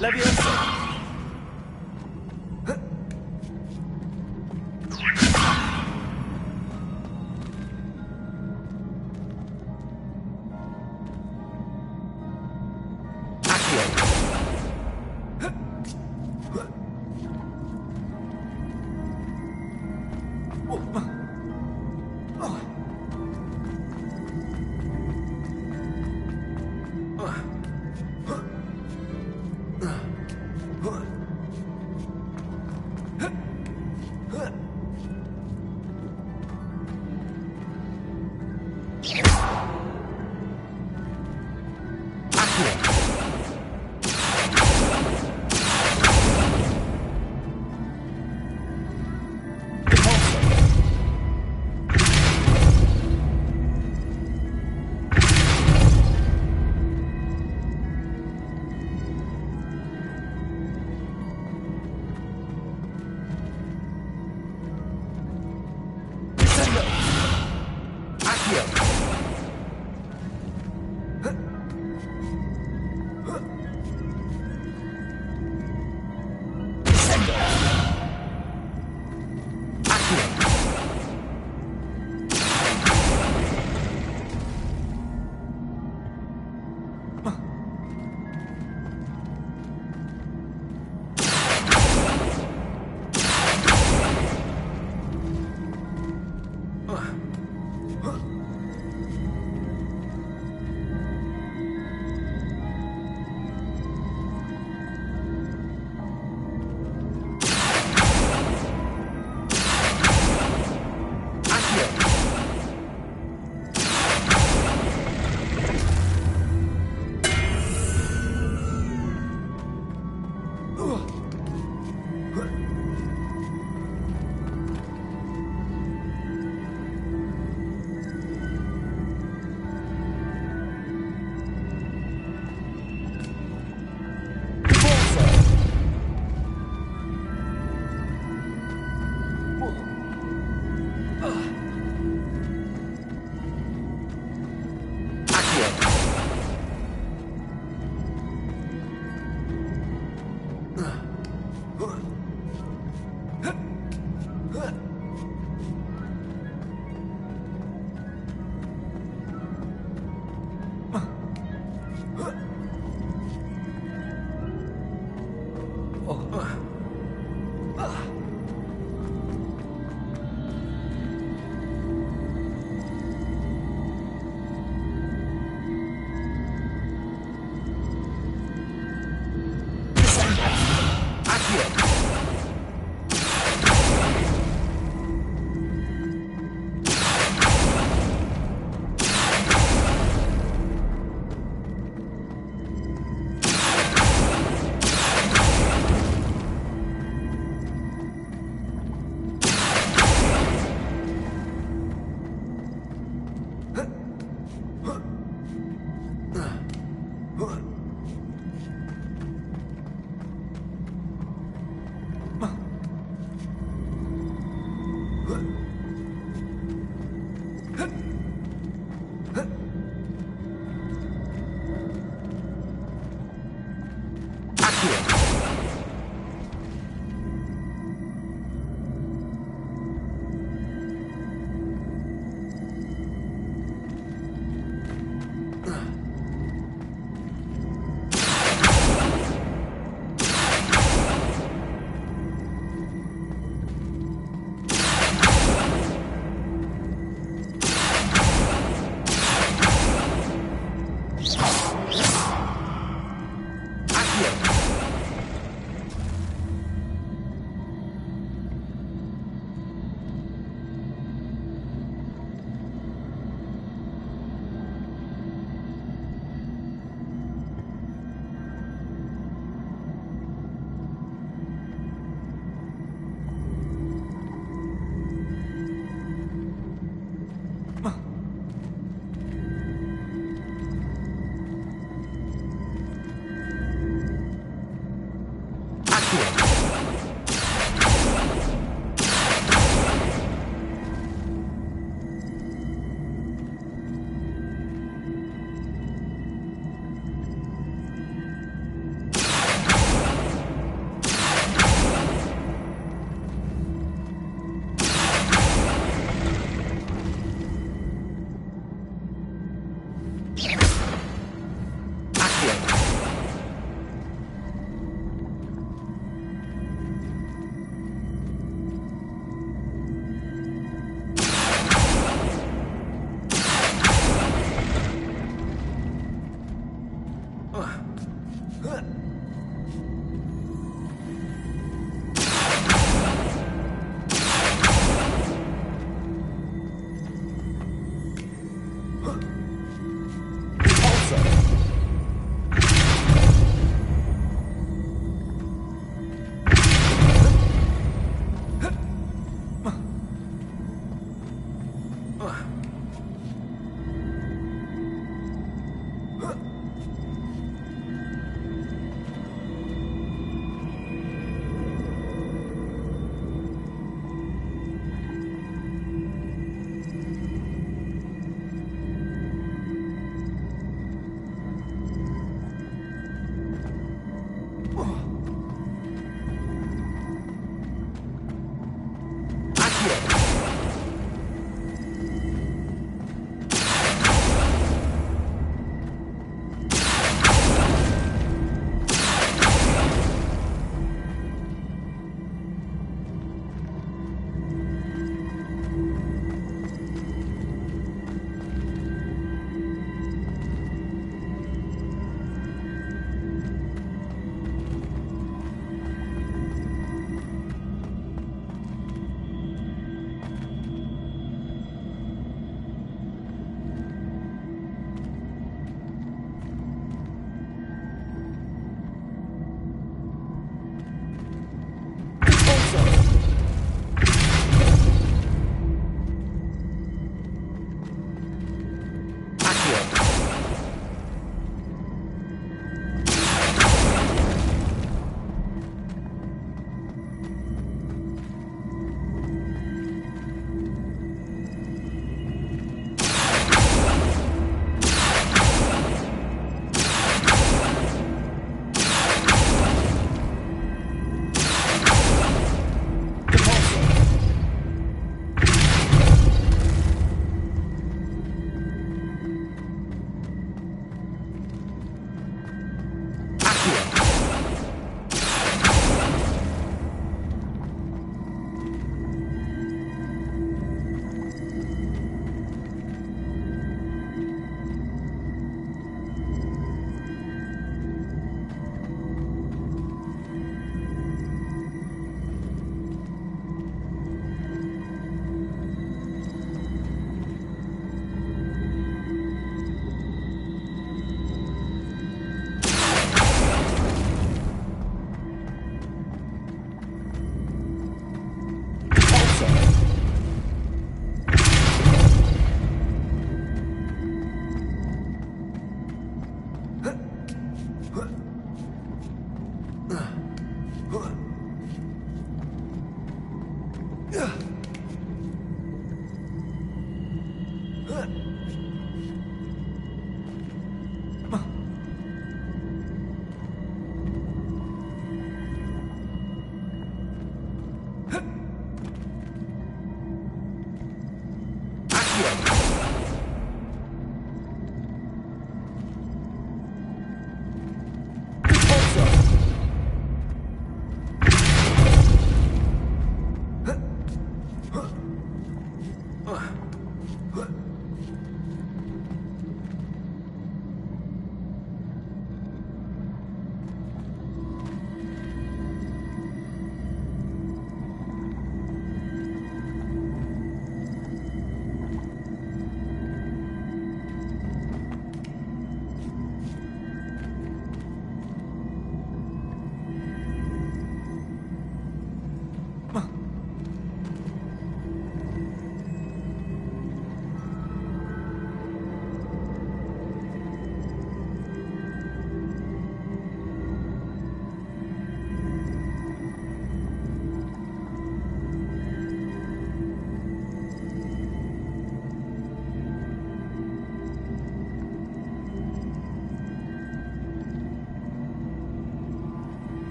Leviosa!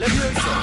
Leviosa!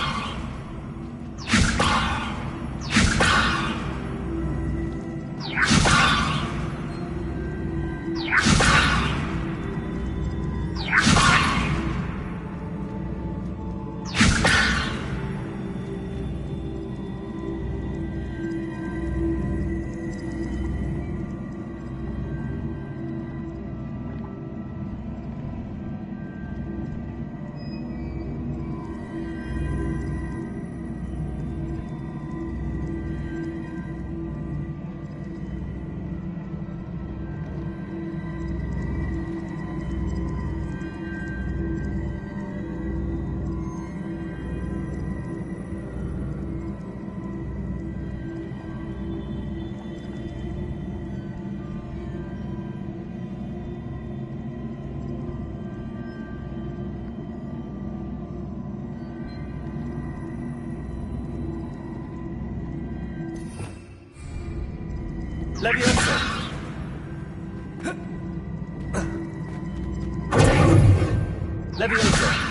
Leviosa!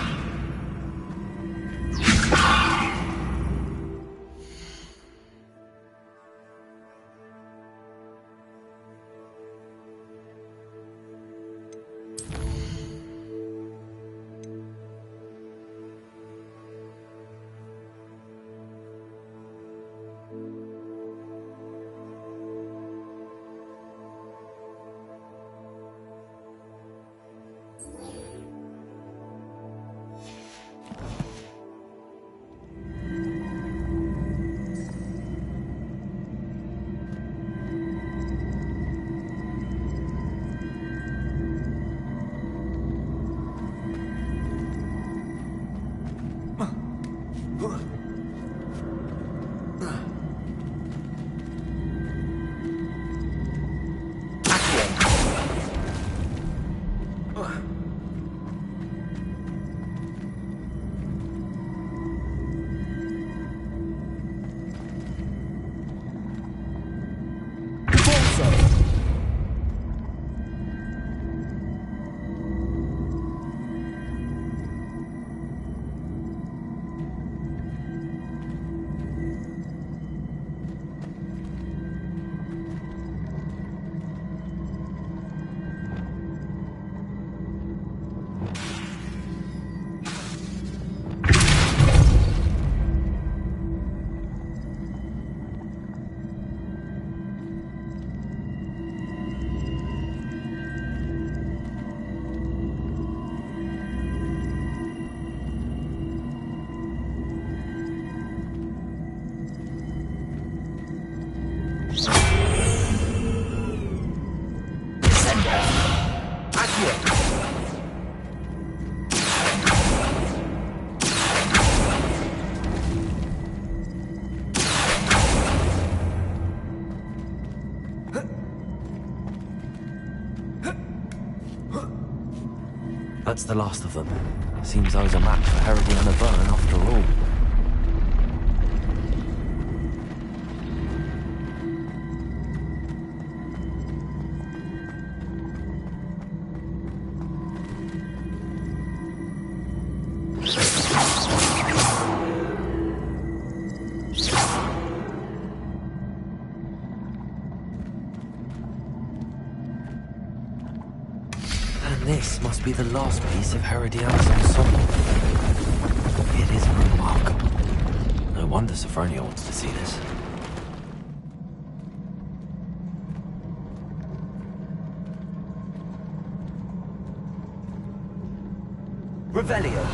That's the last of them. Seems I was a match for Herodiana Byrne after all. This must be the last piece of Herodiana's ensemble. It is remarkable. No wonder Sophronia wants to see this. Revelio.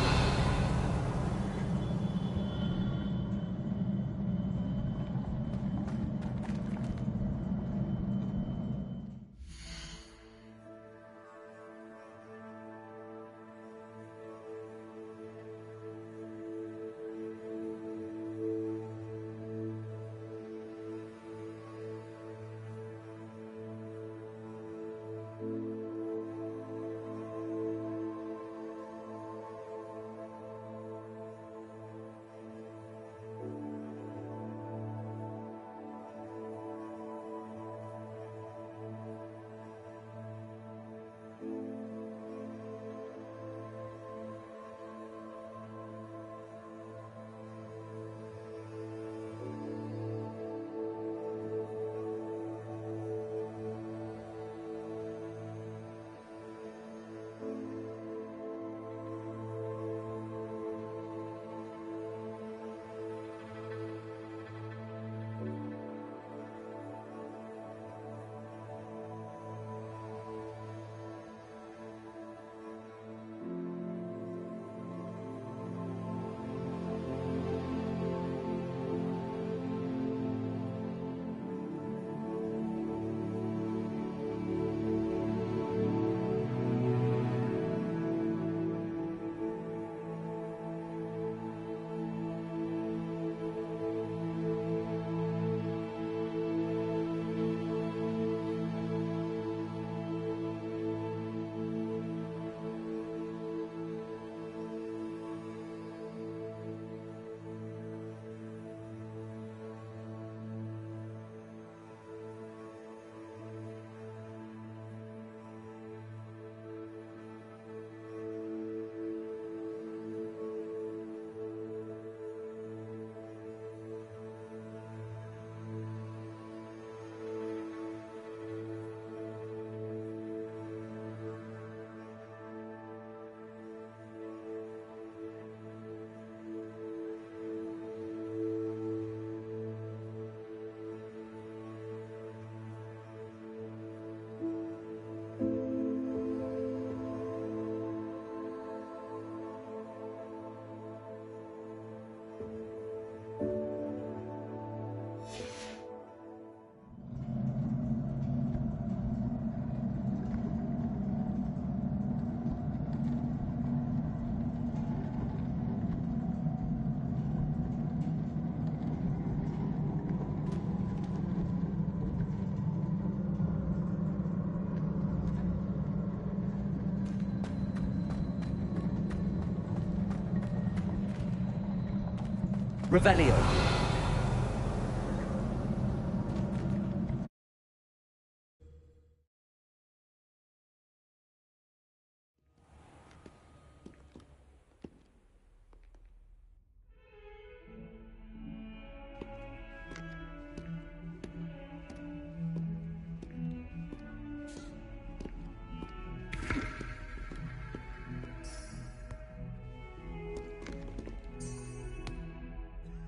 Revelio.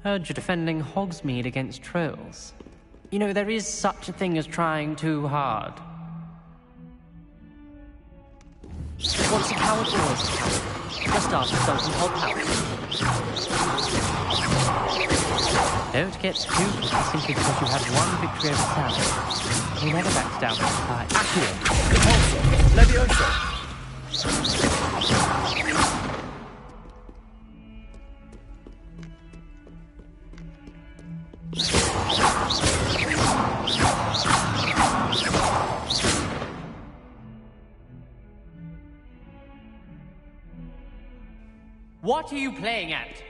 Heard you're defending Hogsmeade against trolls. You know, there is such a thing as trying too hard. Once a coward, always a coward. Just ask the Sultan Hoghouse. Don't get too cocky simply because you had one victory over Sam. He never backs down from the fight. Accio. Repulso. Levioso. What are you playing at?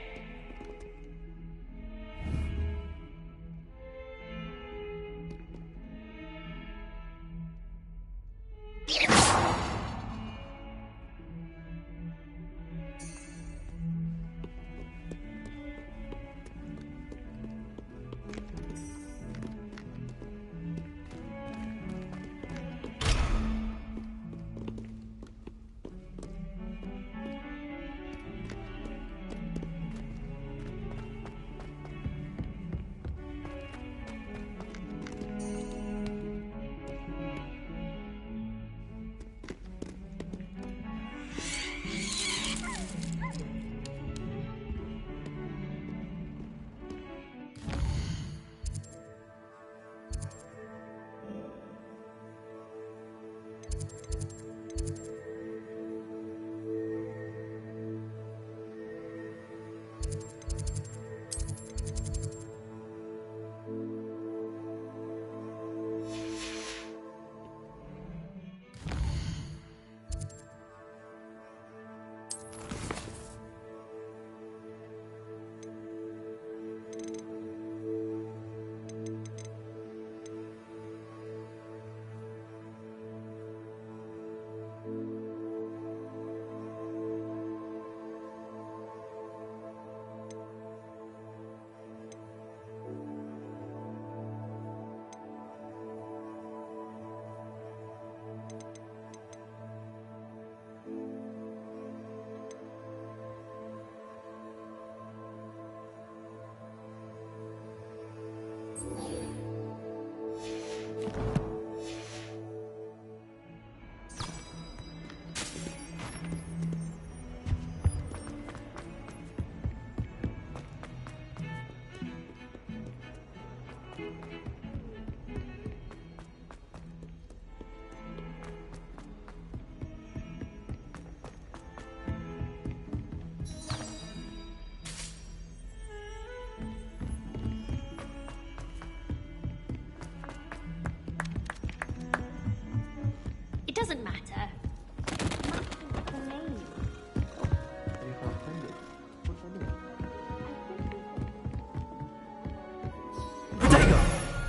Doesn't matter.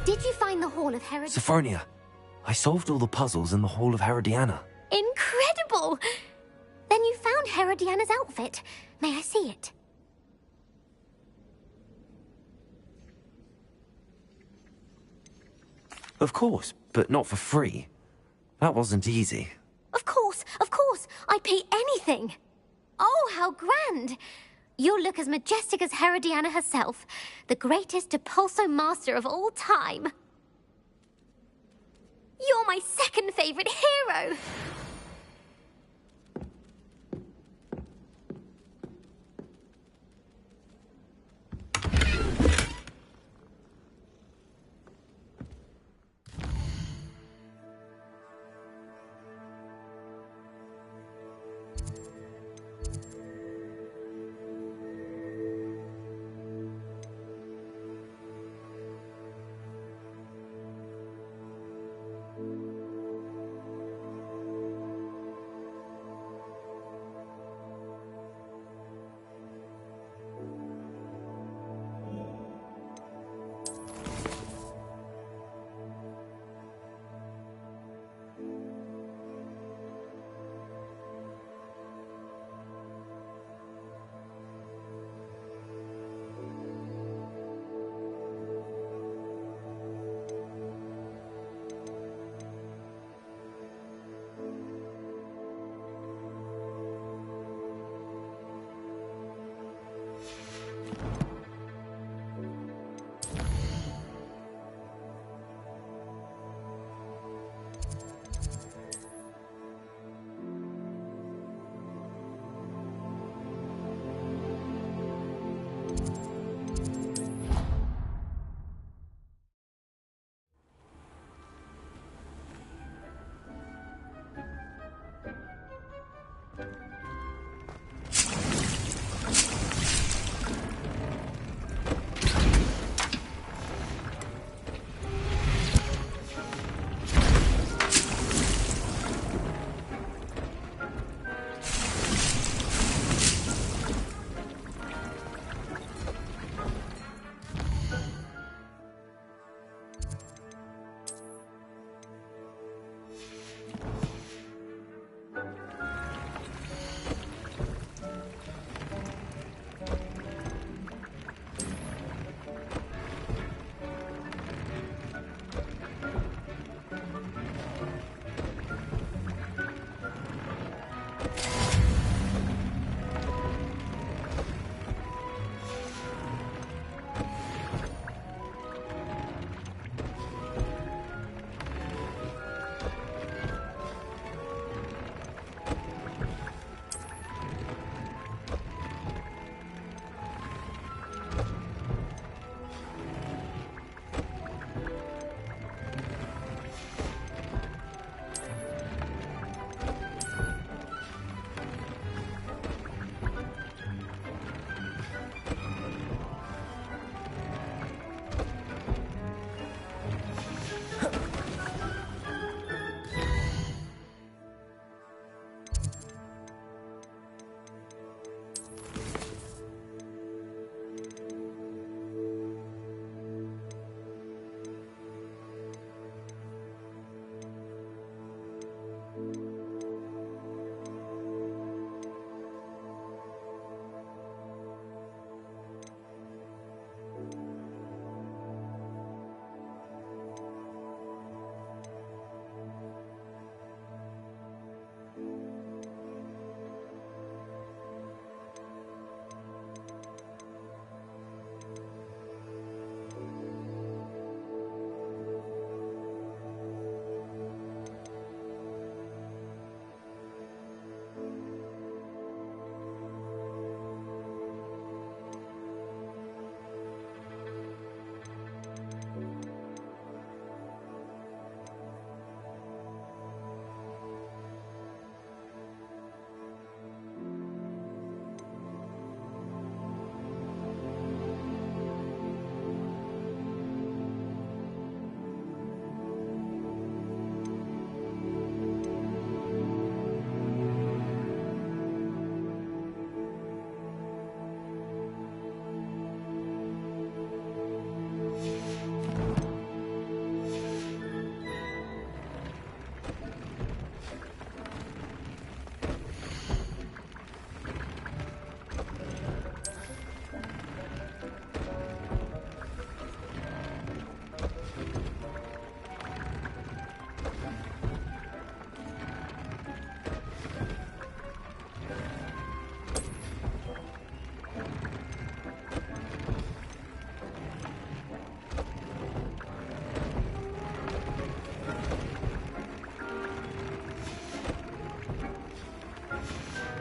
Did you find the Hall of Herod? Sophronia, I solved all the puzzles in the Hall of Herodiana. Incredible! Then you found Herodiana's outfit. May I see it? Of course, but not for free. That wasn't easy. Of course, I'd pay anything. Oh, how grand! You'll look as majestic as Herodiana herself, the greatest Depulso master of all time. You're my second favorite hero!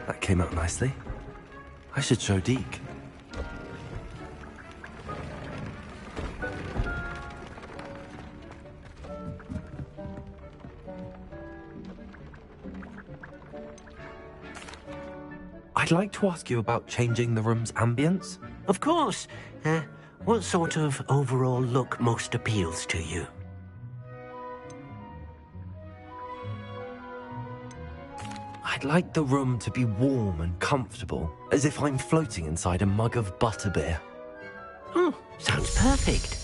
That came out nicely. I should show Deke. I'd like to ask you about changing the room's ambience. Of course. What sort of overall look most appeals to you? I'd like the room to be warm and comfortable, as if I'm floating inside a mug of butterbeer. Oh, sounds perfect.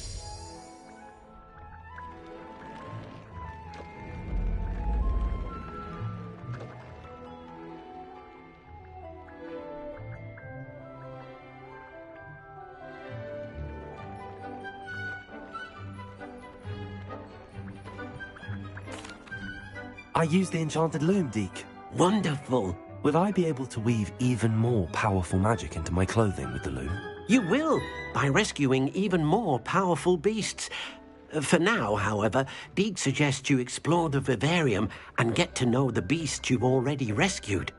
I use the enchanted loom, Deke. Wonderful. Will I be able to weave even more powerful magic into my clothing with the loom? You will, by rescuing even more powerful beasts. For now, however, Deke suggests you explore the vivarium and get to know the beasts you've already rescued.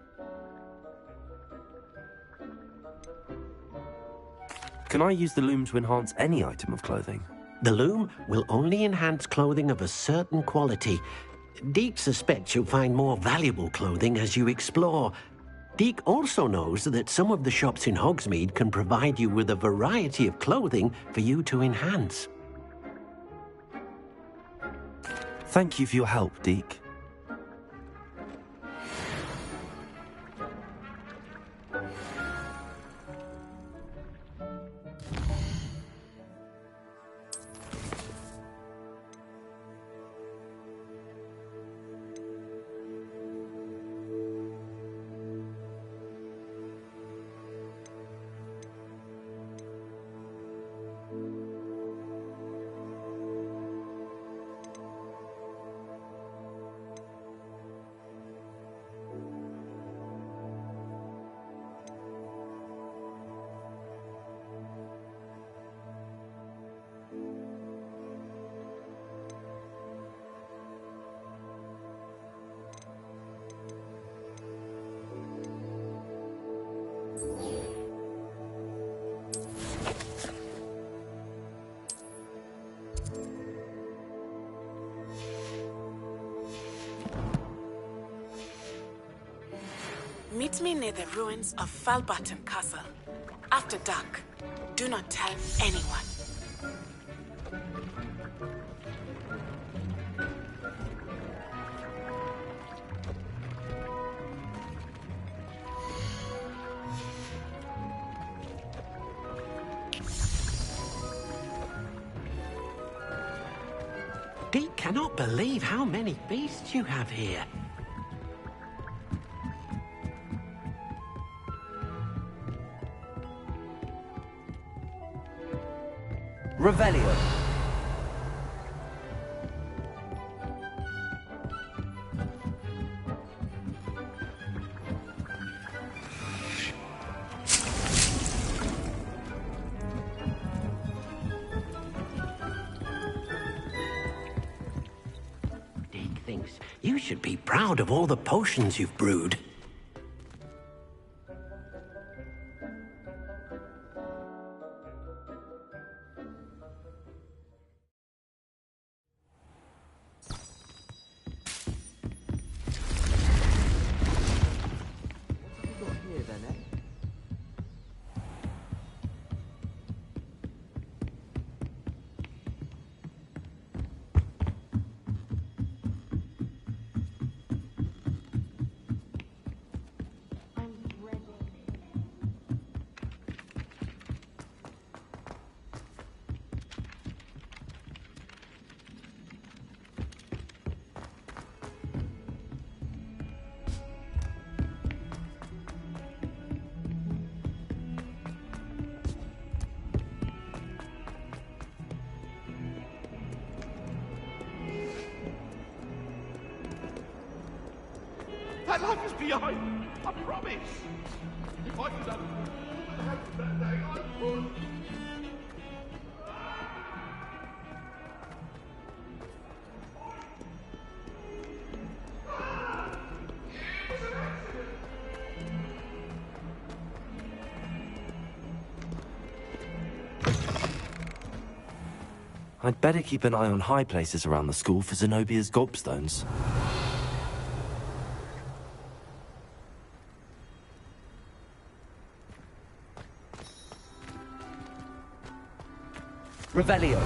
Can I use the loom to enhance any item of clothing? The loom will only enhance clothing of a certain quality. Deke suspects you'll find more valuable clothing as you explore. Deke also knows that some of the shops in Hogsmeade can provide you with a variety of clothing for you to enhance. Thank you for your help, Deke. Meet me near the ruins of Falbutton Castle. After dark. Do not tell anyone. Dee cannot believe how many beasts you have here. Revelio. Dick thinks you should be proud of all the potions you've brewed. That life is behind. I promise. If I could have that day, I would. I'd better keep an eye on high places around the school for Zenobia's gobstones. Revelio.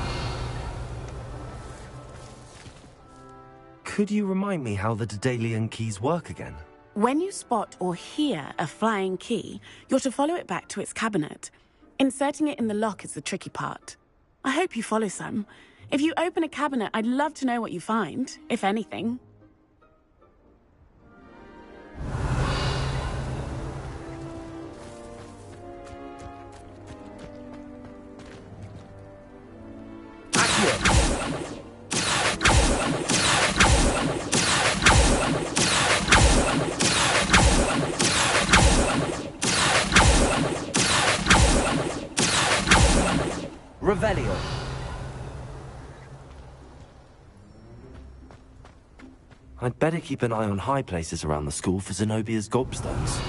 Could you remind me how the Daedalian keys work again? When you spot or hear a flying key, you're to follow it back to its cabinet. Inserting it in the lock is the tricky part. I hope you follow some. If you open a cabinet, I'd love to know what you find, if anything. Revelio. I'd better keep an eye on high places around the school for Zenobia's gobstones.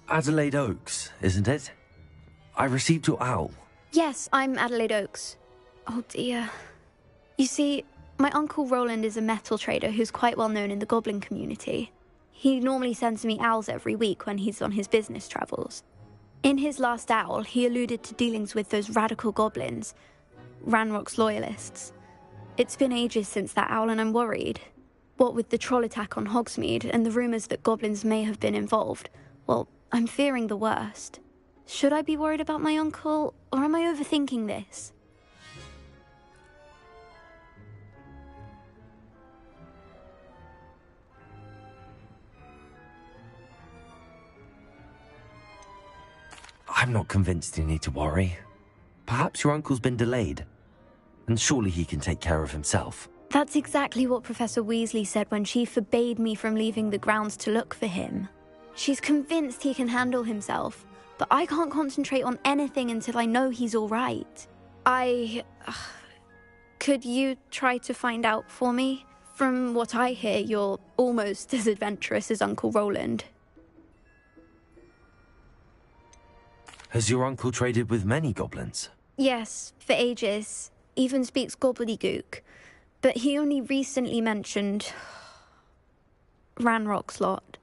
Adelaide Oaks, isn't it? I received your owl. Yes, I'm Adelaide Oaks. Oh dear. You see, my Uncle Roland is a metal trader who's quite well known in the goblin community. He normally sends me owls every week when he's on his business travels. In his last owl, he alluded to dealings with those radical goblins, Ranrock's loyalists. It's been ages since that owl and I'm worried. What with the troll attack on Hogsmeade and the rumours that goblins may have been involved, well, I'm fearing the worst. Should I be worried about my uncle, or am I overthinking this? I'm not convinced you need to worry. Perhaps your uncle's been delayed. and surely he can take care of himself. That's exactly what Professor Weasley said when she forbade me from leaving the grounds to look for him. She's convinced he can handle himself, but I can't concentrate on anything until I know he's all right. Could you try to find out for me? From what I hear, you're almost as adventurous as Uncle Roland. Has your uncle traded with many goblins? Yes, for ages. Even speaks gobbledygook. But he only recently mentioned Ranrock's lot,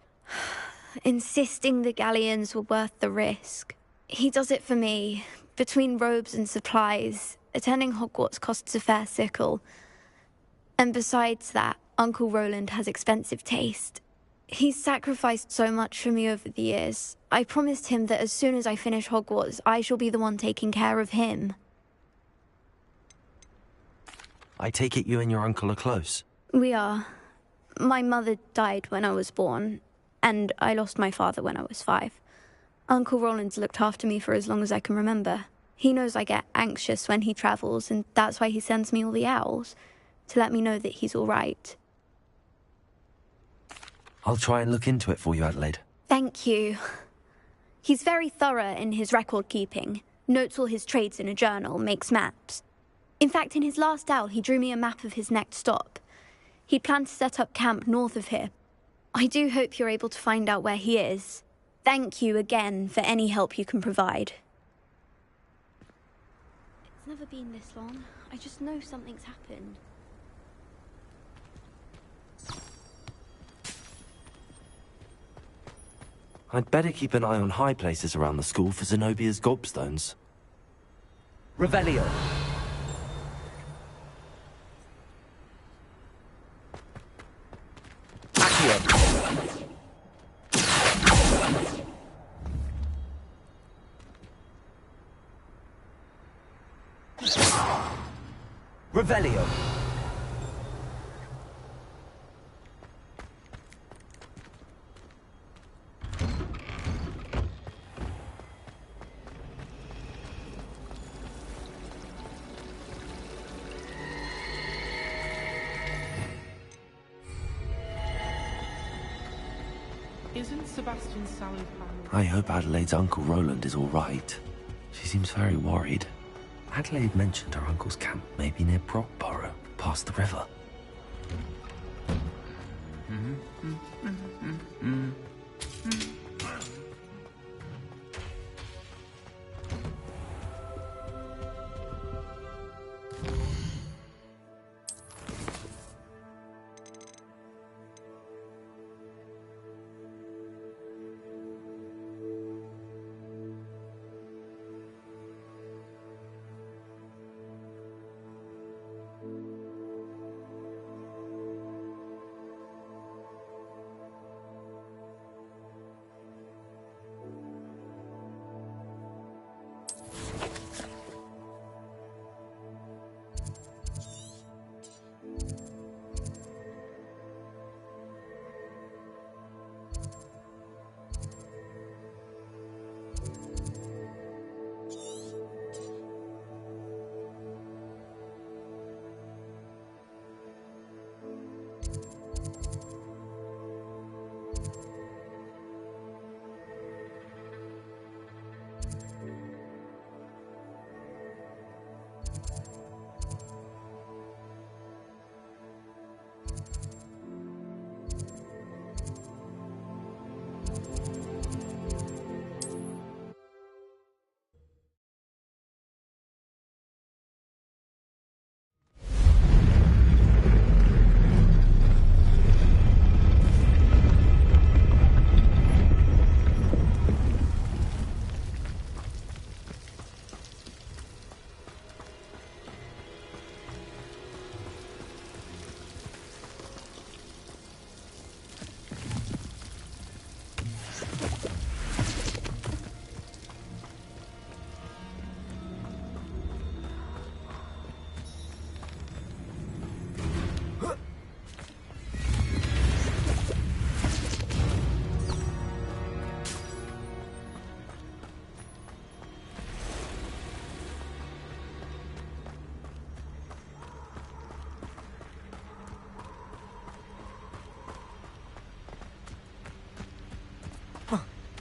insisting the galleons were worth the risk. He does it for me. Between robes and supplies, attending Hogwarts costs a fair sickle. And besides that, Uncle Roland has expensive taste. He's sacrificed so much for me over the years. I promised him that as soon as I finish Hogwarts, I shall be the one taking care of him. I take it you and your uncle are close. We are. My mother died when I was born, and I lost my father when I was 5. Uncle Roland's looked after me for as long as I can remember. He knows I get anxious when he travels, and that's why he sends me all the owls, to let me know that he's all right. I'll try and look into it for you, Adelaide. Thank you. He's very thorough in his record keeping, notes all his trades in a journal, makes maps. In fact, in his last owl, he drew me a map of his next stop. He planned to set up camp north of here. I do hope you're able to find out where he is. Thank you again for any help you can provide. It's never been this long. I just know something's happened. I'd better keep an eye on high places around the school for Zenobia's gobstones. Revelio. Revelio. Isn't Sebastian Sally planning? I hope Adelaide's Uncle Roland is all right. She seems very worried. Adelaide mentioned her uncle's camp may be near Brockborough, past the river.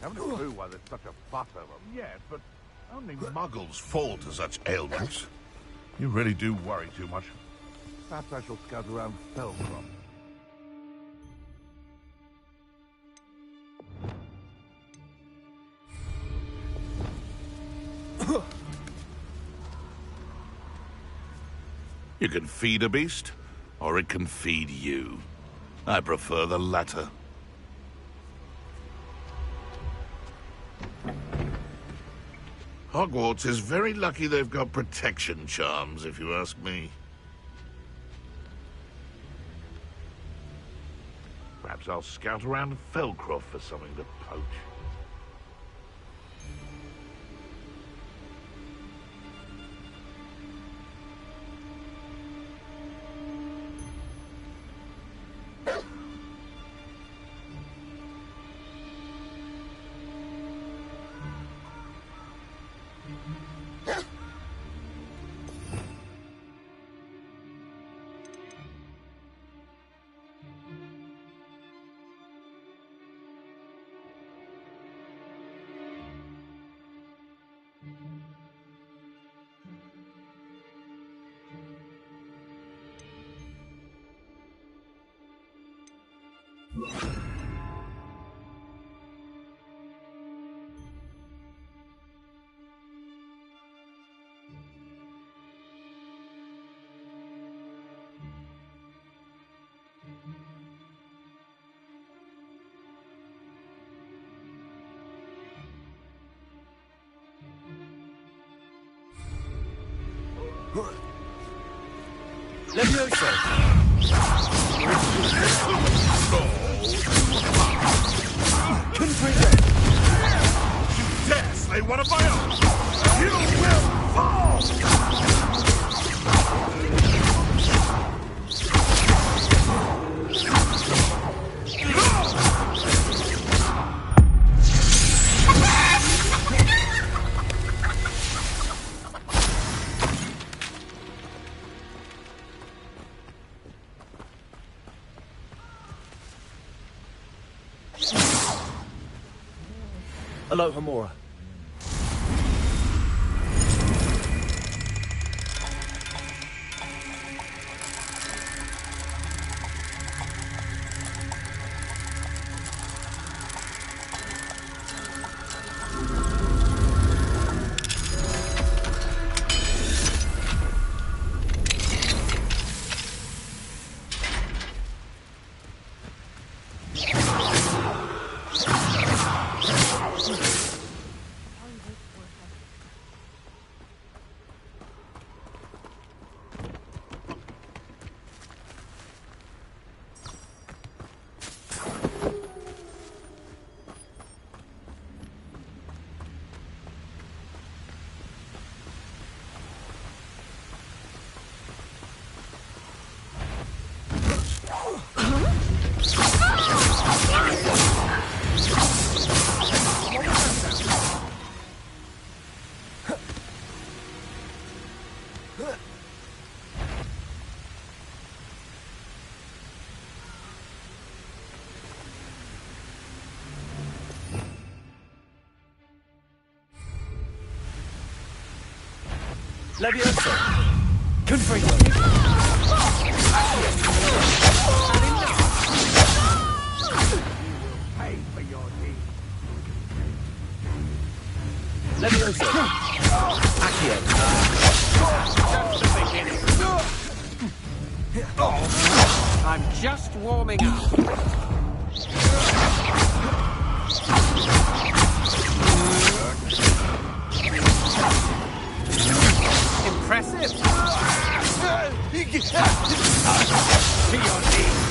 Haven't a clue why there's such a fuss over them yet, but only muggles fall to such ailments. You really do worry too much. Perhaps I shall scout around Felcroft. You can feed a beast, or it can feed you. I prefer the latter. Hogwarts is very lucky they've got protection charms, if you ask me. Perhaps I'll scout around Felcroft for something to poach. Levioso! Configure! You dare slay one of my own! You will fall! Alohomora. Levioso! Confringo! Pay for your deeds. Levioso! Accio! Just the beginning. I'm just warming up. Impressive. To your knees.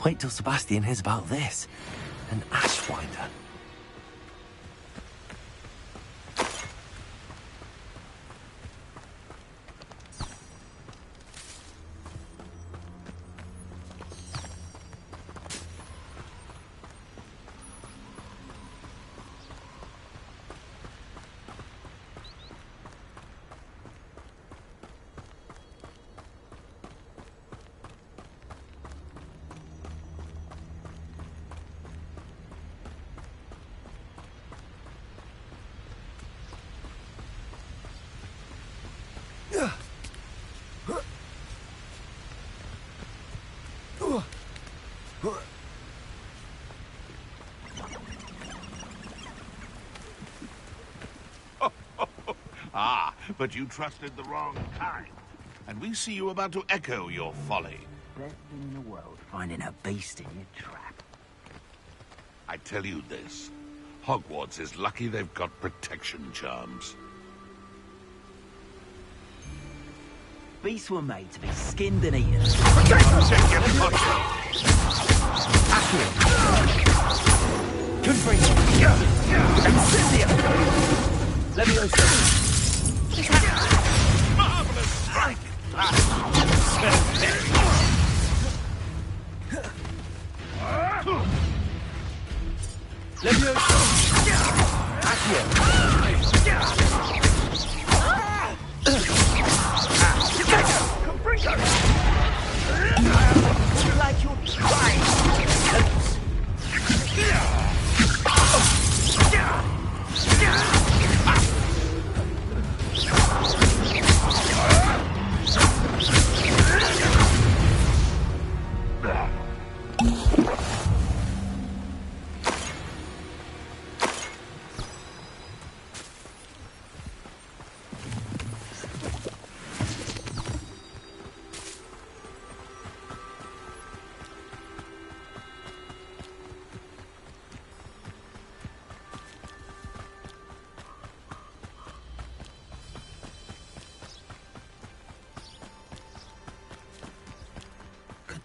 Wait till Sebastian hears about this. An Ashwinder. Ah, but you trusted the wrong kind. And we see you about to echo your folly. Best thing in the world, finding a beast in your trap. I tell you this. Hogwarts is lucky they've got protection charms. Beasts were made to be skinned and eaten. Leviosa! Marvelous strike! Leviosa! Accio! Like you're trying.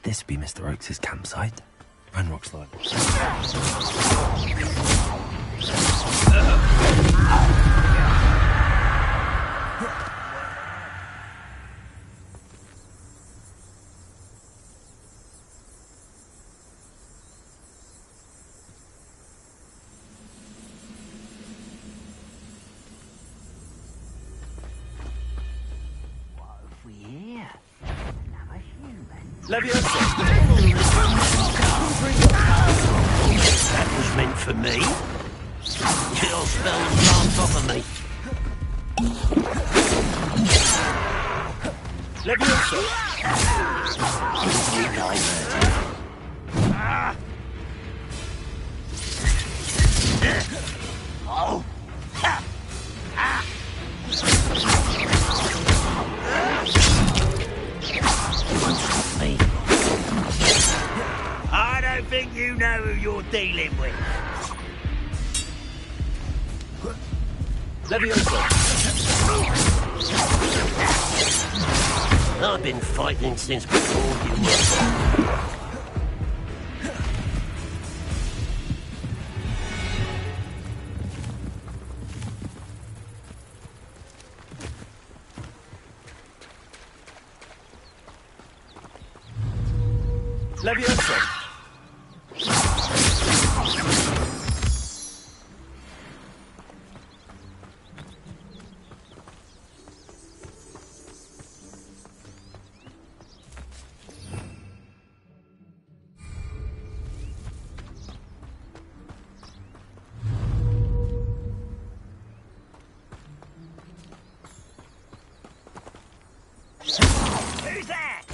This be Mr. Oakes' campsite? Ranrock's line. Leviosa! That was meant for me. Your spell plant off of me. Leviosa! Easily diverted. Oh! Ha! Ah! I don't think you know who you're dealing with. Leviosa. I've been fighting since before you were born. Leviosa. Who's that?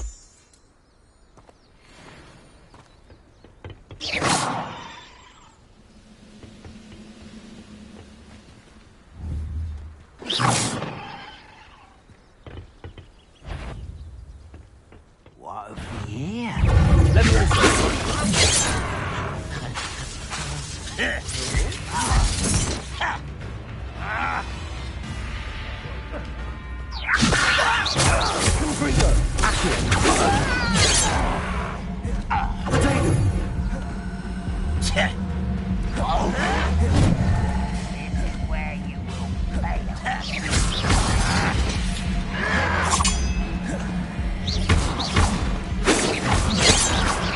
What over here?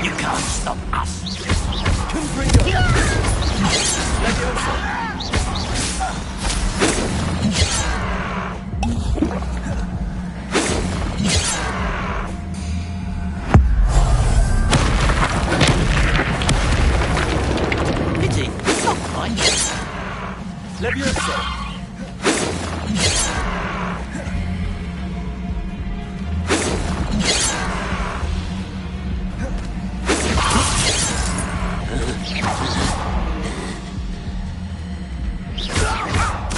You can't stop us. Pity, not quite. Leviosa.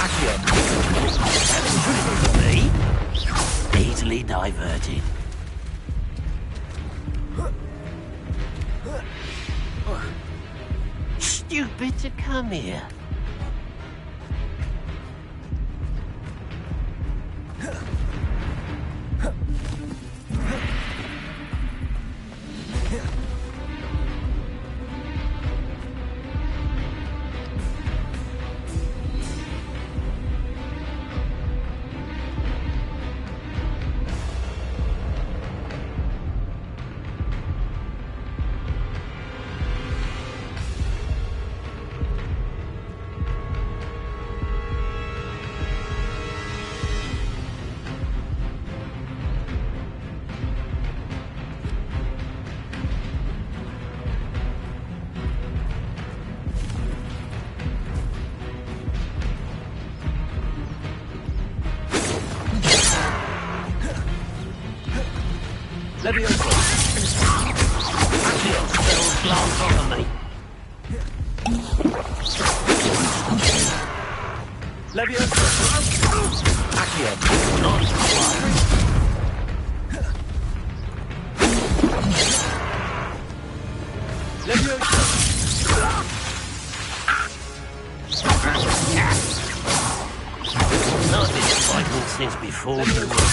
Accio. stupid to come here? Levioso. Accio, spells glance over me. Levioso. Accio, not Levioso. No disappointment since before the war.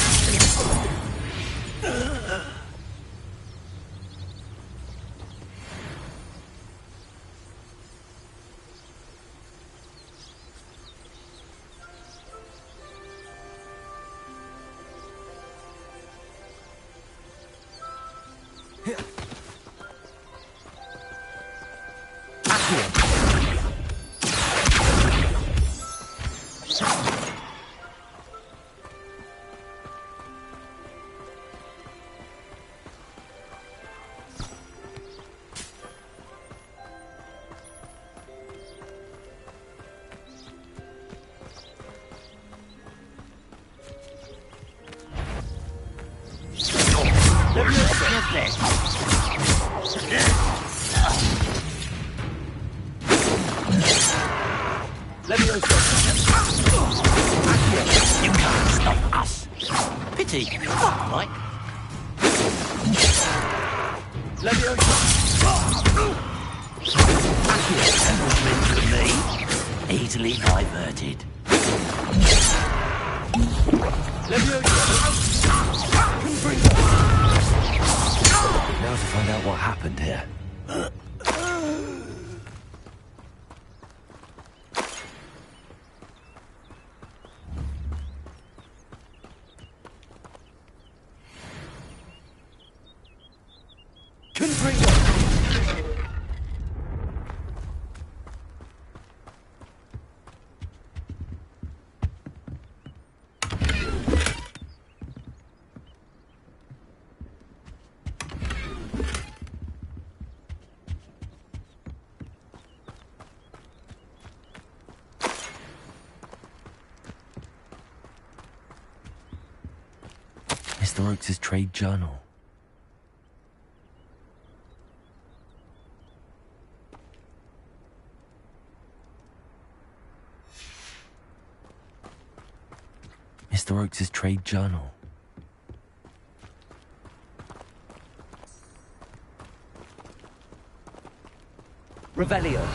You can't stop us. Pity, fuck, right? Levioso. Meant for me. Easily diverted. Levioso. Now to find out what happened here. Mr. Oakes' trade journal. Mr. Oakes' trade journal. Revelio.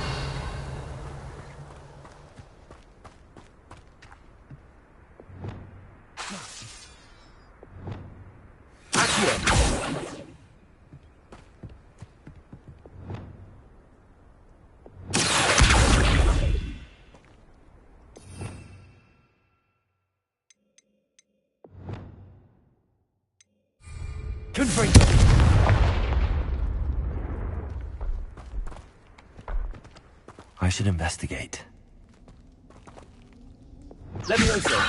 I should investigate. Levioso.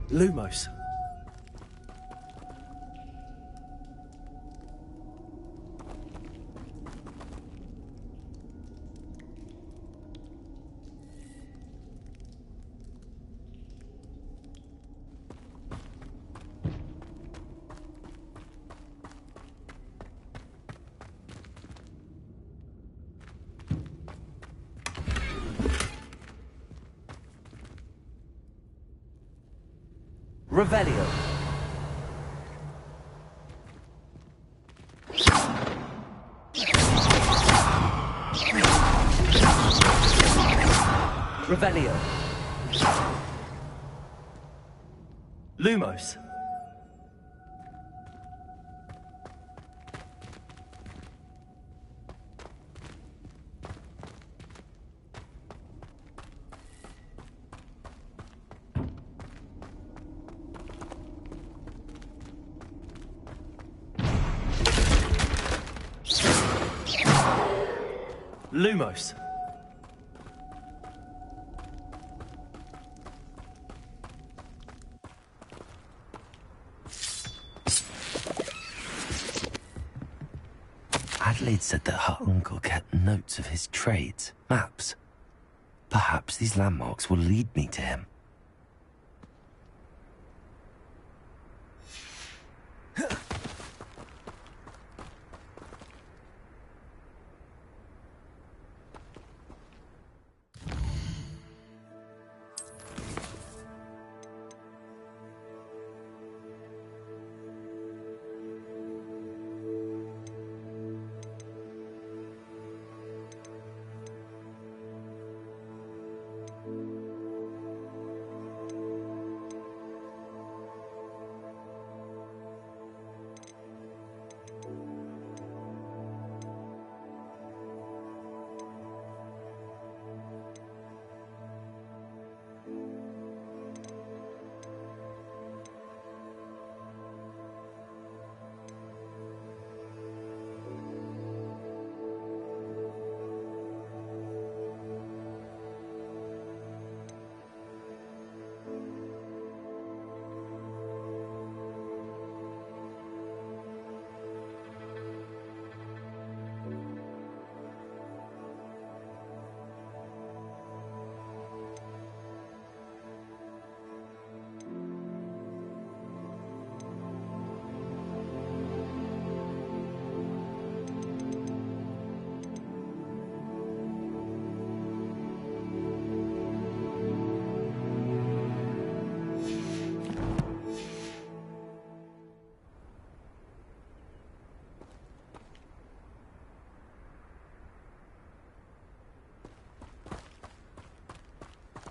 Lumos. Revelio. Revelio. Lumos. Lumos. Adelaide said that her uncle kept notes of his trades, maps. Perhaps these landmarks will lead me to him.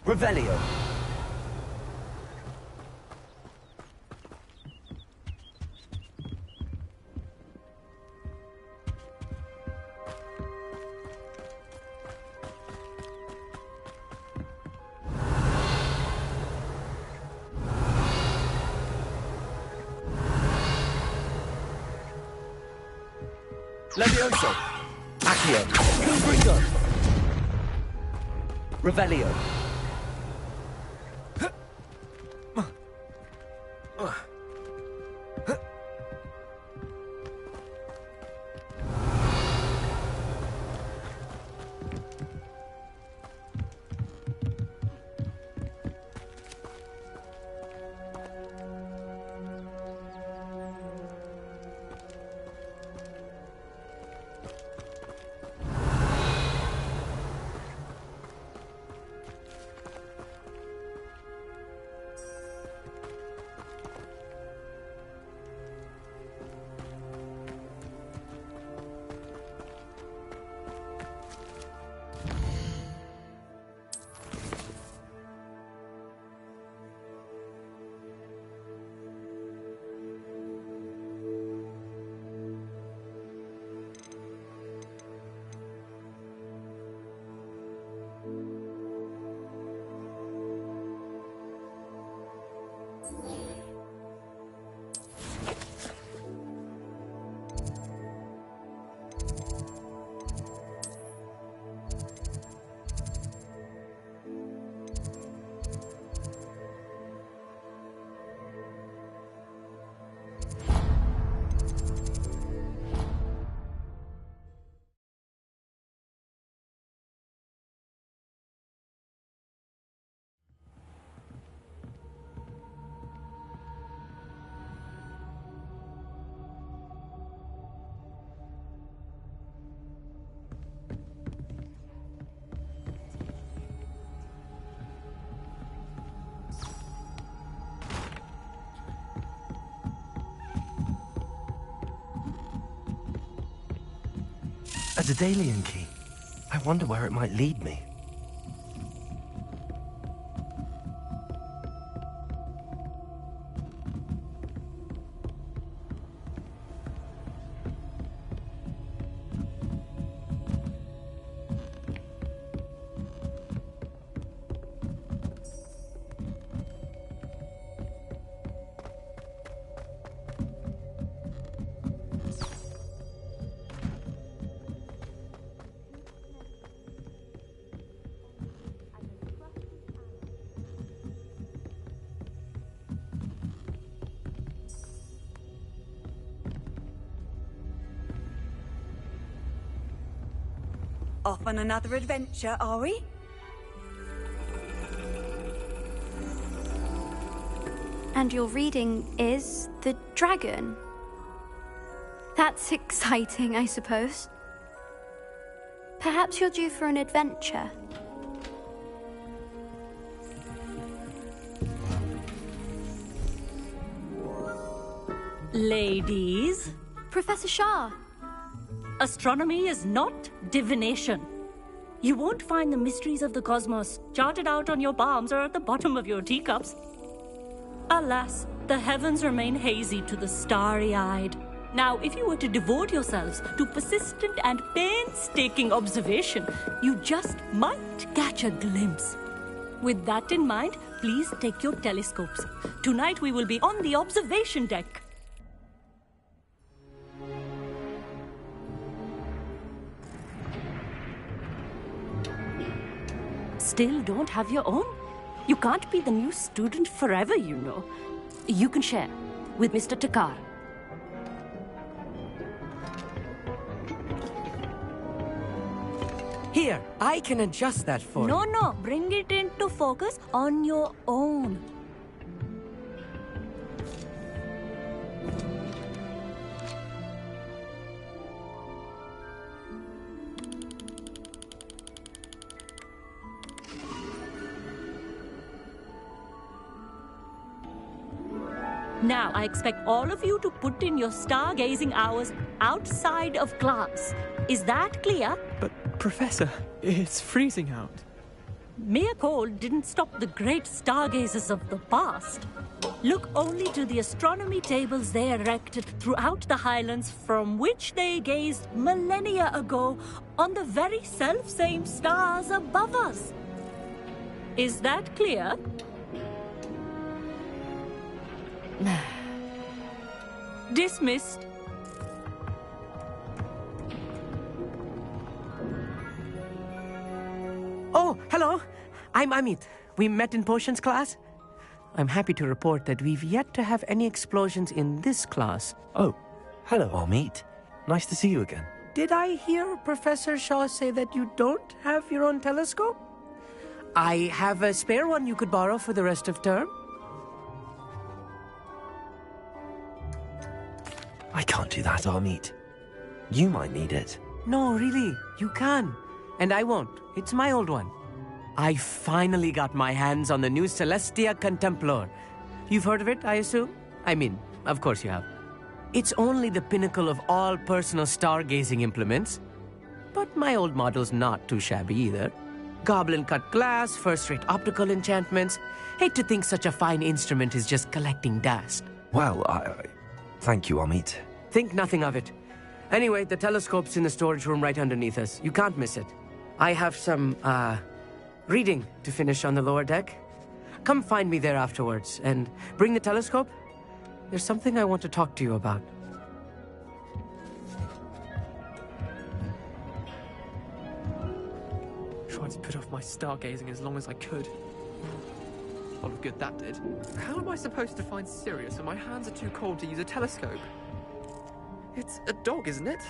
Revelio. Levioso. Accio. Cumbrigo. Revelio. Daedalian key. I wonder where it might lead me. Off on another adventure, are we? And your reading is The Dragon. That's exciting, I suppose. Perhaps you're due for an adventure. Ladies. Professor Shah. Astronomy is not divination. You won't find the mysteries of the cosmos charted out on your palms or at the bottom of your teacups. Alas, the heavens remain hazy to the starry-eyed. Now, if you were to devote yourselves to persistent and painstaking observation, you just might catch a glimpse. With that in mind, please take your telescopes. Tonight we will be on the observation deck. Still don't have your own? You can't be the new student forever, you know. You can share with Mr. Takar. Here, I can adjust that for you. No, bring it into focus on your own. Now, I expect all of you to put in your stargazing hours outside of class. Is that clear? But, Professor, it's freezing out. Mere cold didn't stop the great stargazers of the past. Look only to the astronomy tables they erected throughout the highlands from which they gazed millennia ago on the very self-same stars above us. Is that clear? Dismissed. Oh, hello. I'm Amit. We met in potions class. I'm happy to report that we've yet to have any explosions in this class. Oh, hello, Amit. Nice to see you again. Did I hear Professor Shaw say that you don't have your own telescope? I have a spare one you could borrow for the rest of term. I can't do that, Amit. You might need it. No, really, you can. And I won't. It's my old one. I finally got my hands on the new Celestia Contemplor. You've heard of it, I assume? I mean, of course you have. It's only the pinnacle of all personal stargazing implements. But my old model's not too shabby either. Goblin-cut glass, first-rate optical enchantments. Hate to think such a fine instrument is just collecting dust. Well, thank you, Amit. Think nothing of it. Anyway, the telescope's in the storage room right underneath us. You can't miss it. I have some, reading to finish on the lower deck. Come find me there afterwards, and bring the telescope. There's something I want to talk to you about. Tried to put off my stargazing as long as I could. A lot of good that did. How am I supposed to find Sirius when my hands are too cold to use a telescope? It's a dog, isn't it?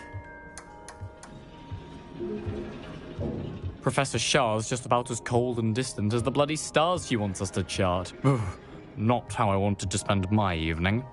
Professor Shah's just about as cold and distant as the bloody stars she wants us to chart. Not how I wanted to spend my evening.